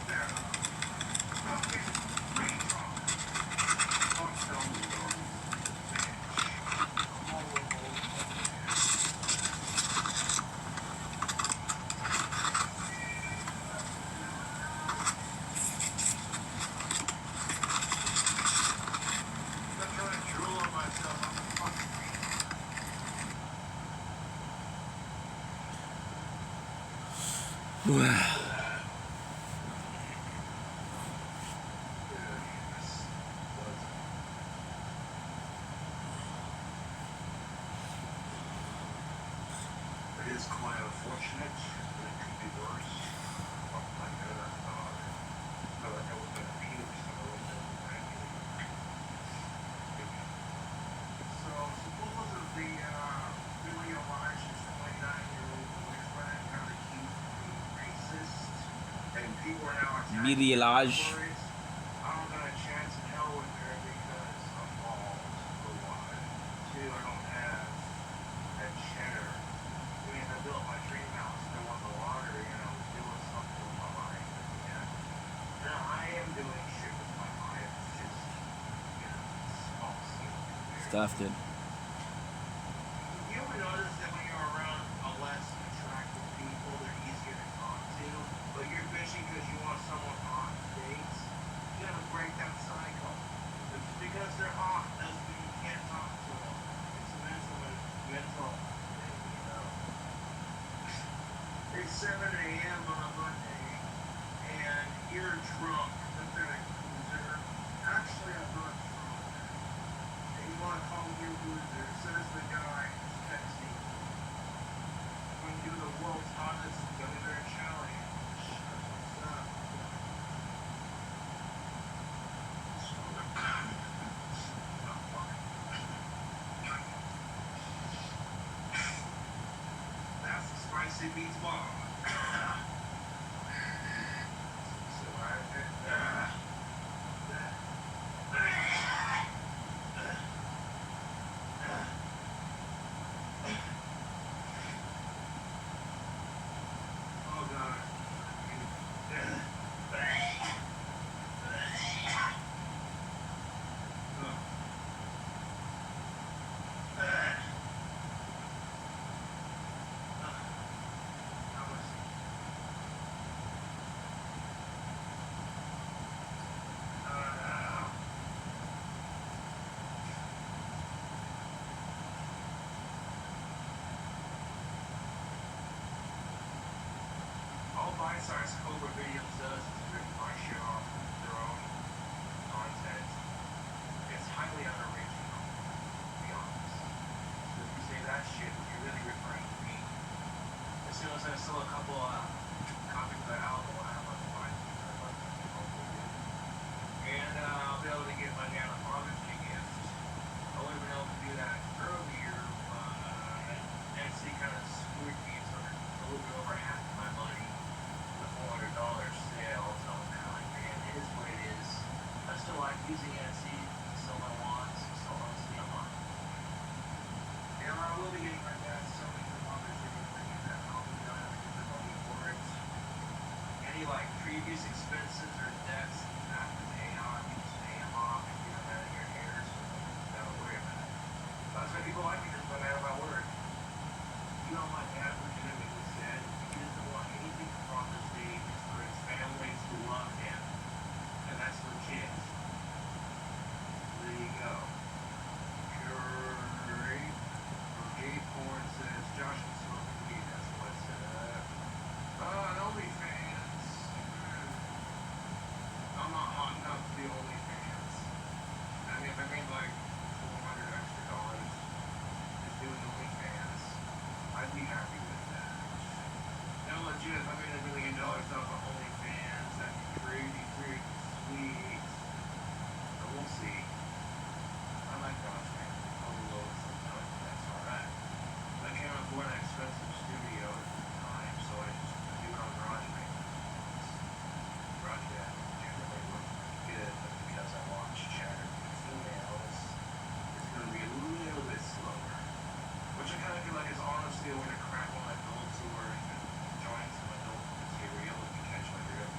that. Fucking train truck. Fuck Dumbledore. I'm all over I'm trying to drool on myself. I'm a fucking It is quite unfortunate, but it could be worse. Fuck my god, I thought. I felt like I was gonna puke, so I went down the back. So supposedly, Billy Elijah's 29-year-old boyfriend got accused of being racist, and people are now attacking Billy Elijah. stories. I don't got a chance in hell with her because I'm bald, for one. Two, I don't have that cheddar. I mean, I built my dream house, and I won the lottery, and I was doing something with my life. And now I am doing shit with my life. It's just, you know, small scale. Stuff, dude. You ever notice that when you're around a less attractive people, they're easier to talk to, but you're bitching because you want someone hot to date? You gotta break that cycle. It's because they're hot doesn't mean you can't talk to them. It's a mental thing, you know. It's 7 a.m. on a Monday, and you're drunk, pathetic loser. Actually, I'm not drunk. And you want to call me a loser, says the guy who's texting. When you do the world's hottest go-there challenge. What's up? That's the spicy beats bar. what videos does is they share off their own content. It's highly unoriginal, to be honest. So if you say that shit, you're really referring to me. As soon as I sell a couple copies of the album, I have like five and I'll be able to get money out of Father's Day gift. I would have been able to do that earlier, but Etsy kind of screwed me, so a little bit over half of my money, the $400 sale. So I was kind of like, man, it is what it is. I still like using Etsy to sell my wands, so honestly, I'm on. And I will be getting my dad something for Father's Day thing that I'll be done to get the money for it. Any like previous expenses or debts that you have to pay off, you just pay them off and get them out of your hair, so don't worry about it. That's why people like me, because I'm out of my word. You know, my dad legitimately said he doesn't want anything from Father's Day for his family to love him, and that's legit. There you go. Great. Gay porn says Josh is smoking weed. That's what's and OnlyFans. I'm not hot enough to be OnlyFans. I mean, if I made like $400 extra just doing OnlyFans, I'd be happy with that. No, legit, if I made $1 million off of OnlyFans, that'd be pretty sweet. But we'll see. I like God's family. I'll be low sometimes, but that's alright. I can't afford an expensive studio at the time, so I just do it on GarageBand. GarageBand generally works pretty good, but because I watch Chatter females, it's going to be a little bit slower. Which I kind of feel like is honestly a way to crack on adults who are enjoying some adult material, if you catch my drift.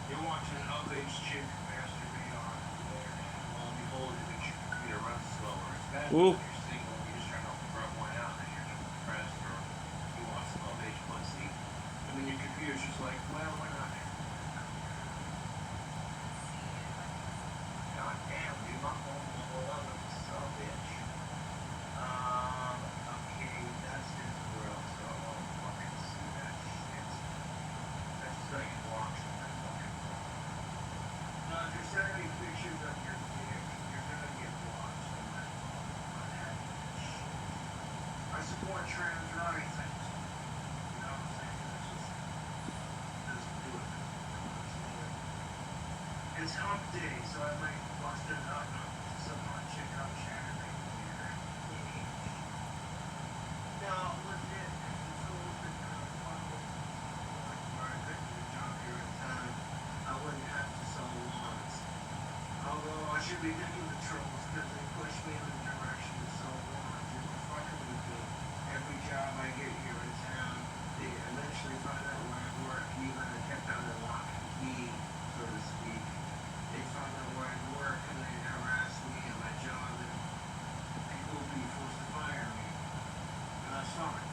You're watching an up-age chick masturbate on there, and lo and behold, it makes your computer run slower. It's bad Ooh. when you're single and you're just trying to rub one out and you're just depressed or you want some up-age pussy. And then your computer's just like, well, we're not. God damn, dude, my phone won't blow up. Son of a bitch. Okay, that's it for real, so I won't fucking see that shit. That's just gonna get blocked from my fucking phone. No, if you're sending me pictures of your dick, you're gonna get blocked from my phone. I'm not having that shit. I support trans rights, I just, you know what I'm saying? It's just, doesn't do it. You know what I'm saying? It's hump day, so I might bust it up to someone check out Chatter right here. No, legit. It's always been kind of fun where I could do a job here in town. I wouldn't have to sell lawns. Although I should be thanking the trolls because they push me in the direction to sell lawns. If they're fucking with me, every job I get here in town, they eventually find out where I work, even if I kept under lock and key, so to speak. They find out where I work and they harass me at my job and people will be forced to fire me. And that's fine.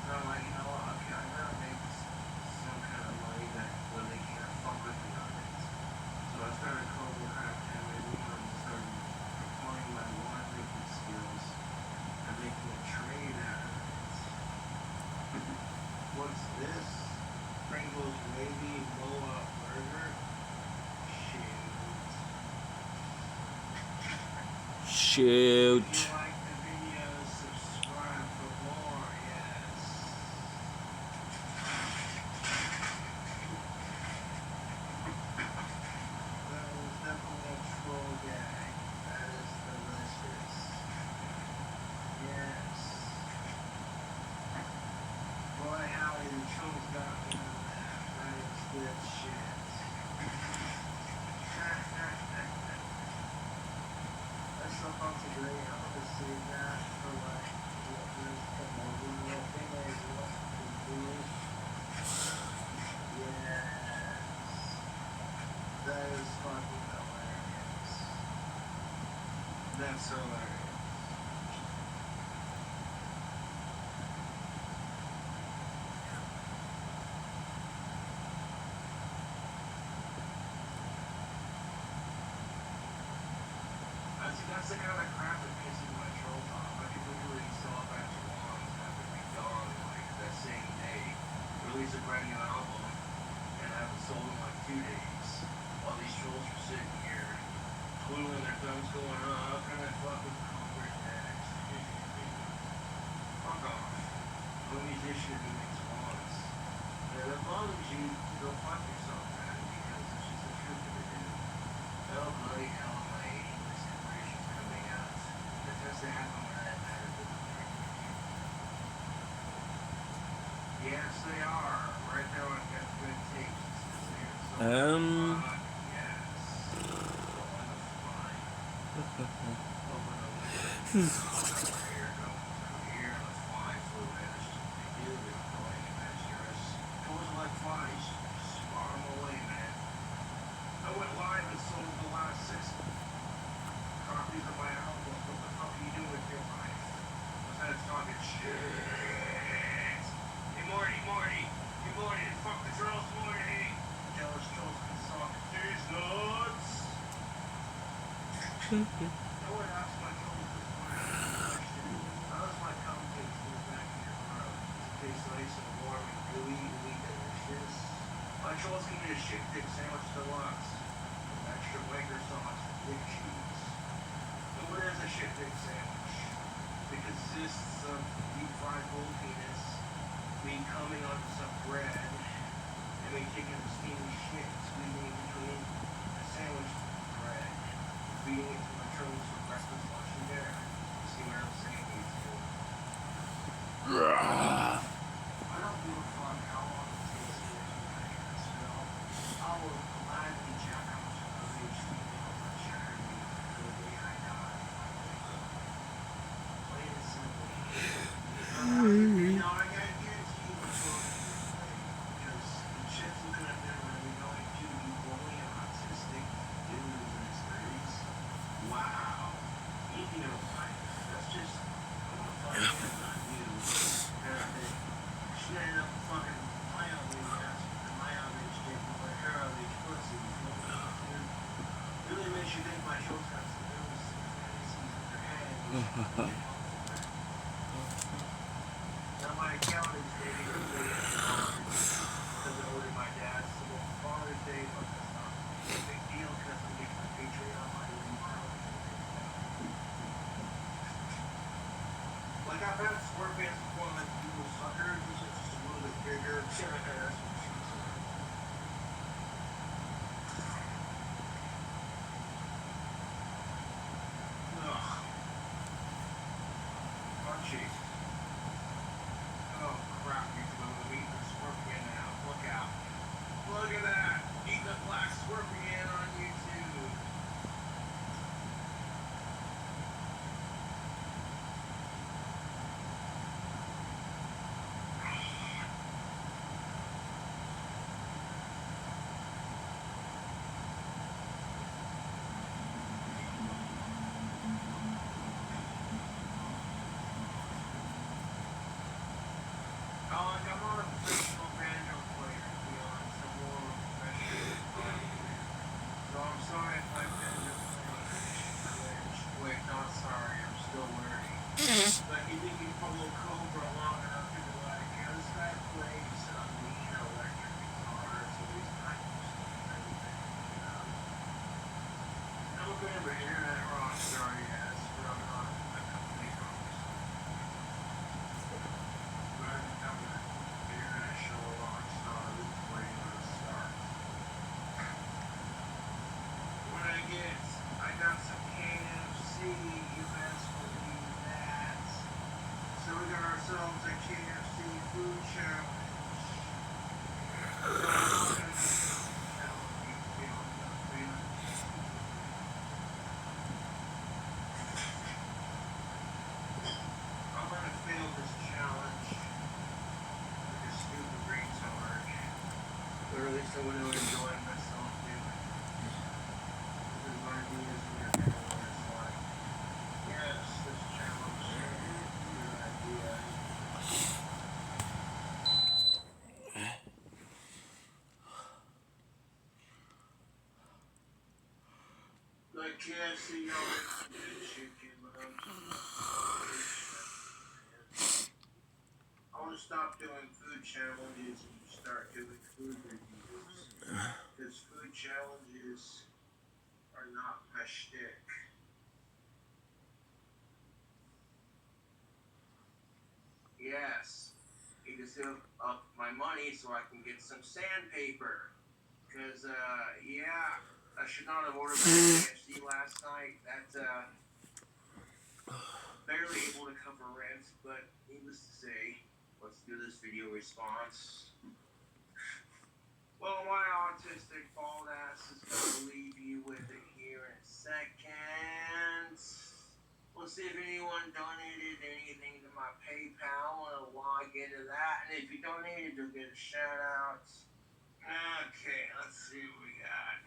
So I'm like, you know what, okay, I gotta make some kind of money that when they can't fuck with me on it. So I started calling crap to everyone and started applying my lawn making skills and making a trade out of it. What's this? Pringles Wavy Moa Burger? Shoot. If you like the video, subscribe for more, yes. That was definitely a troll gag. That is delicious. Yes. Boy, howdy, the trolls got me on that. That is good shit. That's so fucking great. I'm gonna save that for like what this promoting thing is. What to do. Yes. That is fucking hilarious. That's hilarious. That's the kind of crap that pisses my trolls off. I could literally sell a bunch of lawns and have it be gone like that same day. Release a brand new album. going on? How can I fuck with corporate next? Fuck off. Only this shit that makes wants. And if it bothers you, go fuck yourself, man, because it's just the truth of it, dude. Oh, bloody hell, my 80% version's coming out. That has to happen when that matters to the thing. Yes, they are. Right there on that good tape. My trolls give me a shit dick sandwich deluxe. Extra Quaker sauce, dick cheese. And what is a shit dick sandwich? It consists of deep fried bull penis, me coming onto some bread, and me taking a steamy shit, squeezing it between the sandwich bread, feeding it to my trolls for breakfast, lunch, and dinner. See what I'm saying, you two? I don't give a fuck how long it takes to get to my ass, Bill. I will gladly jack off to a rich female for charity the day I die. Plain and simple. You know, I gotta guarantee you what's wrong with your thing. Because the chicks looking at them are going to be bully and autistic dudes in his 30s. Wow. You know, like, that's just, I want to fuck him, not you. Kind of thing. She ended up fucking my outreach ass and my outreach dick with like her outreach pussy. You feel me? Dude, really makes you think my show's got some moves and fantasies in their head. You should really help for that. Now my account is dating $1 billion because I ordered my dad's Father's Day, but that's not a big deal because I'm getting my Patreon money tomorrow. Like I've had scorpions before, like people suckers, which is just a little bit bigger. Shit, that's what she's saying. Ugh. Punchy. Oh crap, you can eat the scorpion now. Look out. Look at that. Eating a black scorpion on YouTube. I'm not a professional banjo player, to be honest. I'm more of a professional player. So I'm sorry if my banjo playing glitched. Wait, not sorry, I'm still learning. Like, you think you follow Cobra long enough to be like, yeah, this guy plays mean electric guitar, so he's not used to everything, you know? I'm a bit of an internet rock star, yes, but I'm not a company rock star. But I've become an international rock star who's playing on a star. When I got some KFC, you best believe that. So we got ourselves a KFC food challenge. So I'm not gonna do the food challenge, you feel me? I'm gonna fail this challenge like a stupid retard. Or at least I want to enjoy myself doing it. This is my ideas in your head where it's like, yes, this challenge is a good idea. Like KFC, y'all make some good chicken, but I'm I want to stop doing food challenges and start doing food reviews. Because food challenges are not my shtick. to save up my money so I can get some sandpaper. Because, yeah, I should not have ordered my KFC last night. That, barely able to cover rent, but needless to say, let's do this video response. Well, my autistic bald ass is gonna leave you with it here in a second. We'll see if anyone donated anything to my PayPal, and I'll log into that. And if you donated, you'll get a shout out. Okay, let's see what we got.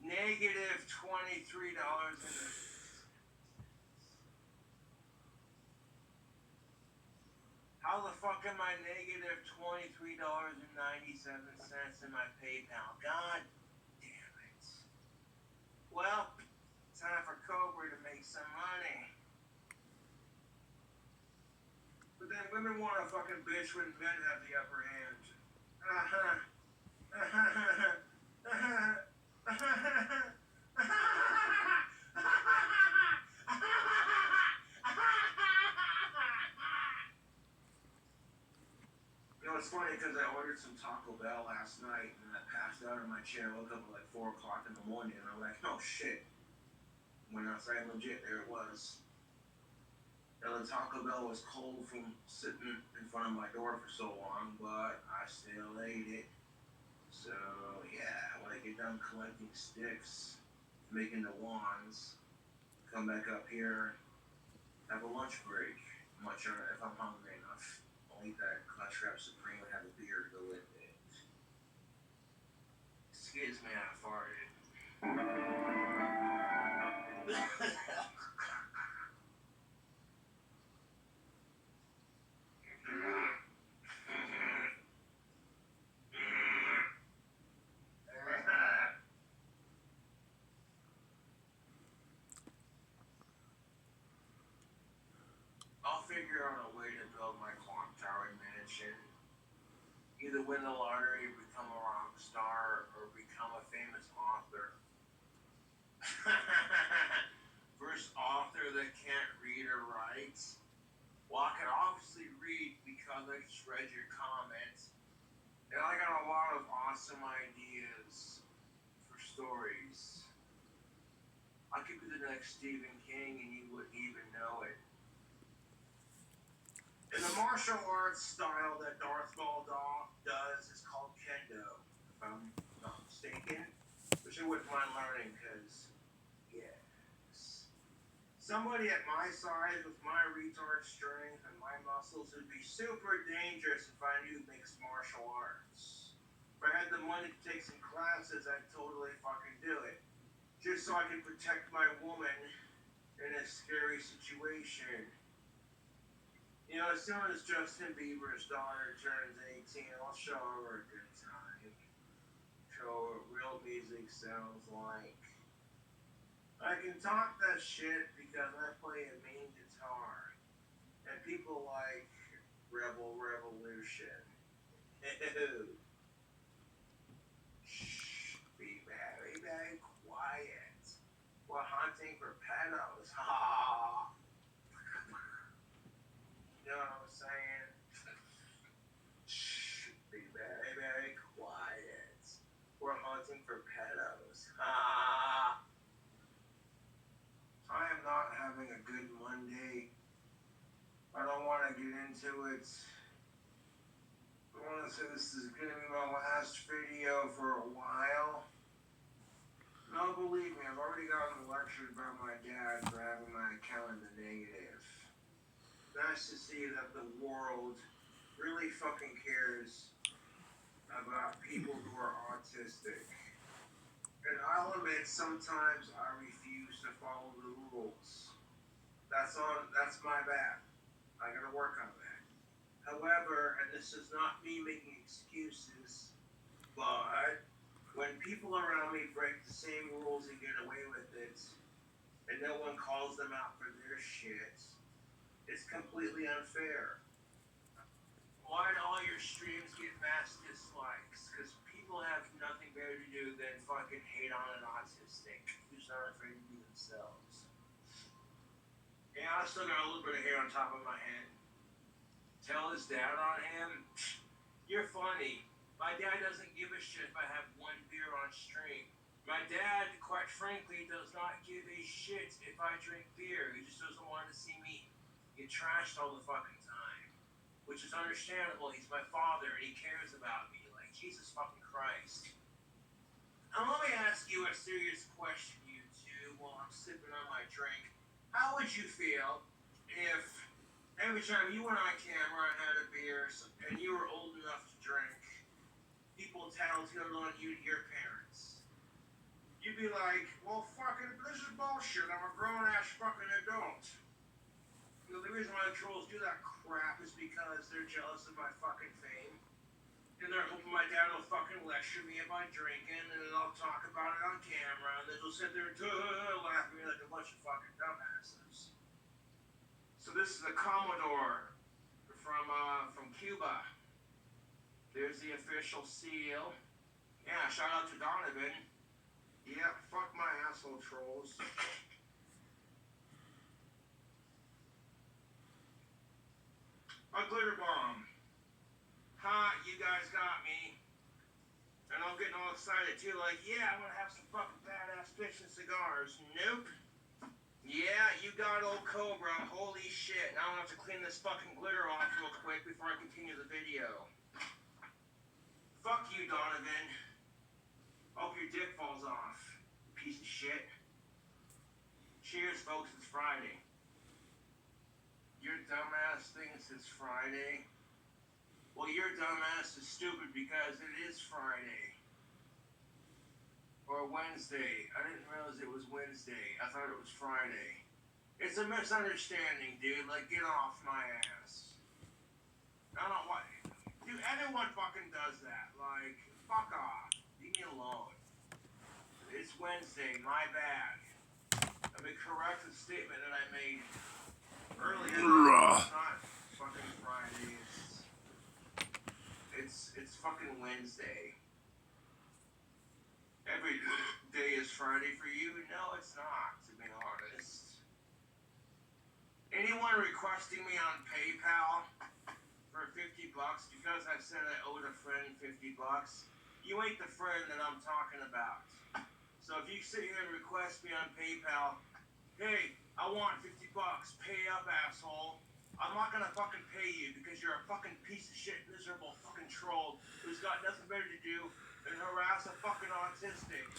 Negative $23 in the. How the fuck am I negative $23.97 in my PayPal? God damn it. Well, time for Cobra to make some money. But then women want to fucking bitch when men have the upper hand. You know, it's funny because I ordered some Taco Bell last night and I passed out in my chair. I woke up at like 4 o'clock in the morning and I'm like, oh shit. Went outside, legit, there it was. And the Taco Bell was cold from sitting in front of my door for so long, but I still ate it. So, yeah, when I get done collecting sticks, making the wands, come back up here, have a lunch break. Much if I'm hungry enough. I'll eat that Clutch Wrap Supreme and have a beer to go with it. Excuse me, I farted. I'll figure out a way to build my clock tower mansion. Either win the lottery, become a rock star, or become a famous author. First author that can't read or write. Well, I can obviously read because I just read your comments. And I got a lot of awesome ideas for stories. I could be the next Stephen King and you wouldn't even know it. And the martial arts style that Darth Maul does is called Kendo, if I'm not mistaken. Which I wouldn't mind learning, because, yes. Somebody at my size with my retard strength and my muscles would be super dangerous if I knew mixed martial arts. If I had the money to take some classes, I'd totally fucking do it. Just so I can protect my woman in a scary situation. You know, as soon as Justin Bieber's daughter turns 18, I'll show her a good time. Show her what real music sounds like. I can talk that shit because I play a mean guitar. And people like Rebel Revolution. Shh, be very, very quiet. We're hunting for pedos. Ha! You know what I'm saying? Shh, be very, very quiet. We're hunting for pedos. Ah! I am not having a good Monday. I don't want to get into it. I want to say this is going to be my last video for a while. No, believe me, I've already gotten lectured by my dad for having my account in the negative. Nice to see that the world really fucking cares about people who are autistic. And I'll admit, sometimes I refuse to follow the rules. That's my bad. I gotta work on that. However, and this is not me making excuses, but when people around me break the same rules and get away with it, and no one calls them out for their shit, it's completely unfair. Why do all your streams get mass dislikes? Because people have nothing better to do than fucking hate on an autistic who's not afraid to be themselves. Yeah, I still got a little bit of hair on top of my head. tell his dad on him. You're funny. My dad doesn't give a shit if I have one beer on stream. My dad, quite frankly, does not give a shit if I drink beer. He just doesn't want to see me get trashed all the fucking time. Which is understandable. He's my father and he cares about me. Like, Jesus fucking Christ. Now let me ask you a serious question, you two, while I'm sipping on my drink. How would you feel if every time you went on camera and had a beer and you were old enough to drink, people tattletale on you to your parents? You'd be like, well, fucking, this is bullshit. I'm a grown-ass fucking adult. You know, the reason why the trolls do that crap is because they're jealous of my fucking fame. And they're hoping my dad will fucking lecture me about drinking, and then I'll talk about it on camera, and then they'll sit there and laugh at me like a bunch of fucking dumbasses. So this is the Commodore from Cuba. There's the official seal. Yeah, shout out to Donovan. Yeah, fuck my asshole trolls. A glitter bomb. Ha, you guys got me. And I'm getting all excited too, like, yeah, I'm gonna have some fucking badass bitch and cigars. Nope. Yeah, you got old Cobra. Holy shit. Now I'm gonna have to clean this fucking glitter off real quick before I continue the video. Fuck you, Donovan. Hope your dick falls off. Piece of shit. Cheers, folks. It's Friday. Your dumbass thinks it's Friday. Well, your dumbass is stupid because it is Friday. Or Wednesday. I didn't realize it was Wednesday. I thought it was Friday. It's a misunderstanding, dude. Like, get off my ass. I don't know why. Dude, everyone fucking does that. Like, fuck off. Leave me alone. It's Wednesday. My bad. Let me correct the statement that I made earlier. It's not fucking Friday. It's fucking Wednesday. Every day is Friday for you? No, it's not, to be honest. Anyone requesting me on PayPal for $50 because I said I owed a friend $50, you ain't the friend that I'm talking about. So if you sit here and request me on PayPal, hey, I want $50, pay up, asshole. I'm not gonna fucking pay you because you're a fucking piece of shit, miserable fucking troll who's got nothing better to do than harass a fucking autistic.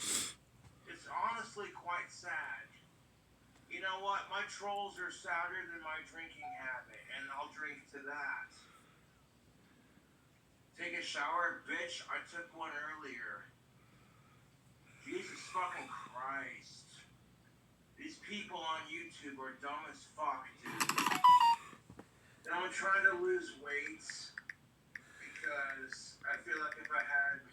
It's honestly quite sad. You know what? My trolls are sadder than my drinking habit, and I'll drink to that. Take a shower, bitch. I took one earlier. Jesus fucking Christ. These people on YouTube are dumb as fuck, dude. And I'm trying to lose weight because I feel like if I had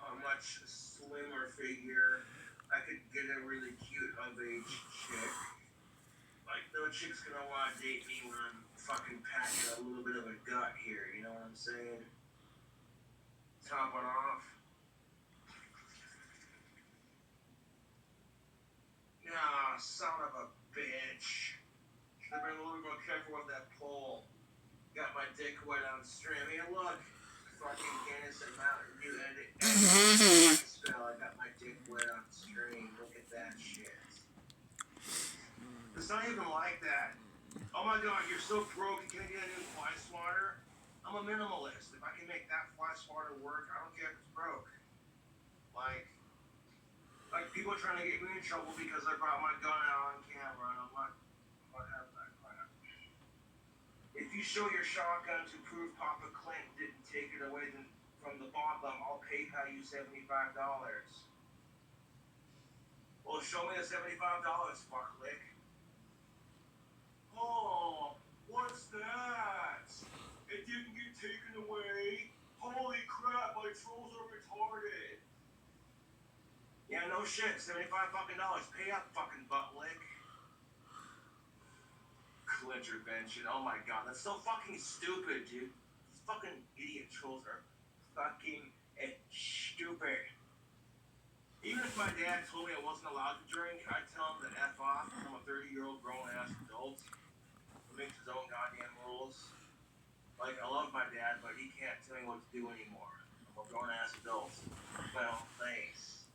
a much slimmer figure, I could get a really cute of-age chick. Like, no chick's gonna want to date me when I'm fucking packing a little bit of a gut here, you know what I'm saying? Top it off. Nah, son of a bitch. Should have been a little more careful with that pole. Got my dick wet on stream. Hey, look. Fucking Guinness and Mountain Dew edit. Spell. I got my dick wet on stream. Look at that shit. It's not even like that. Oh my god, you're so broke. You can't get a new fly swatter? I'm a minimalist. If I can make that fly swatter work, I don't care if it's broke. Like people trying to get me in trouble because I brought my gun out on camera, and I'm not having that crap. If you show your shotgun to prove Papa Clint didn't take it away from the bottom, I'll PayPal you $75. Well, show me the $75, fucklick. Oh, what's that? It didn't get taken away. Holy crap, my trolls are retarded. Yeah, no shit, $75 fucking dollars. Pay up, fucking butt lick. Intervention. Oh my god, that's so fucking stupid, dude. These fucking idiot trolls are fucking stupid. Even if my dad told me I wasn't allowed to drink, I'd tell him to F off. I'm a 30-year-old grown-ass adult who makes his own goddamn rules. Like, I love my dad, but he can't tell me what to do anymore. I'm a grown-ass adult. Well, thanks.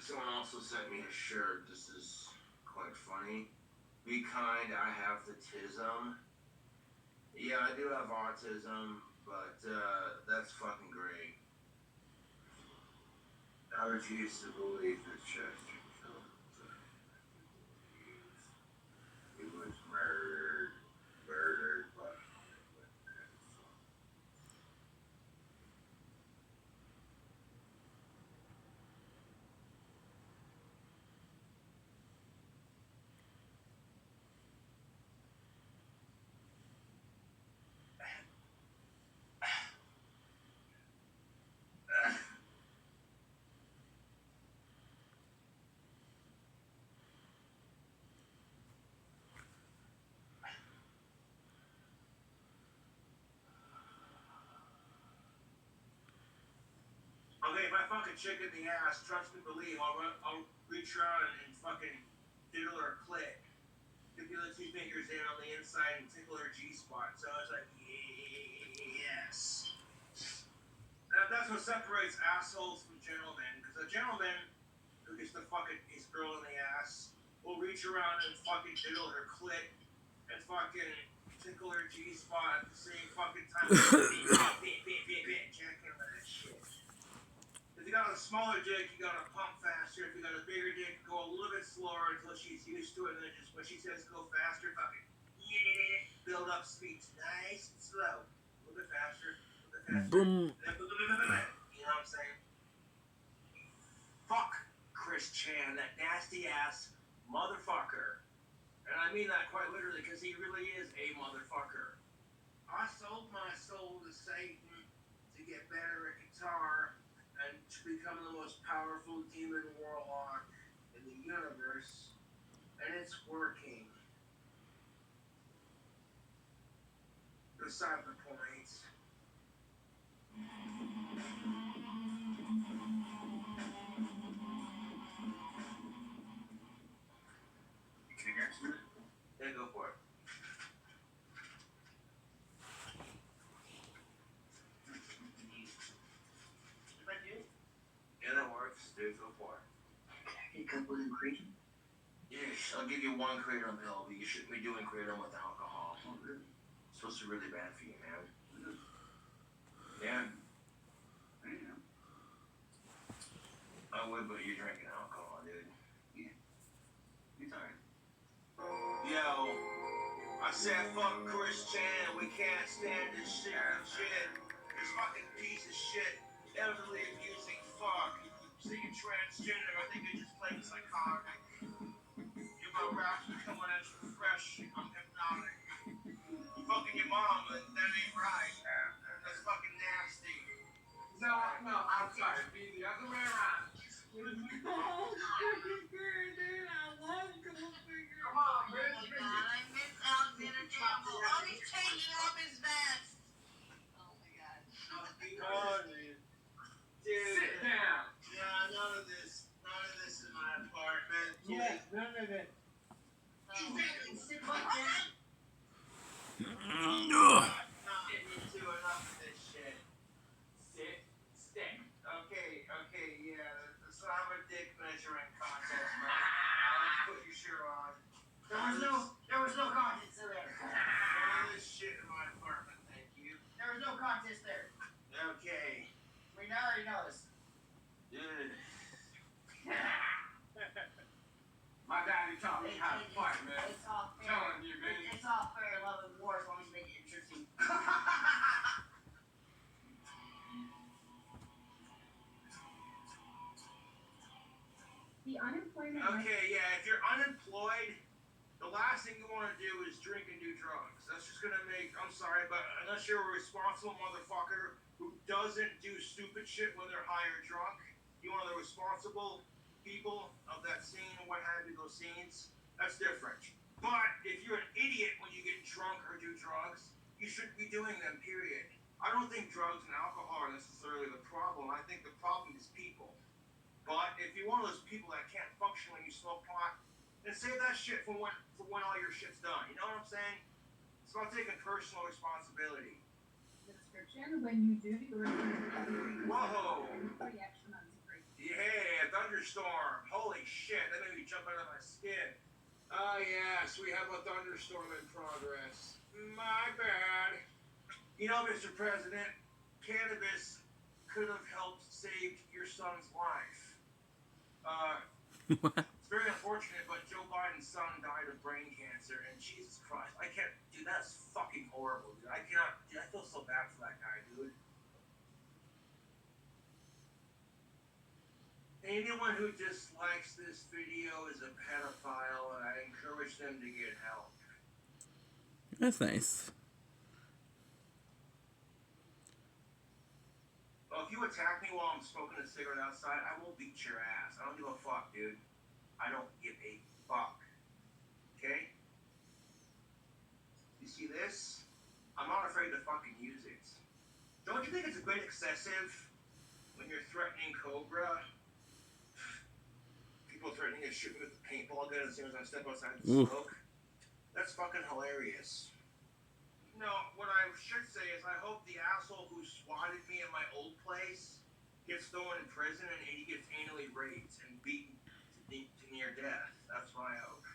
Someone also sent me a shirt. This is quite funny. Be kind, I have the tism. Yeah, I do have autism, but that's fucking great. I refuse to believe that Chester killed he was murdered by Okay, if I fuck a chick in the ass, trust me, believe, I'll reach around and fucking diddle her clit. Get the other two fingers in on the inside and tickle her G-spot. So it's like, yes. That's what separates assholes from gentlemen. Because a gentleman who gets to fuck his girl in the ass will reach around and fucking diddle her clit and fucking tickle her G-spot at the same fucking time. Jacking with that shit. If you got a smaller dick, you gotta pump faster. If you got a bigger dick, go a little bit slower until she's used to it, and then just when she says go faster, fucking build up speeds nice and slow. A little bit faster, a little bit faster. Boom. You know what I'm saying? Fuck Chris Chan, that nasty ass motherfucker. And I mean that quite literally because he really is a motherfucker. I sold my soul to Satan to get better at guitar and to become the most powerful demon warlock in the universe. And it's working. Beside the point. Can you answer it? Yeah, go for it. Yeah, that works. Dude, go for it. Can you couple in kratom? Yes, I'll give you one kratom pill, but you shouldn't be doing kratom with alcohol. Oh, really? It's supposed to be really bad for you, man. Yeah. I would, but you're drinking alcohol, dude. Yeah. You tired? Yo, I said fuck Chris Chan. We can't stand this shit. This fucking piece of shit. Elderly abusing fuck. Saying transgender. I think you're just plain psychotic. Your raps are coming at you fresh. I'm hypnotic. You fucking your mom, and that ain't right. That's fucking nasty. No, I'm sorry. Be the other way around. Come on, bitch. Oh my god, I miss Alexander Campbell. Oh, he's changing up his vest. Oh my god. Come on, dude. Sit down. Yeah, none of this in my apartment. Yeah, none of it. Sit like that. Not getting into enough of this shit. Sit, stick. Okay, yeah. Let's have a dick measuring contest, man. Let's put your shirt on. There was no contest there. None of this shit in my apartment, thank you. There was no contest there. Okay. We already know this. Dude. My daddy taught me how to fight, man. It's all fair. Telling you, man. It's all fair love and war as long as you make it interesting. The unemployment. Okay, yeah, if you're unemployed, the last thing you want to do is drink and do drugs. That's just gonna make, I'm sorry, but unless you're a responsible motherfucker who doesn't do stupid shit when they're high or drunk, you one of the responsible people of that scene or what have you, those scenes, that's different. But if you're an idiot when you get drunk or do drugs, you shouldn't be doing them, period. I don't think drugs and alcohol are necessarily the problem. I think the problem is people. But if you're one of those people that can't function when you smoke pot, then save that shit for when all your shit's done. You know what I'm saying? It's about taking personal responsibility. The description, when you do, you're Whoa! 3 extra months of free. Yeah, thunderstorm. Holy shit, that made me jump out of my skin. Ah, yes, we have a thunderstorm in progress. My bad. You know, Mr. President, cannabis could have helped save your son's life. It's very unfortunate, but Joe Biden's son died of brain cancer, and Jesus Christ, I can't, dude, that's fucking horrible, dude. I cannot, dude, I feel so bad for that guy, dude. Anyone who dislikes this video is a pedophile, and I encourage them to get help. That's nice. Well, if you attack me while I'm smoking a cigarette outside, I will beat your ass. I don't give a fuck, dude. I don't give a fuck. Okay? You see this? I'm not afraid to fucking use it. Don't you think it's a bit excessive when you're threatening Cobra? People threatening to shoot me with a paintball gun as soon as I step outside the smoke? That's fucking hilarious. No, what I should say is I hope the asshole who swatted me in my old place gets thrown in prison and he gets anally raped and beaten to near death. That's what I hope.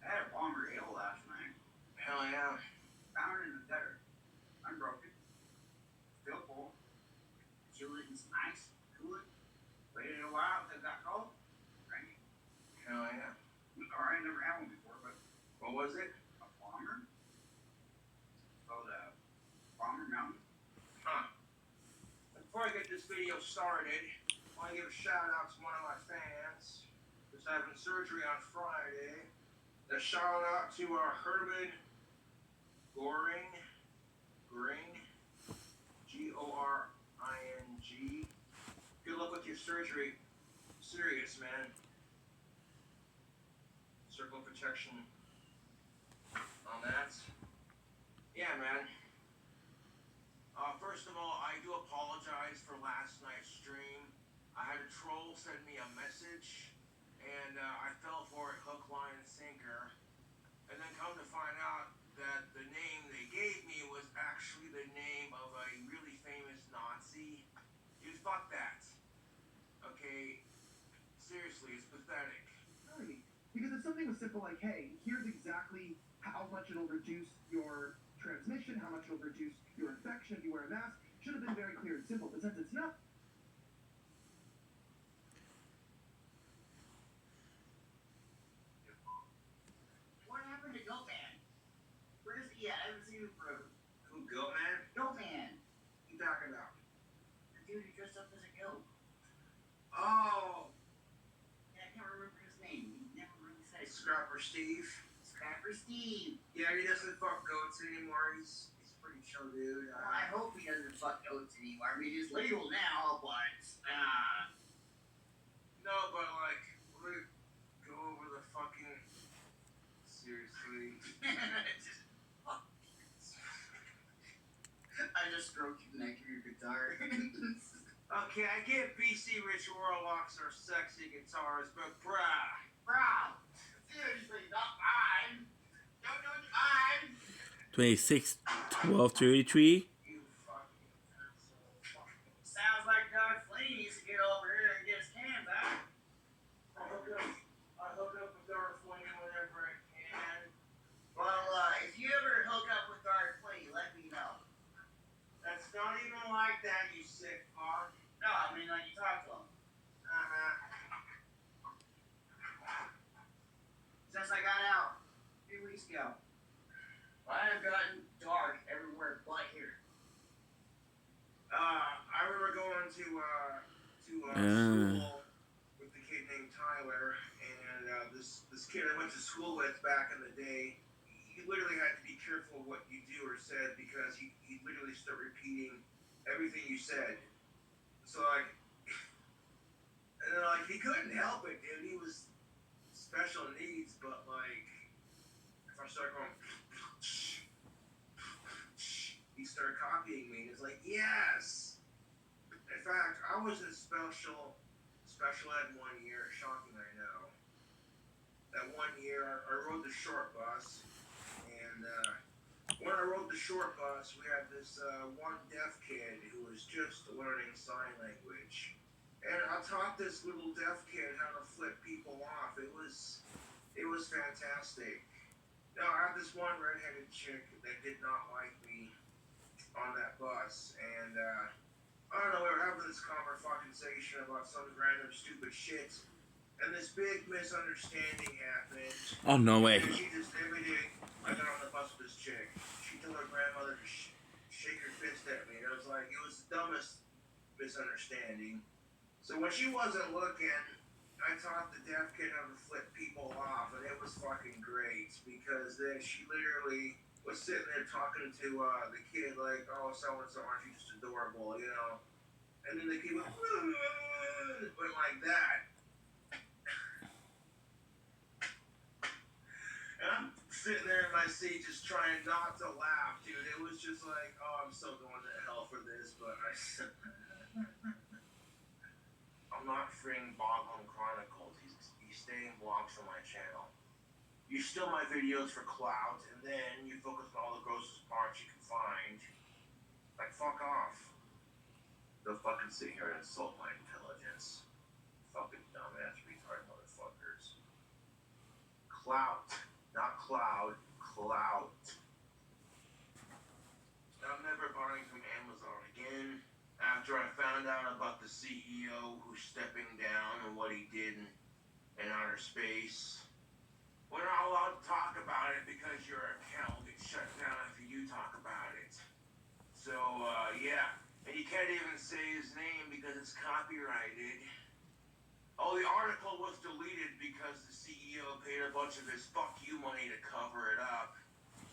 I had a bomber ale last night. Hell yeah. Found it in the gutter. Unbroken. Still full. Chilled it in some ice. Cool it. Waited a while until it got cold. Drank it. Hell yeah. Or I never had one before, but What was it? a bomber? Called a Bomber Mountain. Huh. Before I get this video started, I want to give a shout out to one of my fans who's having surgery on Friday. A shout out to Herman Goring. Goring. Good luck with your surgery. Serious, man. Circle of protection on that. Yeah, man. First of all, I do apologize for last night's stream. I had a troll send me a message, and I fell for it hook, line, and sinker. And then come to find out that the name they gave me was actually the name of a really famous Nazi. Dude, fuck that. Okay? Seriously, it's pathetic. Right. Because if something was simple like, hey, here's exactly how much it'll reduce your transmission, how much it'll reduce your infection if you wear a mask, should have been very clear and simple. But since it's not, What happened to Goatman? Where's he at? I haven't seen him forever. Who, Goatman? Goatman! What you talking about? The dude who dressed up as a goat. Oh, Yeah, I can't remember his name. He never really said it. Scrapper Steve. Scrapper Steve. Yeah, he doesn't fuck goats anymore. He's pretty chill, dude. Well, I hope he doesn't fuck goats anymore. I mean, it's legal now, but No, but like, we're gonna go over the fucking. Seriously. I just stroked your neck of your guitar. Okay, I get BC Rich Warlocks are sexy guitars, but bruh. Bro, seriously, not mine. Don't do it mine. 26, 12, 33. You fucking asshole. Sounds like Darth Flea needs to get over here and get his cans out. I hook up with Darth Flame whenever I can. Well, if you ever hook up with Darth Flea, let me know. That's not even like that, you sick fuck. No, I mean, like, you talk to him. Since I got out 3 weeks ago, I have gotten dark everywhere but here. I remember going to school with the kid named Tyler, and this kid I went to school with back in the day, you literally had to be careful of what you do or said because he'd literally start repeating everything you said. So like, and like he couldn't help it, dude. He was special needs, but like, if I start going, he started copying me. And it's like, yes. In fact, I was in special ed 1 year. Shocking, I know. That 1 year, I rode the short bus, and the short bus, we had this one deaf kid who was just learning sign language. And I taught this little deaf kid how to flip people off. It was fantastic. Now, I had this one redheaded chick that did not like me on that bus, and I don't know, we were having this conversation about some random stupid shit, and this big misunderstanding happened. Oh, no way. And she just, every day I got on the bus with this chick, she told her grandmother to shake her fist at me. It was like, it was the dumbest misunderstanding. So when she wasn't looking, I taught the deaf kid how to flip people off, and it was fucking great, because then she literally was sitting there talking to the kid like, oh, so-and-so, aren't you just adorable, you know? And then the kid went like that. And I'm sitting there in my seat just trying not to laugh, dude. It was just like, oh, I'm so going to hell for this, but I'm not freeing Bob Home Chronicles. He's staying vlogs on my channel. You steal my videos for clout, and then you focus on all the grossest parts you can find. Like, fuck off. They'll fucking sit here and insult my intelligence. Fucking dumbass retard motherfuckers. Clout, not cloud, clout. I'm never buying from Amazon again. After I found out about the CEO who's stepping down and what he did in outer space. We're not allowed to talk about it because your account will get shut down if you talk about it. So, yeah. And you can't even say his name because it's copyrighted. Oh, the article was deleted because the CEO paid a bunch of his fuck you money to cover it up.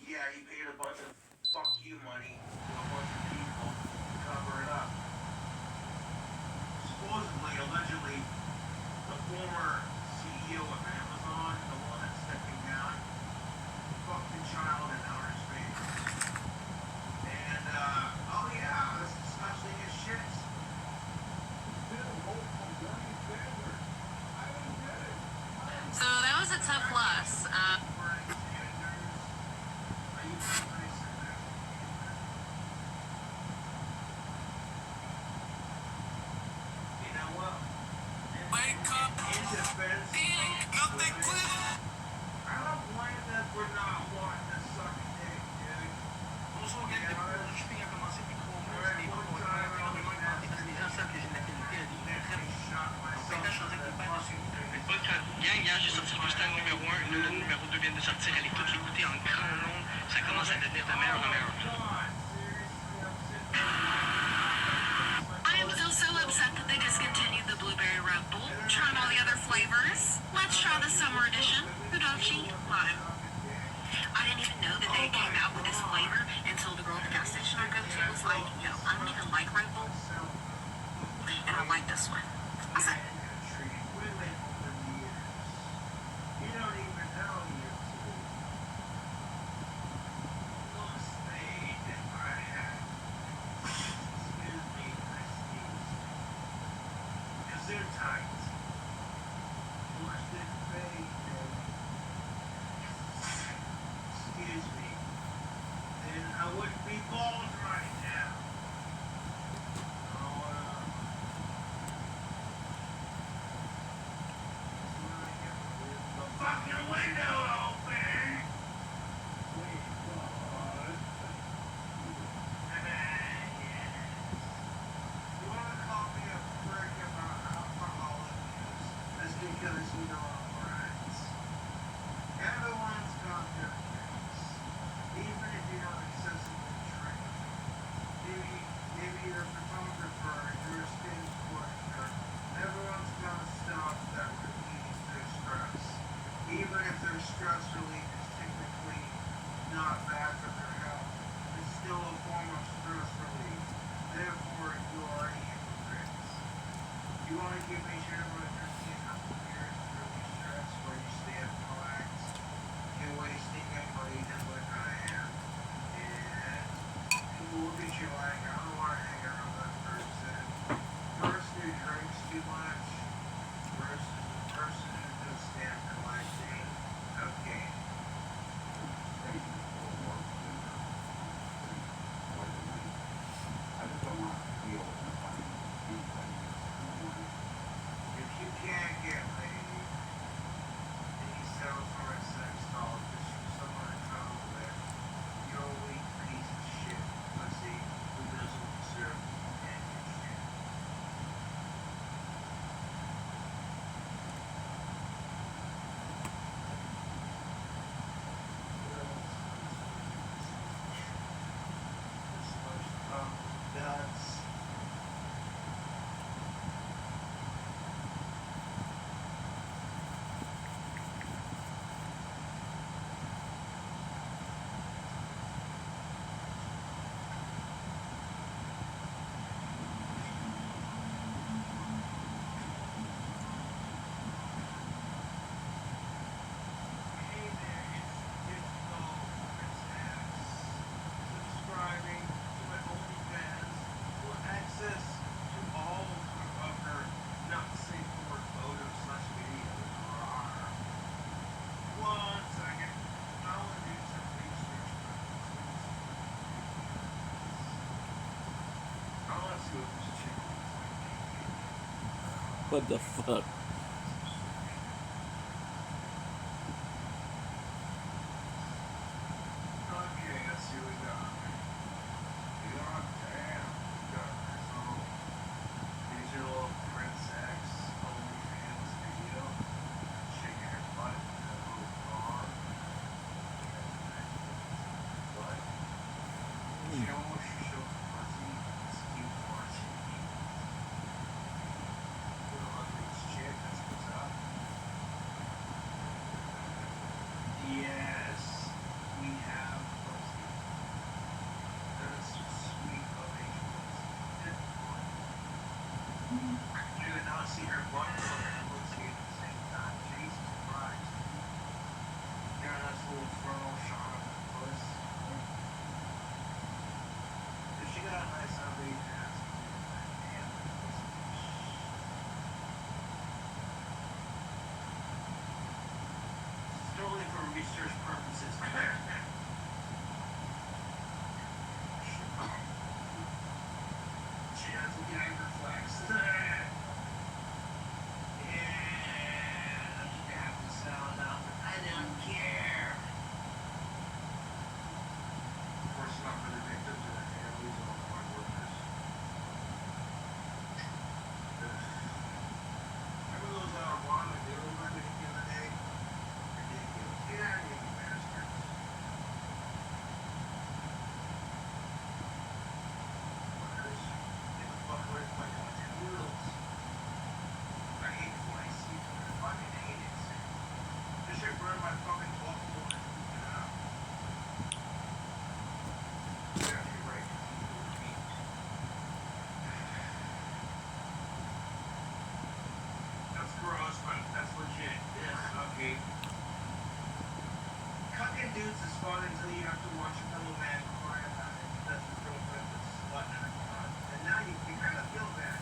Yeah, he paid a bunch of fuck you money to a bunch of people to cover it up. Supposedly, allegedly, the former CEO of Amazon, the one that's stepping down, fucked a child in outer space. And, oh yeah, that's disgusting as shit. So that was a tough loss. Wake up, In defense, nothing clear. I don't blame them for not wanting to suck a dick, dude. Bonjour, Greg, depuis que le shipping a commencé depuis 3 mois, les prix ont énormément augmenté parce que les gens savent que j'ai de la qualité à des prix très bons. Donc maintenant, je faisais que pas dessus. Faites pas de gang, hier, j'ai sorti le Mustang numéro 1, le numéro 2 vient de sortir, allez toutes l'écouter en grand nombre, ça commence à devenir de meilleur en meilleur. I am still so upset that they discontinued the Blueberry Red Bull. Trying all the other flavors. Let's try the summer edition. Fudoshi Lime. I didn't even know that they came out with this flavor until the girl at the gas station I go to was like, yo, I don't even like Red Bull. And I like this one. I was like, You don't even know you two. Lost made if I had. Excuse me, I sneezed. Because they're tight. Lost it fade. Excuse me. Then I wouldn't be bald right now. Oh, the fucking window open! Wait, what? Yes. You wanna call me a prick about alcoholic news? That's because you know I'm friends. Everyone's got their things. Even if you don't excessively drink. Maybe you're a photographer, you're a stage coordinator. Everyone's got stuff that relieves their stress. Even if their stress relief is technically not bad for their health, it's still a form of stress relief. Therefore, you are a hypocrite. You want to give me shit about drinking a couple beers to relieve stress where you stay up relaxed. You're wasting your money just like I am. And people look at you like, I don't want to hang around that person. Person who drinks too much versus the person who just stands there like, okay. What the fuck? Okay, let's see what we got. We got, damn, we got this little digital princess OnlyFans video. Shaking her butt in a little car. But she almost showed the pussy. Let's keep watching. Little underage chick, that's what's up. Yes, we have pussy. That's sweet of age pussy. You did not see her butt and pussy at the same time. Jesus Christ. Yeah, that's a little frontal shot of the puss. But she got a nice ugly ass. Damn, that pussy. Solely for research purposes. She has a gag reflex. Yeah, she have to sound out. I don't care. Of course, not for the victims and their families and all the hard workers. Remember those Obama deals I made the other day? Ridiculous. Get out of here, you bastards. Fuckers. Get the fuck away from my goddamn noodles. I hate fly seafood. I fucking hate it. This shit burned my fucking buffalo and it out. You're actually right. Seafood meat. That's gross, but that's legit. Yes, okay. Cucking dudes is fun until you have to watch a fellow man cry about it. That's his girlfriend that's slut and a cunt. And now you kind of feel bad.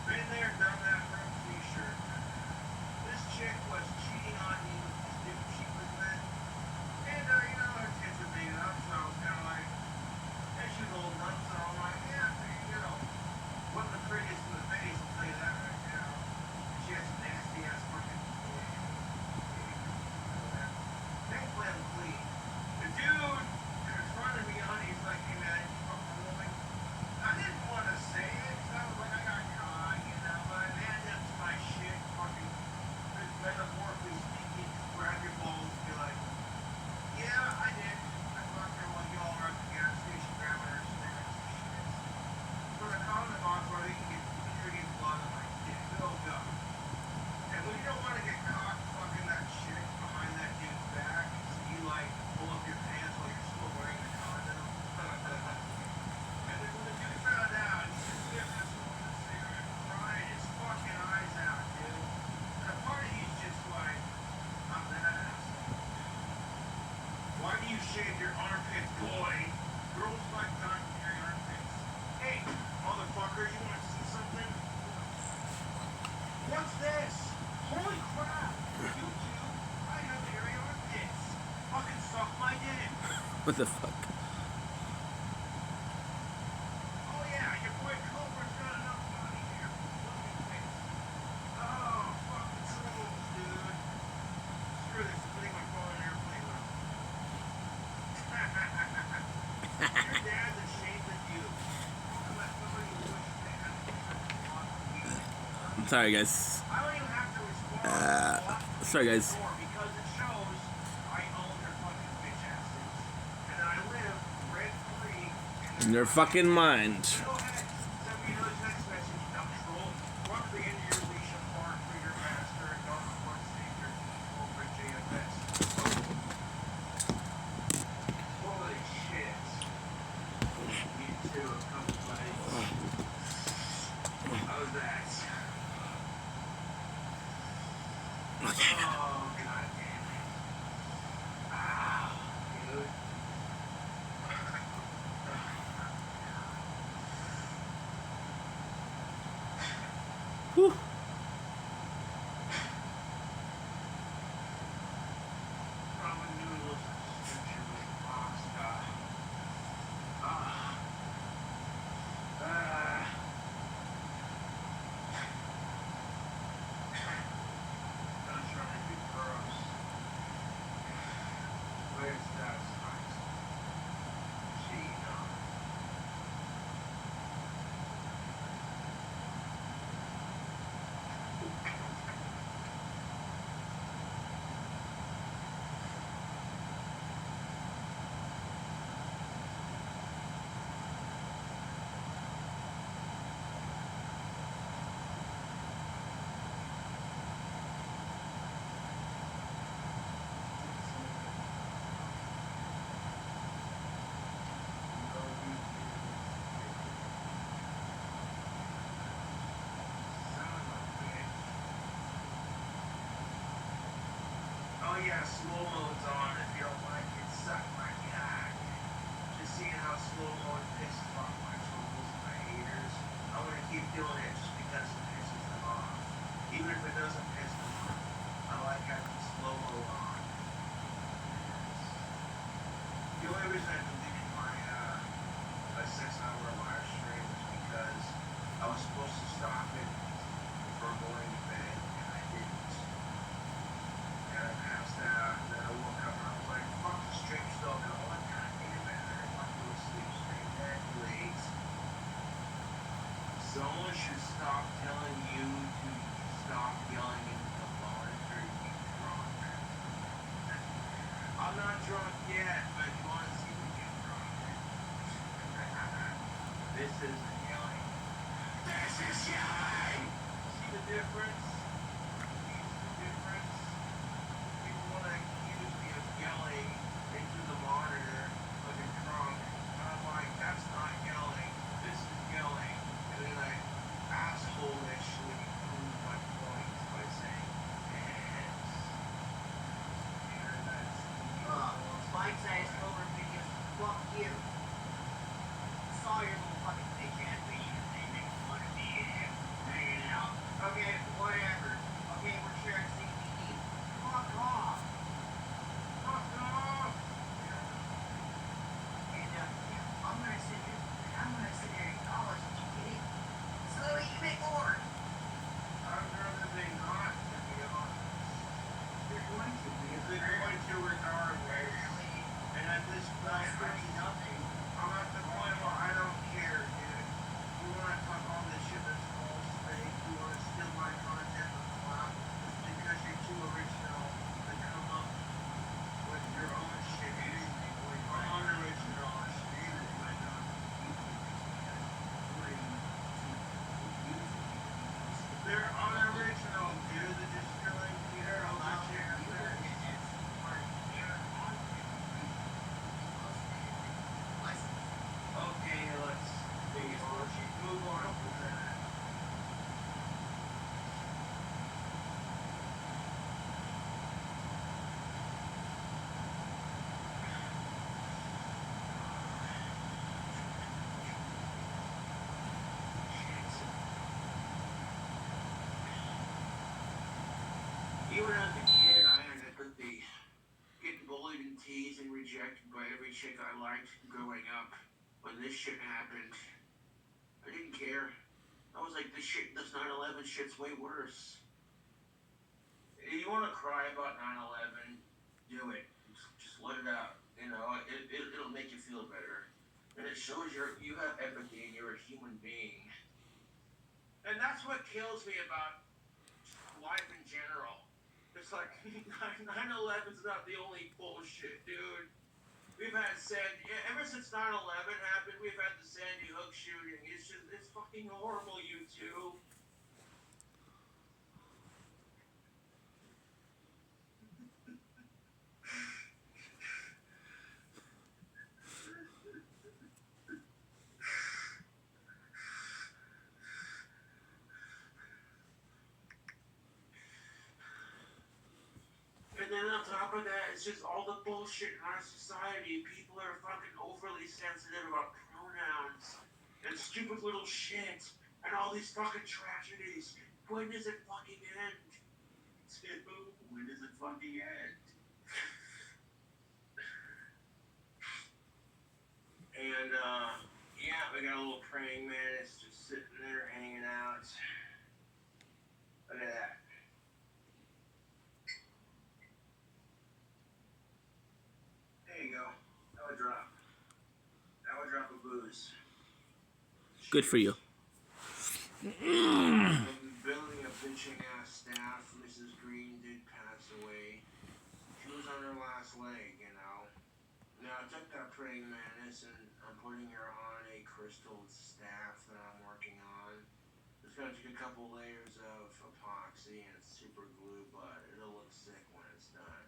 Been there, done that for a t-shirt. This chick was cheating on me with this dude she was with. And, you know, her kids were big enough, so I was kind of like, and she was old enough, so I'm like, yeah, you know, wasn't the prettiest in the face, I'll tell you that right now. She has some nasty ass fucking. Thankfully, I'm clean. The dude in front of me, honey, he's like, hey man, you fucking woman. I didn't want to say it, 'cause I was like, I got caught, you know, but man, that's my shit, fucking, metaphorically speaking, grab your balls and be like, yeah, I did. I fucked her while y'all were at the gas station grabbing her snacks and shit. Put a condom on so they can get blood on my dick. Oh god. And when you don't want to get caught fucking that shit behind that dude's back, so you like pull up your pants while you're still wearing the condom. And then when the dude found out, he just gave this woman a cigarette, crying his fucking eyes out, dude. And a part of he's just like, I'm that asshole, dude. Why do you shave your armpits, boy? Girls like not your armpits. Hey, motherfucker, you want to see something? What's this? Holy crap! You two, I have hairy armpits. Fucking suck my dick. What the fuck? Oh yeah, your boy Culver's got enough body here. Look at this. Oh, fucking trolls, dude. Screw this, I'm putting my phone in airplane mode. Your dad's ashamed of you. Don't let somebody who wishes they had a I'm sorry, guys. I don't even have to respond. Sorry, guys. Because it shows I own their fucking bitch asses. And I live rent free In their fucking mind. Go ahead, send me another text message, dumb troll. Run the end of your leash and bark for your master and don't report savior over JFS. Holy shit. Me too, a couple buddies. How's that? Oh, god damn it. Dude. got slow modes on if you don't like it. Suck my cock. Just seeing how slow mode pisses off my trolls and my haters. I want to keep doing it just because it pisses them off. Even if it doesn't piss them off. I like having slow mode on. The only reason I deleted my 6-hour live stream was because I was supposed to stop it for going to bed and I didn't. And I passed out and then I woke up and I was like, fuck, the stream's still going. God damn it, I didn't want to go to sleep straight that late. Someone should stop telling you to stop yelling into the monitor, you drunk. I'm not drunk yet, but you want to see me get drunk. This isn't yelling. This is yelling! See the difference? See the difference? People want to accuse me of yelling into the monitor like a drunk. And I'm like, that's not yelling. This is yelling. And then I asshole-ishly prove my point by saying, yes. And that's Bite-sized over videos. Fuck you. Saw your little fucking bitch ass videos. They make fun of me and hanging out. Okay, whatever. Okay, we're sharing CBD. Fuck off. fuck off! And yeah, I'm gonna sit here and acknowledge that you did it. So that way you make more. I'd rather they not, to be honest. They're going to be. They're going to regardless. And at this point, Nothing. I'm at the point where I don't care, dude. You want to talk all this shit that's false, fake, you want to steal my content and flop, just because you're too original to come up with your own shit. I'm unoriginal. They're unoriginal, dude. They're just stealing their own shit. Okay, let's move on from that. Even as a kid, I had the getting bullied and teased and rejected by every chick I liked growing up. When this shit happened, I didn't care. I was like, this 9/11 shit's way worse. If you want to cry about 9/11, do it. Just let it out. You know, it'll make you feel better. And it shows you have empathy and you're a human being. And that's what kills me about life in general. It's like 9/11's not the only bullshit, dude. We've had ever since 9/11 happened, we've had the Sandy Hook shooting. It's fucking horrible, you two. And then on top of that, it's just all the bullshit in our society. People are fucking overly sensitive about pronouns and stupid little shit and all these fucking tragedies. When does it fucking end? When does it fucking end? And yeah, we got a little praying mantis just sitting there hanging out. Look at that. There you go. Now a drop. Now a drop of booze. Good for you. I'm building a bitching ass staff. Mrs. Green did pass away. She was on her last leg, you know. Now I took that praying mantis and I'm putting her on a crystal staff that I'm working on. It's gonna take a couple layers of epoxy and super glue, but it'll look sick when it's done.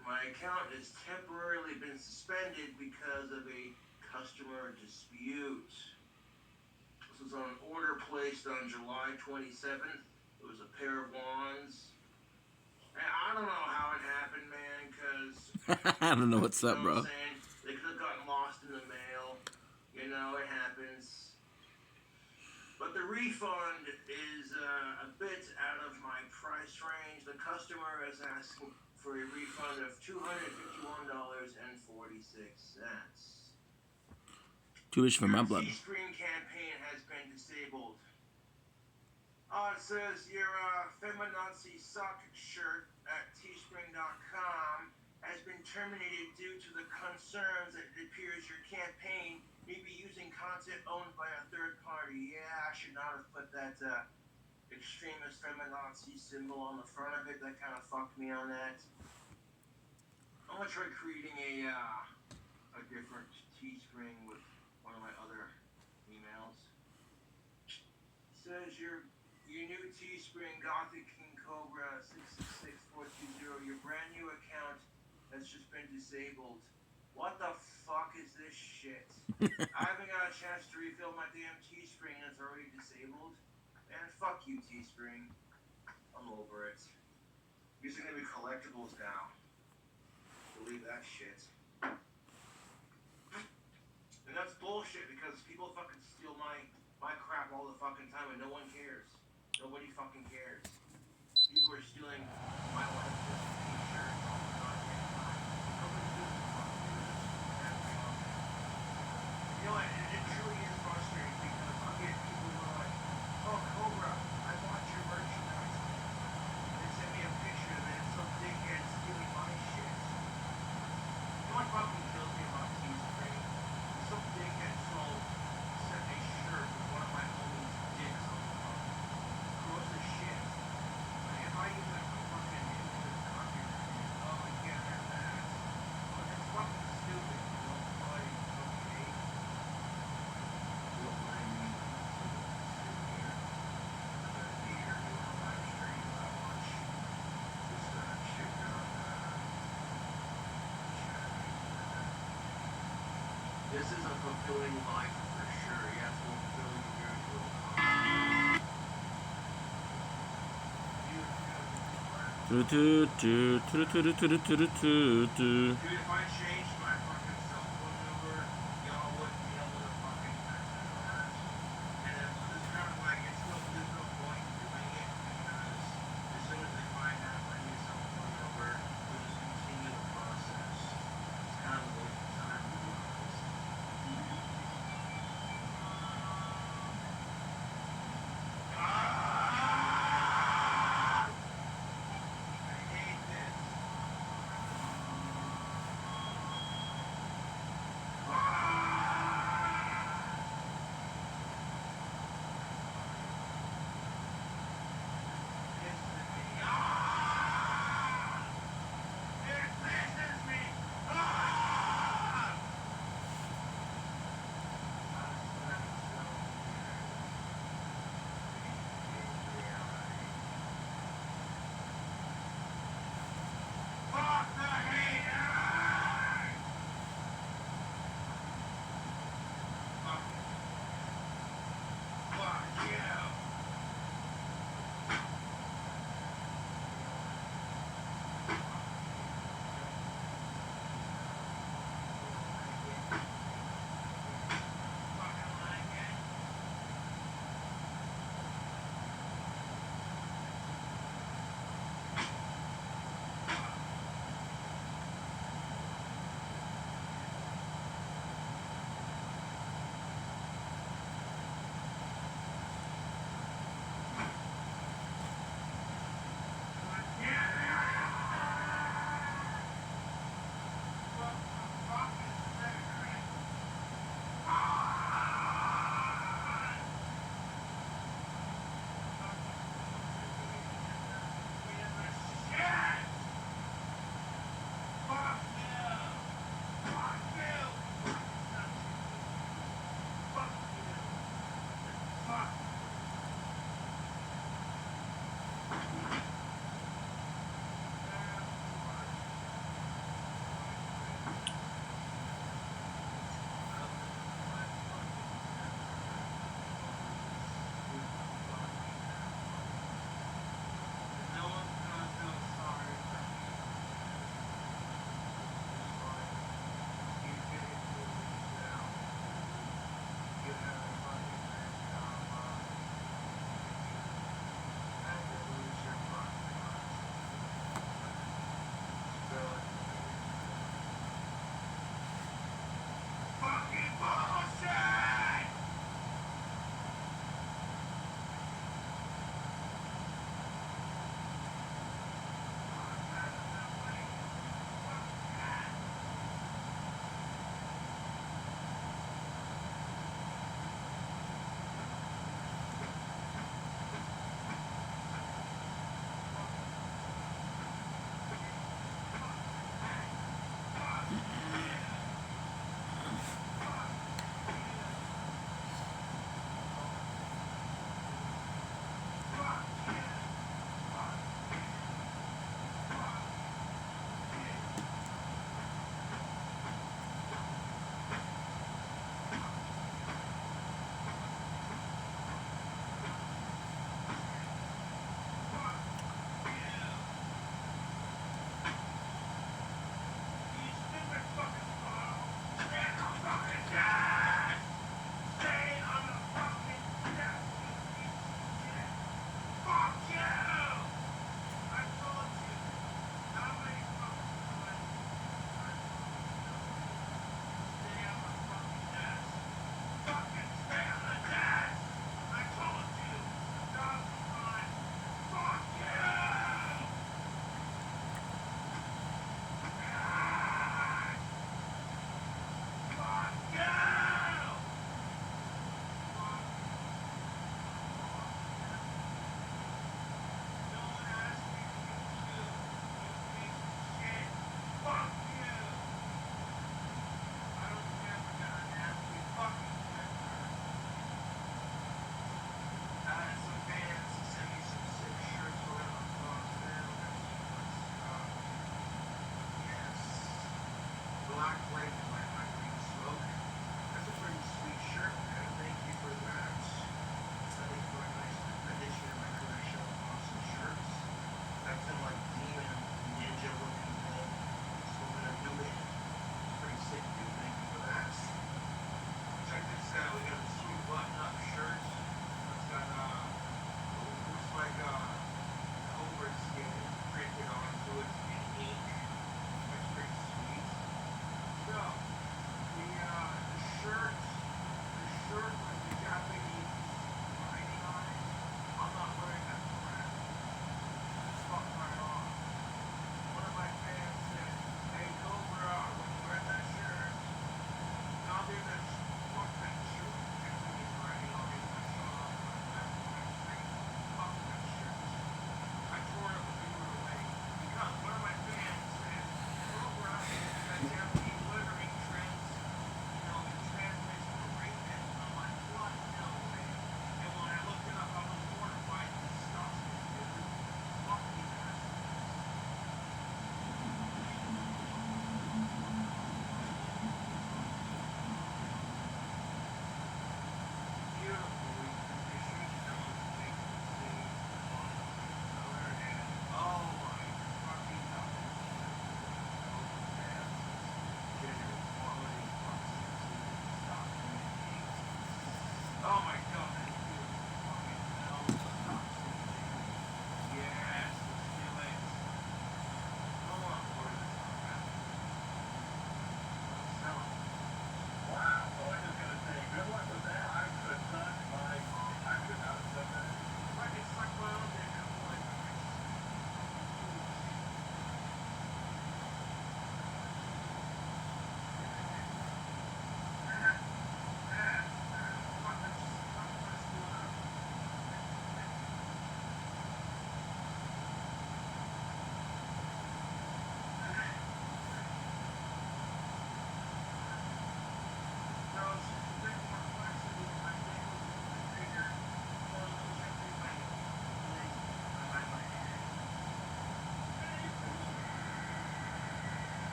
My account has temporarily been suspended because of a customer dispute. This was on an order placed on July 27th. It was a pair of wands. And I don't know how it happened, man, because, I don't know what's you up, know what I'm bro. saying? They could have gotten lost in the mail. You know, it happens. But the refund is a bit out of my price range. The customer is asking for a refund of $251.46. Too rich for my Your blood. Teespring campaign has been disabled. It says your Feminazi sock shirt at teespring.com has been terminated due to the concerns that it appears your campaign may be using content owned by a third party. Yeah, I should not have put that extremist feminazi symbol on the front of it. That kind of fucked me on that. I'm gonna try creating a different Teespring with one of my other emails. Says your new Teespring Gothic King Cobra 666420. Your brand new account has just been disabled. What the fuck is this shit? I haven't got a chance to refill my damn Teespring and it's already disabled. Man, fuck you, Teespring. I'm over it. These are gonna be collectibles now. Believe that shit. And that's bullshit because people fucking steal my crap all the fucking time and no one cares. Nobody fucking cares. People are stealing my wife's t-shirts all the goddamn time. Nobody gives a fuck. You know what? It truly is frustrating because I'll get people who are like, oh, Cobra, I bought your merchandise. They send me a picture and then some dickhead stealing my shit. You know what fucking kills me about Teespring? Some dickhead sent a shirt with one of my homies' dicks on the front. Gross as shit. Like, if I use that for fucking image as content, oh, I can't have that. Well, that's fucking stupid. You know, like, okay. Don't mind me. Sitting here. I'm gonna be here doing a live stream while I watch this chick on This is a fulfilling life for sure. Yes, fulfilling spiritual. Dude, if I changed my fucking cell phone number, y'all wouldn't be able to fucking text me that. And it's kind of like, there's no point in doing it because as soon as they find out my new cell phone number, we'll just continue the process. It's kind of a waste of time, to be honest. I hate this.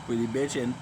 Really bitching.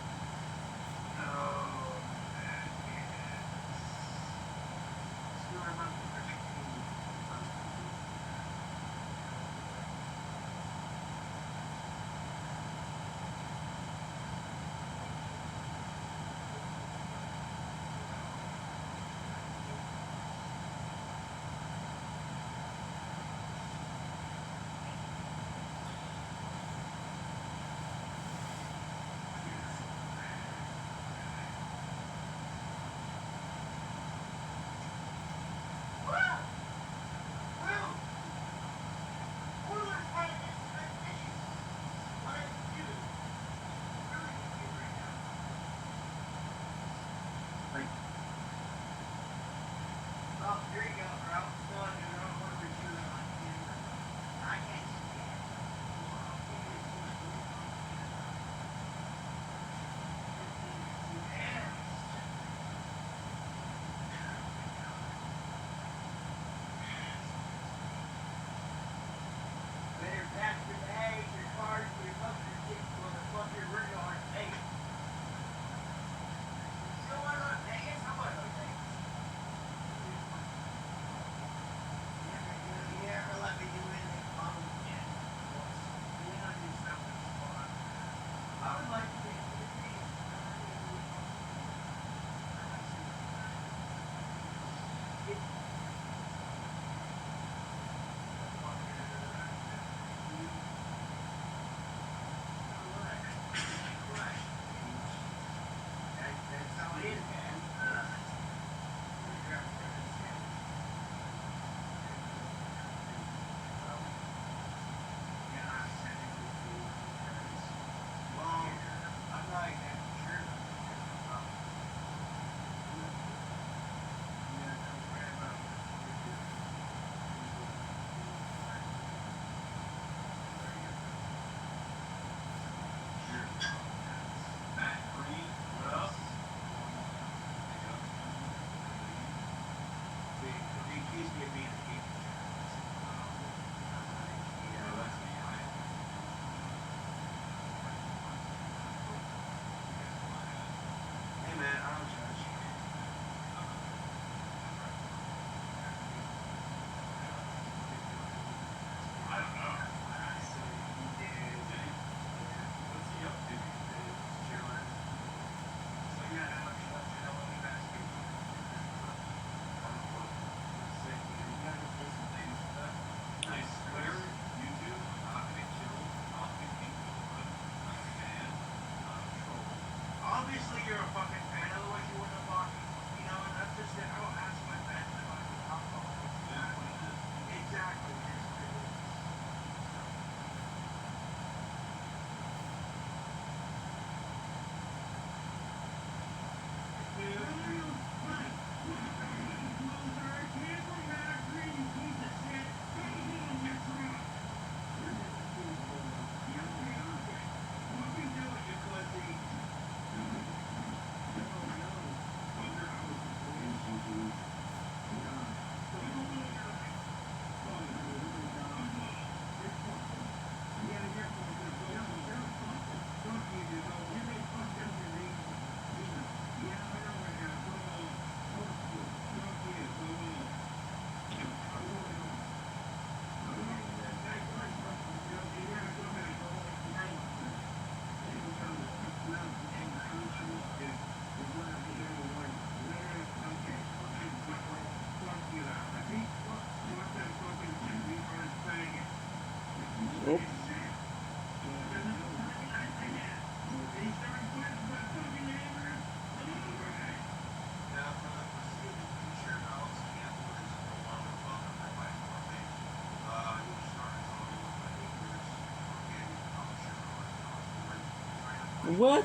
Oh. What?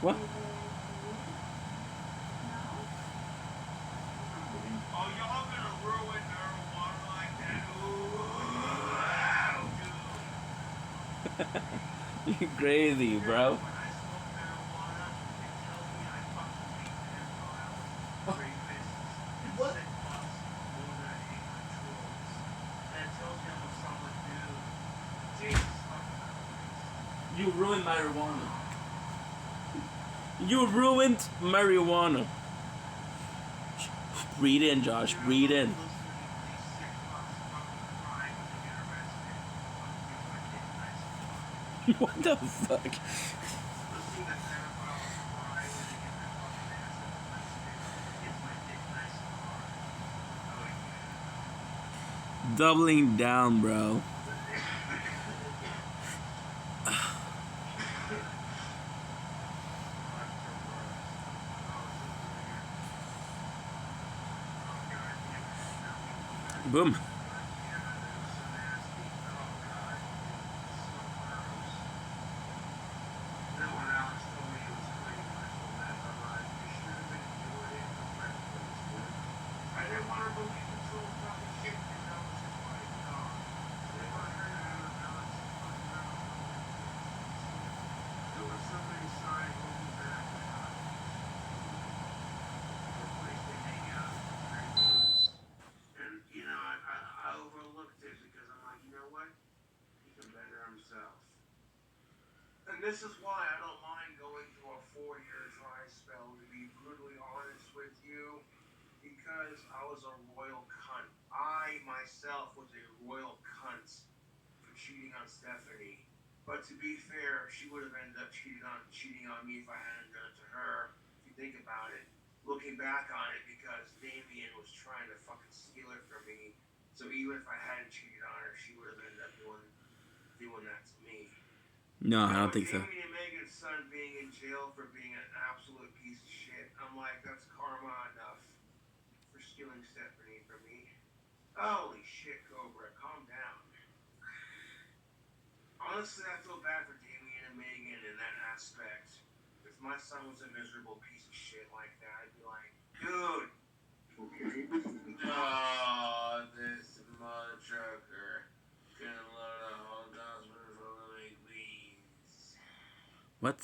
What? Oh, y'all gonna ruin marijuana like that? Ooh, You crazy, bro. when I smoke marijuana, it tells me I fucking hate pedophiles, rapists, and What? sick fucks more than I hate my trolls. And it tells me I'm a solid dude. Jesus fucking Christ. You ruined marijuana. You ruined marijuana. Breathe in, Josh. Breathe in. What the fuck? Doubling down, bro. Boom. I didn't want to believe the troll fucking shit because I was his wife dog. They want her to have a balance of fucking marijuana. There was somebody inside holding back the house. The place they hang out very close. And, you know, I overlooked it because I'm like, you know what? He can better himself. And this is why I don't mind going through a 4-year dry spell, to be brutally honest with you. Because I was a royal cunt. I myself was a royal cunt for cheating on Stephanie. But to be fair, she would have ended up cheating on me if I hadn't done it to her. If you think about it, looking back on it, because Damien was trying to fucking steal it from me. So even if I hadn't cheated on her, she would have ended up doing that to me. No, I don't think so. Damien and Megan's son being in jail for being an absolute piece of shit, I'm like, that's karma enough for stealing Stephanie from me. Holy shit, Cobra, calm down. Honestly, I feel bad for Damien and Megan in that aspect. If my son was a miserable piece of shit like that, I'd be like, dude. Oh, this mother trucker gonna load a whole dustbin full of baked beans. What?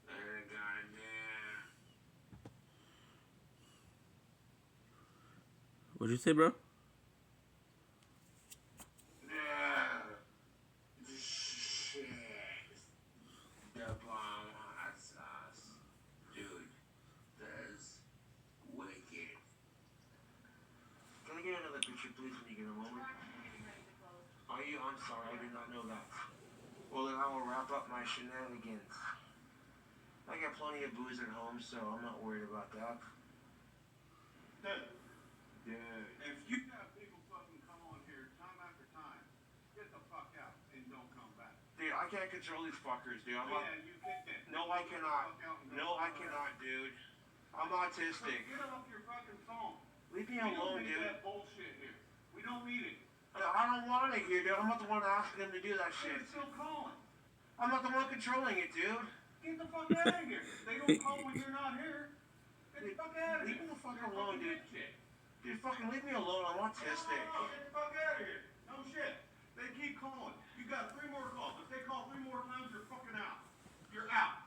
Goddamn. What'd you say, bro? Shit. The bomb hot sauce. Dude, that's wicked. Can I get another picture, please, when you get a moment? Are you? I'm sorry, I did not know that. Well, then I will wrap up my shenanigans. I got plenty of booze at home, so I'm not worried about that. Dude. If you have people fucking come on here time after time, get the fuck out and don't come back. Dude, I can't control these fuckers, dude. You can. No, I cannot. No, I cannot, dude. I'm autistic. Get off your fucking phone. Leave me alone, dude. We don't need dude. that bullshit here. We don't need it. I don't want it here, dude. I'm not the one asking them to do that shit. They're still calling. I'm not the one controlling it, dude. Get the fuck out of here. They don't call when you're not here. Get the fuck out of here. Leave me the fuck alone, dude. Dude, fucking leave me alone. I'm autistic. No, get the fuck out of here. No shit. They keep calling. You got 3 more calls. If they call 3 more times, you're fucking out. You're out.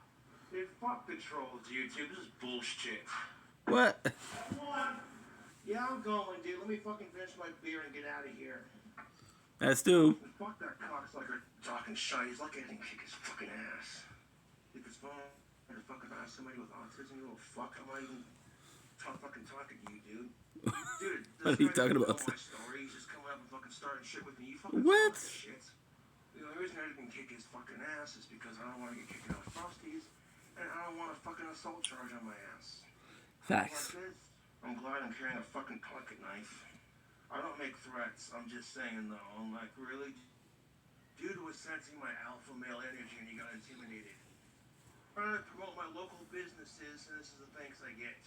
Dude, fuck the trolls, YouTube. This is bullshit. What? Come on. Yeah, I'm going, dude. Let me fucking finish my beer and get out of here. That's two. Fuck that cocksucker talking shit. He's lucky I didn't kick his fucking ass. If it's fun to fucking ask somebody with autism, you little fuck, I'm not even fucking talking to you, dude. Dude, What are you talking about? My story. He's just coming up and fucking starting shit with me. You fucking What? Shit. You know, the reason I didn't kick his fucking ass is because I don't want to get kicked out of Frosties, and I don't want a fucking assault charge on my ass. Facts. I'm glad I'm carrying a fucking pocket knife. I don't make threats. I'm just saying, though. I'm like, really? Dude was sensing my alpha male energy and he got intimidated. Trying to promote my local businesses, and this is the thanks I get.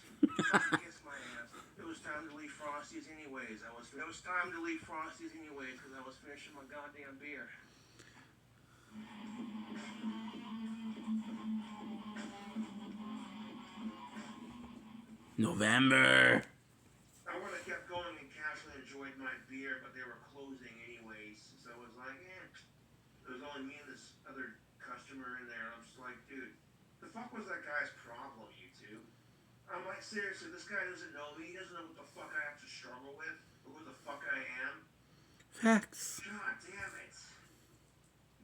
Kiss my ass. It was time to leave Frosties anyways. It was time to leave Frosties anyways because I was finishing my goddamn beer. November. I would have kept going and casually enjoyed my beer, but they were closing anyways. So it was like, it was only me and this other customer in there. I'm just like, dude, the fuck was that guy's problem, you two? I'm like, seriously, this guy doesn't know me. He doesn't know what the fuck I have to struggle with or who the fuck I am. Facts. God damn it.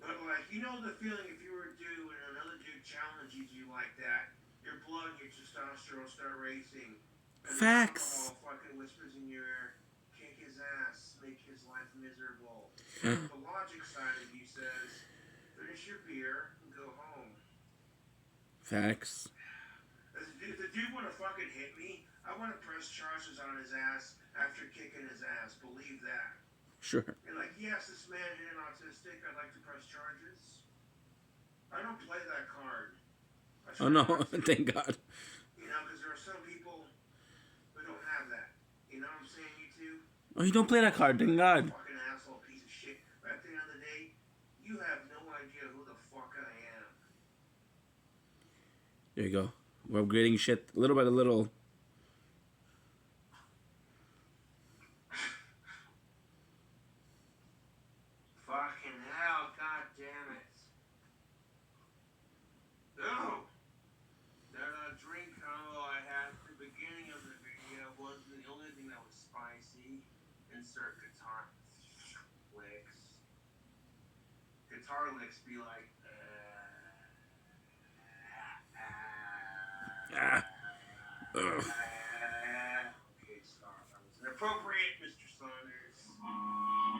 But like, you know the feeling if you were a dude and another dude challenges you like that, your blood, your testosterone start racing. And Facts. the alcohol fucking whispers in your ear, kick his ass, make his life miserable. The logic side of you says, finish your beer and go home. Facts. If the dude would have fucking hit me, I would have pressed charges on his ass after kicking his ass. Believe that. Sure. You're like, yes, this man hit an autistic. I'd like to press charges. I don't play that card. Oh no, thank God. You know, because there are some people who don't have that. You know what I'm saying, you two? Oh, you don't play that card, thank God. Fucking asshole piece of shit. But at the end of the day, you have no idea who the fuck I am. There you go. We're upgrading shit little by little. Fucking hell, god damn it. Oh! That drink combo I had at the beginning of the video wasn't the only thing that was spicy. Insert guitar licks. Guitar licks be like, okay, stop. That was inappropriate, Mr. Saunders.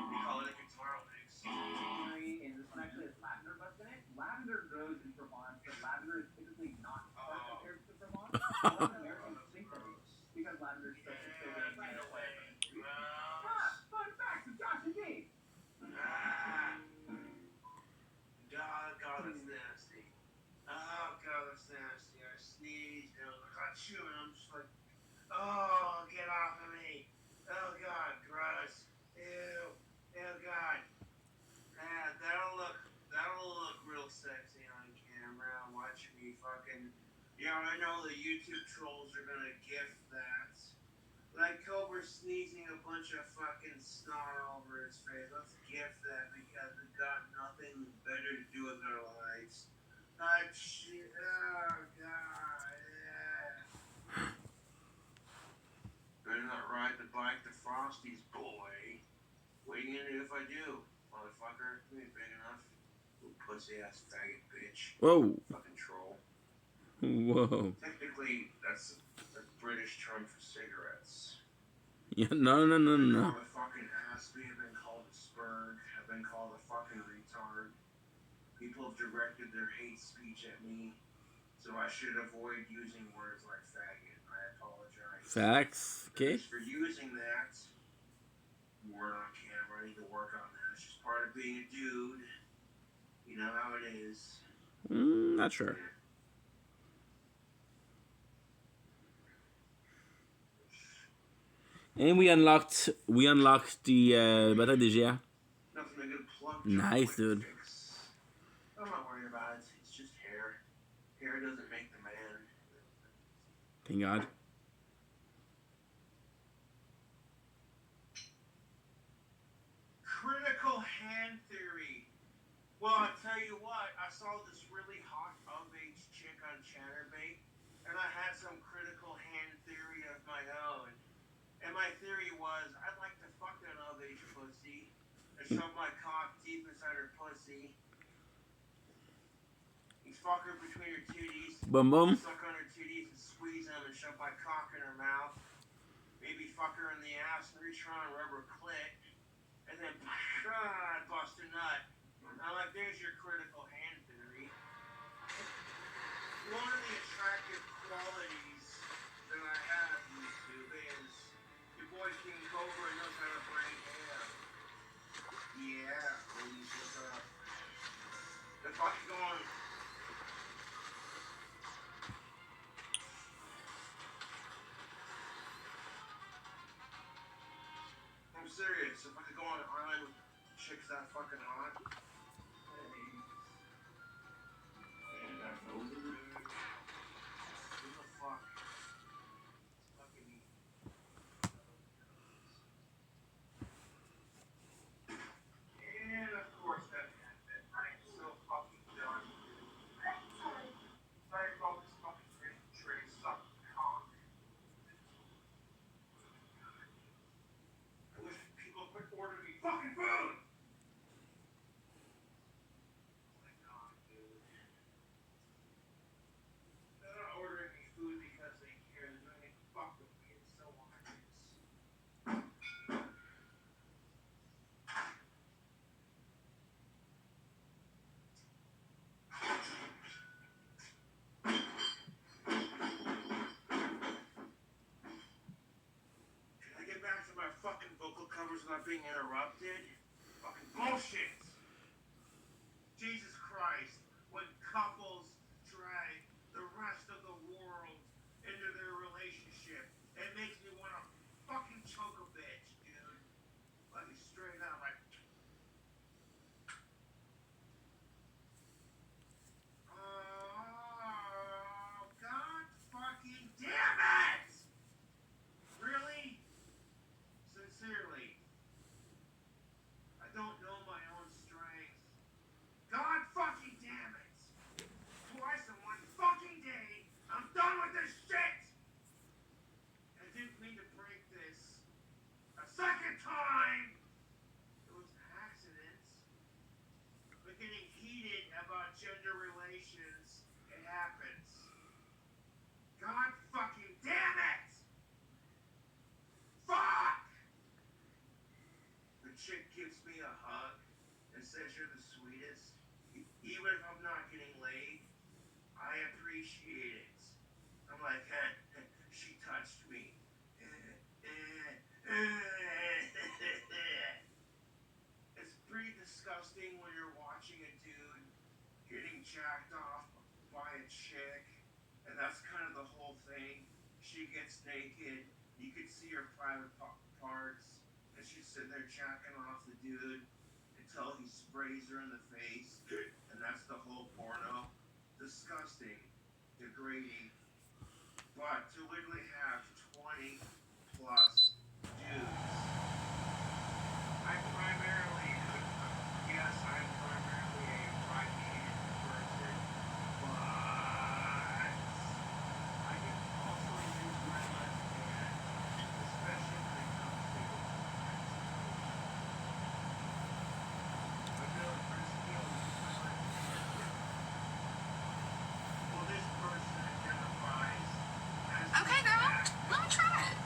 We call it a guitar licks. And this one actually has lavender buds in it. Lavender grows in Provence, but lavender is typically not hard compared to Provence. A lot of Americans think that it is because lavender is such a soothing fun facts with Josh and Dave. God, that's nasty. Oh, God, that's nasty. I sneezed and I got chewing. I'm just like, oh, get off of me. Oh, God, gross. Ew. Oh, God. That'll look real sexy on camera. Watch me fucking. Yeah, I know the YouTube trolls are gonna gift that. Like Cobra sneezing a bunch of fucking snot over his face. Let's gift that because we've got nothing better to do with our lives. Oh, God. Yeah. Better not ride the bike to Frosty's, boy. What are you gonna do if I do, motherfucker? You ain't big enough. Little pussy ass faggot bitch. Whoa. Fucking troll. Whoa. Technically, that's a British term for cigarettes. Yeah, no. I've been called a fucking aspie, I've been called a spurg, I've been called a fucking retard. People have directed their hate speech at me, so I should avoid using words like faggot. I apologize. Facts. Okay. For using that word on camera, I need to work on that. It's just part of being a dude. You know how it is. Not sure. And we unlocked the Bataille des Géants. Nothing a good plug. Nice, dude. I'm not worried about it. It's just hair. Hair doesn't make the man. Thank God. Critical hand theory. Well, I tell you what, I saw this really hot of-age chick on Chatterbait, and I had some critical hand theory of my own. And my theory was, I'd like to fuck that of-age pussy and shove my cock deep inside her pussy. And fuck her between her titties. Boom, boom. Suck on her titties and squeeze them and shove my cock in her mouth. Maybe fuck her in the ass and reach around and rub her clit. And then, bust a nut. I'm like, there's your critical hand theory. One of the attractive qualities that I have on YouTube is your boy King Cobra knows how to braid hair. Yeah, ladies, what's up? If I could go on. I'm serious. If I could go on an island with chicks that fucking hot. Who the fuck? being interrupted. Fucking bullshit. Jesus Christ, when couples drag the rest of the world into their relationship, it makes me want to fucking choke a bitch, dude. Like straight out, like. Oh, God fucking damn it! Really? Sincerely. I don't know my own strength. God fucking damn it! Twice in one fucking day, I'm done with this shit! I didn't mean to break this. A second time! It was accidents. But getting heated about gender relations, it happens. God fucking damn it! Fuck! The chick gives me a hug and says you're the sweetest. Even if I'm not getting laid, I appreciate it. I'm like, she touched me. It's pretty disgusting when you're watching a dude getting jacked off by a chick, and that's kind of the whole thing. She gets naked, you can see her private parts, and she's sitting there jacking off the dude until he sprays her in the face, and that's the whole porno. Disgusting, degrading, but to literally have 20 plus dudes. I'm primarily, yes, I'm primarily a private person, but I can also use my left hand, especially when it comes to well, this person identifies as Okay, girl, let me try it.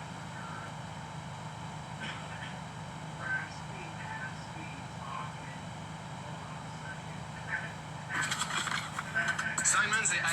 raspy, nasty, talking. Hold on a second. Simon, say I.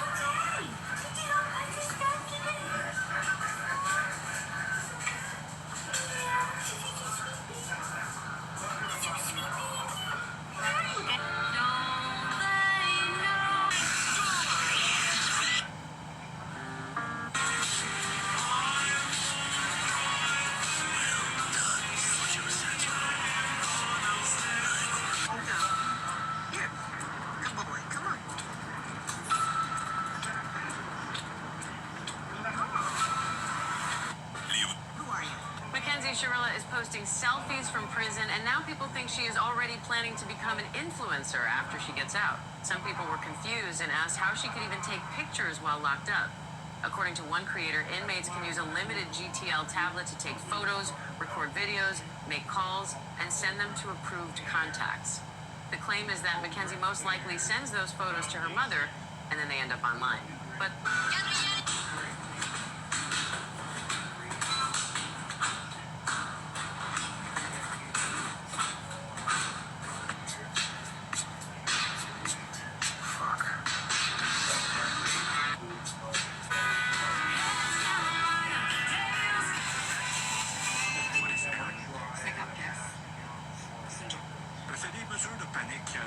Mackenzie Shirilla is posting selfies from prison, and now people think she is already planning to become an influencer after she gets out. Some people were confused and asked how she could even take pictures while locked up. According to one creator, inmates can use a limited GTL tablet to take photos, record videos, make calls, and send them to approved contacts. The claim is that Mackenzie most likely sends those photos to her mother, and then they end up online. But C'est des mesures de panique.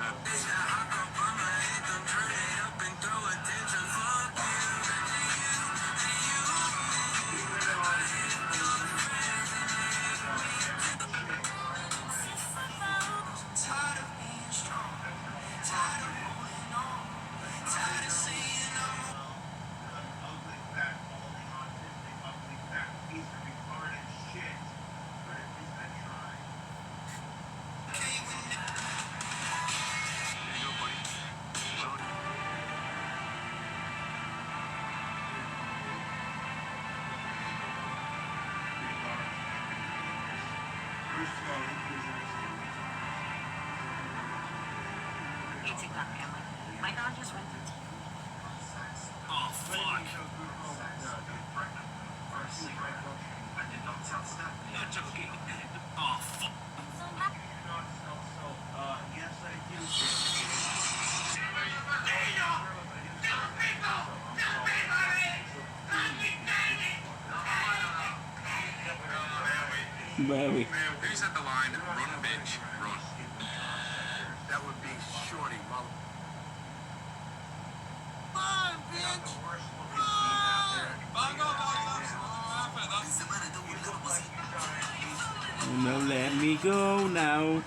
TikTok family. My dog just went through. Oh, fuck. I did not tell Stephanie. You're joking. Oh, fuck. Yes, I do. Baby. Who's at the line? Run, bitch. Run. That would be Shorty, mother. Run, bitch! No, let me go now.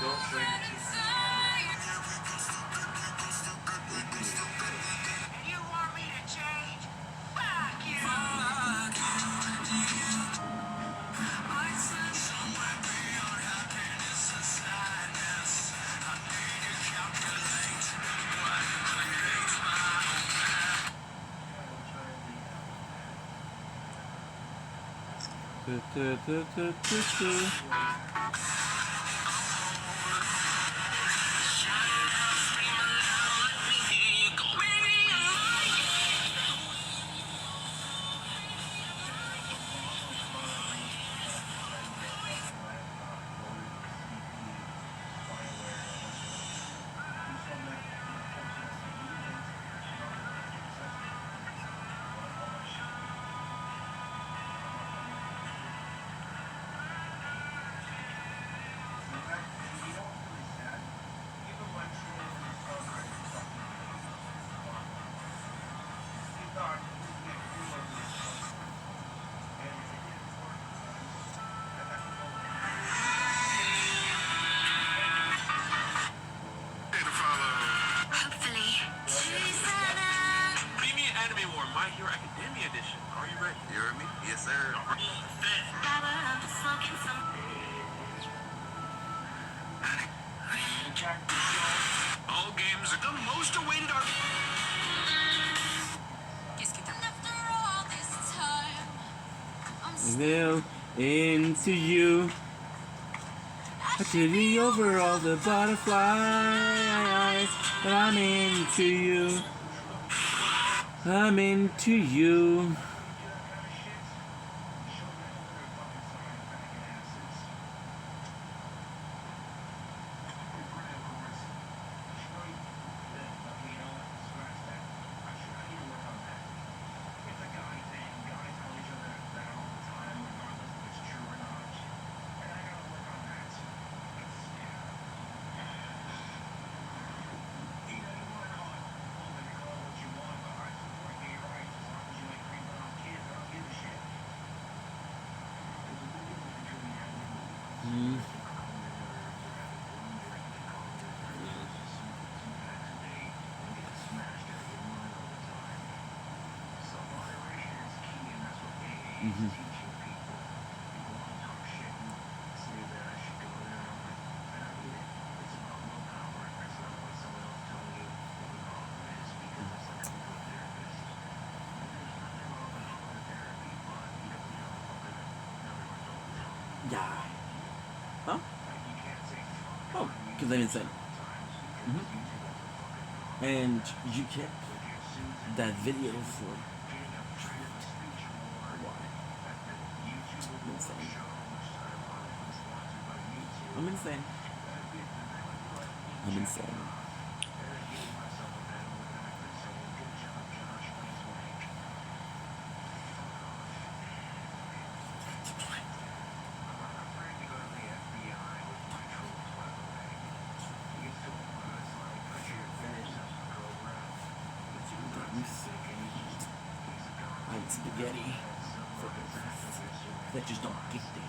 Don't show your teeth. You want me to change? Fuck you! Hopefully. Beat me an Anime War, My Hero Academia edition. Are you ready? You heard me? Yes, sir. All games are the most awaited are. Still into you. Actually, over all the butterflies. But I'm into you. I'm into you. Yeah. Huh? Oh, because I'm insane. And you kept that video for why? I'm insane. I'm insane. I'm insane. I eat spaghetti for breakfast. That just don't get there.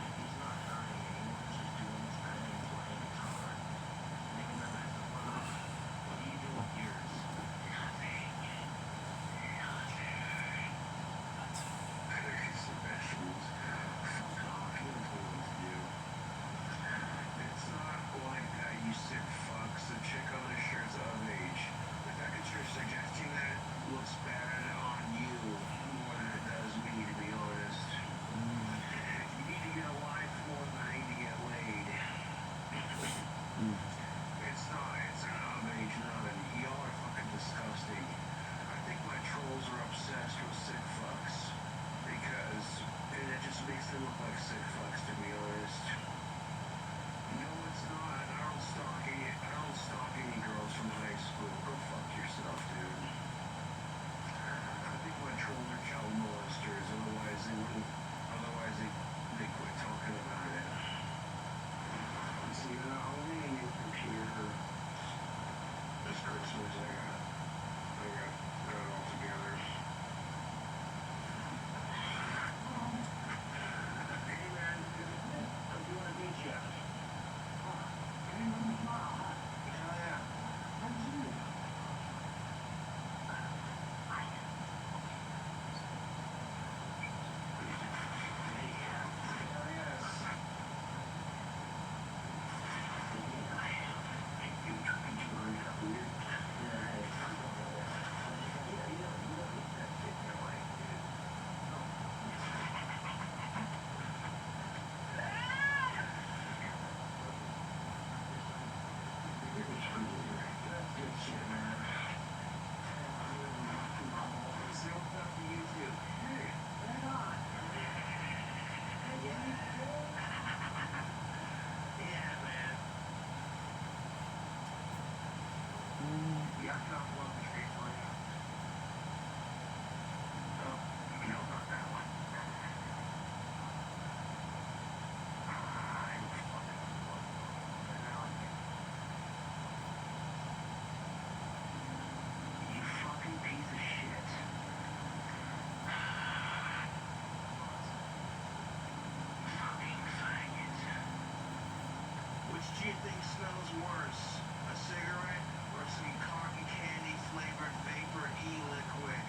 smells worse, a cigarette or some cotton candy flavored vapor e-liquid?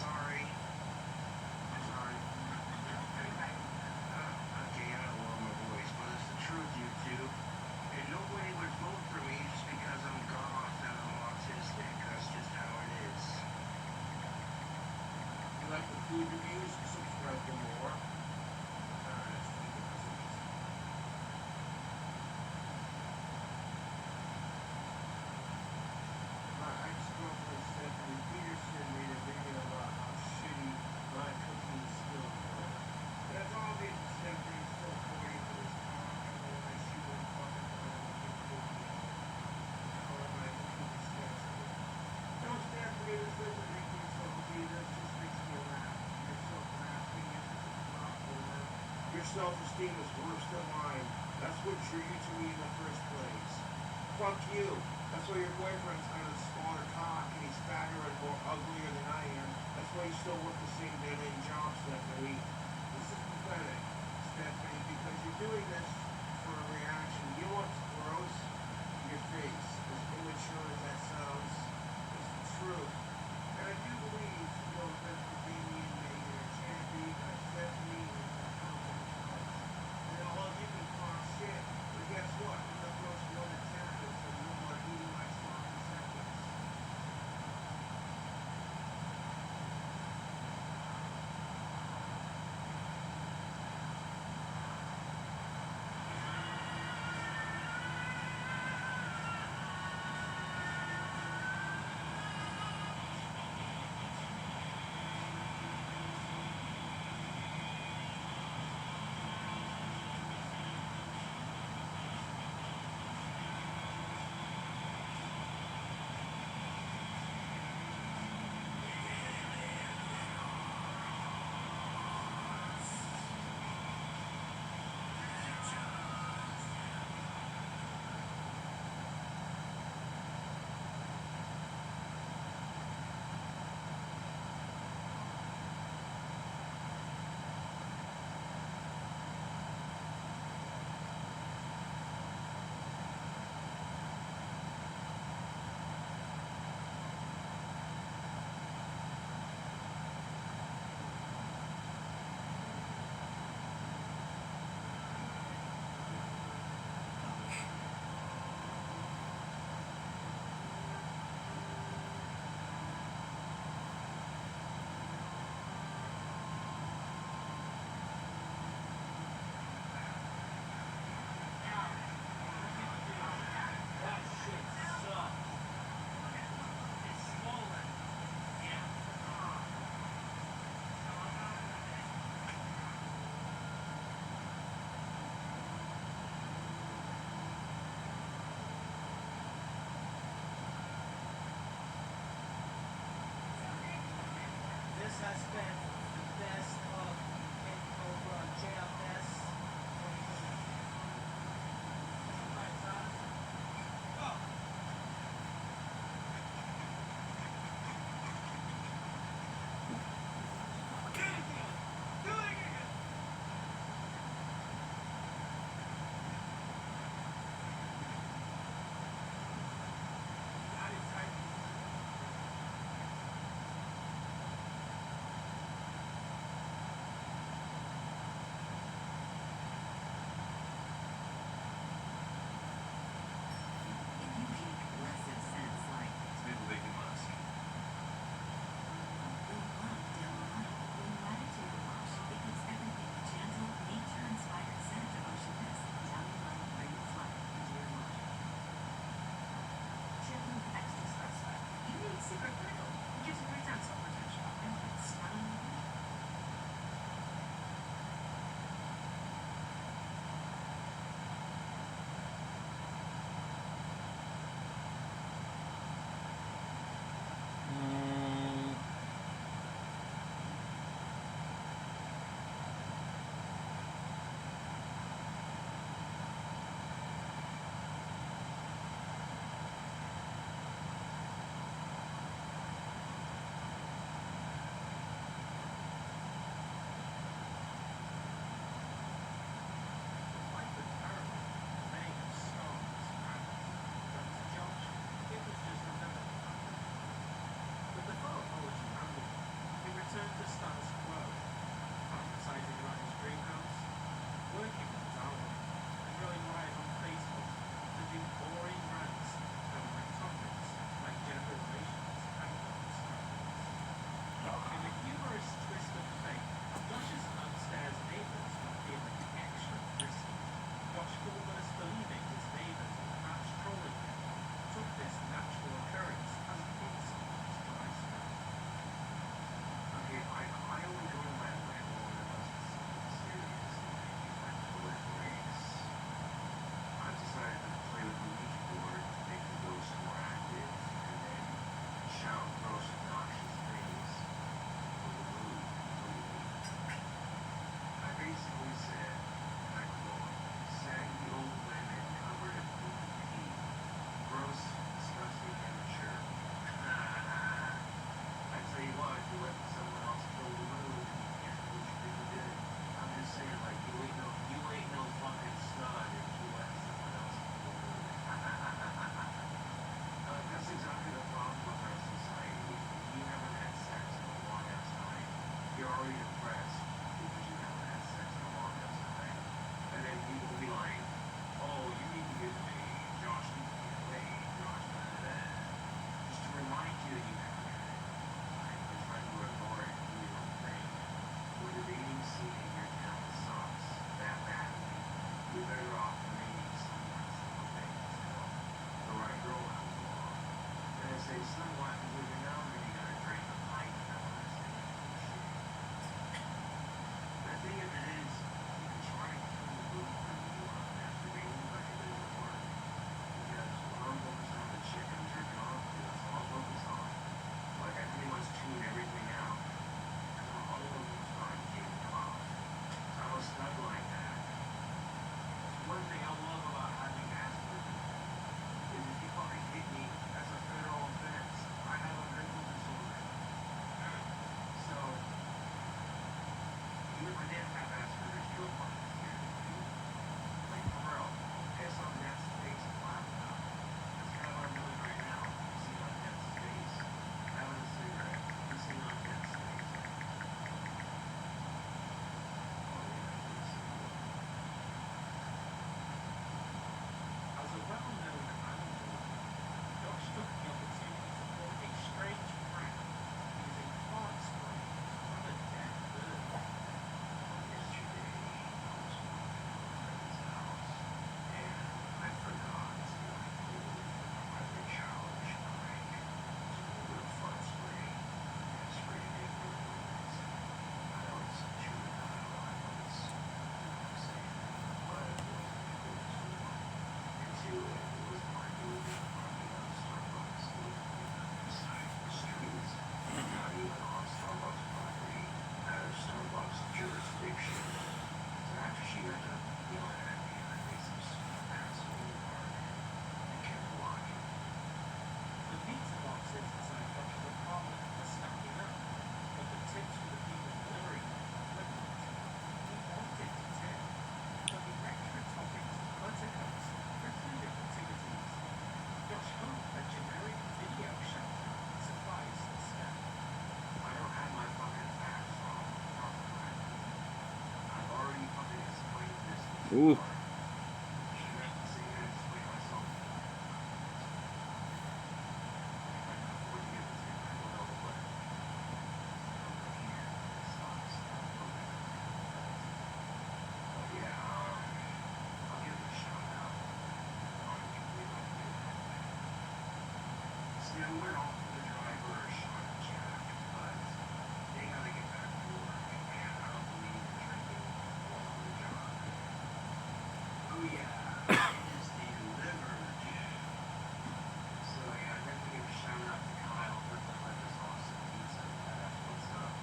Sorry. I'm sorry. Okay, I don't love my voice, but it's the truth, you two. And nobody would vote for me just because I'm goth and I'm autistic. That's just how it is. You like the food reviews? Subscribe for more. My ex-girlfriend Stephanie Peterson made a video about how shitty my cooking skills were. That's all it is. Stephanie's so corny for this talk. I know why she won't fucking cooking. All my cooking disgusting. Don't Stephanie, this doesn't make me so happy. This just makes me laugh. You're so laughing. You're just a platformer. Your self-esteem is worse than mine. That's what drew you to me in the first place. Fuck you. That's why your boyfriend's got a smaller cock and he's fatter and more uglier than I am. That's why you still work the same dead-end job, Stephanie. This is pathetic, Stephanie, because you're doing this for a reaction. You know what's gross? Your face. As immature as that sounds, it's the truth. And I do believe, no offense to Damien, Megan, or Champy, but Stephanie is a confident coach. And all of you can talk shit, but guess what? I'm the first one to tap it, so you are eating my sloppy seconds. Ooh. Now we're off the driver shot Jack, but they gotta get back to work, and I don't believe in drinking while on the job. Oh yeah, it is delivered. So yeah, I'd like to give a shout out to Kyle for delivering this awesome pizza. That's what's up.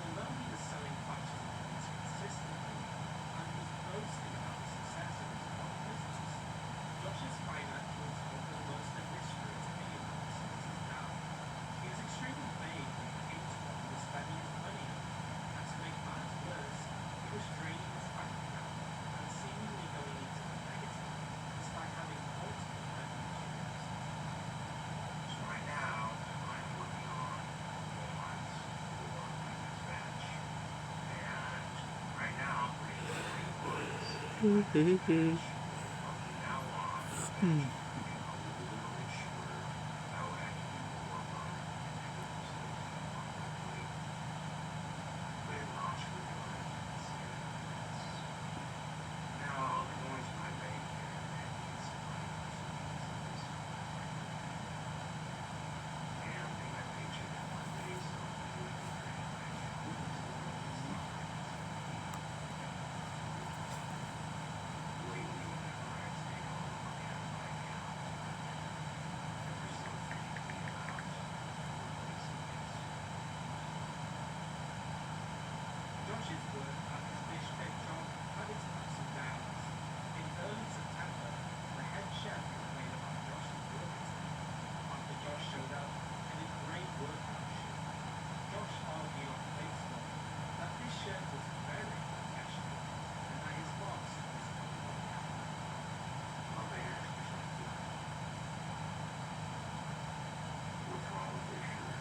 Although he was selling batches of pizza consistently and was boasting about the success of his own business, Josh's financials were the most illiterate anyone since his dad. He was extremely vague when it came to what he was spending his money on, and to make matters worse, he was draining his bank account and seemingly going into the negative, despite having multiple revenue streams. So right now, I'm working on mods for my next batch. And right now, I'm putting 40 mods in my next batch. But from now on, the batch is going to get a little bit shorter. That way I can do more work on it and get those things done more quickly. With launch we're doing it. Now I'll be going to my bank and getting some money for some pieces right now. And I'm getting my paycheck on Monday, so I'm doing it right in my account. So it's not like it's lately whenever I take a look at my account, ever so thinking about replacing it. Josh's work at his fish tech job had its ups and downs. In early September, the head chef complained about Josh's work ethic. After Josh showed up in a grey workout shirt, Josh argued on Facebook that this shirt was very professional and that his boss was unwelcome. I'll be asked for something. What's wrong with this shirt?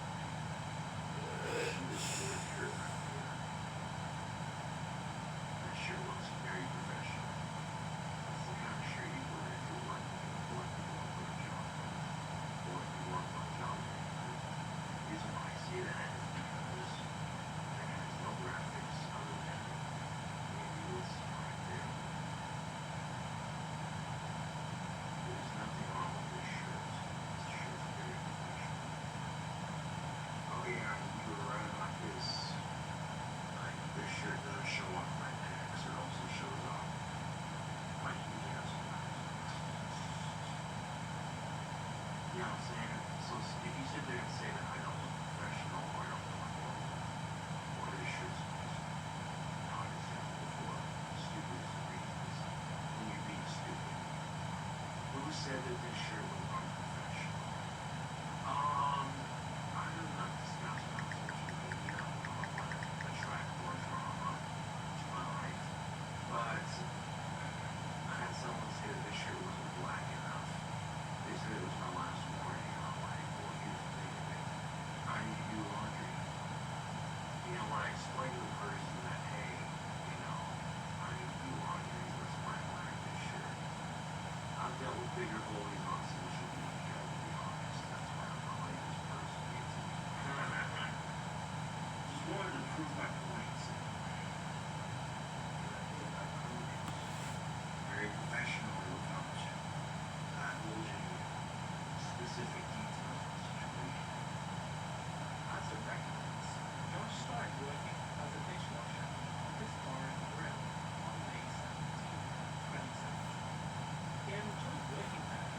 This shirt right here. That shirt looks very professional. That's the kind of shirt you wear if you're working or if you want to put a job or if you want to put a job in. The reason why I say that is because it has no graphics other than maybe you'll see right there. There's nothing wrong with this shirt. This shirt's very professional. Oh yeah, you were right about this. Like, this shirt doesn't show off my pecs. It also shows off my knees. You know what I'm saying? So if you sit there and say that I don't look professional or I don't look normal, or this shirt's just not acceptable for the stupidest of reasons, then you're being stupid. Who said that this shirt was unprofessional? I have not discussed on social media. I don't want to attract more drama to my life. But I had someone say that this shirt wasn't black enough. They said it was my last warning. And I'm like, well, here's the thing of it. I need to do laundry. You know, when I explained to the person that, hey, you know, I need to do laundry, that's why I'm wearing this shirt. I've dealt with bigger bullies on social media, to be honest. That's why I'm not letting this person get to me. Just wanted to prove my points. And I think I proved it. Very professional when it comes to not divulging specific details of the situation. As a reference, Josh started working as a dishwasher at this bar and grill on May 17, 2017. He enjoyed working there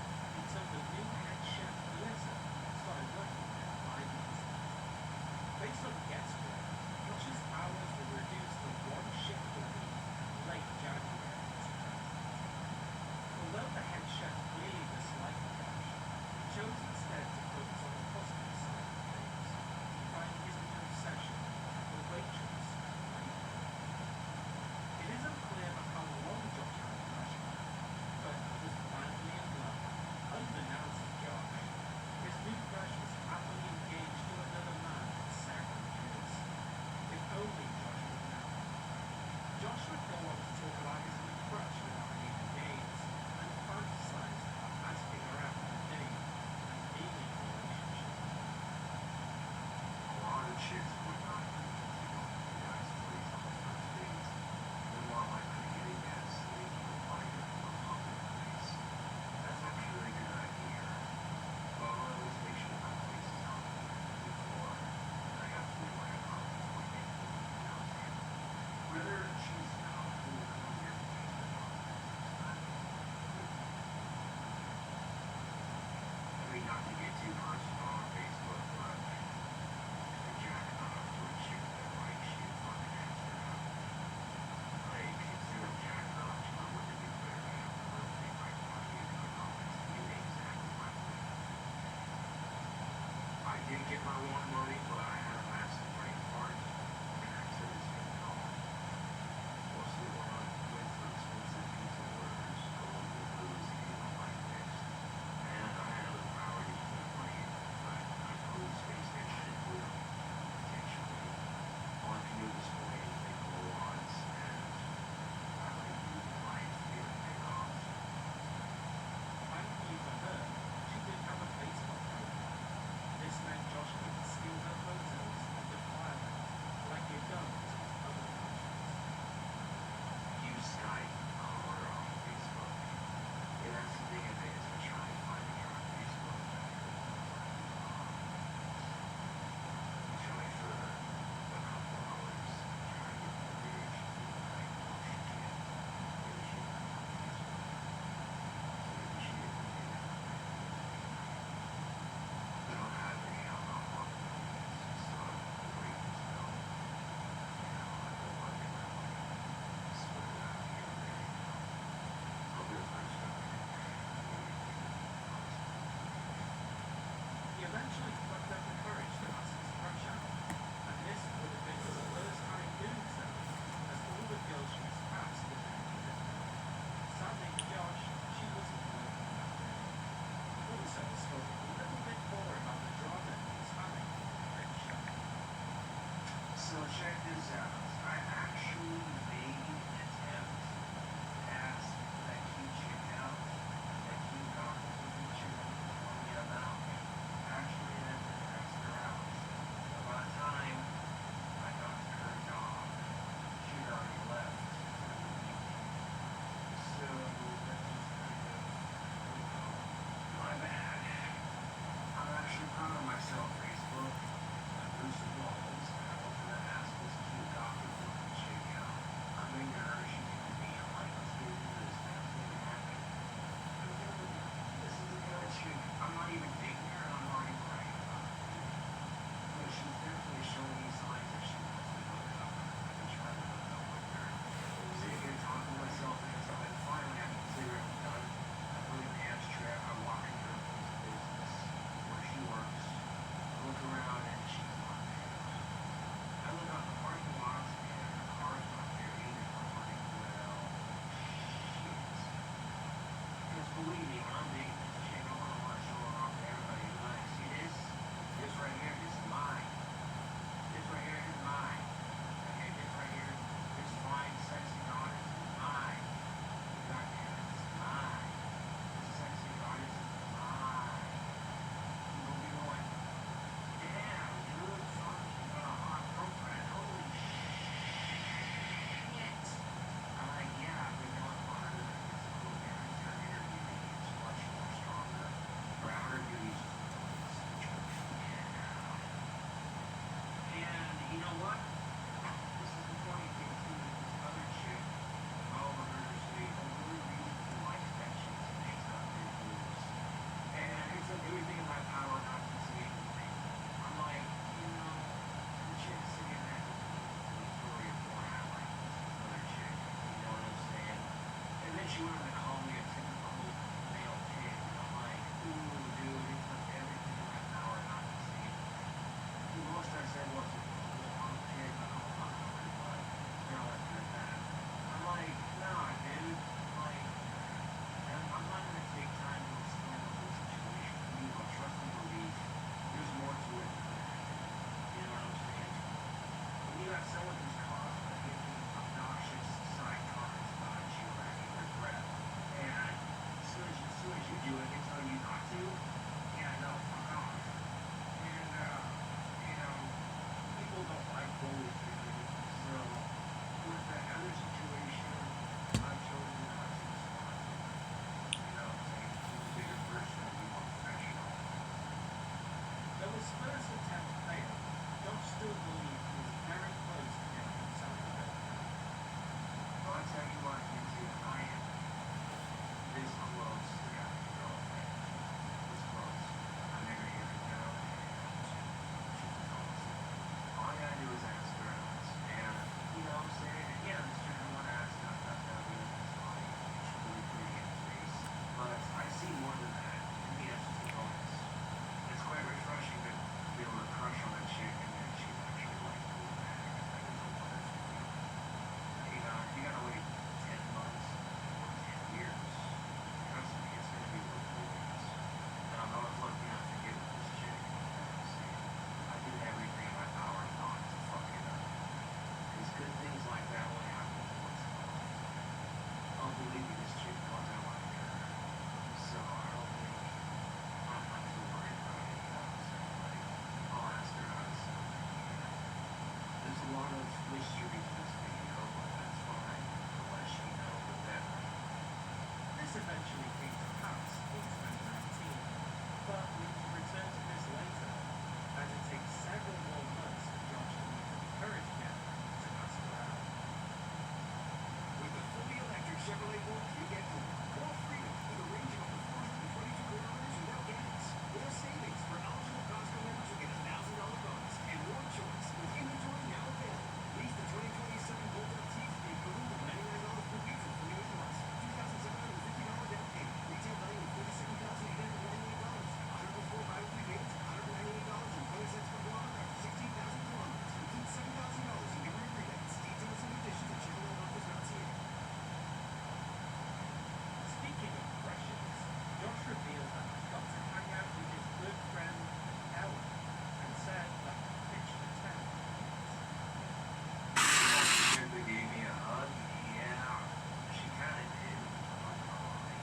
This eventually came to pass in 2019, but we will return to this later, as it takes several more months for Josh to meet the courage again to ask for help. With the fully electric Chevrolet Bolt, you get more freedom with a range of up to 422 kilometers without gas. More savings for eligible Costco members who get a $1,000 bonus and more choice with inventory now available. Lease the 2027 Bolt LT including with $99 per week for 48 months, $2,750 down payment, retail value of $37,898, 104 bi-weekly payments, $198.20 per kilometer after 16,000 kilometers, includes $7,000 in memory rebates. Details and conditions at ChevroletOffers.ca. Speaking of pressures, Josh revealed that he got to hang out with his good friend Ella and said that he pitched a tent. They gave me a hug. Yeah, she kind of did. I'm not gonna lie.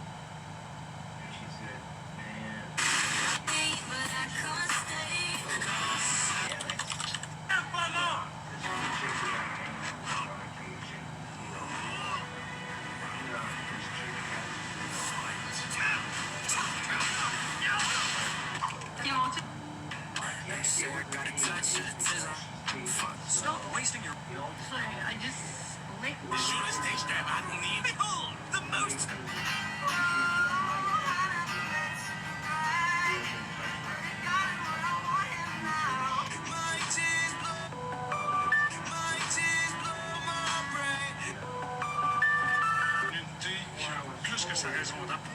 And she said, "Man." Stop wasting your. Sorry, I just licked the shortest stage dive I need. Behold, the most. Plus que sa raison d'être.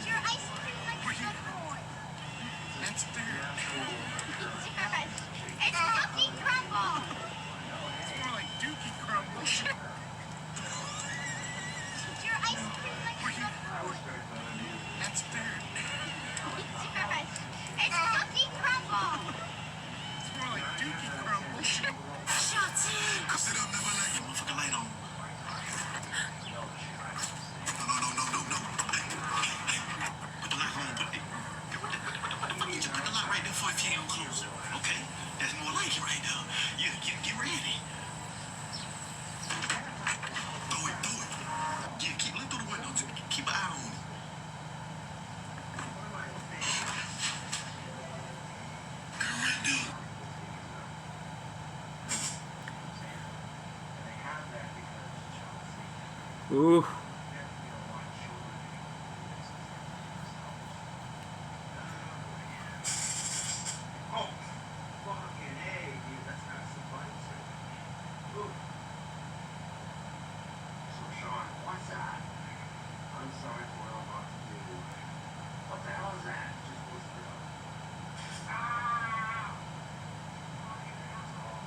Your ice cream like a boy. That's fair. It's Rocky Crumble. It's more like Dookie Crumble. Your ice cream like a boy. That's fair. It's Rocky Crumble. It's more like Dookie Crumble. Shut in. Cause it up never let you motherfucking light on. No. Hey. Put the light on, buddy. You just put the light right there for if you ain't gonna close it. Okay? That's more like it right now. Yeah, get ready. Throw it. Yeah, look through the window. Keep an eye on it. Come right there. Ooh. Oh, fucking A, dude. That's not some funny shit. Ooh. So, Sean, what's that? I'm sorry for what I'm about to do. What the hell is that? Just whisper it up. Ah! Fucking asshole.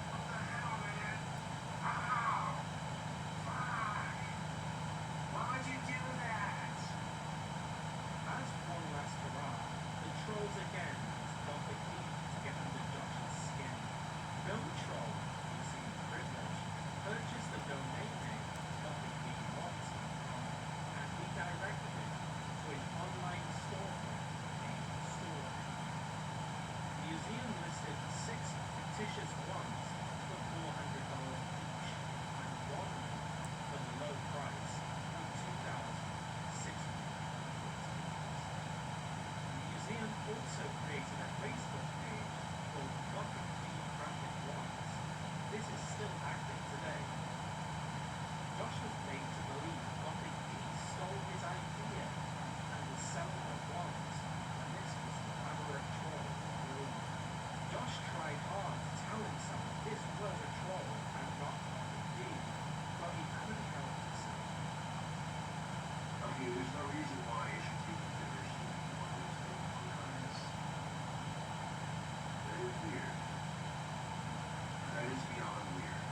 What the hell, man? Ow! Fuck! Why'd you do that? As one last hurrah, the trolls again used Gothic heat to get under Josh's skin. No troll, using privilege, purchased the domain name GothicHeat.com and redirected it to an online storefront named Store. The museum listed 6 fictitious ones for $400 each and one for the low price of $2,600. The museum also created a Facebook page called Gothic Key Graphic Ones. This is still active today. Josh was made to believe Gothic Key stole his idea and was selling the wands when this was an elaborate troll all along. Josh tried hard to tell himself this was a troll and not Gothic Key, but he couldn't help himself. I mean, there's no reason why it should take consideration to be one of those things because that is weird. That is beyond weird.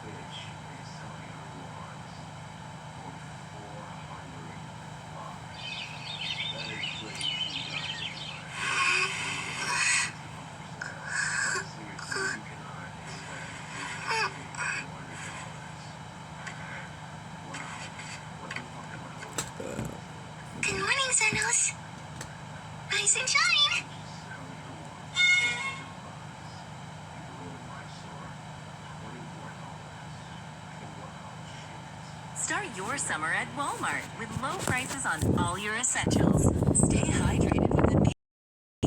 bitch is selling her wands for $400. That is way too goddamn high. But seriously, you cannot expect bitch to pay $400. Wow. What the fuck am I looking for? Good morning, Zenos. Rise and shine. Start your summer at Walmart with low prices on all your essentials. Stay